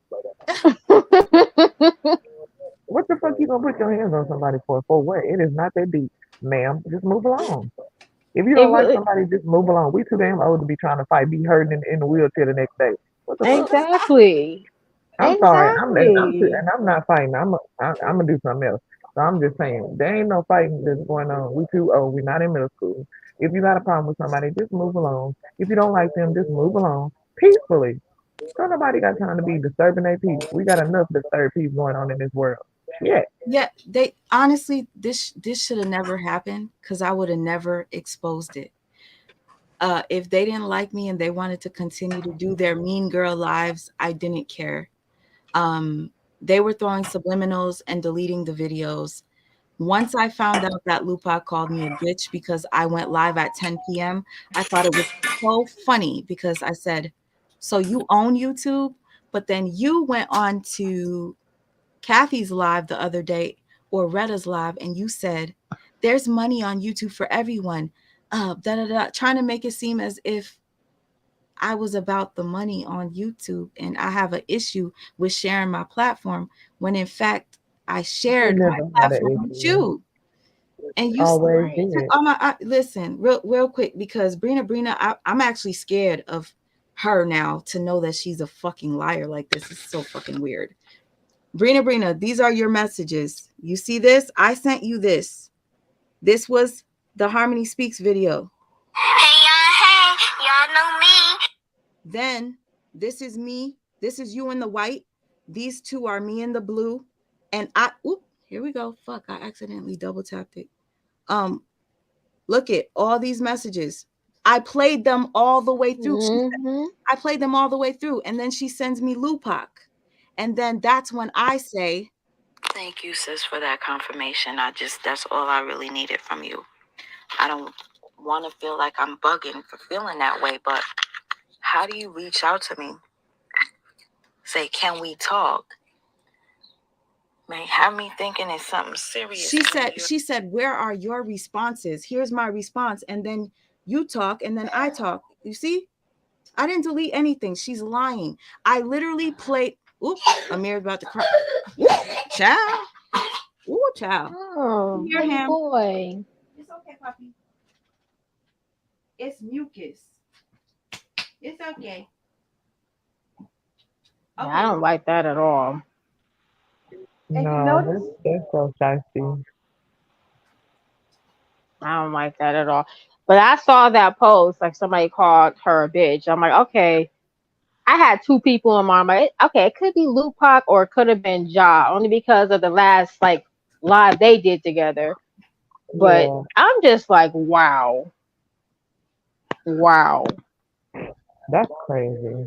What the fuck you gonna put your hands on somebody for? For what? It is not that deep, ma'am. Just move along. If you don't like somebody, just move along. We too damn old to be trying to fight, be hurting in the wheelchair the next day. What the fuck? Exactly. I'm sorry. I'm not fighting. I'm gonna do something else. So I'm just saying, there ain't no fighting that's going on. We too old. We're not in middle school. If you got a problem with somebody, just move along. If you don't like them, just move along peacefully. So nobody got time to be disturbing their peace. We got enough disturbed peace going on in this world. Yeah. Yeah, they honestly, this should have never happened because I would have never exposed it. If they didn't like me and they wanted to continue to do their mean girl lives, I didn't care. They were throwing subliminals and deleting the videos. Once I found out that Lupac called me a bitch because I went live at 10 p.m., I thought it was so funny because I said, so you own YouTube, but then you went on to Kathy's live the other day or Retta's live and you said, there's money on YouTube for everyone, trying to make it seem as if I was about the money on YouTube and I have an issue with sharing my platform when in fact I shared my platform with you. And you Always Right. did. listen real quick, because Brina, I'm actually scared of her now to know that she's a fucking liar like this. Is so fucking weird. Brina, these are your messages. You see this? I sent you this. This was the Harmony Speaks video. Hey, y'all know me. Then this is me. This is you in the white. These two are me in the blue. And here we go. Fuck, I accidentally double tapped it. Look at all these messages. I played them all the way through. I played them all the way through. And then she sends me Lupac. And then that's when I say, Thank you, sis, for that confirmation. That's all I really needed from you. I don't want to feel like I'm bugging for feeling that way, but how do you reach out to me? Say, can we talk? Man, have me thinking it's something serious. She said, where are your responses? Here's my response. And then you talk and then I talk. You see? I didn't delete anything. She's lying. I literally played. Oops, Amir's about to cry. Child. Ooh, child. Oh, Hear him. boy. It's okay, puppy. It's mucus. It's okay. Yeah, I don't like that at all. No, that's so shiesty. I don't like that at all. But I saw that post, like somebody called her a bitch. I'm like, okay. I had two people in my mind. Okay, it could be Lupac or it could have been Ja, only because of the last like live they did together. But Yeah, I'm just like, wow. that's crazy.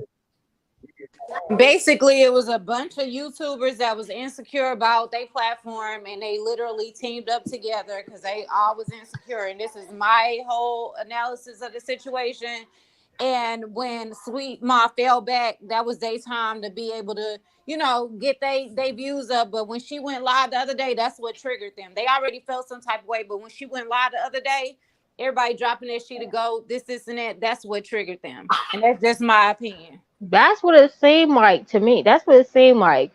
Basically, it was a bunch of YouTubers that was insecure about their platform, and they literally teamed up together because they all was insecure. And this is my whole analysis of the situation. And when Sweet Ma fell back, that was their time to be able to, get they views up. But when she went live the other day, that's what triggered them. They already felt some type of way, but when she went live the other day, everybody dropping their shit to go, this, and that. That's what triggered them. And that's just my opinion. That's what it seemed like to me. That's what it seemed like.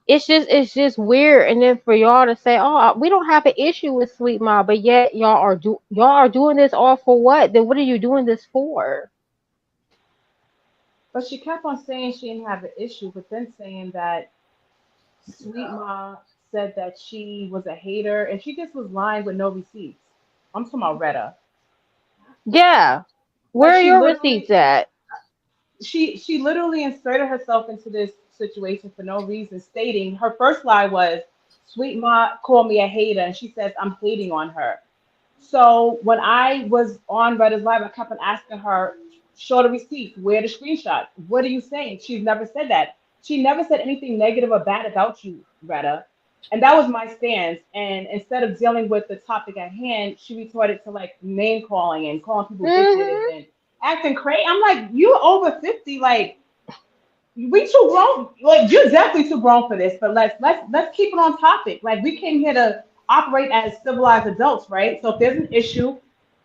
It's just weird. And then for y'all to say, "Oh, we don't have an issue with Sweet Ma," but yet y'all are doing this all for what? Then what are you doing this for? But she kept on saying she didn't have an issue, but then saying that Sweet Ma said that she was a hater, and she just was lying with no receipts. I'm talking about Retta. Yeah. Where Like are she your literally, receipts at? she literally inserted herself into this situation for no reason, stating her first lie was, "Sweet Ma called me a hater," and she says I'm hating on her. So when I was on Reddit's live, I kept on asking her, show the receipts, where the screenshots, what are you saying? She's never said that. She never said anything negative or bad about you, Retta. And that was my stance. And instead of dealing with the topic at hand, she retorted to like name calling and calling people bitches Mm-hmm. and acting crazy. I'm like, you over 50, like we too grown. Like you're definitely too grown for this. But let's keep it on topic. Like we came here to operate as civilized adults, right? So if there's an issue,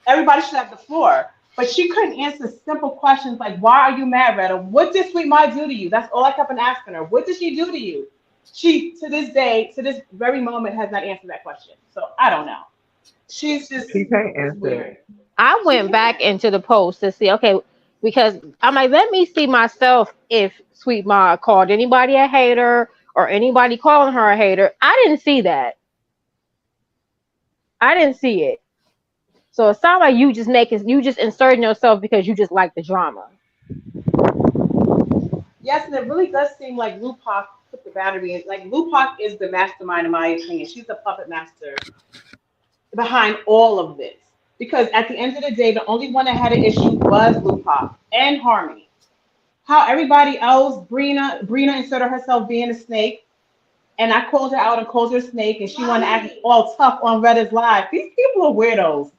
everybody should have the floor. But she couldn't answer simple questions like, "Why are you mad, Retta? What did Sweet Ma do to you?" That's all I kept on asking her. What did she do to you? She, to this day, to this very moment, has not answered that question. So I don't know. She's just She can't it's answer weird. it. I She went back can't. into the post to see, okay, because I'm like, let me see myself if Sweet Ma called anybody a hater or anybody calling her a hater. I didn't see that. I didn't see it. So it sounds like you just inserting yourself because you just like the drama. Yes, and it really does seem like Lupac put the battery in. Like Lupac is the mastermind, in my opinion. She's the puppet master behind all of this. Because at the end of the day, the only one that had an issue was Lupac and Harmony. How everybody else, Brina inserted herself being a snake, and I called her out and called her a snake, and she wanted to act all tough on Reddit's live. These people are weirdos.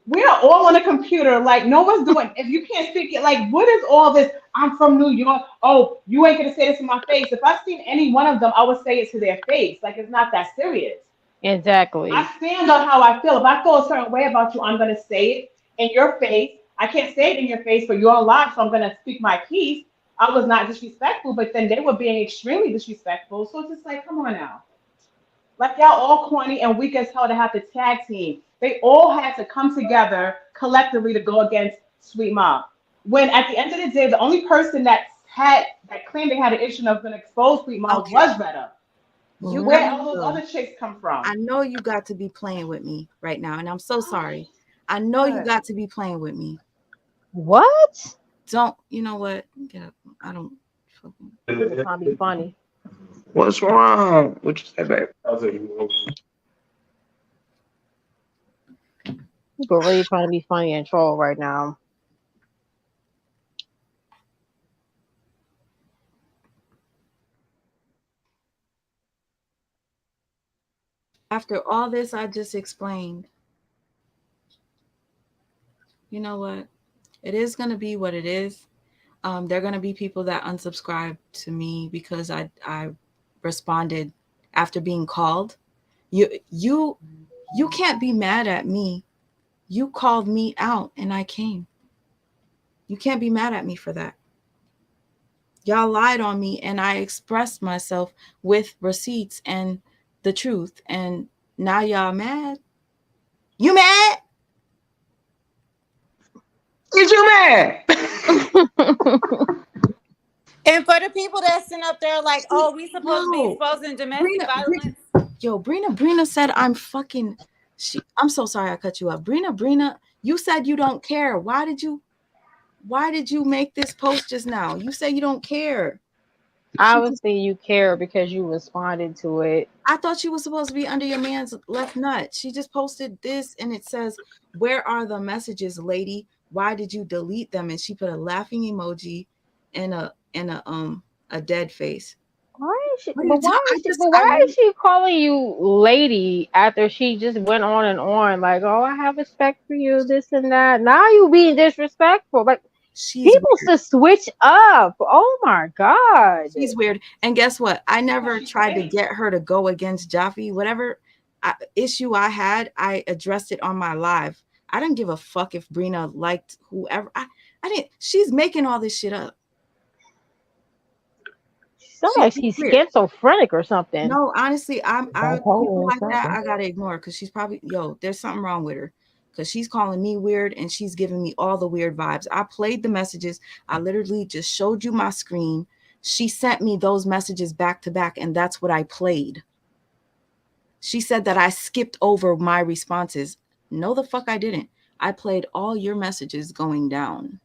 We are all on a computer. Like no one's doing. If you can't speak it, like what is all this? I'm from New York. Oh, you ain't gonna say this in my face. If I've seen any one of them, I would say it to their face. Like it's not that serious. Exactly. I stand on how I feel. If I feel a certain way about you, I'm gonna say it in your face. I can't say it in your face, but you're alive, so I'm gonna speak my piece. I was not disrespectful, but then they were being extremely disrespectful. So it's just like, come on now. Like y'all all corny and weak as hell to have to tag team. They all had to come together collectively to go against Sweet Mom. When at the end of the day, the only person that claimed they had an issue of going to expose Sweet Mom Okay, was Retta. you Where got all those to. other chicks come I from? know you got to be playing with me right now, and I'm so sorry. I know you What? got to be playing with me. What? Don't. You know what? Get up. I don't. Fucking. You're just trying to be funny. What's wrong? What you say, babe? People really trying to be funny and troll right now. After all this I just explained, you know what? It is going to be what it is. There are going to be people that unsubscribe to me because I responded after being called. You can't be mad at me. You called me out and I came. You can't be mad at me for that. Y'all lied on me and I expressed myself with receipts and the truth. And now y'all mad? You mad? Is you mad? And for the people that's sitting up there like, oh, we supposed to be No. exposing domestic violence. Brina said I'm fucking. I'm so sorry I cut you up. Brina, you said you don't care. Why did you make this post just now? You say you don't care. Obviously, you care because you responded to it. I thought you were supposed to be under your man's left nut. She just posted this and it says, "Where are the messages, lady? Why did you delete them?" And she put a laughing emoji and a dead face. Why is she? What are But you why talking? is she? But why is she calling you lady after she just went on and on like, oh, I have respect for you, this and that. Now you being disrespectful. Like people to switch up. Oh my god. She's weird. And guess what? I never tried to get her to go against Jaffe. Whatever issue I had, I addressed it on my live. I didn't give a fuck if Brina liked whoever. I didn't. She's making all this shit up. Sounds like she's schizophrenic or something. No, honestly, people like that I gotta ignore because she's probably there's something wrong with her because she's calling me weird and she's giving me all the weird vibes. I played the messages. I literally just showed you my screen. She sent me those messages back to back, and that's what I played. She said that I skipped over my responses. No, the fuck I didn't. I played all your messages going down.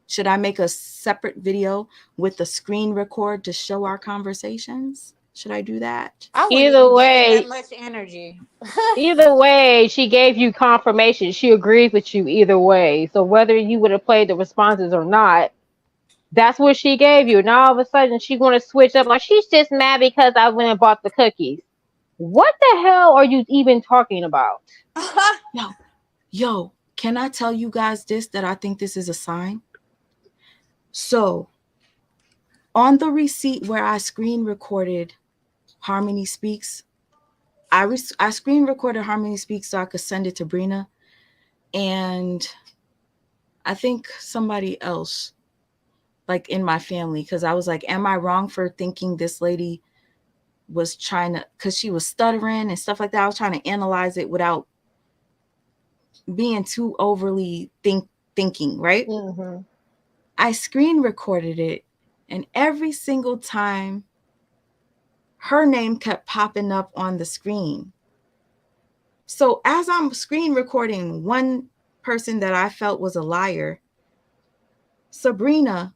Should I make a separate video with the screen record to show our conversations? Should I do that? Either way, that much energy. Either way, she gave you confirmation. She agreed with you either way. So whether you would have played the responses or not, that's what she gave you. Now all of a sudden she want to switch up like she's just mad because I went and bought the cookies. What the hell are you even talking about? Yo, can I tell you guys this, that I think this is a sign? So on the receipt where I screen recorded Harmony Speaks, I screen recorded Harmony Speaks so I could send it to Brina, and I think somebody else, like in my family, because I was like, am I wrong for thinking this lady was trying to, because she was stuttering and stuff like that. I was trying to analyze it without being too overly thinking, right? Mm-hmm. I screen recorded it, and every single time her name kept popping up on the screen. So as I'm screen recording one person that I felt was a liar, Brina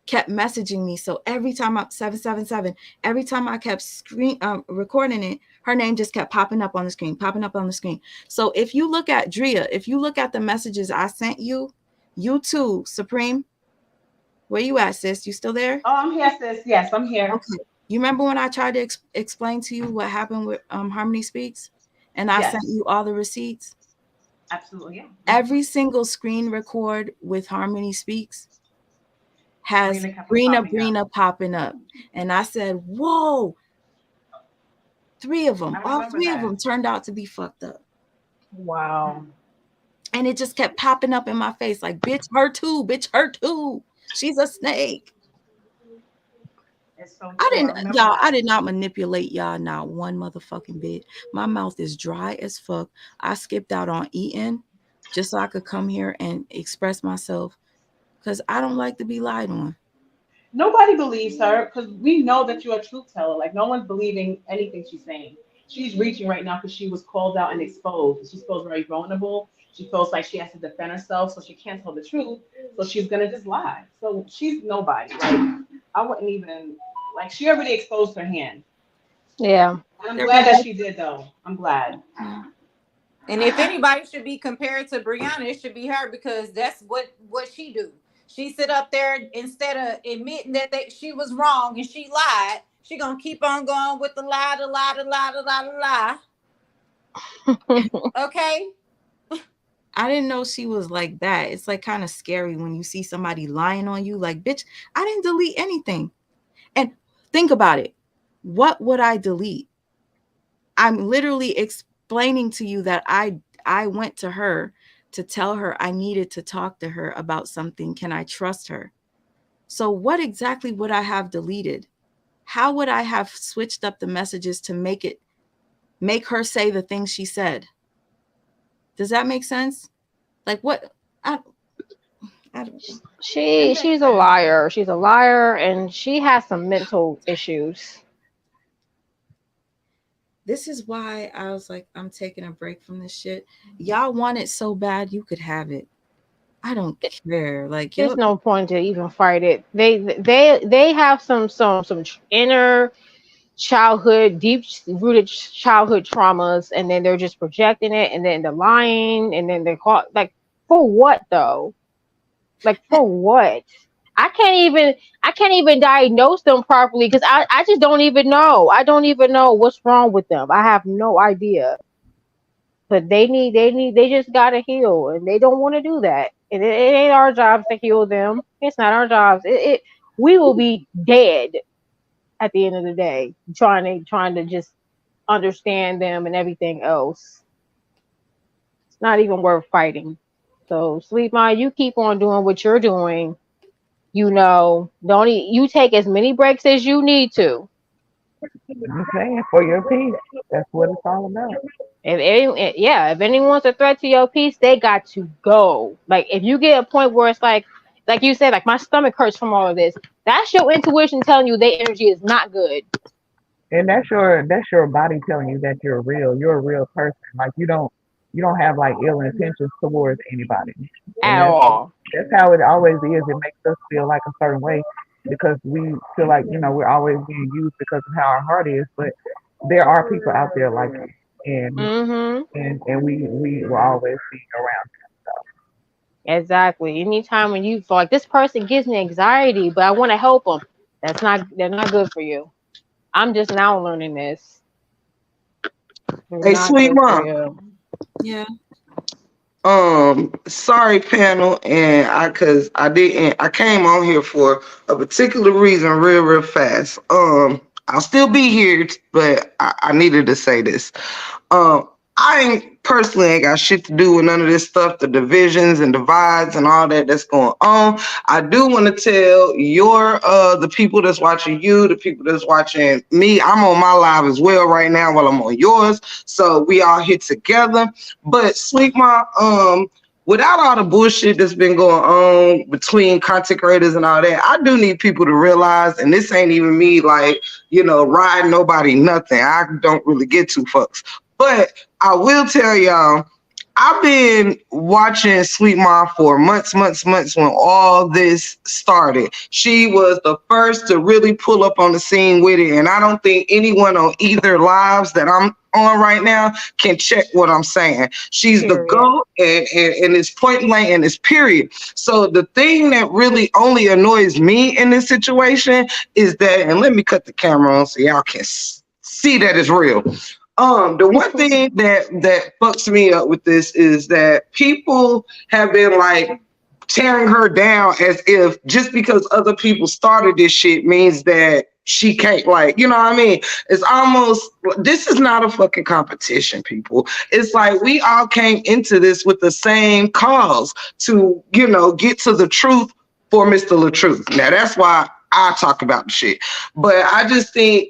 kept messaging me. So every time 777, every time I kept recording it, her name just kept popping up on the screen, So if you look at Drea, if you look at the messages I sent you, you too, Supreme, where you at, sis? You still there? Oh, I'm here, sis. Yes, I'm here. Okay. You remember when I tried to explain to you what happened with Harmony Speaks, and I sent you all the receipts? Absolutely, yeah. Every single screen record with Harmony Speaks has Brina popping up. And I said, whoa, all three of them turned out to be fucked up. Wow. And it just kept popping up in my face like, bitch, her too. She's a snake. It's so I true. I didn't, remember y'all. I that. did not manipulate y'all not one motherfucking bit. My mouth is dry as fuck. I skipped out on eating just so I could come here and express myself because I don't like to be lied on. Nobody believes her because we know that you're a truth teller. Like no one's believing anything she's saying. She's reaching right now because she was called out and exposed. She feels very vulnerable. She feels like she has to defend herself, so she can't tell the truth. So she's gonna just lie. So she's nobody. Like I wouldn't even like. She already exposed her hand. Yeah. And I'm There glad was that she did though. I'm glad. And if anybody should be compared to Brianna, it should be her because that's what she do. She sit up there instead of admitting that she was wrong and she lied. She gonna keep on going with the lie, the lie, the lie, the lie, the lie. Okay. I didn't know she was like that. It's like kind of scary when you see somebody lying on you. Like, bitch, I didn't delete anything. And think about it. What would I delete? I'm literally explaining to you that I went to her to tell her I needed to talk to her about something. Can I trust her? So what exactly would I have deleted? How would I have switched up the messages to make her say the things she said? Does that make sense? Like what? I don't know. She's a liar. She's a liar, and she has some mental issues. This is why I was like, I'm taking a break from this shit. Y'all want it so bad, you could have it. I don't care. Like, There's no point to even fight it. They have some inner childhood, deep rooted childhood traumas, and then they're just projecting it, and then they're lying, and then they're caught. Like, for what though? Like, for what? I can't even diagnose them properly because I just don't even know. I don't even know what's wrong with them. I have no idea. But they just gotta heal, and they don't want to do that. And it ain't our jobs to heal them. It's not our jobs. We will be dead at the end of the day, trying to just understand them and everything else. It's not even worth fighting. So, Sweet Mind, you keep on doing what you're doing. You take as many breaks as you need to. I'm saying for your peace. That's what it's all about. If anyone's a threat to your peace, they got to go. Like if you get a point where it's like you said, like my stomach hurts from all of this, that's your intuition telling you their energy is not good. And that's your body telling you that you're a real person. Like you don't have like ill intentions towards anybody. At all. That's how it always is. It makes us feel like a certain way because we feel like, we're always being used because of how our heart is. But there are people out there like it. And and we will always be around them. So. Exactly. Anytime when you feel like this person gives me anxiety, but I want to help them, they're not good for you. I'm just now learning this. Hey, Sweet Mom. Yeah. Sorry, panel, and I came on here for a particular reason, real fast. I'll still be here, but I needed to say this. I personally ain't got shit to do with none of this stuff, the divisions and divides and all that's going on. I do want to tell the people that's watching you, the people that's watching me, I'm on my live as well right now while I'm on yours. So we all here together. But Sweet Mom, without all the bullshit that's been going on between content creators and all that, I do need people to realize, and this ain't even me like, riding nobody, nothing. I don't really get two fucks. But I will tell y'all, I've been watching Sweet Mom for months when all this started. She was the first to really pull up on the scene with it. And I don't think anyone on either lives that I'm on right now can check what I'm saying. She's the GOAT and it's point blank and it's period. So the thing that really only annoys me in this situation is that, and let me cut the camera on so y'all can see that it's real. The one thing that fucks me up with this is that people have been like tearing her down as if just because other people started this shit means that she can't, like, you know what I mean? It's almost, this is not a fucking competition, people. It's like we all came into this with the same cause to, get to the truth for Mr. LaTruth. Now that's why I talk about the shit. But I just think,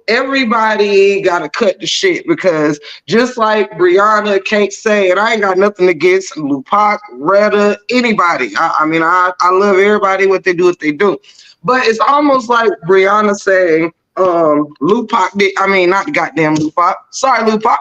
everybody gotta cut the shit, because just like Brianna can't say, and I ain't got nothing against Lupac, Retta, anybody. I love everybody what they do. But it's almost like Brianna saying, Lupac did, not goddamn Lupac. Sorry, Lupac.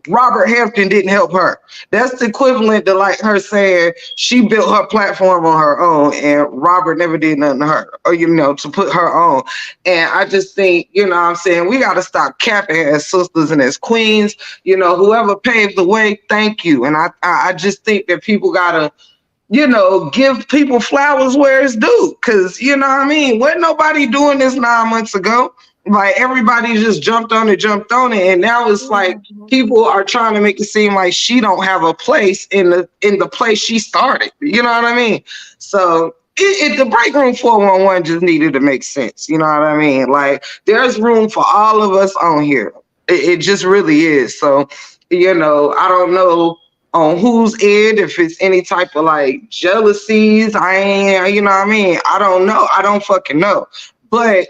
Robert Hampton didn't help her. That's the equivalent to like her saying she built her platform on her own and Robert never did nothing to her, or to put her on. And I just think, what I'm saying, we got to stop capping as sisters and as queens. Whoever paved the way, thank you. And I just think that people gotta give people flowers where it's due. Cause wasn't nobody doing this 9 months ago. Like everybody just jumped on it. And now it's like people are trying to make it seem like she don't have a place in the place she started. You know what I mean? So the break room 411 just needed to make sense. You know what I mean? Like there's room for all of us on here. It just really is. So, I don't know on whose end, if it's any type of like jealousies. I don't know. I don't fucking know. But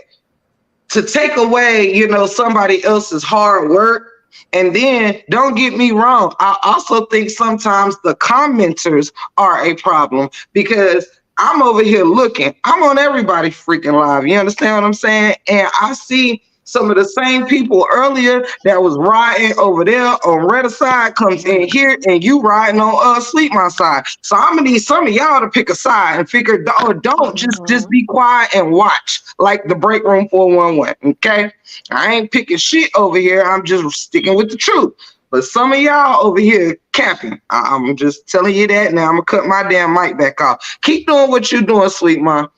to take away, somebody else's hard work, and then don't get me wrong, I also think sometimes the commenters are a problem, because I'm over here looking, I'm on everybody freaking live. You understand what I'm saying? And I see some of the same people earlier that was riding over there on Red side comes in here, and you riding on Sleep My side. So I'm gonna need some of y'all to pick a side and figure, don't just be quiet and watch like the break room 411. Okay, I ain't picking shit over here. I'm just sticking with the truth. But some of y'all over here capping. I'm just telling you that now. I'm gonna cut my damn mic back off. Keep doing what you're doing, Sleep Mom.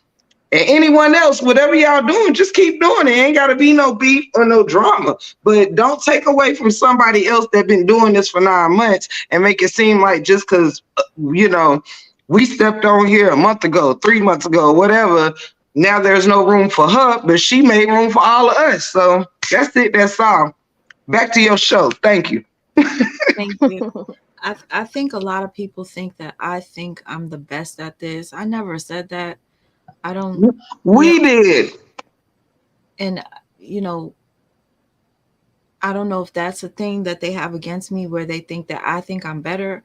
And anyone else, whatever y'all doing, just keep doing it. Ain't got to be no beef or no drama. But don't take away from somebody else that been doing this for 9 months and make it seem like just because, we stepped on here a month ago, 3 months ago, whatever, now there's no room for her, but she made room for all of us. So that's it. That's all. Back to your show. Thank you. Thank you. I think a lot of people think that I think I'm the best at this. I never said that. I don't. We did. And, I don't know if that's a thing that they have against me where they think that I think I'm better.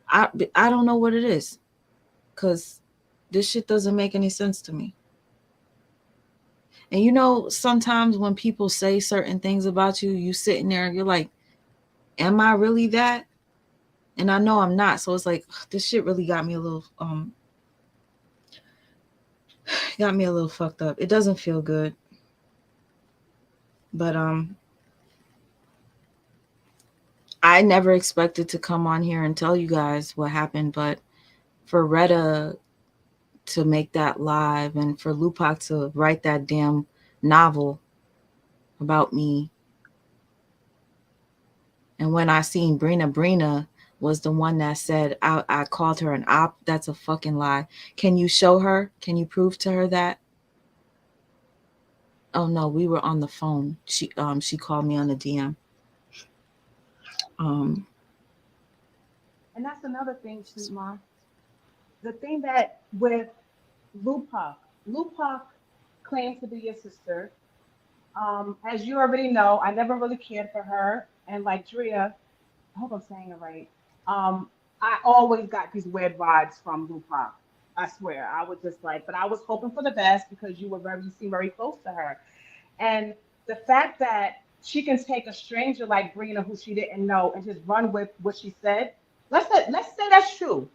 I don't know what it is, because this shit doesn't make any sense to me. And sometimes when people say certain things about you, you sitting there and you're like, am I really that? And I know I'm not. So it's like, this shit really got me a little fucked up. It doesn't feel good. But I never expected to come on here and tell you guys what happened, but for Retta to make that live and for Lupac to write that damn novel about me. And when I seen Brina was the one that said I called her an op, that's a fucking lie. Can you show her? Can you prove to her that? Oh no, we were on the phone. She called me on the DM. And that's another thing, Sweet Mom. The thing that with Lupac claims to be your sister. As you already know, I never really cared for her. And like Drea, I hope I'm saying it right. I always got these weird vibes from Lupac. I swear. I was just like, but I was hoping for the best because you seem very close to her. And the fact that she can take a stranger like Brina, who she didn't know, and just run with what she said. Let's say that's true.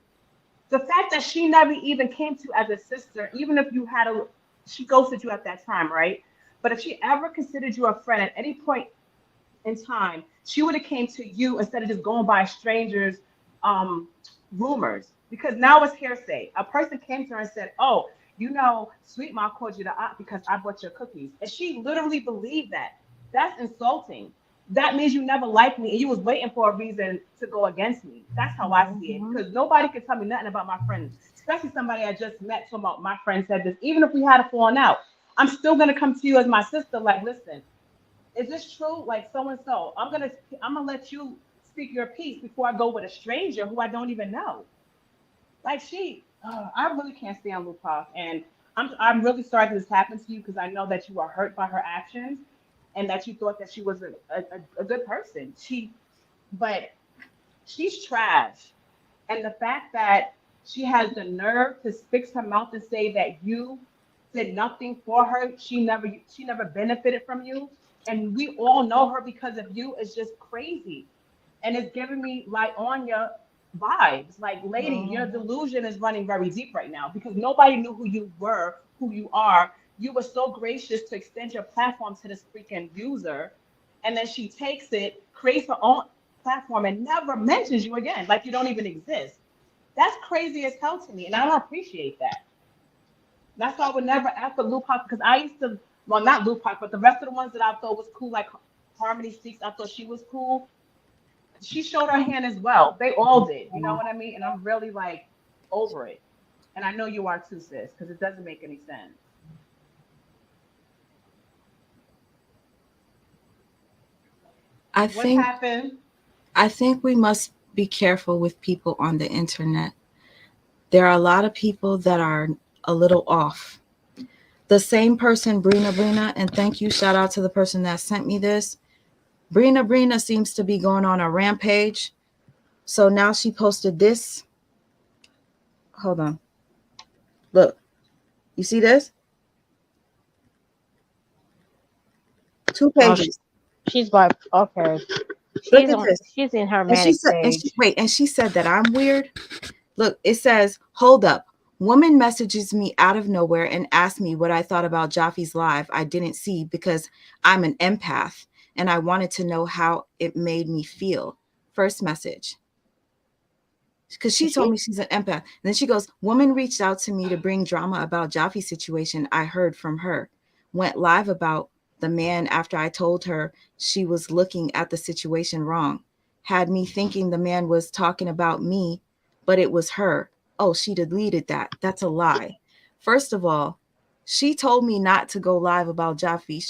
The fact that she never even came to you as a sister, even if you had she ghosted you at that time, right? But if she ever considered you a friend at any point in time, she would have came to you instead of just going by strangers' rumors. Because now it's hearsay. A person came to her and said, "Oh, Sweet Mom called you the op because I bought your cookies," and she literally believed that. That's insulting. That means you never liked me and you was waiting for a reason to go against me. That's how I see it. Because nobody can tell me nothing about my friends, especially somebody I just met. So about my friend said this. Even if we had a falling out, I'm still gonna come to you as my sister. Like, listen, is this true? Like so and so. I'm gonna let you speak your piece before I go with a stranger who I don't even know. Like I really can't stand Lupac, and I'm really sorry that this happened to you because I know that you were hurt by her actions and that you thought that she was a good person. But she's trash. And the fact that she has the nerve to fix her mouth and say that you did nothing for her, she never benefited from you, and we all know her because of you is just crazy. And it's giving me like Anya vibes. Like, lady, your delusion is running very deep right now because nobody knew who you were, who you are. You were so gracious to extend your platform to this freaking user, and then she takes it, creates her own platform, and never mentions you again, like you don't even exist. That's crazy as hell to me, and I don't appreciate that. That's why I would never ask for Lupac because I used to, well, not Lupac, but the rest of the ones that I thought was cool, like Harmony Speaks, I thought she was cool. She showed her hand as well. They all did. You know what I mean? And I'm really like over it. And I know you are too, sis, because it doesn't make any sense. I What think happened? I think we must be careful with people on the internet. There are a lot of people that are a little off. The same person, Brina, and thank you, shout out to the person that sent me this. Brina seems to be going on a rampage. So now she posted this. Hold on. Look, you see this? 2 Oh, pages. she's like, okay. Look at this. She's in her And she manic said, stage. and she said that I'm weird. Look, it says, hold up. Woman messages me out of nowhere and asks me what I thought about Jaffe's live I didn't see because I'm an empath and I wanted to know how it made me feel. First message. Because she told me she's an empath. And then she goes, woman reached out to me to bring drama about Jaffe's situation. I heard from her. Went live about the man after I told her she was looking at the situation wrong. Had me thinking the man was talking about me, but it was her. Oh, she deleted that. That's a lie. First of all, she told me not to go live about Jaffe.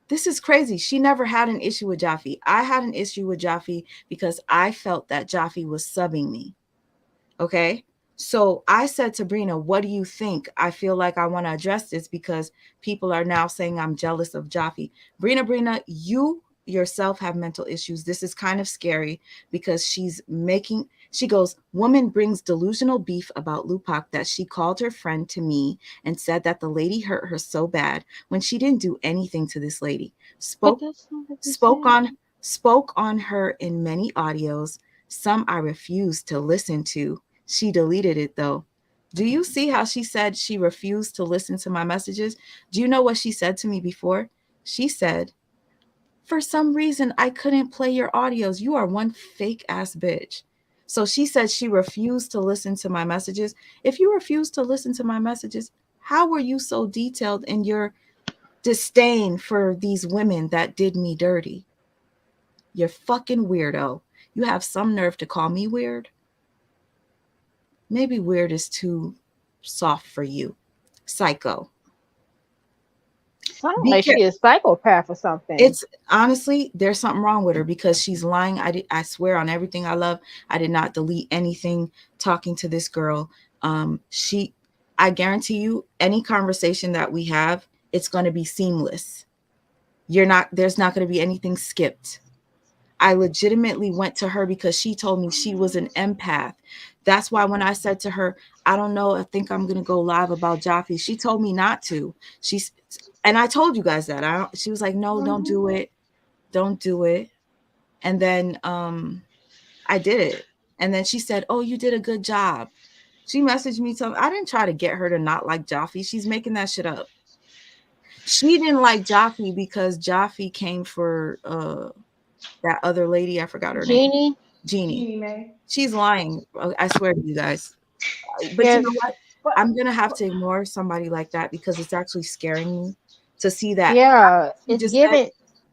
This is crazy. She never had an issue with Jaffe. I had an issue with Jaffe because I felt that Jaffe was subbing me. Okay. So I said to Brina, what do you think? I feel like I want to address this because people are now saying I'm jealous of Jaffe. Brina, you yourself have mental issues. This is kind of scary because she goes, woman brings delusional beef about Lupac that she called her friend to me and said that the lady hurt her so bad when she didn't do anything to this lady. Spoke on her in many audios. Some I refused to listen to. She deleted it though. Do you see how she said she refused to listen to my messages? Do you know what she said to me before? She said, for some reason, I couldn't play your audios. You are one fake ass bitch. So she said she refused to listen to my messages. If you refuse to listen to my messages, how were you so detailed in your disdain for these women that did me dirty? You're fucking weirdo. You have some nerve to call me weird? Maybe weird is too soft for you. Psycho. Sounds like she is a psychopath or something. It's honestly, there's something wrong with her because she's lying. I swear on everything I love, I did not delete anything talking to this girl. I guarantee you, any conversation that we have, it's going to be seamless. There's not going to be anything skipped. I legitimately went to her because she told me she was an empath. That's why when I said to her, I don't know, I think I'm going to go live about Jaffe, she told me not to. And I told you guys that. She was like, no, don't do it. Don't do it. And then I did it. And then she said, oh, you did a good job. She messaged me. I didn't try to get her to not like Jaffe. She's making that shit up. She didn't like Jaffe because Jaffe came for that other lady. I forgot her name. Jeannie. She's lying. I swear to you guys. But you know what? I'm going to have to ignore somebody like that because it's actually scaring me to see that. Yeah, it's given.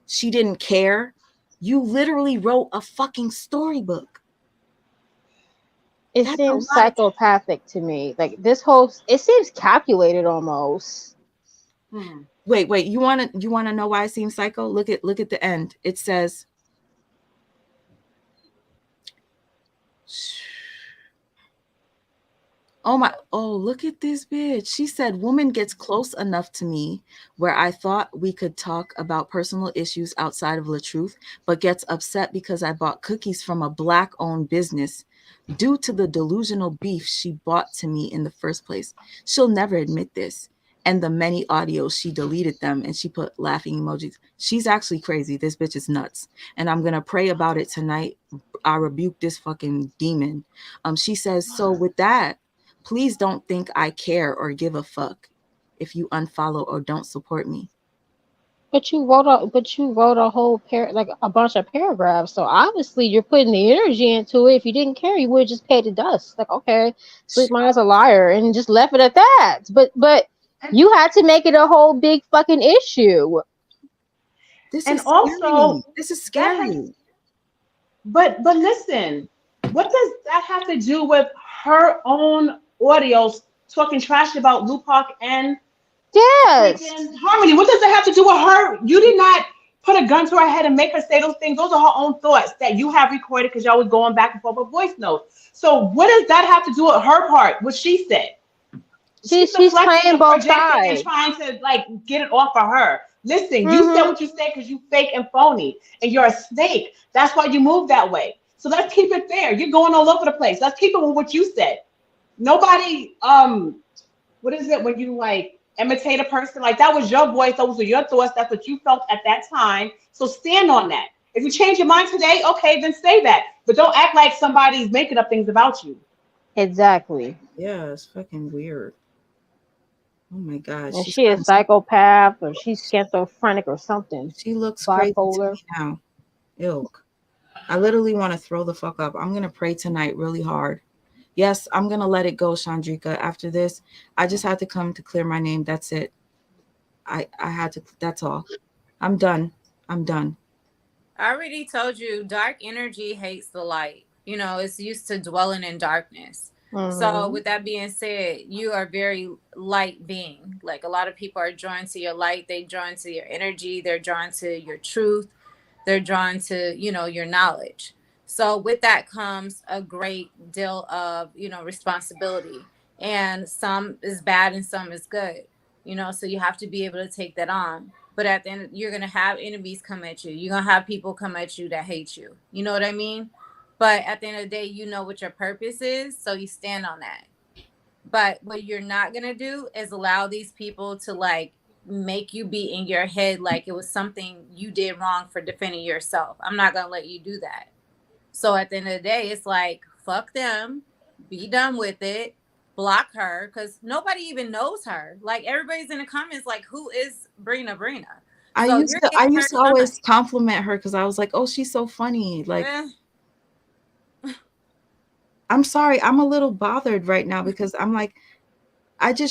She didn't care. You literally wrote a fucking storybook. It seems psychopathic to me. Like it seems calculated almost. Wait. You wanna know why it seems psycho? Look at the end. It says, Look at this bitch. She said, woman gets close enough to me where I thought we could talk about personal issues outside of the truth, but gets upset because I bought cookies from a black-owned business due to the delusional beef she bought to me in the first place. She'll never admit this. And the many audios, she deleted them and she put laughing emojis. She's actually crazy. This bitch is nuts. And I'm going to pray about it tonight. I rebuke this fucking demon. She says, so with that, please don't think I care or give a fuck if you unfollow or don't support me. But you wrote a whole like a bunch of paragraphs. So obviously you're putting the energy into it. If you didn't care, you would have just paid the dust. Like, okay, Sweet Ma's a liar and just left it at that. But you had to make it a whole big fucking issue. This And is also, scary. This is scary. But listen, what does that have to do with her own audios talking trash about Lupac and freaking Harmony? What does that have to do with her? You did not put a gun to her head and make her say those things. Those are her own thoughts that you have recorded because y'all was going back and forth with voice notes. So what does that have to do with her part? What she said? She's playing both sides and trying to like get it off of her. Listen, you said what you said because you fake and phony and you're a snake. That's why you move that way. So let's keep it there. You're going all over the place. Let's keep it with what you said. Nobody, what is it when you like imitate a person? Like that was your voice, those were your thoughts, that's what you felt at that time. So stand on that. If you change your mind today, okay, then say that. But don't act like somebody's making up things about you. Exactly. Yeah, it's fucking weird. Oh my God. And she a psychopath or she's schizophrenic or something. She looks bipolar. crazy to me now. Ilk. I literally want to throw the fuck up. I'm going to pray tonight really hard. Yes, I'm going to let it go, Chandrika. After this, I just had to come to clear my name. That's it. I had to, that's all. I'm done. I'm done. I already told you, dark energy hates the light. You know, it's used to dwelling in darkness. So with that being said, you are very light being. Like a lot of people are drawn to your light. They drawn to your energy. They're drawn to your truth. They're drawn to, you know, your knowledge. So with that comes a great deal of, you know, responsibility. And some is bad and some is good. You know, so you have to be able to take that on. But at the end, you're going to have enemies come at you. You're going to have people come at you that hate you. You know what I mean? But at the end of the day, you know what your purpose is, so you stand on that. But what you're not going to do is allow these people to, like, make you be in your head like it was something you did wrong for defending yourself. I'm not going to let you do that. So at the end of the day, it's like, fuck them, be done with it, block her, because nobody even knows her. Like, everybody's in the comments like, who is Brina? I used to always compliment her because I was like, oh, she's so funny. Like, I'm sorry, I'm a little bothered right now because I'm like, quit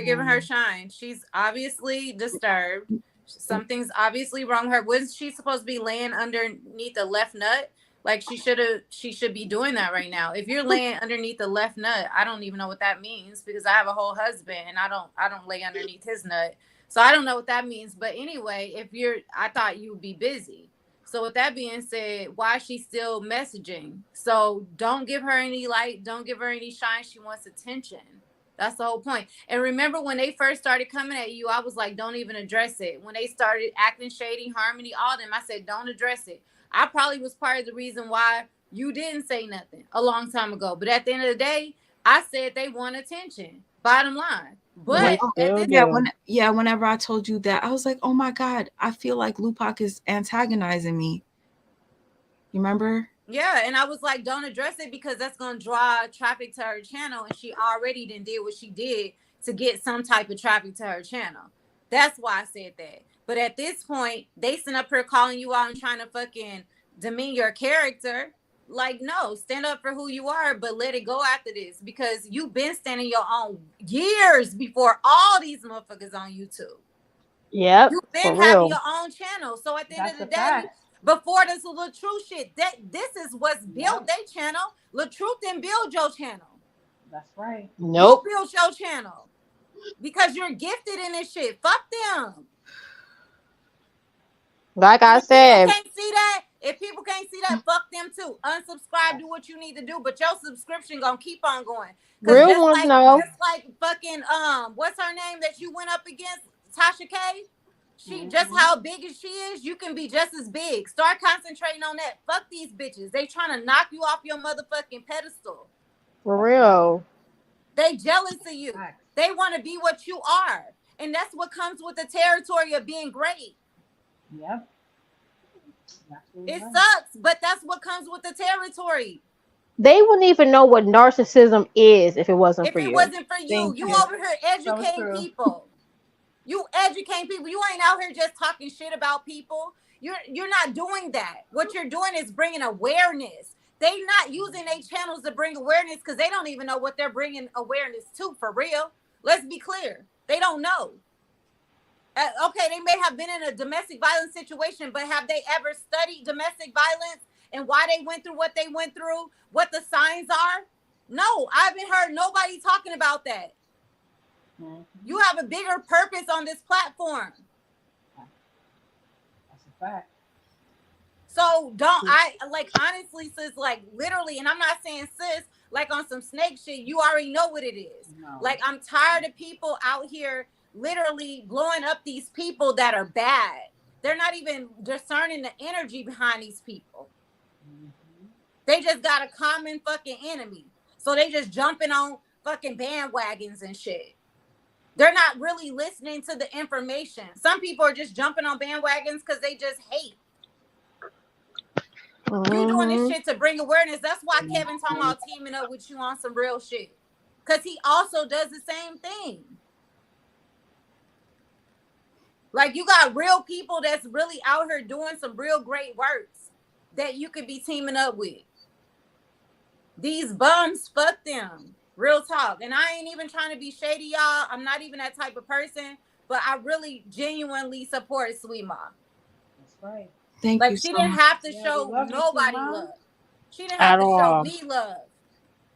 giving her shine. She's obviously disturbed. Something's obviously wrong with her. Wasn't she supposed to be laying underneath the left nut? Like she should be doing that right now. If you're laying underneath the left nut, I don't even know what that means because I have a whole husband and I don't lay underneath his nut. So I don't know what that means. But anyway, I thought you would be busy. So with that being said, why is she still messaging? So don't give her any light. Don't give her any shine. She wants attention. That's the whole point. And remember when they first started coming at you, I was like, don't even address it. When they started acting shady, Harmony, all them, I said, don't address it. I probably was part of the reason why you didn't say nothing a long time ago. But at the end of the day, I said they want attention. Bottom line. But whenever I told you that, I was like, oh my God, I feel like Lupac is antagonizing me. You remember? Yeah, and I was like, don't address it because that's going to draw traffic to her channel. And she already did what she did to get some type of traffic to her channel. That's why I said that. But at this point, they sitting up here calling you out and trying to fucking demean your character. Like, no, stand up for who you are, but let it go after this because you've been standing your own years before all these motherfuckers on YouTube. Yep. You've been having your own channel. So at the end of the day, before this little truth shit, this is what's built their channel. LaTruth didn't build your channel. That's right. Nope. You built your channel because you're gifted in this shit. Fuck them. Like I said, you can't see that. If people can't see that, fuck them too. Unsubscribe, do what you need to do, but your subscription gonna keep on going. Cause Real ones know. just like fucking what's her name that you went up against, Tasha K? She just how big as she is, you can be just as big. Start concentrating on that. Fuck these bitches. They trying to knock you off your motherfucking pedestal. For real. They jealous of you. They want to be what you are. And that's what comes with the territory of being great. Yep. It sucks, but that's what comes with the territory. They wouldn't even know what narcissism is if it wasn't for you. If it wasn't for you, Thank you you. over here So educating true. people. You educate people. You ain't out here just talking shit about people. You're not doing that. What you're doing is bringing awareness. They not using their channels to bring awareness because they don't even know what they're bringing awareness to, for real. Let's be clear. They don't know. Okay, they may have been in a domestic violence situation, but have they ever studied domestic violence and why they went through what they went through, what the signs are? No, I haven't heard nobody talking about that. You have a bigger purpose on this platform. That's a fact. So honestly, sis, like literally, and I'm not saying sis, like on some snake shit, you already know what it is. No. Like I'm tired of people out here literally blowing up these people that are bad. They're not even discerning the energy behind these people. They just got a common fucking enemy. So they just jumping on fucking bandwagons and shit. They're not really listening to the information. Some people are just jumping on bandwagons because they just hate. You doing this shit to bring awareness. That's why Kevin talking about teaming up with you on some real shit. Because he also does the same thing. Like you got real people that's really out here doing some real great works that you could be teaming up with. These bums, fuck them. Real talk. And I ain't even trying to be shady, y'all. I'm not even that type of person. But I really genuinely support Sweet Ma. That's right. Thank Like you she so didn't much. have to Yeah, show we love you, nobody Sweet Ma. love. She didn't have At to show all. me love.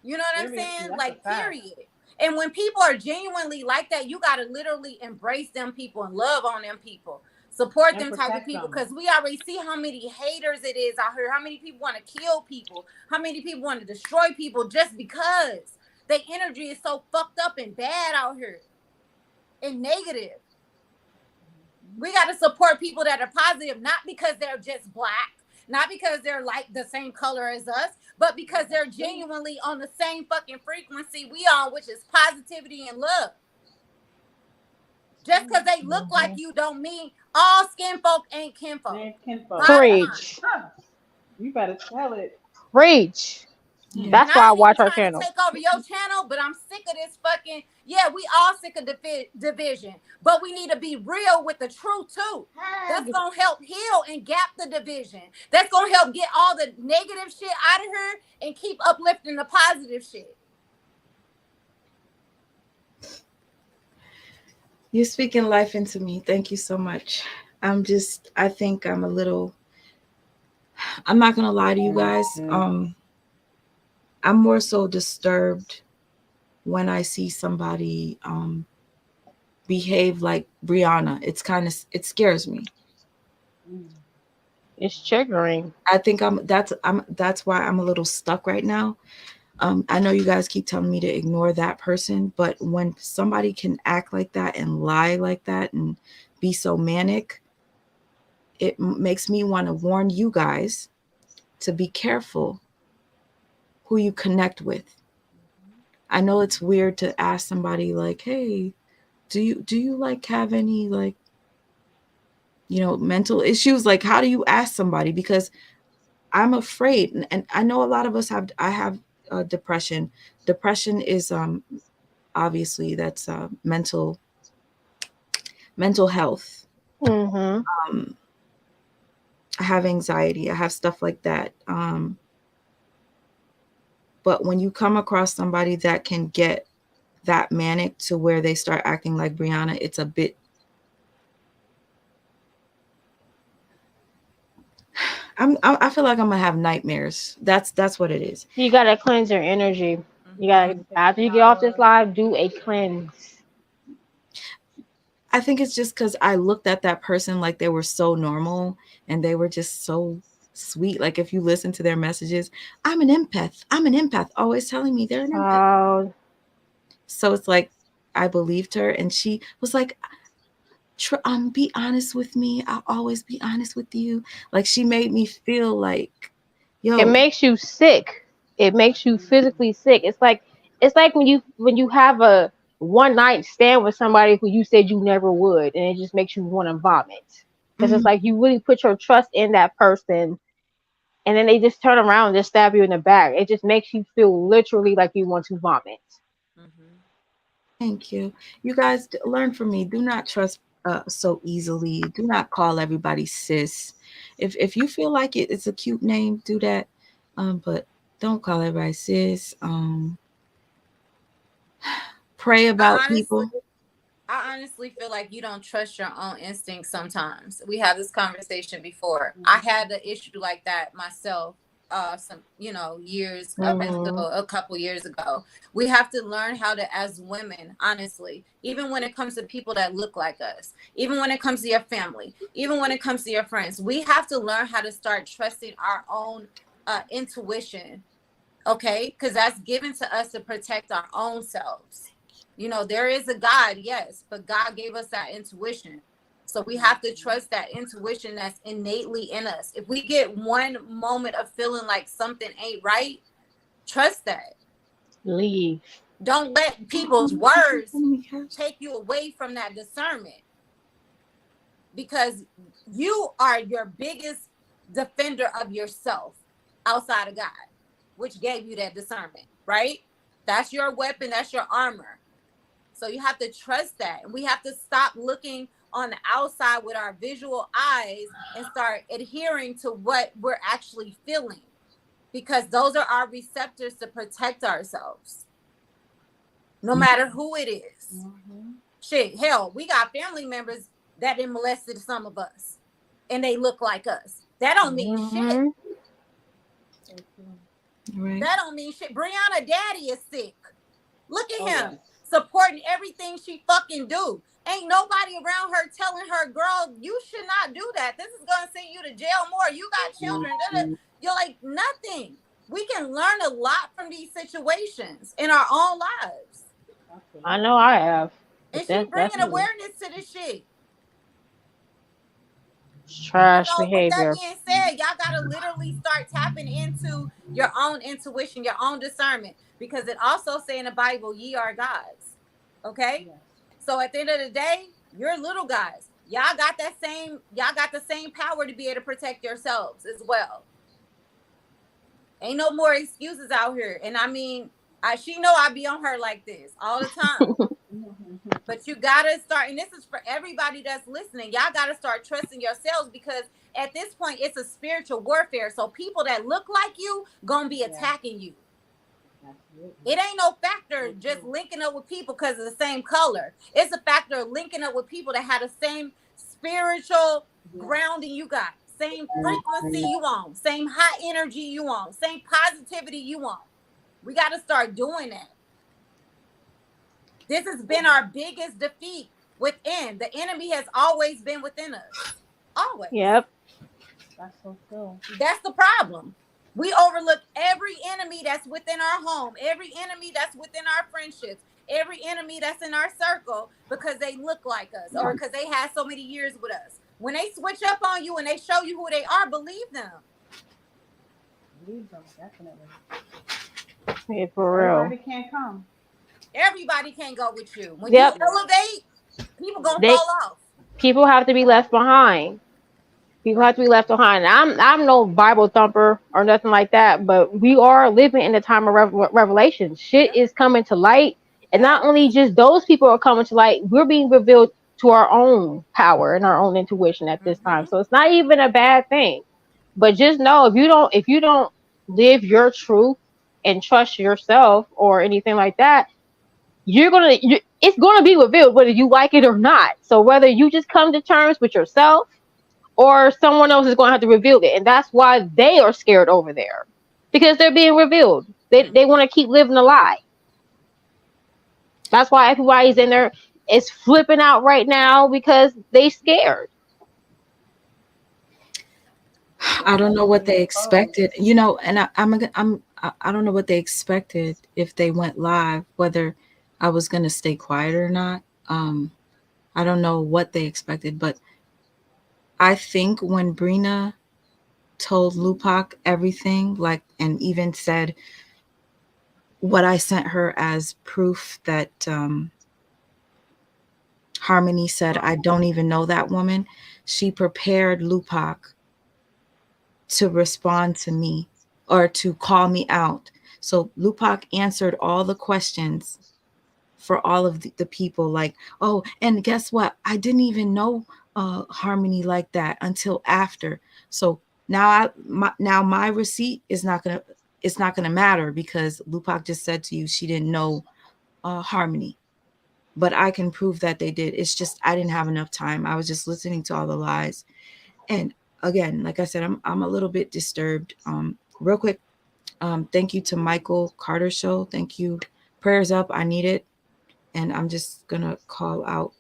You know what I'm Seriously, saying? that's Like, a fact. period. And when people are genuinely like that, you gotta literally embrace them people and love on them people. Support And them type of protect people. them. Because we already see how many haters it is out here, how many people want to kill people, how many people want to destroy people just because their energy is so fucked up and bad out here and negative. We got to support people that are positive, not because they're just black, not because they're like the same color as us, but because they're genuinely on the same fucking frequency we on, which is positivity and love. Just because they look like you don't mean all skin folk ain't kinfolk. And kinfolk. Bottom line. Preach. Huh. You better tell it. Preach. Yeah. That's And why I ain't even watch our trying channel. to take over your channel, but I'm sick of this fucking, yeah, we all sick of division, but we need to be real with the truth too. That's going to help heal and gap the division. That's going to help get all the negative shit out of her and keep uplifting the positive shit. You're speaking life into me. Thank you so much. I think I'm a little, I'm not going to lie to you guys. I'm more so disturbed when I see somebody behave like Brianna. It scares me. It's triggering. I think that's why I'm a little stuck right now. I know you guys keep telling me to ignore that person, but when somebody can act like that and lie like that and be so manic, it makes me want to warn you guys to be careful who you connect with. I know it's weird to ask somebody like, hey, do you like have any like, mental issues? Like, how do you ask somebody? Because I'm afraid, and I know a lot of us I have depression. Depression is obviously that's mental health. Mm-hmm. I have anxiety. I have stuff like that. But when you come across somebody that can get that manic to where they start acting like Brianna, it's a bit. I feel like I'm gonna have nightmares. That's what it is. You gotta cleanse your energy. You gotta, after you get off this live, do a cleanse. I think it's just because I looked at that person like they were so normal and they were just so sweet. Like if you listen to their messages, I'm an empath. I'm an empath. Always telling me they're an empath. Oh, So it's like I believed her, and she was like, be honest with me. I'll always be honest with you. Like she made me feel like, it yo, makes you sick. It makes you physically sick. It's like when you have a one night stand with somebody who you said you never would, and it just makes you want to vomit. Because it's mhm, like you really put your trust in that person, and then they just turn around and just stab you in the back. It just makes you feel literally like you want to vomit. thank you. You guys learn from me. Do not trust so easily. Do not call everybody sis. If you feel like it's a cute name, do that. But don't call everybody sis. Pray about people. I honestly feel like you don't trust your own instincts sometimes. We had this conversation before. I had an issue like that myself some years up until Mhm. a couple years ago. We have to learn how to, as women, honestly, even when it comes to people that look like us, even when it comes to your family, even when it comes to your friends, we have to learn how to start trusting our own intuition, okay? Because that's given to us to protect our own selves. There is a God, yes, but God gave us that intuition. So we have to trust that intuition that's innately in us. If we get one moment of feeling like something ain't right, trust that. Leave. Don't let people's words take you away from that discernment, because you are your biggest defender of yourself outside of God, which gave you that discernment, right? That's your weapon, that's your armor. So you have to trust that. And we have to stop looking on the outside with our visual eyes and start adhering to what we're actually feeling, because those are our receptors to protect ourselves, no matter who it is. Shit, hell, we got family members that done molested some of us and they look like us. That don't mean shit. Right. That don't mean shit. Brianna daddy is sick. Look at him supporting everything she fucking do. Ain't nobody around her telling her, girl, you should not do that. This is gonna send you to jail more. You got children. You're like, nothing. We can learn a lot from these situations in our own lives. I know I have. And she bringing awareness to this shit. Trash So with that behavior. being said, y'all gotta literally start tapping into your own intuition, your own discernment, because it also say in the Bible, ye are gods. Okay? So at the end of the day, you're little guys. Y'all got the same power to be able to protect yourselves as well. Ain't no more excuses out here. And I mean, she know I be on her like this all the time. But you gotta start, and this is for everybody that's listening. Y'all gotta start trusting yourselves, because at this point it's a spiritual warfare. So people that look like you gonna be attacking you. It ain't no factor just linking up with people because of the same color. It's a factor of linking up with people that have the same spiritual grounding you got, same frequency you on, same high energy you on, same positivity you on. We got to start doing that. This has been our biggest defeat within. The enemy has always been within us. Always. Yep. That's so cool. That's the problem. We overlook every enemy that's within our home, every enemy that's within our friendships, every enemy that's in our circle, because they look like us or because they had so many years with us. When they switch up on you and they show you who they are, believe them. Believe them, definitely. Yeah, for real. Everybody can't come. Everybody can't go with you. When you elevate, people gonna fall off. People have to be left behind. People have to be left behind. I'm no Bible thumper or nothing like that, but we are living in the time of revelation. Shit is coming to light, and not only just those people are coming to light, we're being revealed to our own power and our own intuition at this time. So it's not even a bad thing. But just know, if you don't live your truth and trust yourself or anything like that, it's gonna be revealed whether you like it or not. So whether you just come to terms with yourself or someone else is going to have to reveal it. And that's why they are scared over there, because they're being revealed. They want to keep living a lie. That's why everybody's in there is flipping out right now, because they scared. I don't know what they expected, you know, and I don't know what they expected if they went live, whether I was gonna stay quiet or not. I don't know what they expected, but I think when Brina told Lupac everything, like, and even said what I sent her as proof that Harmony said, I don't even know that woman, she prepared Lupac to respond to me or to call me out. So Lupac answered all the questions for all of the people, like, oh, and guess what? I didn't even know Harmony like that until after. So now my receipt is not gonna, it's not gonna matter because Lupac just said to you she didn't know Harmony. But I can prove that they did. It's just I didn't have enough time. I was just listening to all the lies. And again, like I said, I'm a little bit disturbed. Real quick, thank you to Michael Carter Show. Thank you. Prayers up. I need it. And I'm just gonna call out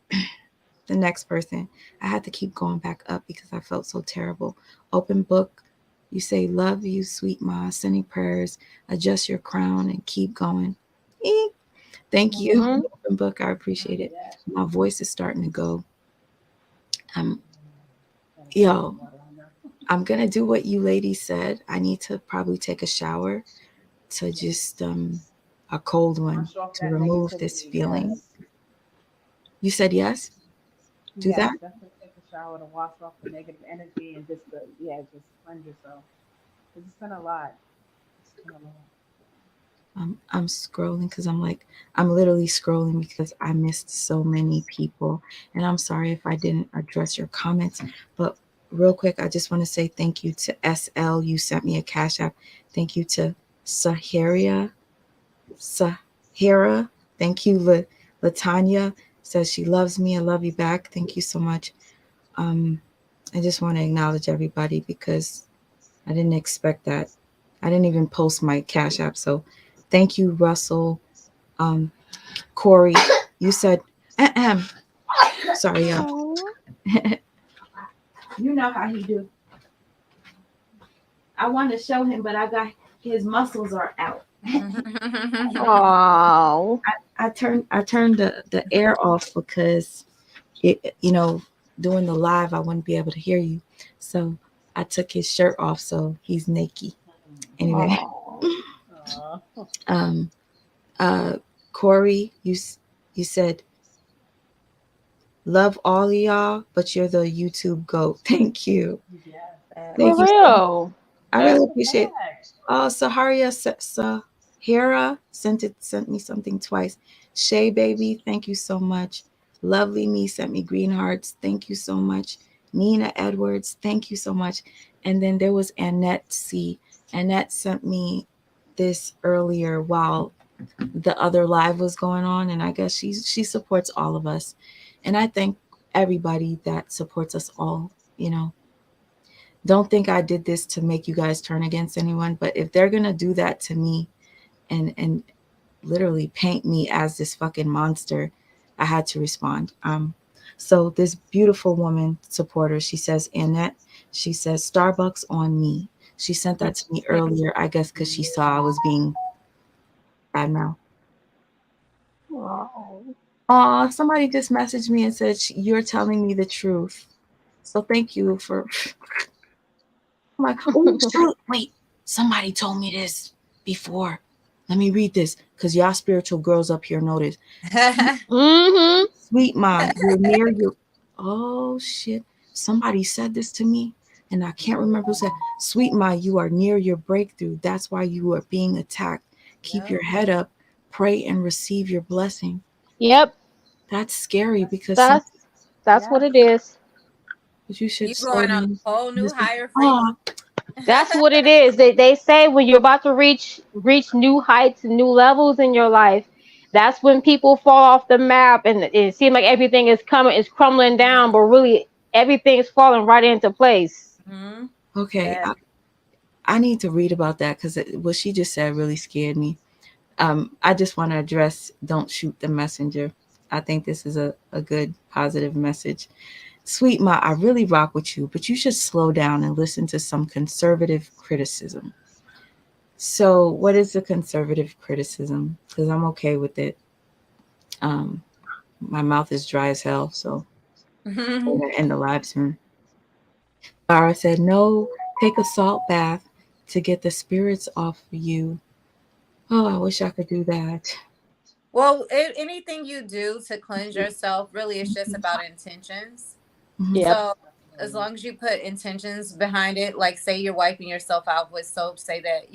the next person. I had to keep going back up because I felt so terrible. Open book. You say, love you, sweet ma, sending prayers, adjust your crown and keep going. Eek. Thank you, Open book. I appreciate it. My voice is starting to go. Yo, I'm gonna do what you ladies said. I need to probably take a shower to just a cold one to remove this feeling. You said yes? Do that? Definitely take a shower to wash off the negative energy and just just cleanse yourself. 'Cause it's been a lot. It's been a lot. I'm scrolling because I'm literally scrolling because I missed so many people. And I'm sorry if I didn't address your comments, but real quick, I just want to say thank you to SL. You sent me a cash app. Thank you to Sahara. Thank you, Latanya says she loves me. I love you back. Thank you so much. I just want to acknowledge everybody because I didn't expect that. I didn't even post my cash app. So thank you, Russell. Corey, you said, sorry, y'all. You know how he do. I want to show him, but I got his muscles are out. Oh. I turned the air off because it, you know, doing the live I wouldn't be able to hear you. So I took his shirt off so he's naked. Anyway. Corey, you said love all of y'all, but you're the YouTube GOAT. Thank you. Thank you. For real. I really appreciate it. Oh, Sahara sent me something twice. Shay baby, thank you so much. Lovely Me sent me green hearts. Thank you so much. Nina Edwards, thank you so much. And then there was Annette C. Annette sent me this earlier while the other live was going on, and I guess she supports all of us. And I thank everybody that supports us all, you know. Don't think I did this to make you guys turn against anyone, but if they're gonna do that to me and literally paint me as this fucking monster, I had to respond. So this beautiful woman supporter, she says, Annette, she says, Starbucks on me. She sent that to me earlier, I guess because she saw I was being bad mouth. Wow. Somebody just messaged me and said, you're telling me the truth. So thank you for... I'm like, oh, wait, somebody told me this before. Let me read this because y'all spiritual girls up here know this. Sweet mom, you're near your... Oh, shit. Somebody said this to me, and I can't remember who said, Sweet mom, you are near your breakthrough. That's why you are being attacked. Keep your head up, pray, and receive your blessing. Yep. That's scary because... That's what it is. But you should... You're going on a whole new higher frequency. That's what it is. They say when you're about to reach new heights and new levels in your life, that's when people fall off the map and it seems like everything is crumbling down, but really everything's falling right into place. Okay. Yeah. I need to read about that because what she just said really scared me. I just want to address don't shoot the messenger. I think this is a good positive message. Sweet Ma, I really rock with you, but you should slow down and listen to some conservative criticism. So, what is the conservative criticism? Because I'm okay with it. Um, my mouth is dry as hell, so we're gonna end the live soon. Lara said, "No, take a salt bath to get the spirits off of you." Oh, I wish I could do that. Well, anything you do to cleanse yourself, really, it's just about intentions. Mhm. Yep. So as long as you put intentions behind it, like say you're wiping yourself out with soap, say that,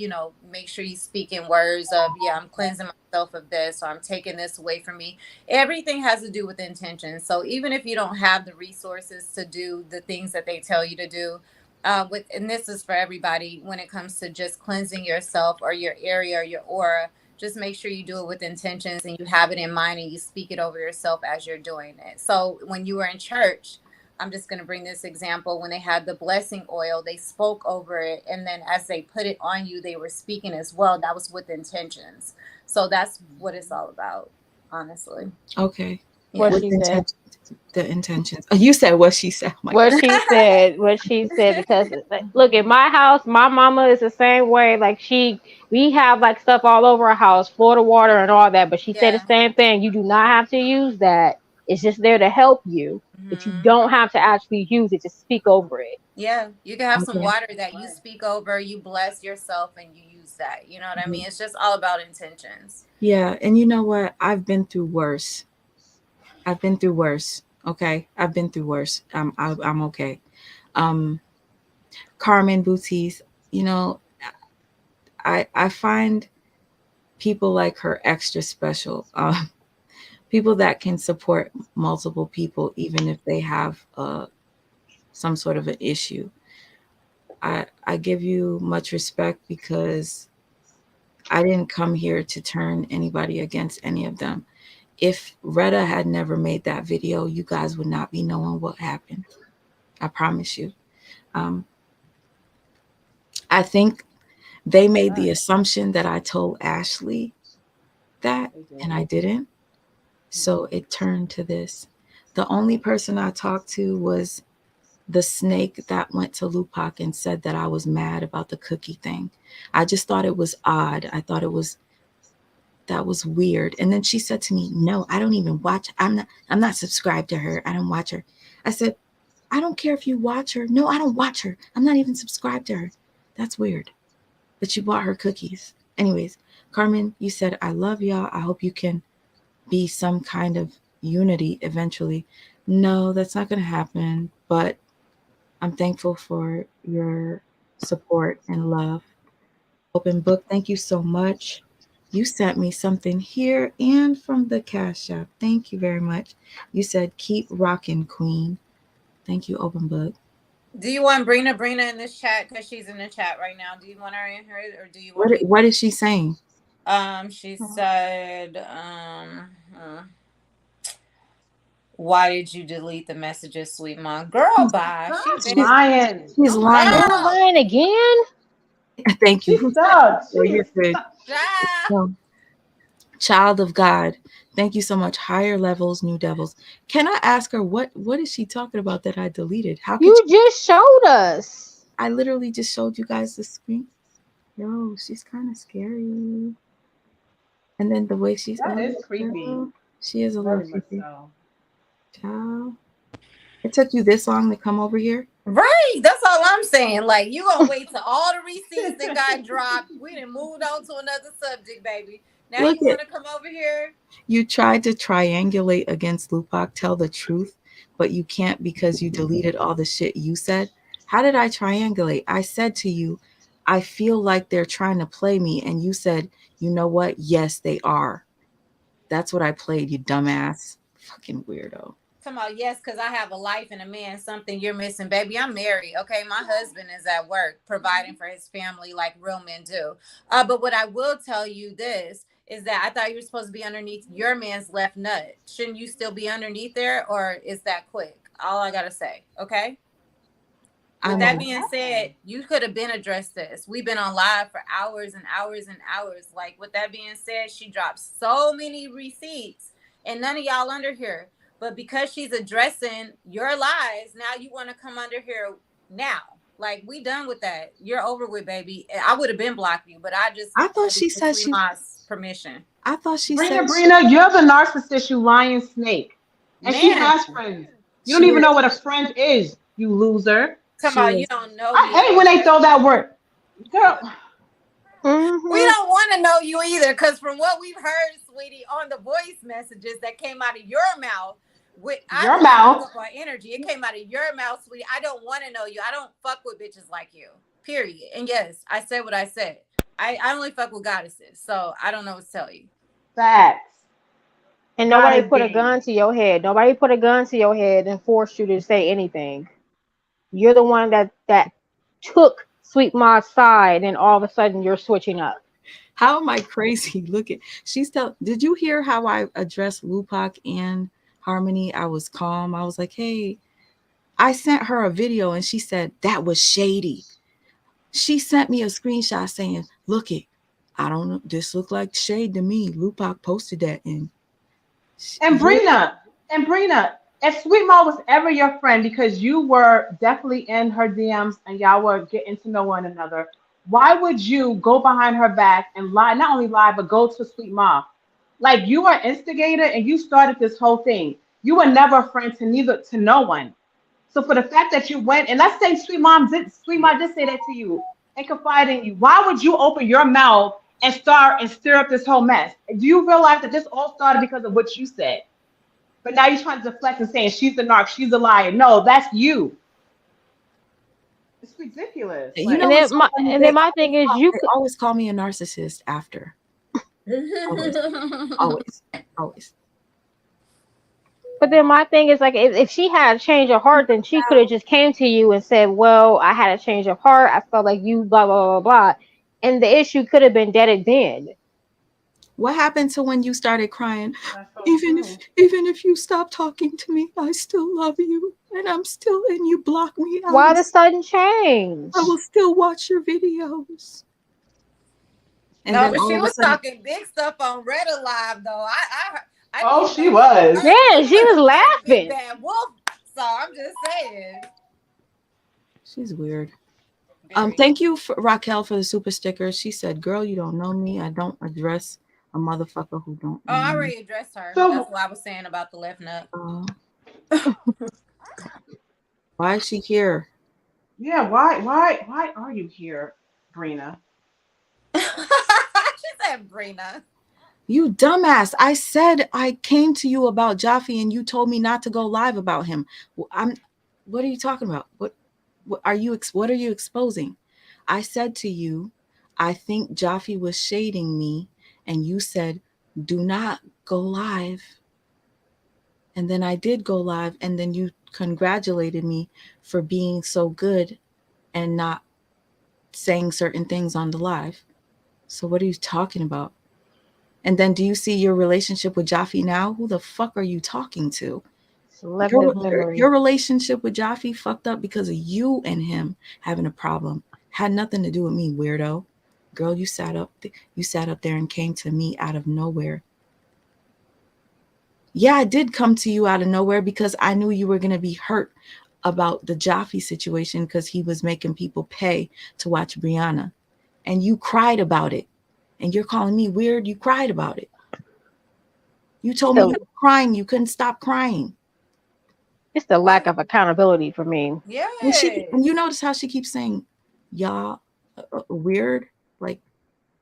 make sure you speak in words of, yeah, I'm cleansing myself of this, or I'm taking this away from me. Everything has to do with intention. So even if you don't have the resources to do the things that they tell you to do, and this is for everybody when it comes to just cleansing yourself or your area or your aura, just make sure you do it with intentions and you have it in mind and you speak it over yourself as you're doing it. So when you were in church, I'm just going to bring this example. When they had the blessing oil, they spoke over it. And then as they put it on you, they were speaking as well. That was with intentions. So that's what it's all about, honestly. Okay. What With she said. the intentions. Oh, you said what she said. Oh my What God. she said. What she said. Because look, in my house, my mama is the same way. Like we have like stuff all over our house, Florida water and all that. But she said the Yeah. same thing. You do not have to use that. It's just there to help you, but you don't have to actually use it. Just speak over it. Yeah. You can have some Okay. water that you speak over, you bless yourself, and you use that. You know what I mean? It's just all about intentions. Yeah, and you know what? I've been through worse. I've been through worse. Okay, I've been through worse. I'm okay. Um, Carmen Booties, you know, I find people like her extra special. People that can support multiple people, even if they have some sort of an issue. I give you much respect because I didn't come here to turn anybody against any of them. If Retta had never made that video, you guys would not be knowing what happened. I promise you. Um, I think they made the assumption that I told Ashley that, and I didn't. So it turned to this. The only person I talked to was the snake that went to Lupac and said that I was mad about the cookie thing. I just thought it was odd. I thought that was weird. And then she said to me, "No, I don't even watch. I'm not subscribed to her. I don't watch her." I said, "I don't care if you watch her. No, I don't watch her. I'm not even subscribed to her." That's weird. But you bought her cookies. Anyways, Carmen, you said, "I love y'all. I hope you can be some kind of unity eventually." No, that's not going to happen. But I'm thankful for your support and love. Open Book, thank you so much. You sent me something here and from the Cash App. Thank you very much. You said, "Keep rocking, Queen." Thank you, Open Book. Do you want Brina in this chat? Because she's in the chat right now. Do you want her in here, or do you want me? What is she saying? She said, why did you delete the messages, sweet mom? Girl, bye. She's lying. She's lying. You're lying again? Thank you. She's stuck. Well, you're good. Ah. No. Child of God, thank you so much. Higher levels, new devils. Can I ask her what is she talking about that I deleted? How could You just showed us. I literally just showed you guys the screen. Yo, she's kind of scary. And then the way she's That is creepy. She is a little Very much creepy. so. Child. It took you this long to come over here? Right. That's all I'm saying. Like, you gonna wait till all the receipts that got dropped. We done moved on to another subject, baby. Now Look you want to come over here? You tried to triangulate against Lupac, tell the truth, but you can't because you deleted all the shit you said. How did I triangulate? I said to you, "I feel like they're trying to play me." And you said, "You know what? Yes, they are." That's what I played, you dumbass. Fucking weirdo. Talking about, yes, because I have a life and a man, something you're missing. Baby, I'm married, okay? My husband is at work providing for his family like real men do. But what I will tell you this is that I thought you were supposed to be underneath your man's left nut. Shouldn't you still be underneath there, or is that quick? All I got to say, okay? With that being said, you could have been addressed this. We've been on live for hours and hours and hours. Like, with that being said, she dropped so many receipts, and none of y'all under here. But because she's addressing your lies, now you want to come under here now. Like, we done with that. You're over with, baby. I would have been blocked you, but I thought she said she. permission. I thought she said. Brina, you're the narcissist, you lying snake. And she has friends. You don't even know what a friend is, you loser. Come on, you don't know. I hate when they throw that word. Girl. We don't want to know you either, because from what we've heard, sweetie, on the voice messages that came out of your mouth, Your mouth. On energy, it came out of your mouth, sweetie. I don't want to know you. I don't fuck with bitches like you. Period. And yes, I said what I said. I only fuck with goddesses, so I don't know what to tell you. Facts. And nobody put a gun to your head. Nobody put a gun to your head and forced you to say anything. You're the one that took Sweet Ma's side, and all of a sudden you're switching up. How am I crazy? Look at did you hear how I addressed Lupac and Harmony? I was calm. I was like, hey, I sent her a video and she said that was shady. She sent me a screenshot saying, look it, I don't know, this looked like shade to me. Lupac posted that. And Brina, if Sweet Ma was ever your friend, because you were definitely in her DMs and y'all were getting to know one another, why would you go behind her back and lie? Not only lie, but go to Sweet Ma. Like, you are an instigator and you started this whole thing. You were never a friend to no one. So for the fact that you went, and let's say Sweet Ma did say that to you and confide in you, why would you open your mouth and start and stir up this whole mess? Do you realize that this all started because of what you said? But now you're trying to deflect and saying she's the narc, she's a liar. No, that's you. It's ridiculous. You know, and then my thing is, you could always call me a narcissist after. Always. But then my thing is, like, if she had a change of heart, then she could have just came to you and said, well, I had a change of heart. I felt like you blah, blah, blah, blah. And the issue could have been dead then. What happened to when you started crying? Even if you stop talking to me, I still love you. And you block me. Why the sudden change? I will still watch your videos. And no, but she was talking big stuff on Reddit Live, though. She was. Yeah, she was laughing. Bad wolf, so I'm just saying. She's weird. Thank you, Raquel, for the super sticker. She said, girl, you don't know me. I don't address a motherfucker who don't know I me. already addressed her. That's what I was saying about the left nut. Why is she here? Yeah, why are you here, Brina? She said Brina. You dumbass. I said I came to you about Jaffe and you told me not to go live about him. What are you talking about? What are you exposing? I said to you, I think Jaffe was shading me, and you said, do not go live. And then I did go live, and then you congratulated me for being so good and not saying certain things on the live. So what are you talking about? And then do you see your relationship with Jaffe now? Who the fuck are you talking to? Your relationship with Jaffe fucked up because of you and him having a problem. Had nothing to do with me, weirdo. Girl, you sat up there and came to me out of nowhere. Yeah, I did come to you out of nowhere because I knew you were going to be hurt about the Jaffe situation because he was making people pay to watch Brianna. And you cried about it. And you're calling me weird? You cried about it. You told me you were crying. You couldn't stop crying. It's the lack of accountability for me. Yeah. And you notice how she keeps saying, y'all, weird? Like,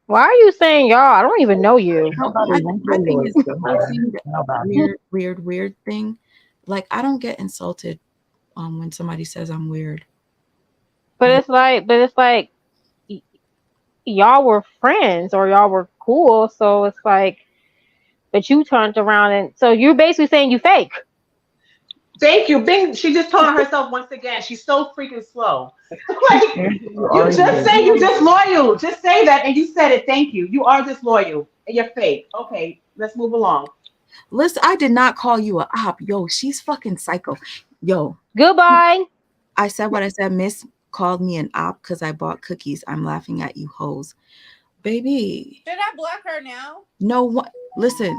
why are you saying y'all? I don't even know you. I think it's weird thing. Like, I don't get insulted when somebody says I'm weird. But it's like y'all were friends or y'all were cool. So it's like, but you turned around and so you're basically saying you fake. Thank you. Bing, she just told herself once again, she's so freaking slow. Like, you just say you're disloyal. Just say that and you said it. Thank you. You are disloyal and you're fake. Okay, let's move along. Listen, I did not call you a op. Yo, she's fucking psycho. Yo. Goodbye. I said what I said. Miss called me an op because I bought cookies. I'm laughing at you hoes. Baby. Should I block her now? No, listen,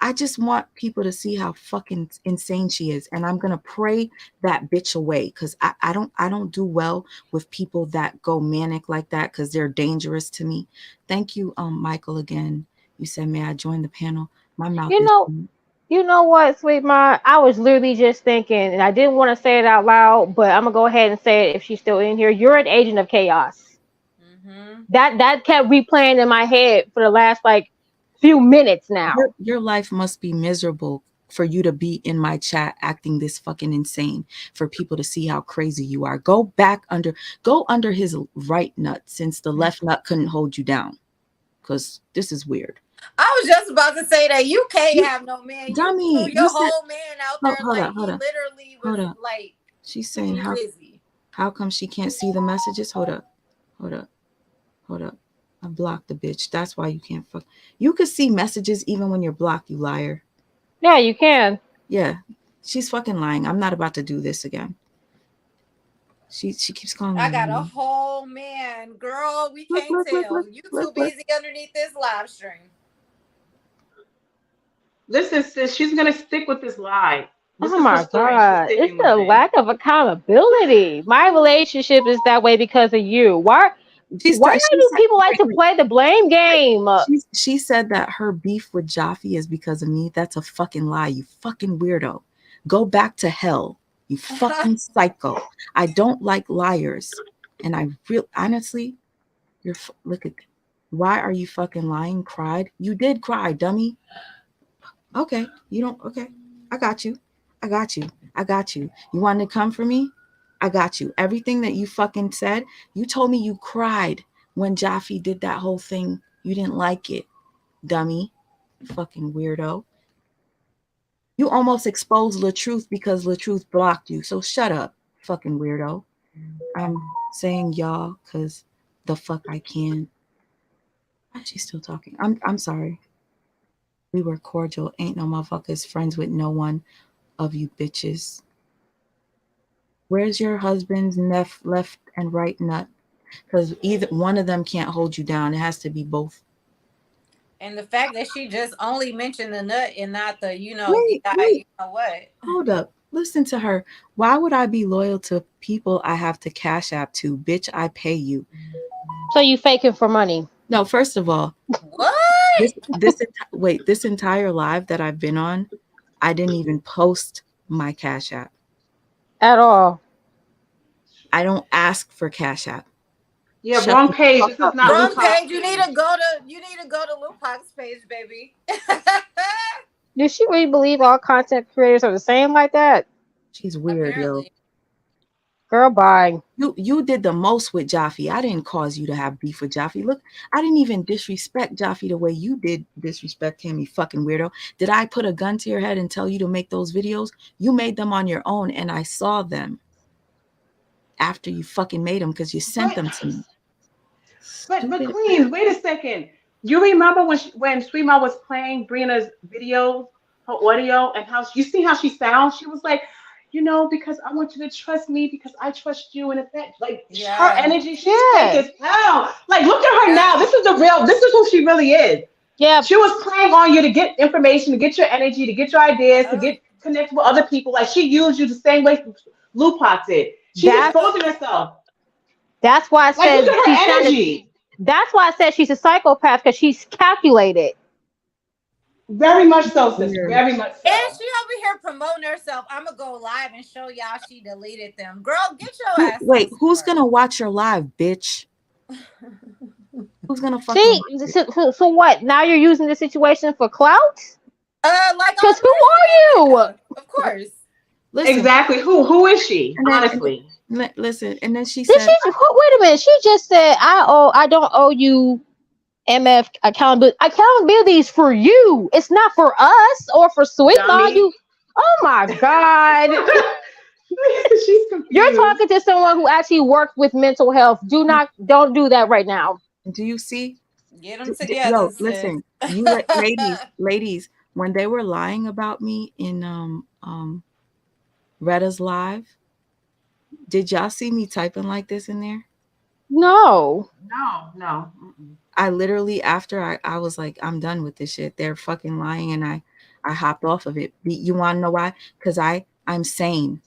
I just want people to see how fucking insane she is. And I'm gonna pray that bitch away because I don't do well with people that go manic like that because they're dangerous to me. Thank you, Michael, again. You said, may I join the panel? My mouth You is know, you know what, sweet ma? I was literally just thinking, and I didn't want to say it out loud, but I'm gonna go ahead and say it if she's still in here. You're an agent of chaos. Mm-hmm. That kept replaying in my head for the last like few minutes now. your life must be miserable for you to be in my chat acting this fucking insane, for people to see how crazy you are. Go under his right nut since the left nut couldn't hold you down. Because this is weird. I was just about to say that you can't have no man. Dummy, you threw your whole man out there hold like up, he literally was like. She's saying busy. How come she can't see the messages? Hold up. I blocked the bitch. That's why you can't fuck. You could see messages even when you're blocked, you liar. Yeah, you can. Yeah, she's fucking lying. I'm not about to do this again. She keeps calling me. I got a whole man, girl. We can't tell. You too busy underneath this live stream. Listen, sis, she's gonna stick with this lie. This Oh my God. It's the lack of accountability. My relationship is that way because of you. Why do people like to play the blame game? She said that her beef with Jaffe is because of me. That's a fucking lie, you fucking weirdo. Go back to hell, you fucking psycho. I don't like liars. And I honestly, look at, why are you fucking lying? Cried? You did cry, dummy. Okay, you don't, okay. I got you. You wanted to come for me? I got you. Everything that you fucking said, you told me you cried when Jaffe did that whole thing. You didn't like it, dummy. Fucking weirdo. You almost exposed LaTruth because LaTruth blocked you. So shut up, fucking weirdo. I'm saying y'all because the fuck I can. Why is she still talking? I'm sorry. We were cordial. Ain't no motherfuckers friends with no one of you bitches. Where's your husband's left and right nut? Because either one of them can't hold you down. It has to be both. And the fact that she just only mentioned the nut and not the, Wait. you know what? Hold up. Listen to her. Why would I be loyal to people I have to Cash App to? Bitch, I pay you. So you faking for money? No, first of all. What? This entire live that I've been on, I didn't even post my Cash App. At all. I don't ask for Cash App. Yeah, wrong page. This is not wrong page. You need to go to Lupac's page, baby. Does she really believe all content creators are the same like that? She's weird, Apparently. yo. Girl, bye. You did the most with Jaffe. I didn't cause you to have beef with Jaffe. Look, I didn't even disrespect Jaffe the way you did disrespect him, you fucking weirdo. Did I put a gun to your head and tell you to make those videos? You made them on your own, and I saw them after you fucking made them because you sent them to me. But Queens, wait a second. You remember when Sweet Ma was playing Brina's videos, her audio, and how you see how she sounds? She was like, because I want you to trust me because I trust you. And if that, her energy, she's fake as hell. Like, look at her now. This is who she really is. Yeah. She was playing on you to get information, to get your energy, to get your ideas, to get connected with other people. Like, she used you the same way Lupac did. She's exposing herself. That's why I said look at her energy. That's why I said she's a psychopath, because she's calculated. Very much so, sis. Very much so. And she over here promoting herself. I'm gonna go live and show y'all she deleted them. Girl, get your ass. Wait, who's gonna watch your live, bitch? Who's gonna fucking so what? Now you're using the situation for clout? Because who are you? Of course. Listen, exactly. Who is she? Honestly. Listen, and then she said, said, wait a minute. She just said, I don't owe you MF accountability. Accountability is for you. It's not for us or for Sweet Ma. Oh my God. She's confused. You're talking to someone who actually worked with mental health. Don't do that right now. Do you see? Get them together. Yo, listen, you ladies, when they were lying about me in Retta's live, did y'all see me typing like this in there? No. No. I literally, after I was like, I'm done with this shit. They're fucking lying, and I hopped off of it. You want to know why? Because I'm sane.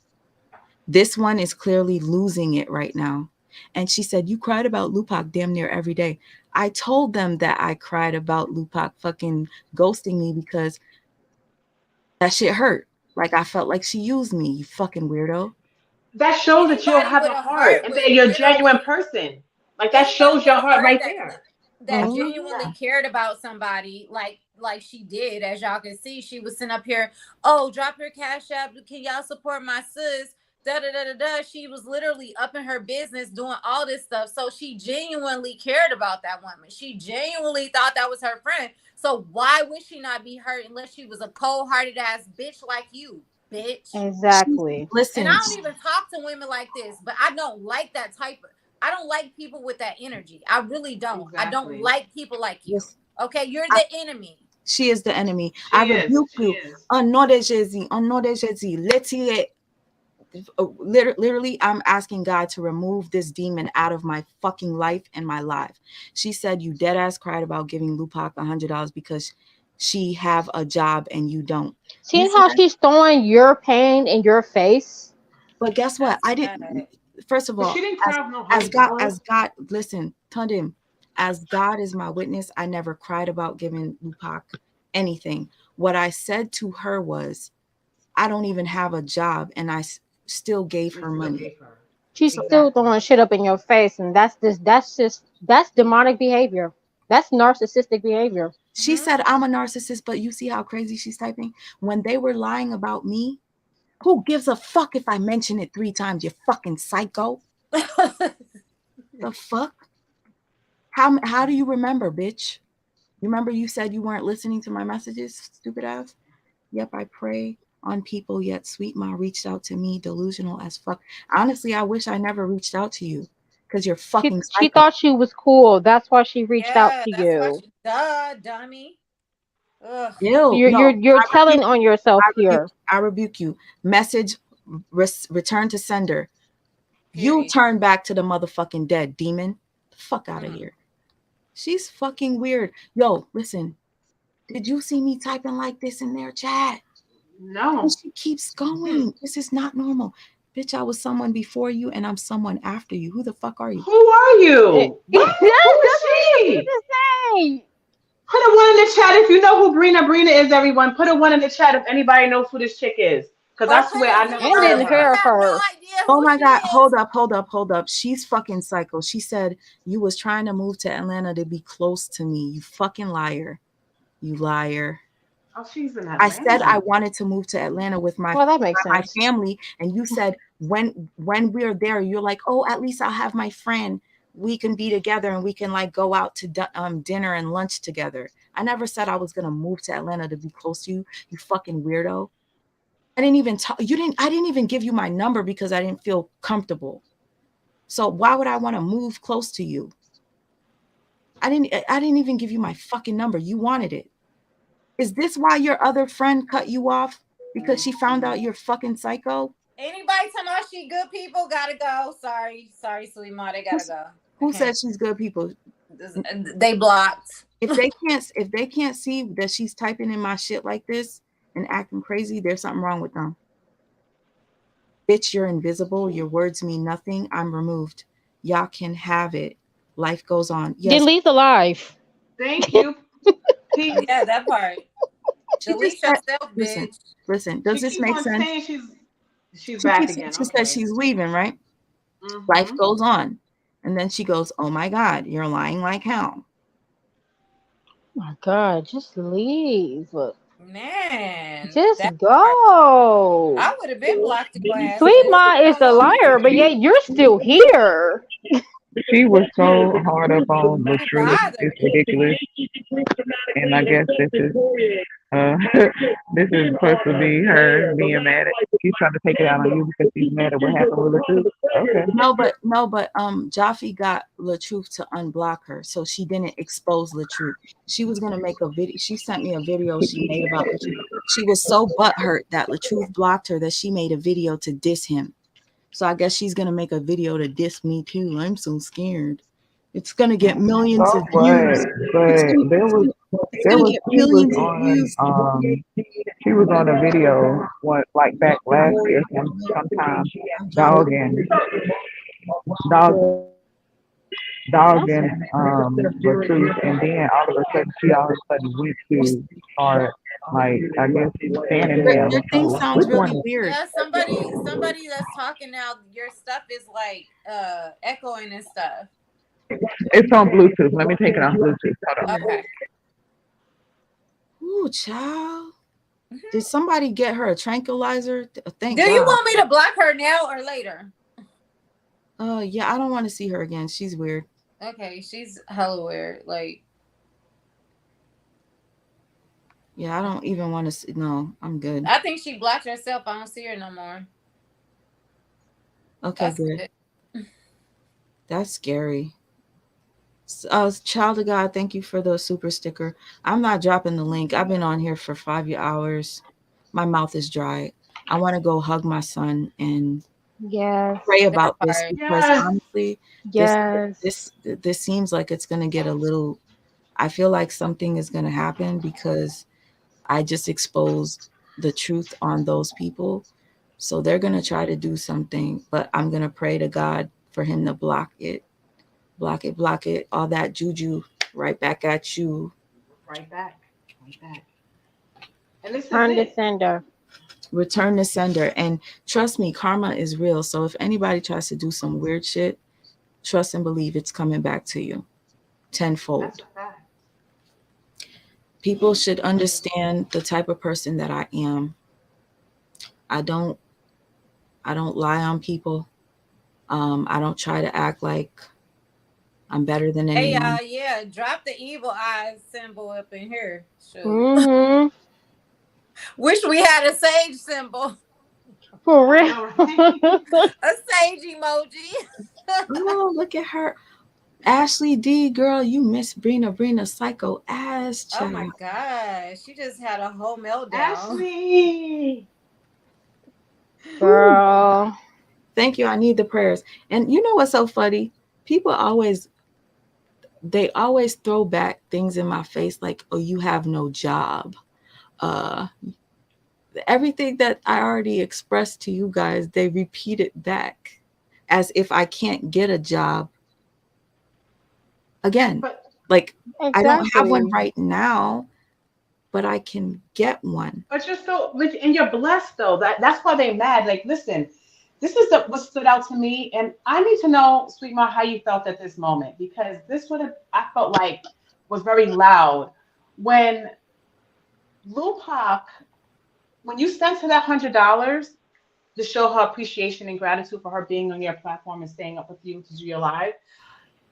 This one is clearly losing it right now. And she said, you cried about Lupac damn near every day. I told them that I cried about Lupac fucking ghosting me because that shit hurt. Like I felt like she used me, you fucking weirdo. That shows that you Anybody have with a a heart heart and would that you're a genuine literally, person. Like that anybody shows with your a heart heart right that there. that Oh, genuinely yeah. cared about somebody like she did, as y'all can see, she was sitting up here, oh, drop your cash app, can y'all support my sis, da da da da da. She was literally up in her business doing all this stuff. So she genuinely cared about that woman. She genuinely thought that was her friend. So why would she not be hurt unless she was a cold-hearted ass bitch like you, bitch? Exactly. Listen, And I don't even talk to women like this, but I don't like that type of, I don't like people with that energy. I really don't. I don't Exactly. like people like you. yes, Okay, you're the enemy. she is the enemy. She I is. rebuke She you. is. Literally, I'm asking God to remove this demon out of my fucking life and my life. She said you dead ass cried about giving Lupac $100 because she have a job and you don't. Seeing You see how that? she's throwing your pain in your face. But guess what? I didn't. Bad. First of But all, she didn't cry off no as $100. God, listen, Tundim, as God is my witness, I never cried about giving Lupac anything. What I said to her was, I don't even have a job, and I still gave You her still money. gave her. She's still Exactly. throwing shit up in your face, and that's demonic behavior. That's narcissistic behavior. She said I'm a narcissist, but you see how crazy she's typing? When they were lying about me, who gives a fuck if I mention it 3 times, you fucking psycho? The fuck? How do you remember, bitch? You remember you said you weren't listening to my messages, stupid ass? Yep, I prey on people, yet Sweet Ma reached out to me, delusional as fuck. Honestly, I wish I never reached out to you because you're fucking She psycho. thought she was cool. That's why she reached out Yeah, to that's why you. she, duh, dummy. Ugh. Ew, You're no, you're you're I telling rebuke on you. yourself here. I rebuke you. Message return to sender. You Period. turn back to the motherfucking dead, demon. The fuck out of Mm. here. She's fucking weird. Yo, listen. Did you see me typing like this in their chat? No. And she keeps going. This is not normal. Bitch, I was someone before you and I'm someone after you. Who the fuck are you? Who are you? What? That's Who is what I she? was to say. Put a 1 in the chat if you know who Brina is, everyone. Put a 1 in the chat if anybody knows who this chick is. Because Or I put swear I a never zero And heard of didn't if you her. hear have no her. idea Oh who my she God. is. Hold up. She's fucking psycho. She said you was trying to move to Atlanta to be close to me. You fucking liar. You liar. Oh, she's in I said I Atlanta. wanted to move to Atlanta with my Well, that makes sense. family, and you said when we're there, you're like, oh, at least I'll have my friend. We can be together and we can like go out to dinner and lunch together. I never said I was gonna move to Atlanta to be close to you. You fucking weirdo. I didn't even talk. You didn't. I didn't even give you my number because I didn't feel comfortable. So why would I want to move close to you? I didn't even give you my fucking number. You wanted it. Is this why your other friend cut you off? Because she found out you're fucking psycho? Anybody tell me she good people gotta go. Sorry, sweet ma, they gotta go. Who said she's good people? They blocked. If they can't see that she's typing in my shit like this and acting crazy, there's something wrong with them. Bitch, you're invisible. Your words mean nothing. I'm removed. Y'all can have it. Life goes on. Yes. Delete the live. Thank you. Peace. Yeah, that part. She Delete just said, yourself, listen, bitch. listen. Does She this keeps make on sense? saying she's back again. She said she's leaving, right? Mhm. Life goes on. And then she goes, oh my God, you're lying like hell. Oh my God, just leave. Man. Just that go. I would have been blocked the glass. Sweet Ma is the liar, but yet you're still here. She was so hard up on the Too truth. bothered. It's ridiculous. And I guess uh, this is supposed to be her being mad at. She's trying to take it out on you because she's mad at what happened with the truth. Okay. No, but Jaffe got LaTruth to unblock her, so she didn't expose LaTruth. She was gonna make a video. She sent me a video she made about LaTruth. She was so butthurt that LaTruth blocked her that she made a video to diss him. So I guess she's gonna make a video to diss me too. I'm so scared. It's gonna get millions of views. But there was It's There gonna was get millions of views. she was on a video one like back last year sometime I'm jealous. dogging dog dogging Latrice, and then all of a sudden she all of a sudden went to start like I guess standing him. Your thing So sounds which really one is weird. Yeah, somebody that's talking now, your stuff is like echoing and stuff. it's on Bluetooth. Let me take it on Bluetooth. Hold on. Okay. Ooh, child. Did somebody get her a tranquilizer? Thank Do you God. want me to block her now or later? Yeah, I don't want to see her again. She's weird. Okay, she's hella weird. Like, Yeah, I don't even want to see. No, I'm good. I think she blocked herself. I don't see her no more. Okay, That's good. good. That's scary. Child of God, thank you for the super sticker. I'm not dropping the link. I've been on here for 5 hours. My mouth is dry. I want to go hug my son and Yes. pray That about this part. because Yes. honestly, Yes. this seems like it's gonna get a little. I feel like something is gonna happen because I just exposed the truth on those people. So they're gonna try to do something, but I'm gonna pray to God for him to block it, block it, all that juju right back at you. Right back. Right back. And this is Turn the it. sender. Return the sender. And trust me, karma is real. So if anybody tries to do some weird shit, trust and believe it's coming back to you tenfold. That's a fact. People should understand the type of person that I am. I don't lie on people. I don't try to act like I'm better than Hey, anyone. yeah, drop the evil eye symbol up in here. Shoot. Mm-hmm. Wish we had a sage symbol, For I real. know, right? a sage emoji. Oh, look at her. Ashley D, girl, you miss Brina psycho ass Oh my child. gosh, she just had a whole meltdown. Ashley. Girl. Thank you. I need the prayers. And you know what's so funny? People they always throw back things in my face like, oh, you have no job. Uh Everything that I already expressed to you guys, they repeat it back as if I can't get a job again. But Like I don't have one Exactly. right now, but I can get one. but you're so and you're blessed though. That's why they're mad. Like, listen, this is what stood out to me, and I need to know, Sweet Ma, how you felt at this moment because this would have I felt like was very loud when Lupac, when you sent her that $100 to show her appreciation and gratitude for her being on your platform and staying up with you to do your live.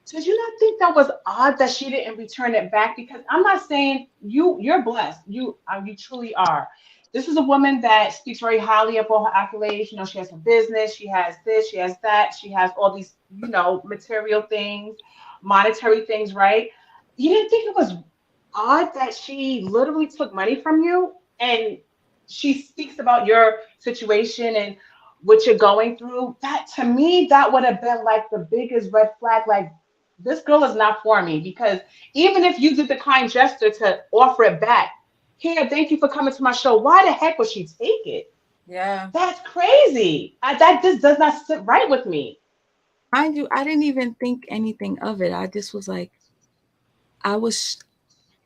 Did you not think that was odd that she didn't return it back? Because I'm not saying you're blessed. You truly are. This is a woman that speaks very highly of all her accolades. You know, she has her business, she has this, she has that, she has all these, material things, monetary things, right? You didn't think it was odd that she literally took money from you and she speaks about your situation and what you're going through? That to me, that would have been like the biggest red flag. Like, this girl is not for me because even if you did the kind gesture to offer it back, here, thank you for coming to my show. Why the heck would she take it? Yeah. That's crazy. That just does not sit right with me. Mind you, I didn't even think anything of it. I just was like,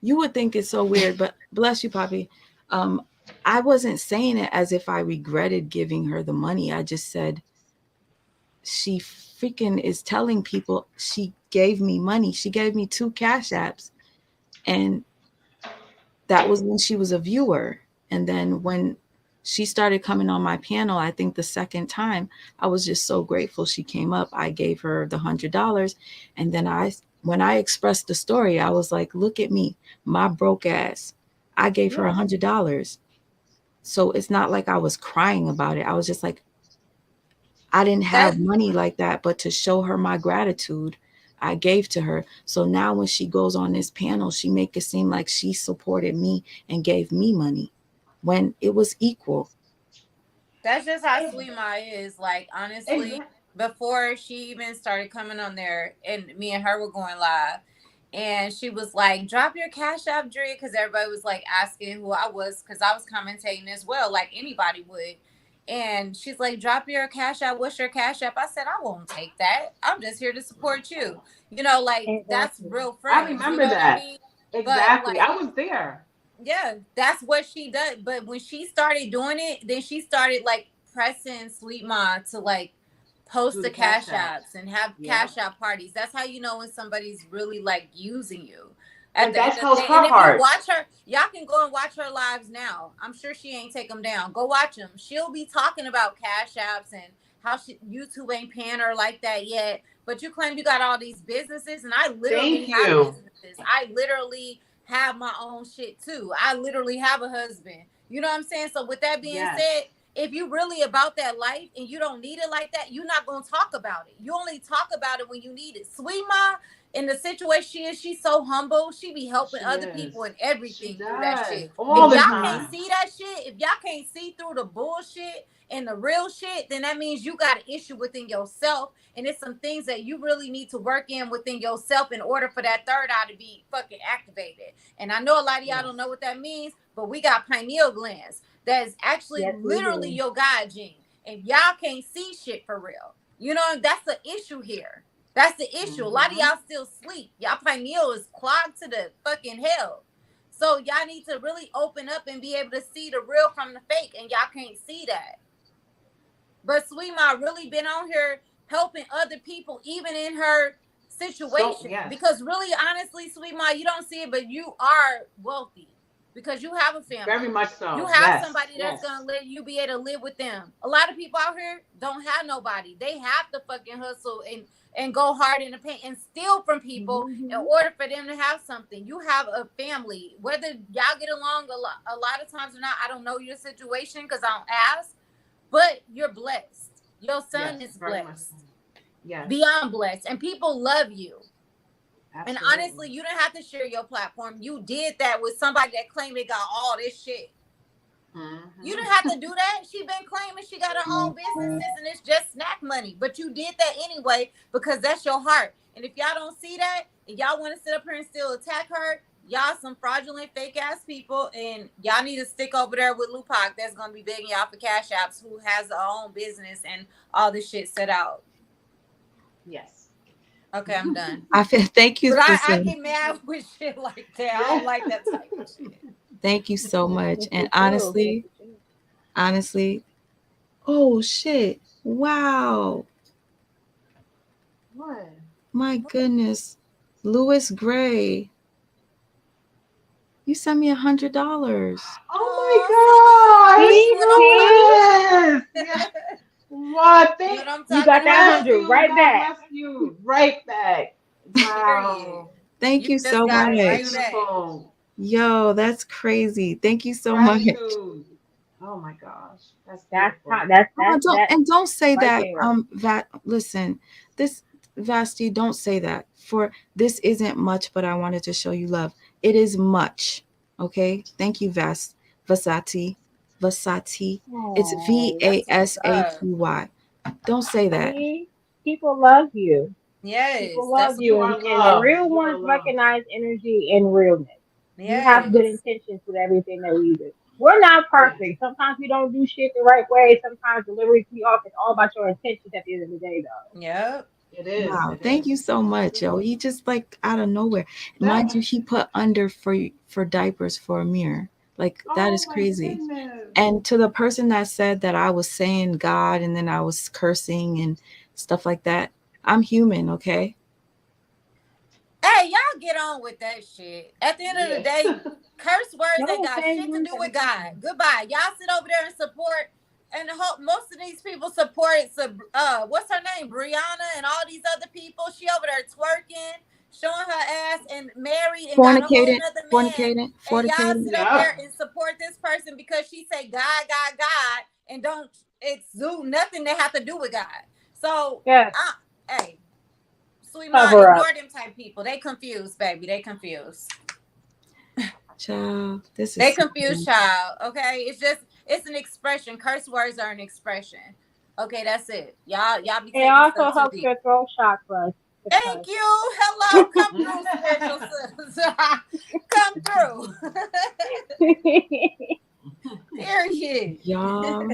you would think it's so weird, but bless you, Poppy. I wasn't saying it as if I regretted giving her the money. I just said, she freaking is telling people she gave me money. She gave me 2 cash apps. And that was when she was a viewer. And then when she started coming on my panel, I think the second time, I was just so grateful she came up. I gave her the $100. And then when I expressed the story, I was like, look at me, my broke ass. I gave her $100. So it's not like I was crying about it. I was just like, I didn't have money like that, but to show her my gratitude, I gave to her. So now when she goes on this panel, she make it seem like she supported me and gave me money when it was equal. That's just how Sweet Ma is. Like, honestly, before she even started coming on there and me and her were going live, and she was like, drop your Cash App, Drea, because everybody was like asking who I was, because I was commentating as well, like anybody would. And she's like, drop your Cash App. What's your Cash App? I said, I won't take that. I'm just here to support you. You know, like that's real friends. I remember you know that. What I mean? Exactly. But, like, I was there. Yeah, that's what she does. But when she started doing it, then she started like pressing Sweet Ma to like post the Cash Apps and have Cash App parties. That's how you know when somebody's really like using you. At the that's end of the her day. And if heart. you watch her, y'all can go and watch her lives now. I'm sure she ain't take them down. Go watch them. She'll be talking about Cash Apps and how YouTube ain't paying her like that yet. But you claim you got all these businesses, and I literally have businesses. I literally have my own shit too. I literally have a husband. You know what I'm saying? So with that being said, if you really about that life and you don't need it like that, you're not going to talk about it. You only talk about it when you need it. Sweet Ma, in the situation she is, she's so humble. She be helping other people and everything through that shit. All if the y'all time. can't see that shit, if y'all can't see through the bullshit and the real shit, then that means you got an issue within yourself. And it's some things that you really need to work in within yourself in order for that third eye to be fucking activated. And I know a lot of y'all don't know what that means, but we got pineal glands. That is actually literally your God gene. And y'all can't see shit for real. You know, that's the issue here. That's the issue. A lot of y'all still sleep. Y'all pineal is clogged to the fucking hell. So y'all need to really open up and be able to see the real from the fake. And y'all can't see that. But Sweet Ma really been on here helping other people, even in her situation. Because really, honestly, Sweet Ma, you don't see it, but you are wealthy. Because you have a family. Very much so. You have somebody that's going to let you be able to live with them. A lot of people out here don't have nobody. They have to fucking hustle and go hard in the paint and steal from people in order for them to have something. You have a family. Whether y'all get along a lot of times or not, I don't know your situation because I don't ask. But you're blessed. Your son is blessed. Beyond blessed. And people love you. Absolutely. And honestly, you didn't have to share your platform. You did that with somebody that claimed they got all this shit. You didn't have to do that. She been claiming she got her own businesses and it's just snack money. But you did that anyway because that's your heart. And if y'all don't see that and y'all want to sit up here and still attack her, y'all some fraudulent fake ass people, and y'all need to stick over there with Lupac that's gonna be begging y'all for Cash Apps, who has their own business and all this shit set out. Yes. Okay, I'm done. Thank you. But I get mad with shit like that. I don't like that type of shit. Thank you so much. And honestly, oh shit. Wow. What? My goodness. Louis Gray. You sent me $100. Oh my God. Yes. What? You got that 100 right back. You right back. Wow. Thank you so much. Beautiful. Yo, that's crazy. Thank you so much. Oh my gosh. That's and don't say right that. Listen, this Vasti, don't say that. For this isn't much, but I wanted to show you love. It is much. Okay. Thank you, Vasati. It's Vasaty. Don't say that. People love you. Yes. People love you. And the real ones recognize energy and realness. Yes. You have good intentions with everything that we do. We're not perfect. Sometimes we don't do shit the right way. Sometimes deliveries be off. It's all about your intentions at the end of the day, though. Yep. It is. Wow. Thank you so much, yo. He just like out of nowhere. Mind you, he put under for diapers for Amir. Like that is crazy. And to the person that said that I was saying God and then I was cursing and stuff like that, I'm human, okay? Hey, y'all get on with that shit. At the end of the day, curse words ain't got shit to do with God. Goodbye. Y'all sit over there and support, and most of these people support what's her name? Brianna and all these other people. She over there twerking, showing her ass, and married and got a whole other man. And y'all sit up there and support this person because she say God, and don't exude nothing that have to do with God. So hey, Sweet Ma, ignore them type people. They confused, baby. They confused. Child, they confused, child. Okay, it's an expression. Curse words are an expression. Okay, that's it. Y'all be. It also helps your throat chakra. Thank you. Hello. Come through, spiritual sisters. Come through. Period. Y'all,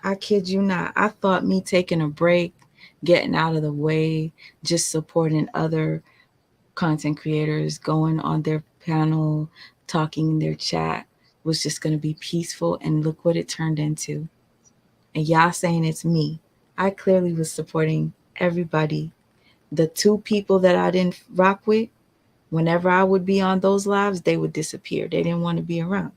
I kid you not. I thought me taking a break, getting out of the way, just supporting other content creators, going on their panel, talking in their chat was just going to be peaceful. And look what it turned into. And y'all saying it's me. I clearly was supporting everybody. The two people that I didn't rock with, whenever I would be on those lives, they would disappear. They didn't want to be around.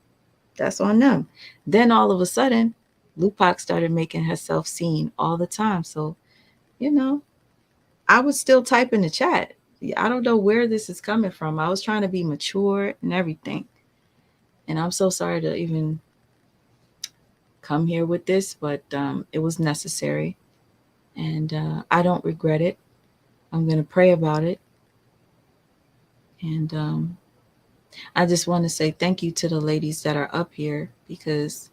That's on them. Then all of a sudden, Lupac started making herself seen all the time. So, I would still type in the chat. I don't know where this is coming from. I was trying to be mature and everything. And I'm so sorry to even come here with this, but it was necessary. And I don't regret it. I'm going to pray about it. And I just want to say thank you to the ladies that are up here, because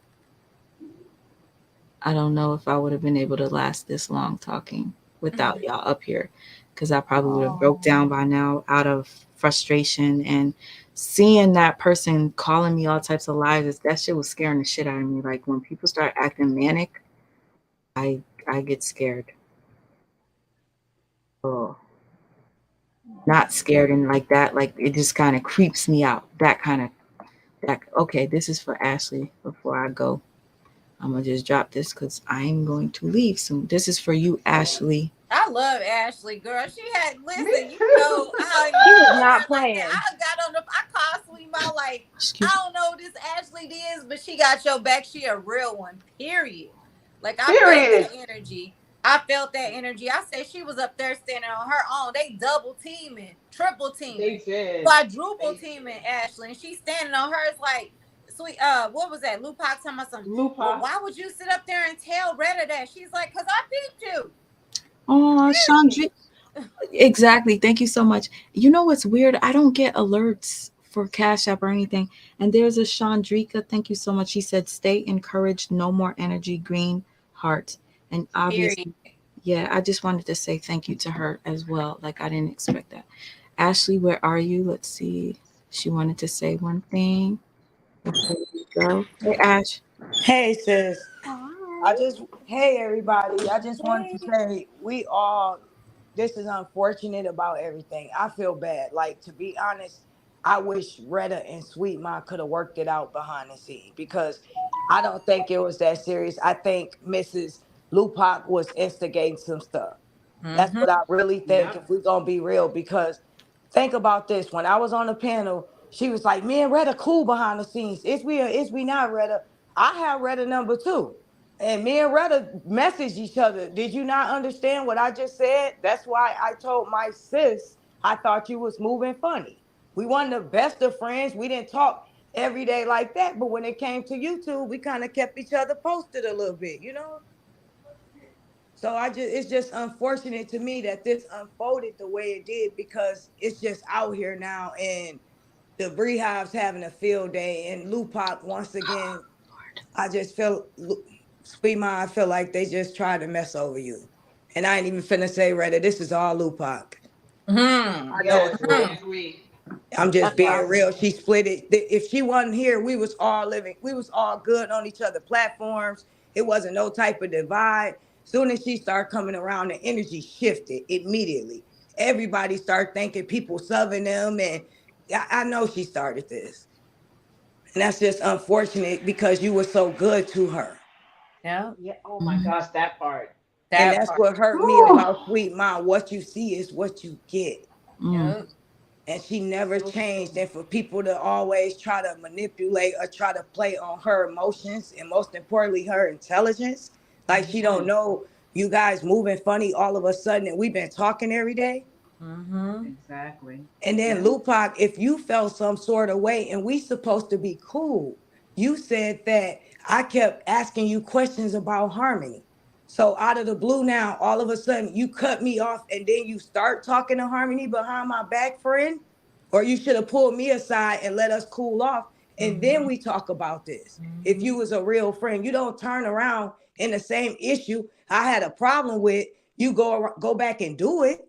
I don't know if I would have been able to last this long talking without y'all up here, because I probably would have broke down by now out of frustration, and seeing that person calling me all types of lies, that shit was scaring the shit out of me. Like when people start acting manic, I get scared. Oh. Not scared and like that, like it just kind of creeps me out. Okay, this is for Ashley. Before I go, I'm gonna just drop this because I'm going to leave soon. This is for you, Ashley. I love Ashley, girl. She had listen, She was not playing. I got on I called Sweet Ma like, I don't know who this Ashley is, but she got your back. She a real one. Period. Like I felt that energy. I said she was up there standing on her own. They double teaming, triple teaming, They did. quadruple teaming Ashley, and she's standing on hers like sweet. What was that? Lupac talking about something. Lupac. Well, why would you sit up there and tell Retta that? She's like, cause I peeped you. Oh, Chandra. Exactly. Thank you so much. You know what's weird? I don't get alerts for Cash App or anything. And there's a Chandrika. Thank you so much. She said, stay encouraged. No more energy. Green heart. And obviously, yeah, I just wanted to say thank you to her as well. Like, I didn't expect that. Ashley, where are you? Let's see. She wanted to say one thing. Before we go. Hey, Ash. Hey, sis. Hey, everybody. I just wanted to say this is unfortunate about everything. I feel bad. Like, to be honest, I wish Retta and Sweet Ma could have worked it out behind the scenes, because I don't think it was that serious. I think Mrs. Lupac was instigating some stuff. That's what I really think, if we're going to be real, because think about this. When I was on the panel, she was like, me and Retta cool behind the scenes. Is we not, Retta? I have Retta number 2. And me and Retta messaged each other. Did you not understand what I just said? That's why I told my sis I thought you was moving funny. We weren't the best of friends. We didn't talk every day like that. But when it came to YouTube, we kind of kept each other posted a little bit, So it's just unfortunate to me that this unfolded the way it did, because it's just out here now, and the Beehive's having a field day, and Lupac once again. I just feel, Sweet Ma, I feel like they just tried to mess over you, and I ain't even finna say Retta. This is all Lupac. I know it's real. I'm just being real. She split it. If she wasn't here, we was all good on each other's platforms. It wasn't no type of divide. Soon as she started coming around, the energy shifted immediately. Everybody started thinking people subbing them, and I know she started this. And that's just unfortunate, because you were so good to her. Yeah. Oh my gosh, that part. And that's what hurt me about Sweet Ma. What you see is what you get. Yeah. And she never changed. And for people to always try to manipulate or try to play on her emotions, and most importantly, her intelligence, like she don't know you guys moving funny all of a sudden, and we've been talking every day. Exactly. And then Lupac, if you felt some sort of way and we supposed to be cool, you said that I kept asking you questions about Harmony. So out of the blue now, all of a sudden you cut me off, and then you start talking to Harmony behind my back, friend? Or you should have pulled me aside and let us cool off, and then we talk about this. If you was a real friend, you don't turn around in the same issue I had a problem with, you go back and do it.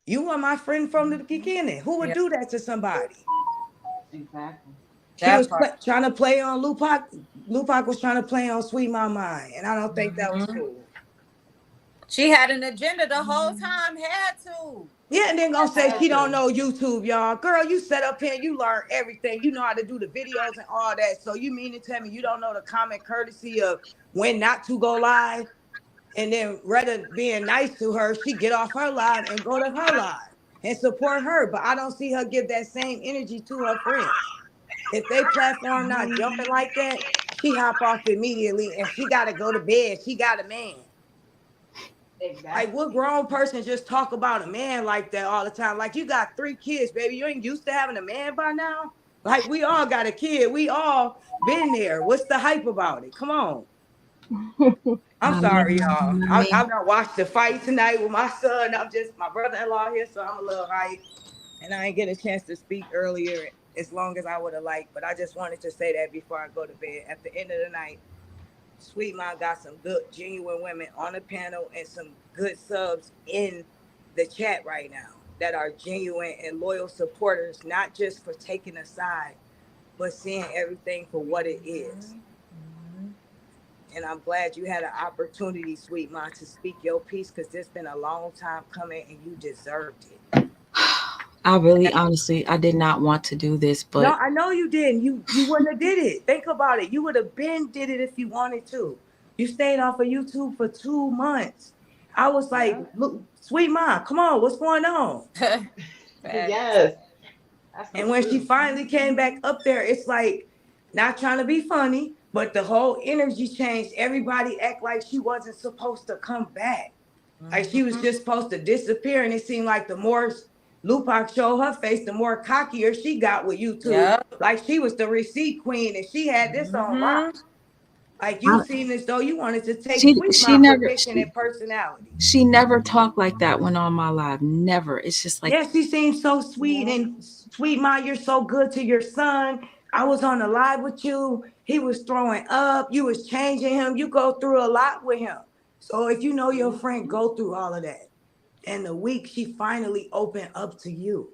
You were my friend from the beginning. Who would do that to somebody? Exactly. She was trying to play on Lupac. Lupac was trying to play on Sweet Mama, and I don't think that was cool. She had an agenda the whole time. Had to. Yeah, and then gonna say she don't know YouTube, y'all. Girl, you set up here, you learn everything. You know how to do the videos and all that. So you mean to tell me you don't know the common courtesy of when not to go live? And then rather being nice to her, she get off her live and go to her live and support her. But I don't see her give that same energy to her friends. If they platform not jumping like that, she hop off immediately and she got to go to bed. She got a man. Exactly. Like, what grown person just talk about a man like that all the time? Like, you got 3 kids, baby. You ain't used to having a man by now? Like, we all got a kid. We all been there. What's the hype about it? Come on. I'm sorry, y'all. I've not watched the fight tonight with my son. I'm just my brother-in-law here, so I'm a little hyped. And I ain't get a chance to speak earlier as long as I would have liked. But I just wanted to say that before I go to bed. At the end of the night, Sweet Mom got some good, genuine women on the panel and some good subs in the chat right now that are genuine and loyal supporters, not just for taking a side, but seeing everything for what it is. And I'm glad you had an opportunity, Sweet Mom, to speak your piece because it's been a long time coming and you deserved it. I really, honestly, I did not want to do this, but no, I know you didn't. You wouldn't have did it. Think about it. You would have been did it if you wanted to. You stayed off of YouTube for 2 months. I was like, look, Sweet Mom, come on, what's going on? Yes. And when she finally came back up there, it's like, not trying to be funny, but the whole energy changed. Everybody act like she wasn't supposed to come back. Like she was just supposed to disappear. And it seemed like the more Lupac showed her face, the more cockier she got with YouTube. Yep. Like she was the receipt queen and she had this on lock. Like you seemed as though you wanted to take Sweet Mom's position and personality. She never talked like that when on my live. Never. It's just like, yeah, she seems so sweet and Sweet Mom, you're so good to your son. I was on the live with you. He was throwing up. You was changing him. You go through a lot with him. So if you know your friend, go through all of that. And the week she finally opened up to you.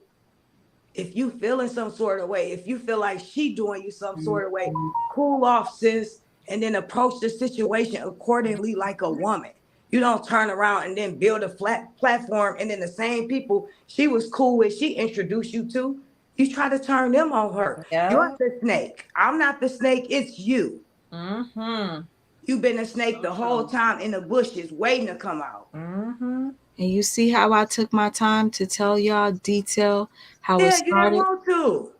If you feel in some sort of way, if you feel like she doing you some sort of way, cool off, sis, and then approach the situation accordingly like a woman. You don't turn around and then build a flat platform and then the same people she was cool with, she introduced you to, you try to turn them on her. Yeah. You're the snake. I'm not the snake, it's you. Mm-hmm. You've been a snake the whole time in the bushes waiting to come out. Mm-hmm. And you see how I took my time to tell y'all detail how it started? Yeah, you didn't want to.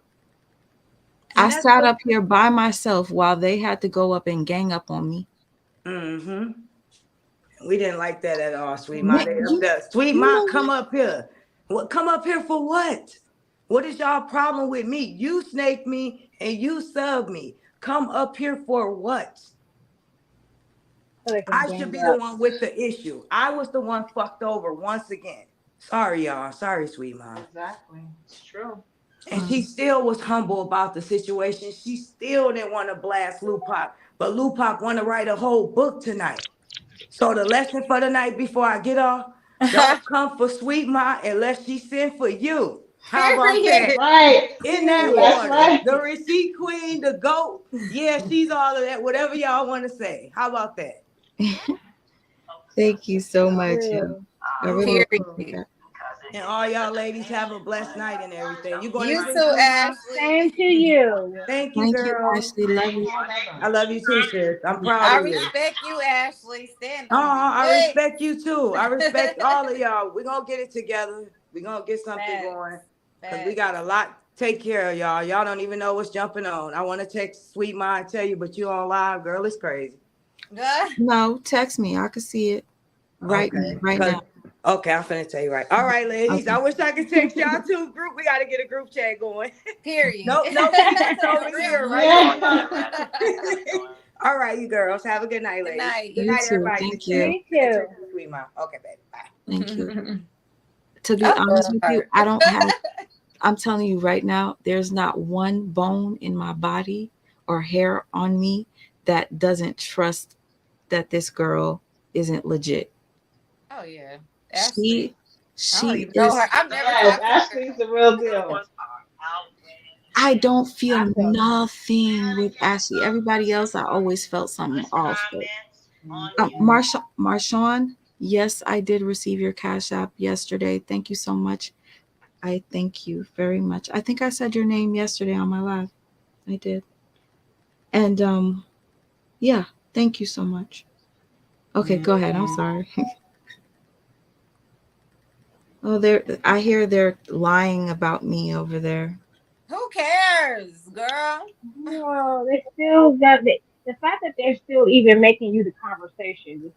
I sat up here by myself while they had to go up and gang up on me. Mm-hmm. We didn't like that at all, Sweet Mom. Sweet Mom, come up here. What? Come up here for what? What is y'all problem with me? You snake me and you sub me. Come up here for what? I should be the one with the issue. I was the one fucked over once again. Sorry, y'all. Sorry, Sweet Mom. Exactly. It's true. And she still was humble about the situation. She still didn't want to blast Lupac. But Lupac want to write a whole book tonight. So the lesson for the night before I get off, don't come for Sweet Mom unless she sent for you. How about that? Right. In that order. Right. The receipt queen, the GOAT. Yeah, she's all of that. Whatever y'all want to say. How about that? Thank you so much. I really appreciate that. And all y'all ladies have a blessed night and everything. You going you to too, Ashley. Same to you. Thank you, girl. Ashley. Love you. I love you too, sis. I'm proud of you. I respect you, Ashley. Stand on I respect you too. I respect all of y'all. We're going to get it together. We're going to get something going. Because we got a lot to take care of, y'all. Y'all don't even know what's jumping on. I want to text Sweet Mom and tell you, but you on live, girl. It's crazy. No, text me. I can see it right now. Okay, I'm finna tell you right. All right, ladies. Okay. I wish I could text y'all too. Group, we got to get a group chat going. Period. No, over here, right? All right, you girls. Have a good night, ladies. Good night, everybody. Thank you. Me too. Sweet Mom. Okay, baby. Bye. Thank you. To be honest with you, I don't have. I'm telling you right now, there's not one bone in my body or hair on me that doesn't trust that this girl isn't legit. Oh yeah. I don't She even know is. her. I've never Yes, talked to her. Ashley's the real deal. I don't feel I feel that. nothing with Ashley. Everybody else, I always felt something off. But Mhm. Marshawn, yes, I did receive your Cash App yesterday. Thank you so much. I thank you very much. I think I said your name yesterday on my live. I did. And yeah, thank you so much. Okay, go ahead. I'm sorry. Oh, I hear they're lying about me over there. Who cares, girl? Well, they still got the fact that they're still even making you the conversation.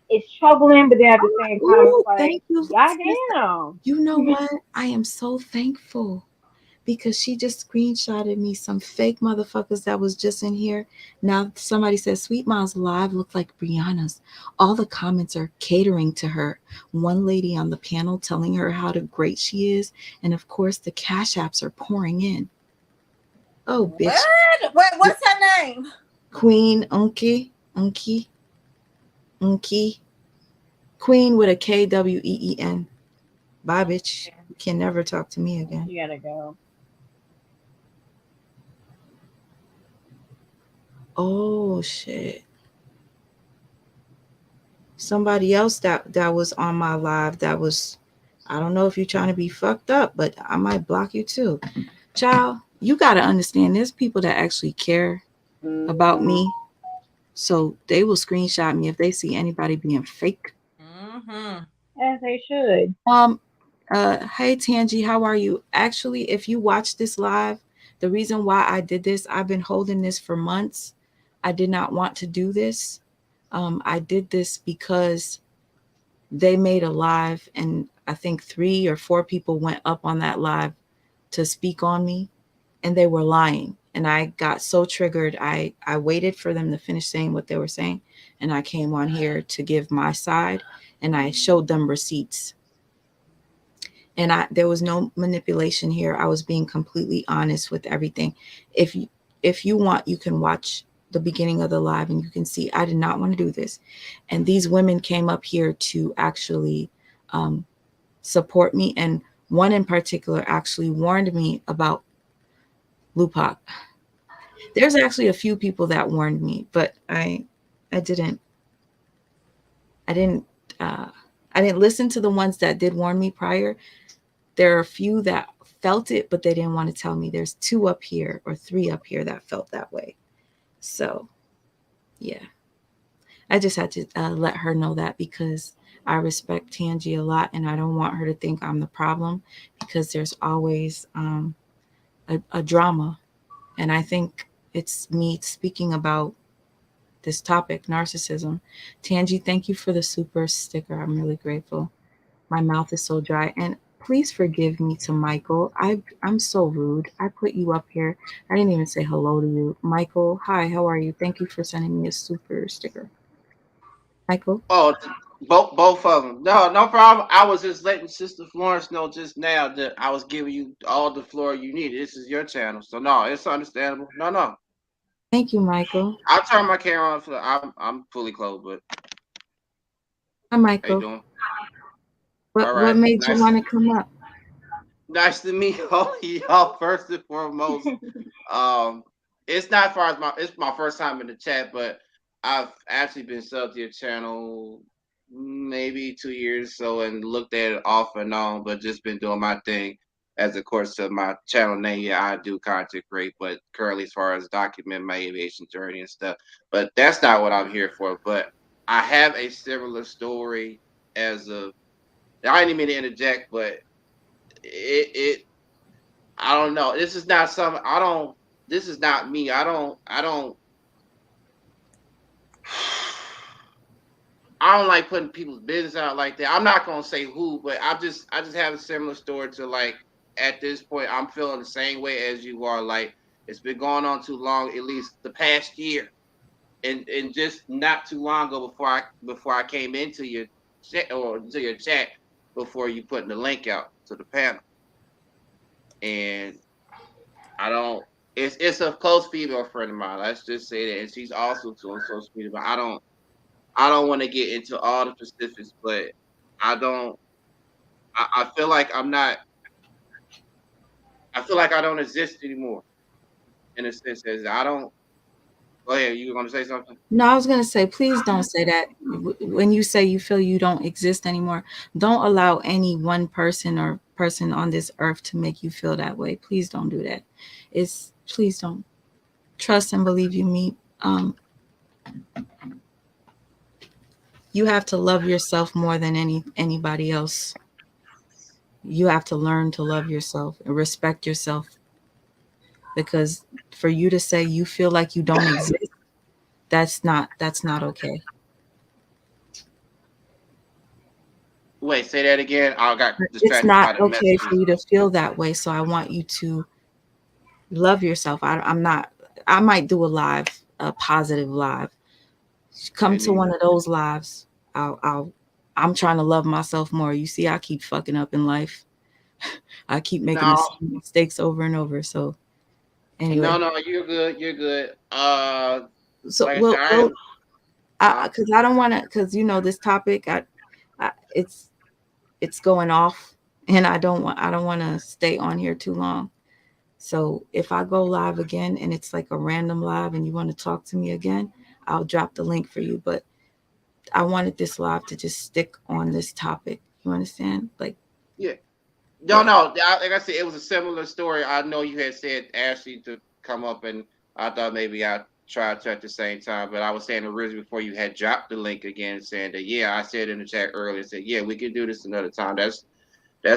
It's troubling, but then at the same time, it's Ooh, like, thank you, sister. goddamn. You know what? I am so thankful because she just screenshotted me some fake motherfuckers that was just in here. Now somebody says Sweet Miles live looked like Brianna's. All the comments are catering to her. One lady on the panel telling her how great she is, and of course the cash apps are pouring in. Oh, bitch. What? Wait, what's her name? Queen Unki. Queen with a Kween. Bye, bitch. You can never talk to me again. You gotta go. Oh shit. Somebody else that was on my live that was, I don't know if you're trying to be fucked up, but I might block you too. Child, you gotta understand there's people that actually care about me. So they will screenshot me if they see anybody being fake. Mm-hmm. As they should. Hey Tangi, how are you? Actually, if you watch this live, the reason why I did this, I've been holding this for months. I did not want to do this. I did this because they made a live, and I think 3 or 4 people went up on that live to speak on me, and they were lying. And I got so triggered. I waited for them to finish saying what they were saying, and I came on here to give my side, and I showed them receipts. And there was no manipulation here. I was being completely honest with everything. If you want, you can watch the beginning of the live and you can see I did not want to do this. And these women came up here to actually support me, and one in particular actually warned me about Lupac. There's actually a few people that warned me, but I didn't I didn't uh, I didn't listen to the ones that did warn me prior. There are a few that felt it, but they didn't want to tell me. There's 2 up here or 3 up here that felt that way. So, yeah, I just had to let her know that because I respect Tangi a lot and I don't want her to think I'm the problem because there's always a drama. And I think it's me speaking about this topic, narcissism. Tangi, thank you for the super sticker. I'm really grateful. My mouth is so dry. And please forgive me to Michael. I'm so rude. I put you up here. I didn't even say hello to you. Michael, hi, how are you? Thank you for sending me a super sticker. Michael? Oh, both of them. No, no problem. I was just letting Sister Florence know just now that I was giving you all the floor you needed. This is your channel, so no, it's understandable. No, no. Thank you, Michael. I'll turn my camera on. I'm fully clothed, but Hi, how you Michael. doing? All What right, made you nice, want to come up? nice to meet all y'all. First and foremost, um, it's not far as it's my first time in the chat, but I've actually been subbed to your channel maybe 2 years so and looked at it off and on, but just been doing my thing as of course to my channel name. Yeah, I do content create, but currently as far as document my aviation journey and stuff. But that's not what I'm here for. But I have a similar story as of I didn't mean to interject, but it I don't know. This is not something I don't this is not me. I don't like putting people's business out like that. I'm not gonna say who, but I just have a similar story to like at this point I'm feeling the same way as you are. Like it's been going on too long, at least the past year. And just not too long ago before I came into your chat or to your chat before you putting the link out to the panel. And I don't it's a close female friend of mine. Let's just say that. And she's also on social media, but I don't want to get into all the specifics, but I don't. I feel like I'm not. I feel like I don't exist anymore. In a sense, as I don't. Go ahead. You were going to say something? No, I was gonna say, please don't say that. When you say you feel you don't exist anymore, don't allow any one person or person on this earth to make you feel that way. Please don't do that. Please don't. Trust and believe you me. You have to love yourself more than anybody else. You have to learn to love yourself and respect yourself, because for you to say you feel like you don't exist, that's not okay. Wait, say that again. I got It's distracted by not the okay messages. for you to feel that way. So I want you to love yourself. I'm not. I might do a positive live. Come to one of those lives. I'm trying to love myself more. You see, I keep fucking up in life. I keep making the No, same mistakes over and over. So anyway, no, you're good. You're good. so Like I said, we'll, I we'll am. Huh? because I don't want to, because this topic, I it's going off, and I don't want to stay on here too long. So if I go live again and it's like a random live and you want to talk to me again, I'll drop the link for you. But I wanted this live to just stick on this topic. You understand? Like, Yeah. No, yeah, no. Like I said, it was a similar story. I know you had said Ashley to come up, and I thought maybe I tried to at the same time. But I was saying originally before you had dropped the link again, saying that yeah, I said in the chat earlier, said yeah, we can do this another time. That's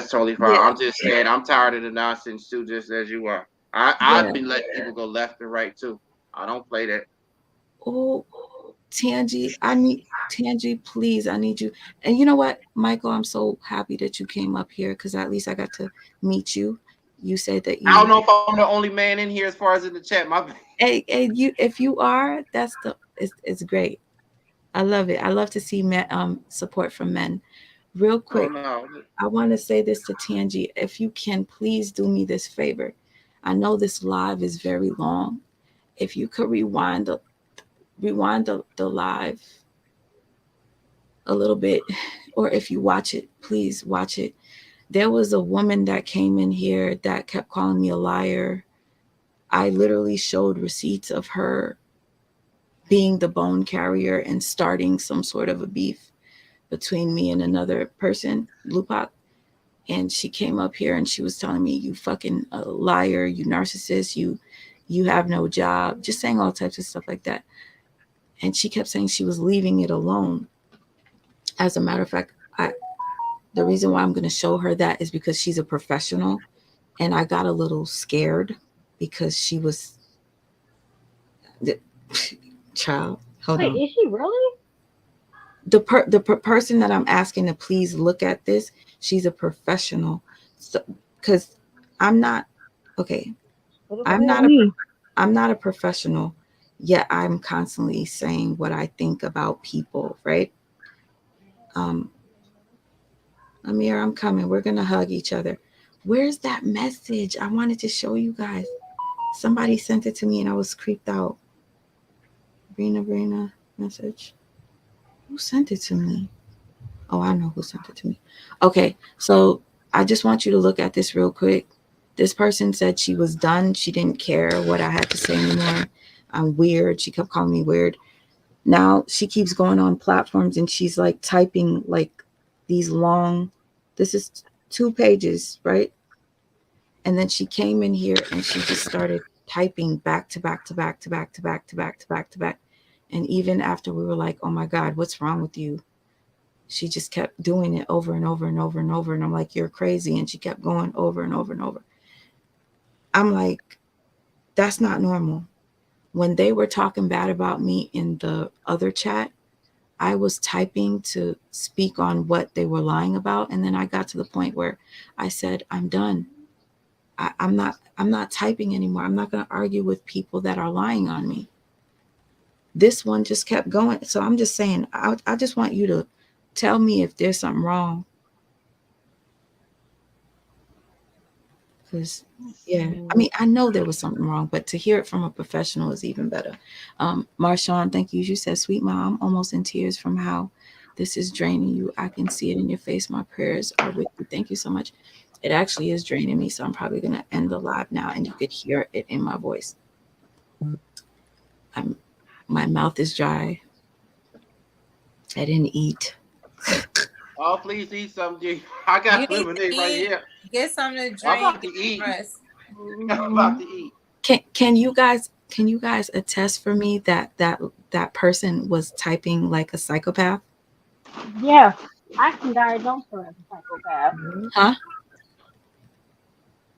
totally fine. yeah, I'm just saying I'm tired of the nonsense too, just as you are. yeah. I've been letting people go left and right too. I don't play that. Oh, Tangi, please, I need you. And you know what, Michael, I'm so happy that you came up here, because at least I got to meet you. You said that I don't you, know if I'm the only man in here as far as in the chat. My and you, if you are, it's great. I love it. I love to see men, support from men. Real oh quick, no. I want to say this to Tangi. If you can, please do me this favor. I know this live is very long. If you could rewind the live a little bit, or if you watch it, please watch it. There was a woman that came in here that kept calling me a liar. I literally showed receipts of her being the bone carrier and starting some sort of a beef between me and another person, Lupac. And she came up here and she was telling me, you fucking liar, you narcissist, you have no job, just saying all types of stuff like that. And she kept saying she was leaving it alone. As a matter of fact, the reason why I'm going to show her that is because she's a professional, and I got a little scared because she was the child. Hold Wait, on. is she really? The person that I'm asking to please look at this, she's a professional. So, because I'm not okay. What I'm about not a me? I'm not a professional, yet I'm constantly saying what I think about people, right? Um, Amir, I'm coming. We're gonna hug each other. Where's that message? I wanted to show you guys. Somebody sent it to me and I was creeped out. Brina message. Who sent it to me? Oh, I know who sent it to me. Okay, so I just want you to look at this real quick. This person said she was done. She didn't care what I had to say anymore. I'm weird. She kept calling me weird. Now she keeps going on platforms and she's like typing like these long, this is 2 pages, right? And then she came in here and she just started typing back to back to back to back to back to back to back to back. And even after we were like, oh my God, what's wrong with you? She just kept doing it over and over and over and over. And I'm like, you're crazy. And she kept going over and over and over. I'm like, that's not normal. When they were talking bad about me in the other chat, I was typing to speak on what they were lying about. And then I got to the point where I said, I'm done. I'm not typing anymore. I'm not going to argue with people that are lying on me. This one just kept going. So I'm just saying, I just want you to tell me if there's something wrong. Because, yeah, I mean, I know there was something wrong, but to hear it from a professional is even better. Marshawn, thank you. You said, sweet mom, almost in tears from how This is draining you. I can see it in your face. My prayers are with you. Thank you so much. It actually is draining me, so I'm probably gonna end the live now, and you could hear it in my voice. My mouth is dry. I didn't eat. Oh, please eat something. I got You need lemonade to right eat. here. Get something to I'm drink. about to eat. Rest. I'm about to eat. Can you guys attest for me that person was typing like a psychopath? Yeah, I can diagnose her as a psychopath. Huh?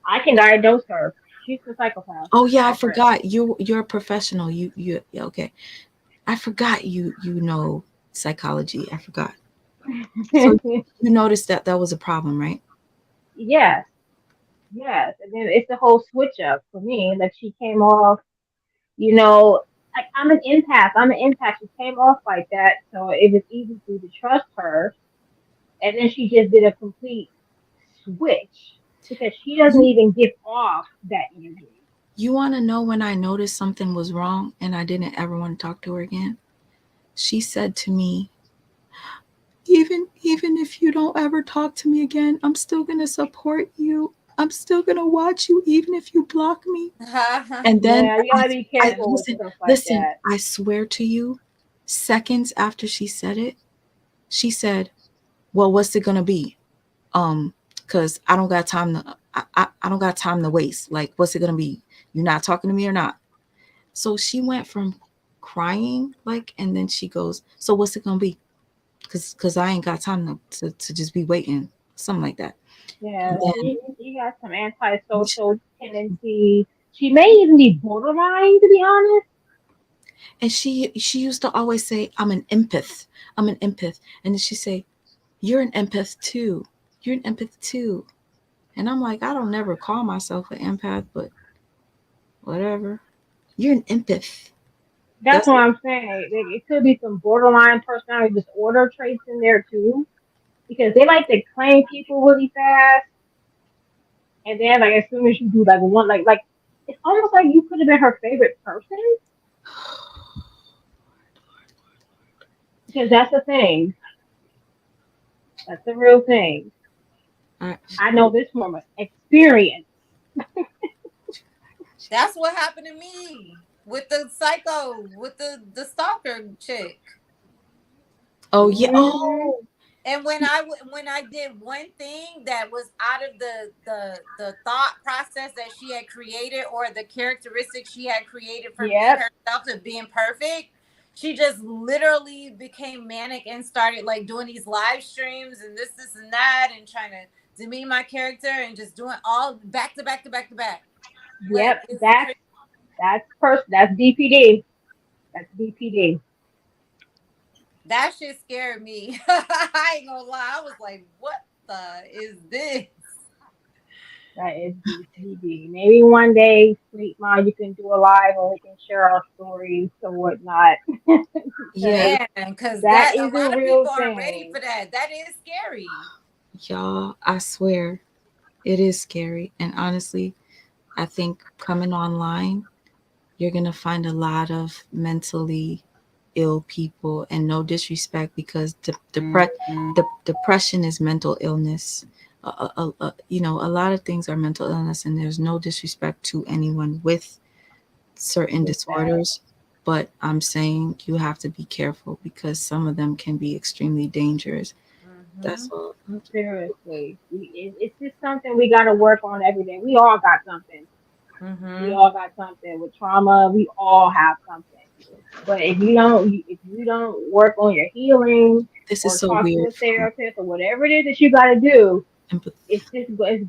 I can diagnose her. She's a psychopath. Oh yeah, I Already. forgot. You're a professional. You yeah, okay. I forgot you know psychology. I forgot. So you noticed that was a problem, right? Yes, yes. And then it's the whole switch up for me. Like she came off, you know, like I'm an empath. I'm an empath. She came off like that, so it was easy for you to trust her. And then she just did a complete switch because she doesn't even give off that energy. You want to know when I noticed something was wrong and I didn't ever want to talk to her again? She said to me, even if you don't ever talk to me again, I'm still going to support you. I'm still going to watch you even if you block me. And then Yeah, you gotta be careful with stuff like that. I swear to you, seconds after she said it, she said, well, what's it going to be? Because I don't got time to, I don't got time to waste. Like, what's it going to be? You're not talking to me or not? So she went from crying, like, and then she goes, so what's it going to be? Because I ain't got time to just be waiting. Something like that. Yeah, she got some antisocial tendencies. She may even be borderline, to be honest. And she used to always say, I'm an empath. I'm an empath. And then she say, you're an empath too. You're an empath too. And I'm like, I don't never call myself an empath, but whatever. You're an empath. That's what I'm saying. It could be some borderline personality disorder traits in there too, because they like to claim people really fast, and then like as soon as you do like one, like it's almost like you could have been her favorite person. Because that's the thing. That's the real thing. I know this from experience. That's what happened to me with the psycho, with the stalker chick. Oh yeah. Oh. And when I did one thing that was out of the thought process that she had created, or the characteristics she had created for being herself of being perfect, she just literally became manic and started like doing these live streams and this and that, and trying to demean my character and just doing all back to back to back to back. Yep, that's DPD. That's DPD. That shit scared me. I ain't gonna lie. I was like, what the is this? That is DPD. Maybe one day, Sweet Ma, you can do a live or we can share our stories or whatnot. Yeah, because that a is lot a of real people thing. aren't ready for that. That is scary. Y'all, I swear, it is scary. And honestly, I think coming online, you're going to find a lot of mentally ill people, and no disrespect, because depression is mental illness. You know, a lot of things are mental illness, and there's no disrespect to anyone with certain disorders. But I'm saying you have to be careful because some of them can be extremely dangerous. That's all. Seriously. It's just something we got to work on every day. We all got something. We all got something with trauma. We all have something. But if you don't work on your healing, this or is so talk weird. to a therapist or whatever it is that you got to do, it's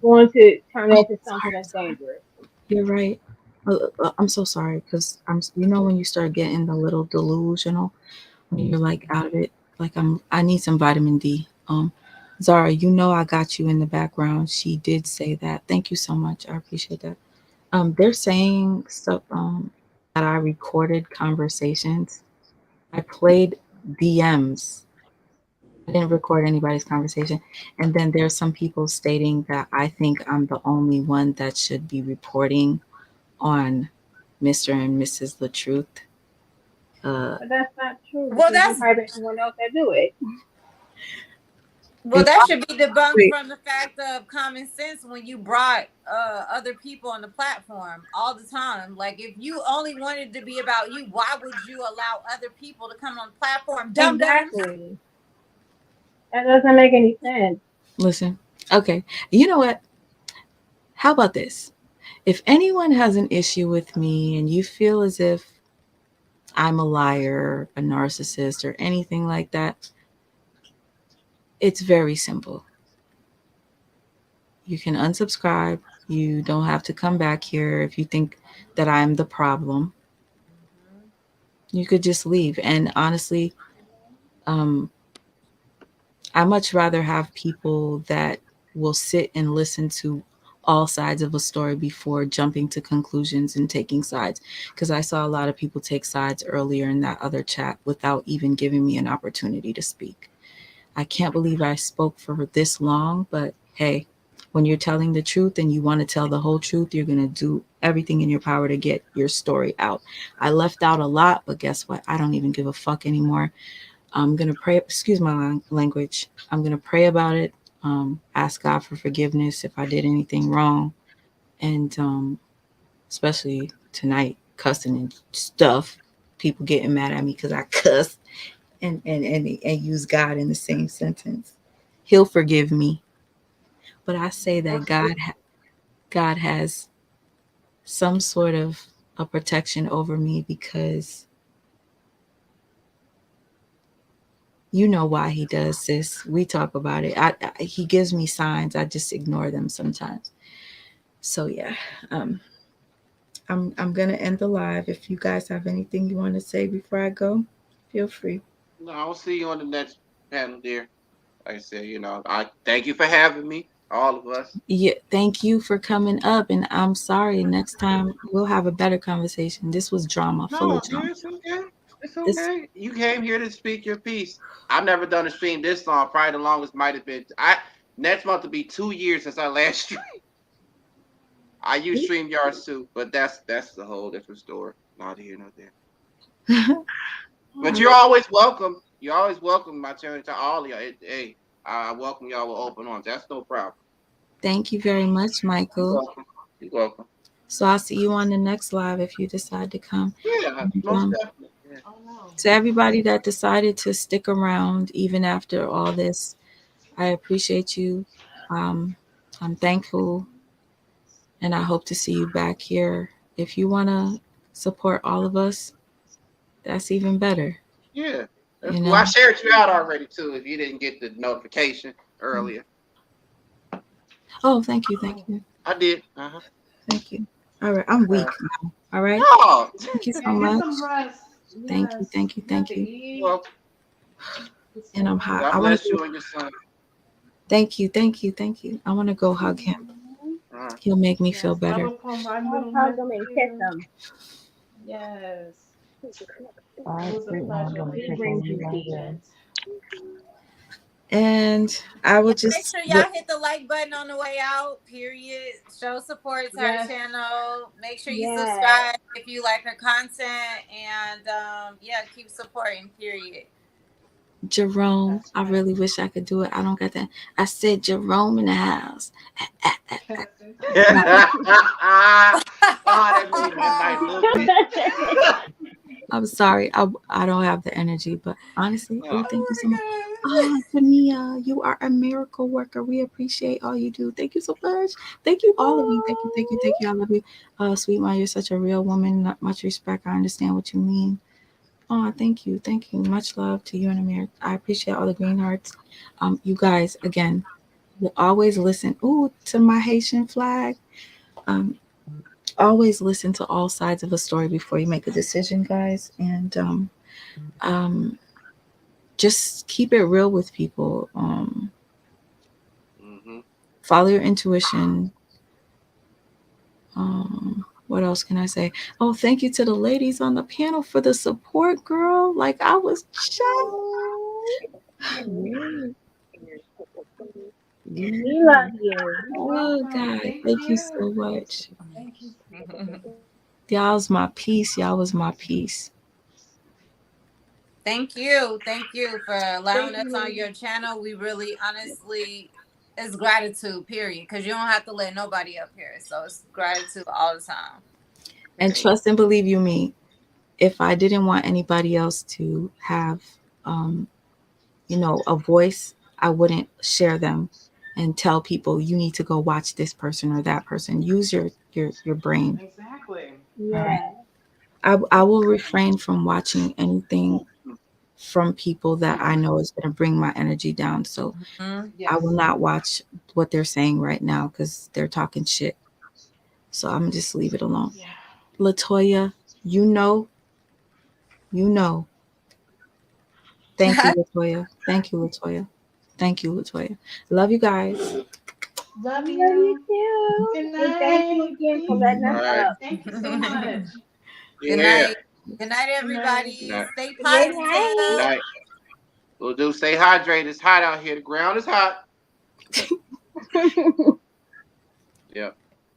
going to turn into something that's dangerous. You're right. I'm so sorry, because you know, when you start getting a little delusional, when you're like out of it, like I need some vitamin D. Zara, you know I got you in the background. She did say that. Thank you so much. I appreciate that. They're saying so that I recorded conversations. I played DMs. I didn't record anybody's conversation. And then there's some people stating that I think I'm the only one that should be reporting on Mr. and Mrs. LaTruth. But that's not true. Well, There's probably someone else that do it. Well, that should be debunked Wait. from the fact of common sense when you brought other people on the platform all the time. Like, if you only wanted to be about you, why would you allow other people to come on the platform? Dumb. Exactly. That doesn't make any sense. Listen, okay. You know what? How about this? If anyone has an issue with me and you feel as if I'm a liar, a narcissist, or anything like that, it's very simple. You can unsubscribe. You don't have to come back here if you think that I'm the problem. You could just leave. And honestly, I much rather have people that will sit and listen to all sides of a story before jumping to conclusions and taking sides. Because I saw a lot of people take sides earlier in that other chat without even giving me an opportunity to speak. I can't believe I spoke for this long, but hey, when you're telling the truth and you want to tell the whole truth, you're going to do everything in your power to get your story out. I left out a lot, but guess what? I don't even give a fuck anymore. I'm going to pray, excuse my language. I'm going to pray about it. Ask God for forgiveness if I did anything wrong. And especially tonight, cussing and stuff. People getting mad at me because I cuss and use God in the same sentence. He'll forgive me. But I say that God has some sort of a protection over me because you know why he does, sis. We talk about it. He gives me signs. I just ignore them sometimes. So yeah, I'm gonna end the live. If you guys have anything you want to say before I go, feel free. No, I'll see you on the next panel, dear. Like I said, I thank you for having me, all of us. Yeah, thank you for coming up. And I'm sorry. Next time we'll have a better conversation. This was drama, full No, of drama. dear, it's okay. It's okay. You came here to speak your piece. I've never done a stream this long. Probably the longest might have been. Next month will be 2 years since I last streamed. I use StreamYards too, but that's a whole different story. Not here, not there. But you're always welcome. You're always welcome. My turn to all of y'all. Hey, I welcome y'all with open arms. That's no problem. Thank you very much, Michael. You're welcome. You're welcome. So I'll see you on the next live if you decide to come. Yeah, most definitely. Yeah. To everybody that decided to stick around even after all this, I appreciate you. I'm thankful, and I hope to see you back here. If you want to support all of us, that's even better. Yeah, that's cool. I shared you out already too. If you didn't get the notification earlier. Oh, thank you, thank you. I did. Thank you. All right, I'm weak now. All right. Oh, thank you so much. Thank you, thank you, thank you. Well, and I'm hot. God bless you and your son. Thank you, thank you, thank you. I want to go hug him. He'll make me feel better. Hug him and kiss him. Yes. And I would just make sure y'all hit the like button on the way out. Period. Show support to our channel. Make sure you subscribe if you like her content, and keep supporting. Period. Jerome, I really wish I could do it. I don't got that. I said Jerome in the house. I'm sorry. I don't have the energy, but honestly, thank you so much. Oh, Tania, you are a miracle worker. We appreciate all you do. Thank you so much. Thank you, all of you. Thank you, thank you, thank you. I love you. Sweet Ma, you're such a real woman. Not much respect. I understand what you mean. Oh, thank you. Thank you. Much love to you and Amir. I appreciate all the green hearts. You guys, again, will always listen. To my Haitian flag. Always listen to all sides of a story before you make a decision, guys. And just keep it real with people. Follow your intuition. What else can I say? Oh, thank you to the ladies on the panel for the support, girl. Like, I was shocked. We love you. Oh, God. Thank you so much. Y'all was my peace. Y'all was my peace. Thank you for allowing Thank us you, on lady. your channel. We really, honestly, it's gratitude. Period. Because you don't have to let nobody up here, so it's gratitude all the time. And Period. trust and believe you me, if I didn't want anybody else to have, a voice, I wouldn't share them and tell people you need to go watch this person or that person. Use your brain. Exactly. Yeah. I will refrain from watching anything from people that I know is going to bring my energy down. So Mm-hmm. Yes. I will not watch what they're saying right now because they're talking shit. So I'm just leave it alone. Yeah. Latoya, you know. Thank you, Latoya. Thank you, Latoya. Thank you, Latoya. Love you guys. Love Love you you. too. Good And thank you night. again for Thank letting All us you. right. up. Thank you so much. Good Yeah. night. Good night, Good night. everybody. Good night. Stay Good Good positive. Good night. night. We'll do. Stay hydrated. It's hot out here. The ground is hot. Yep.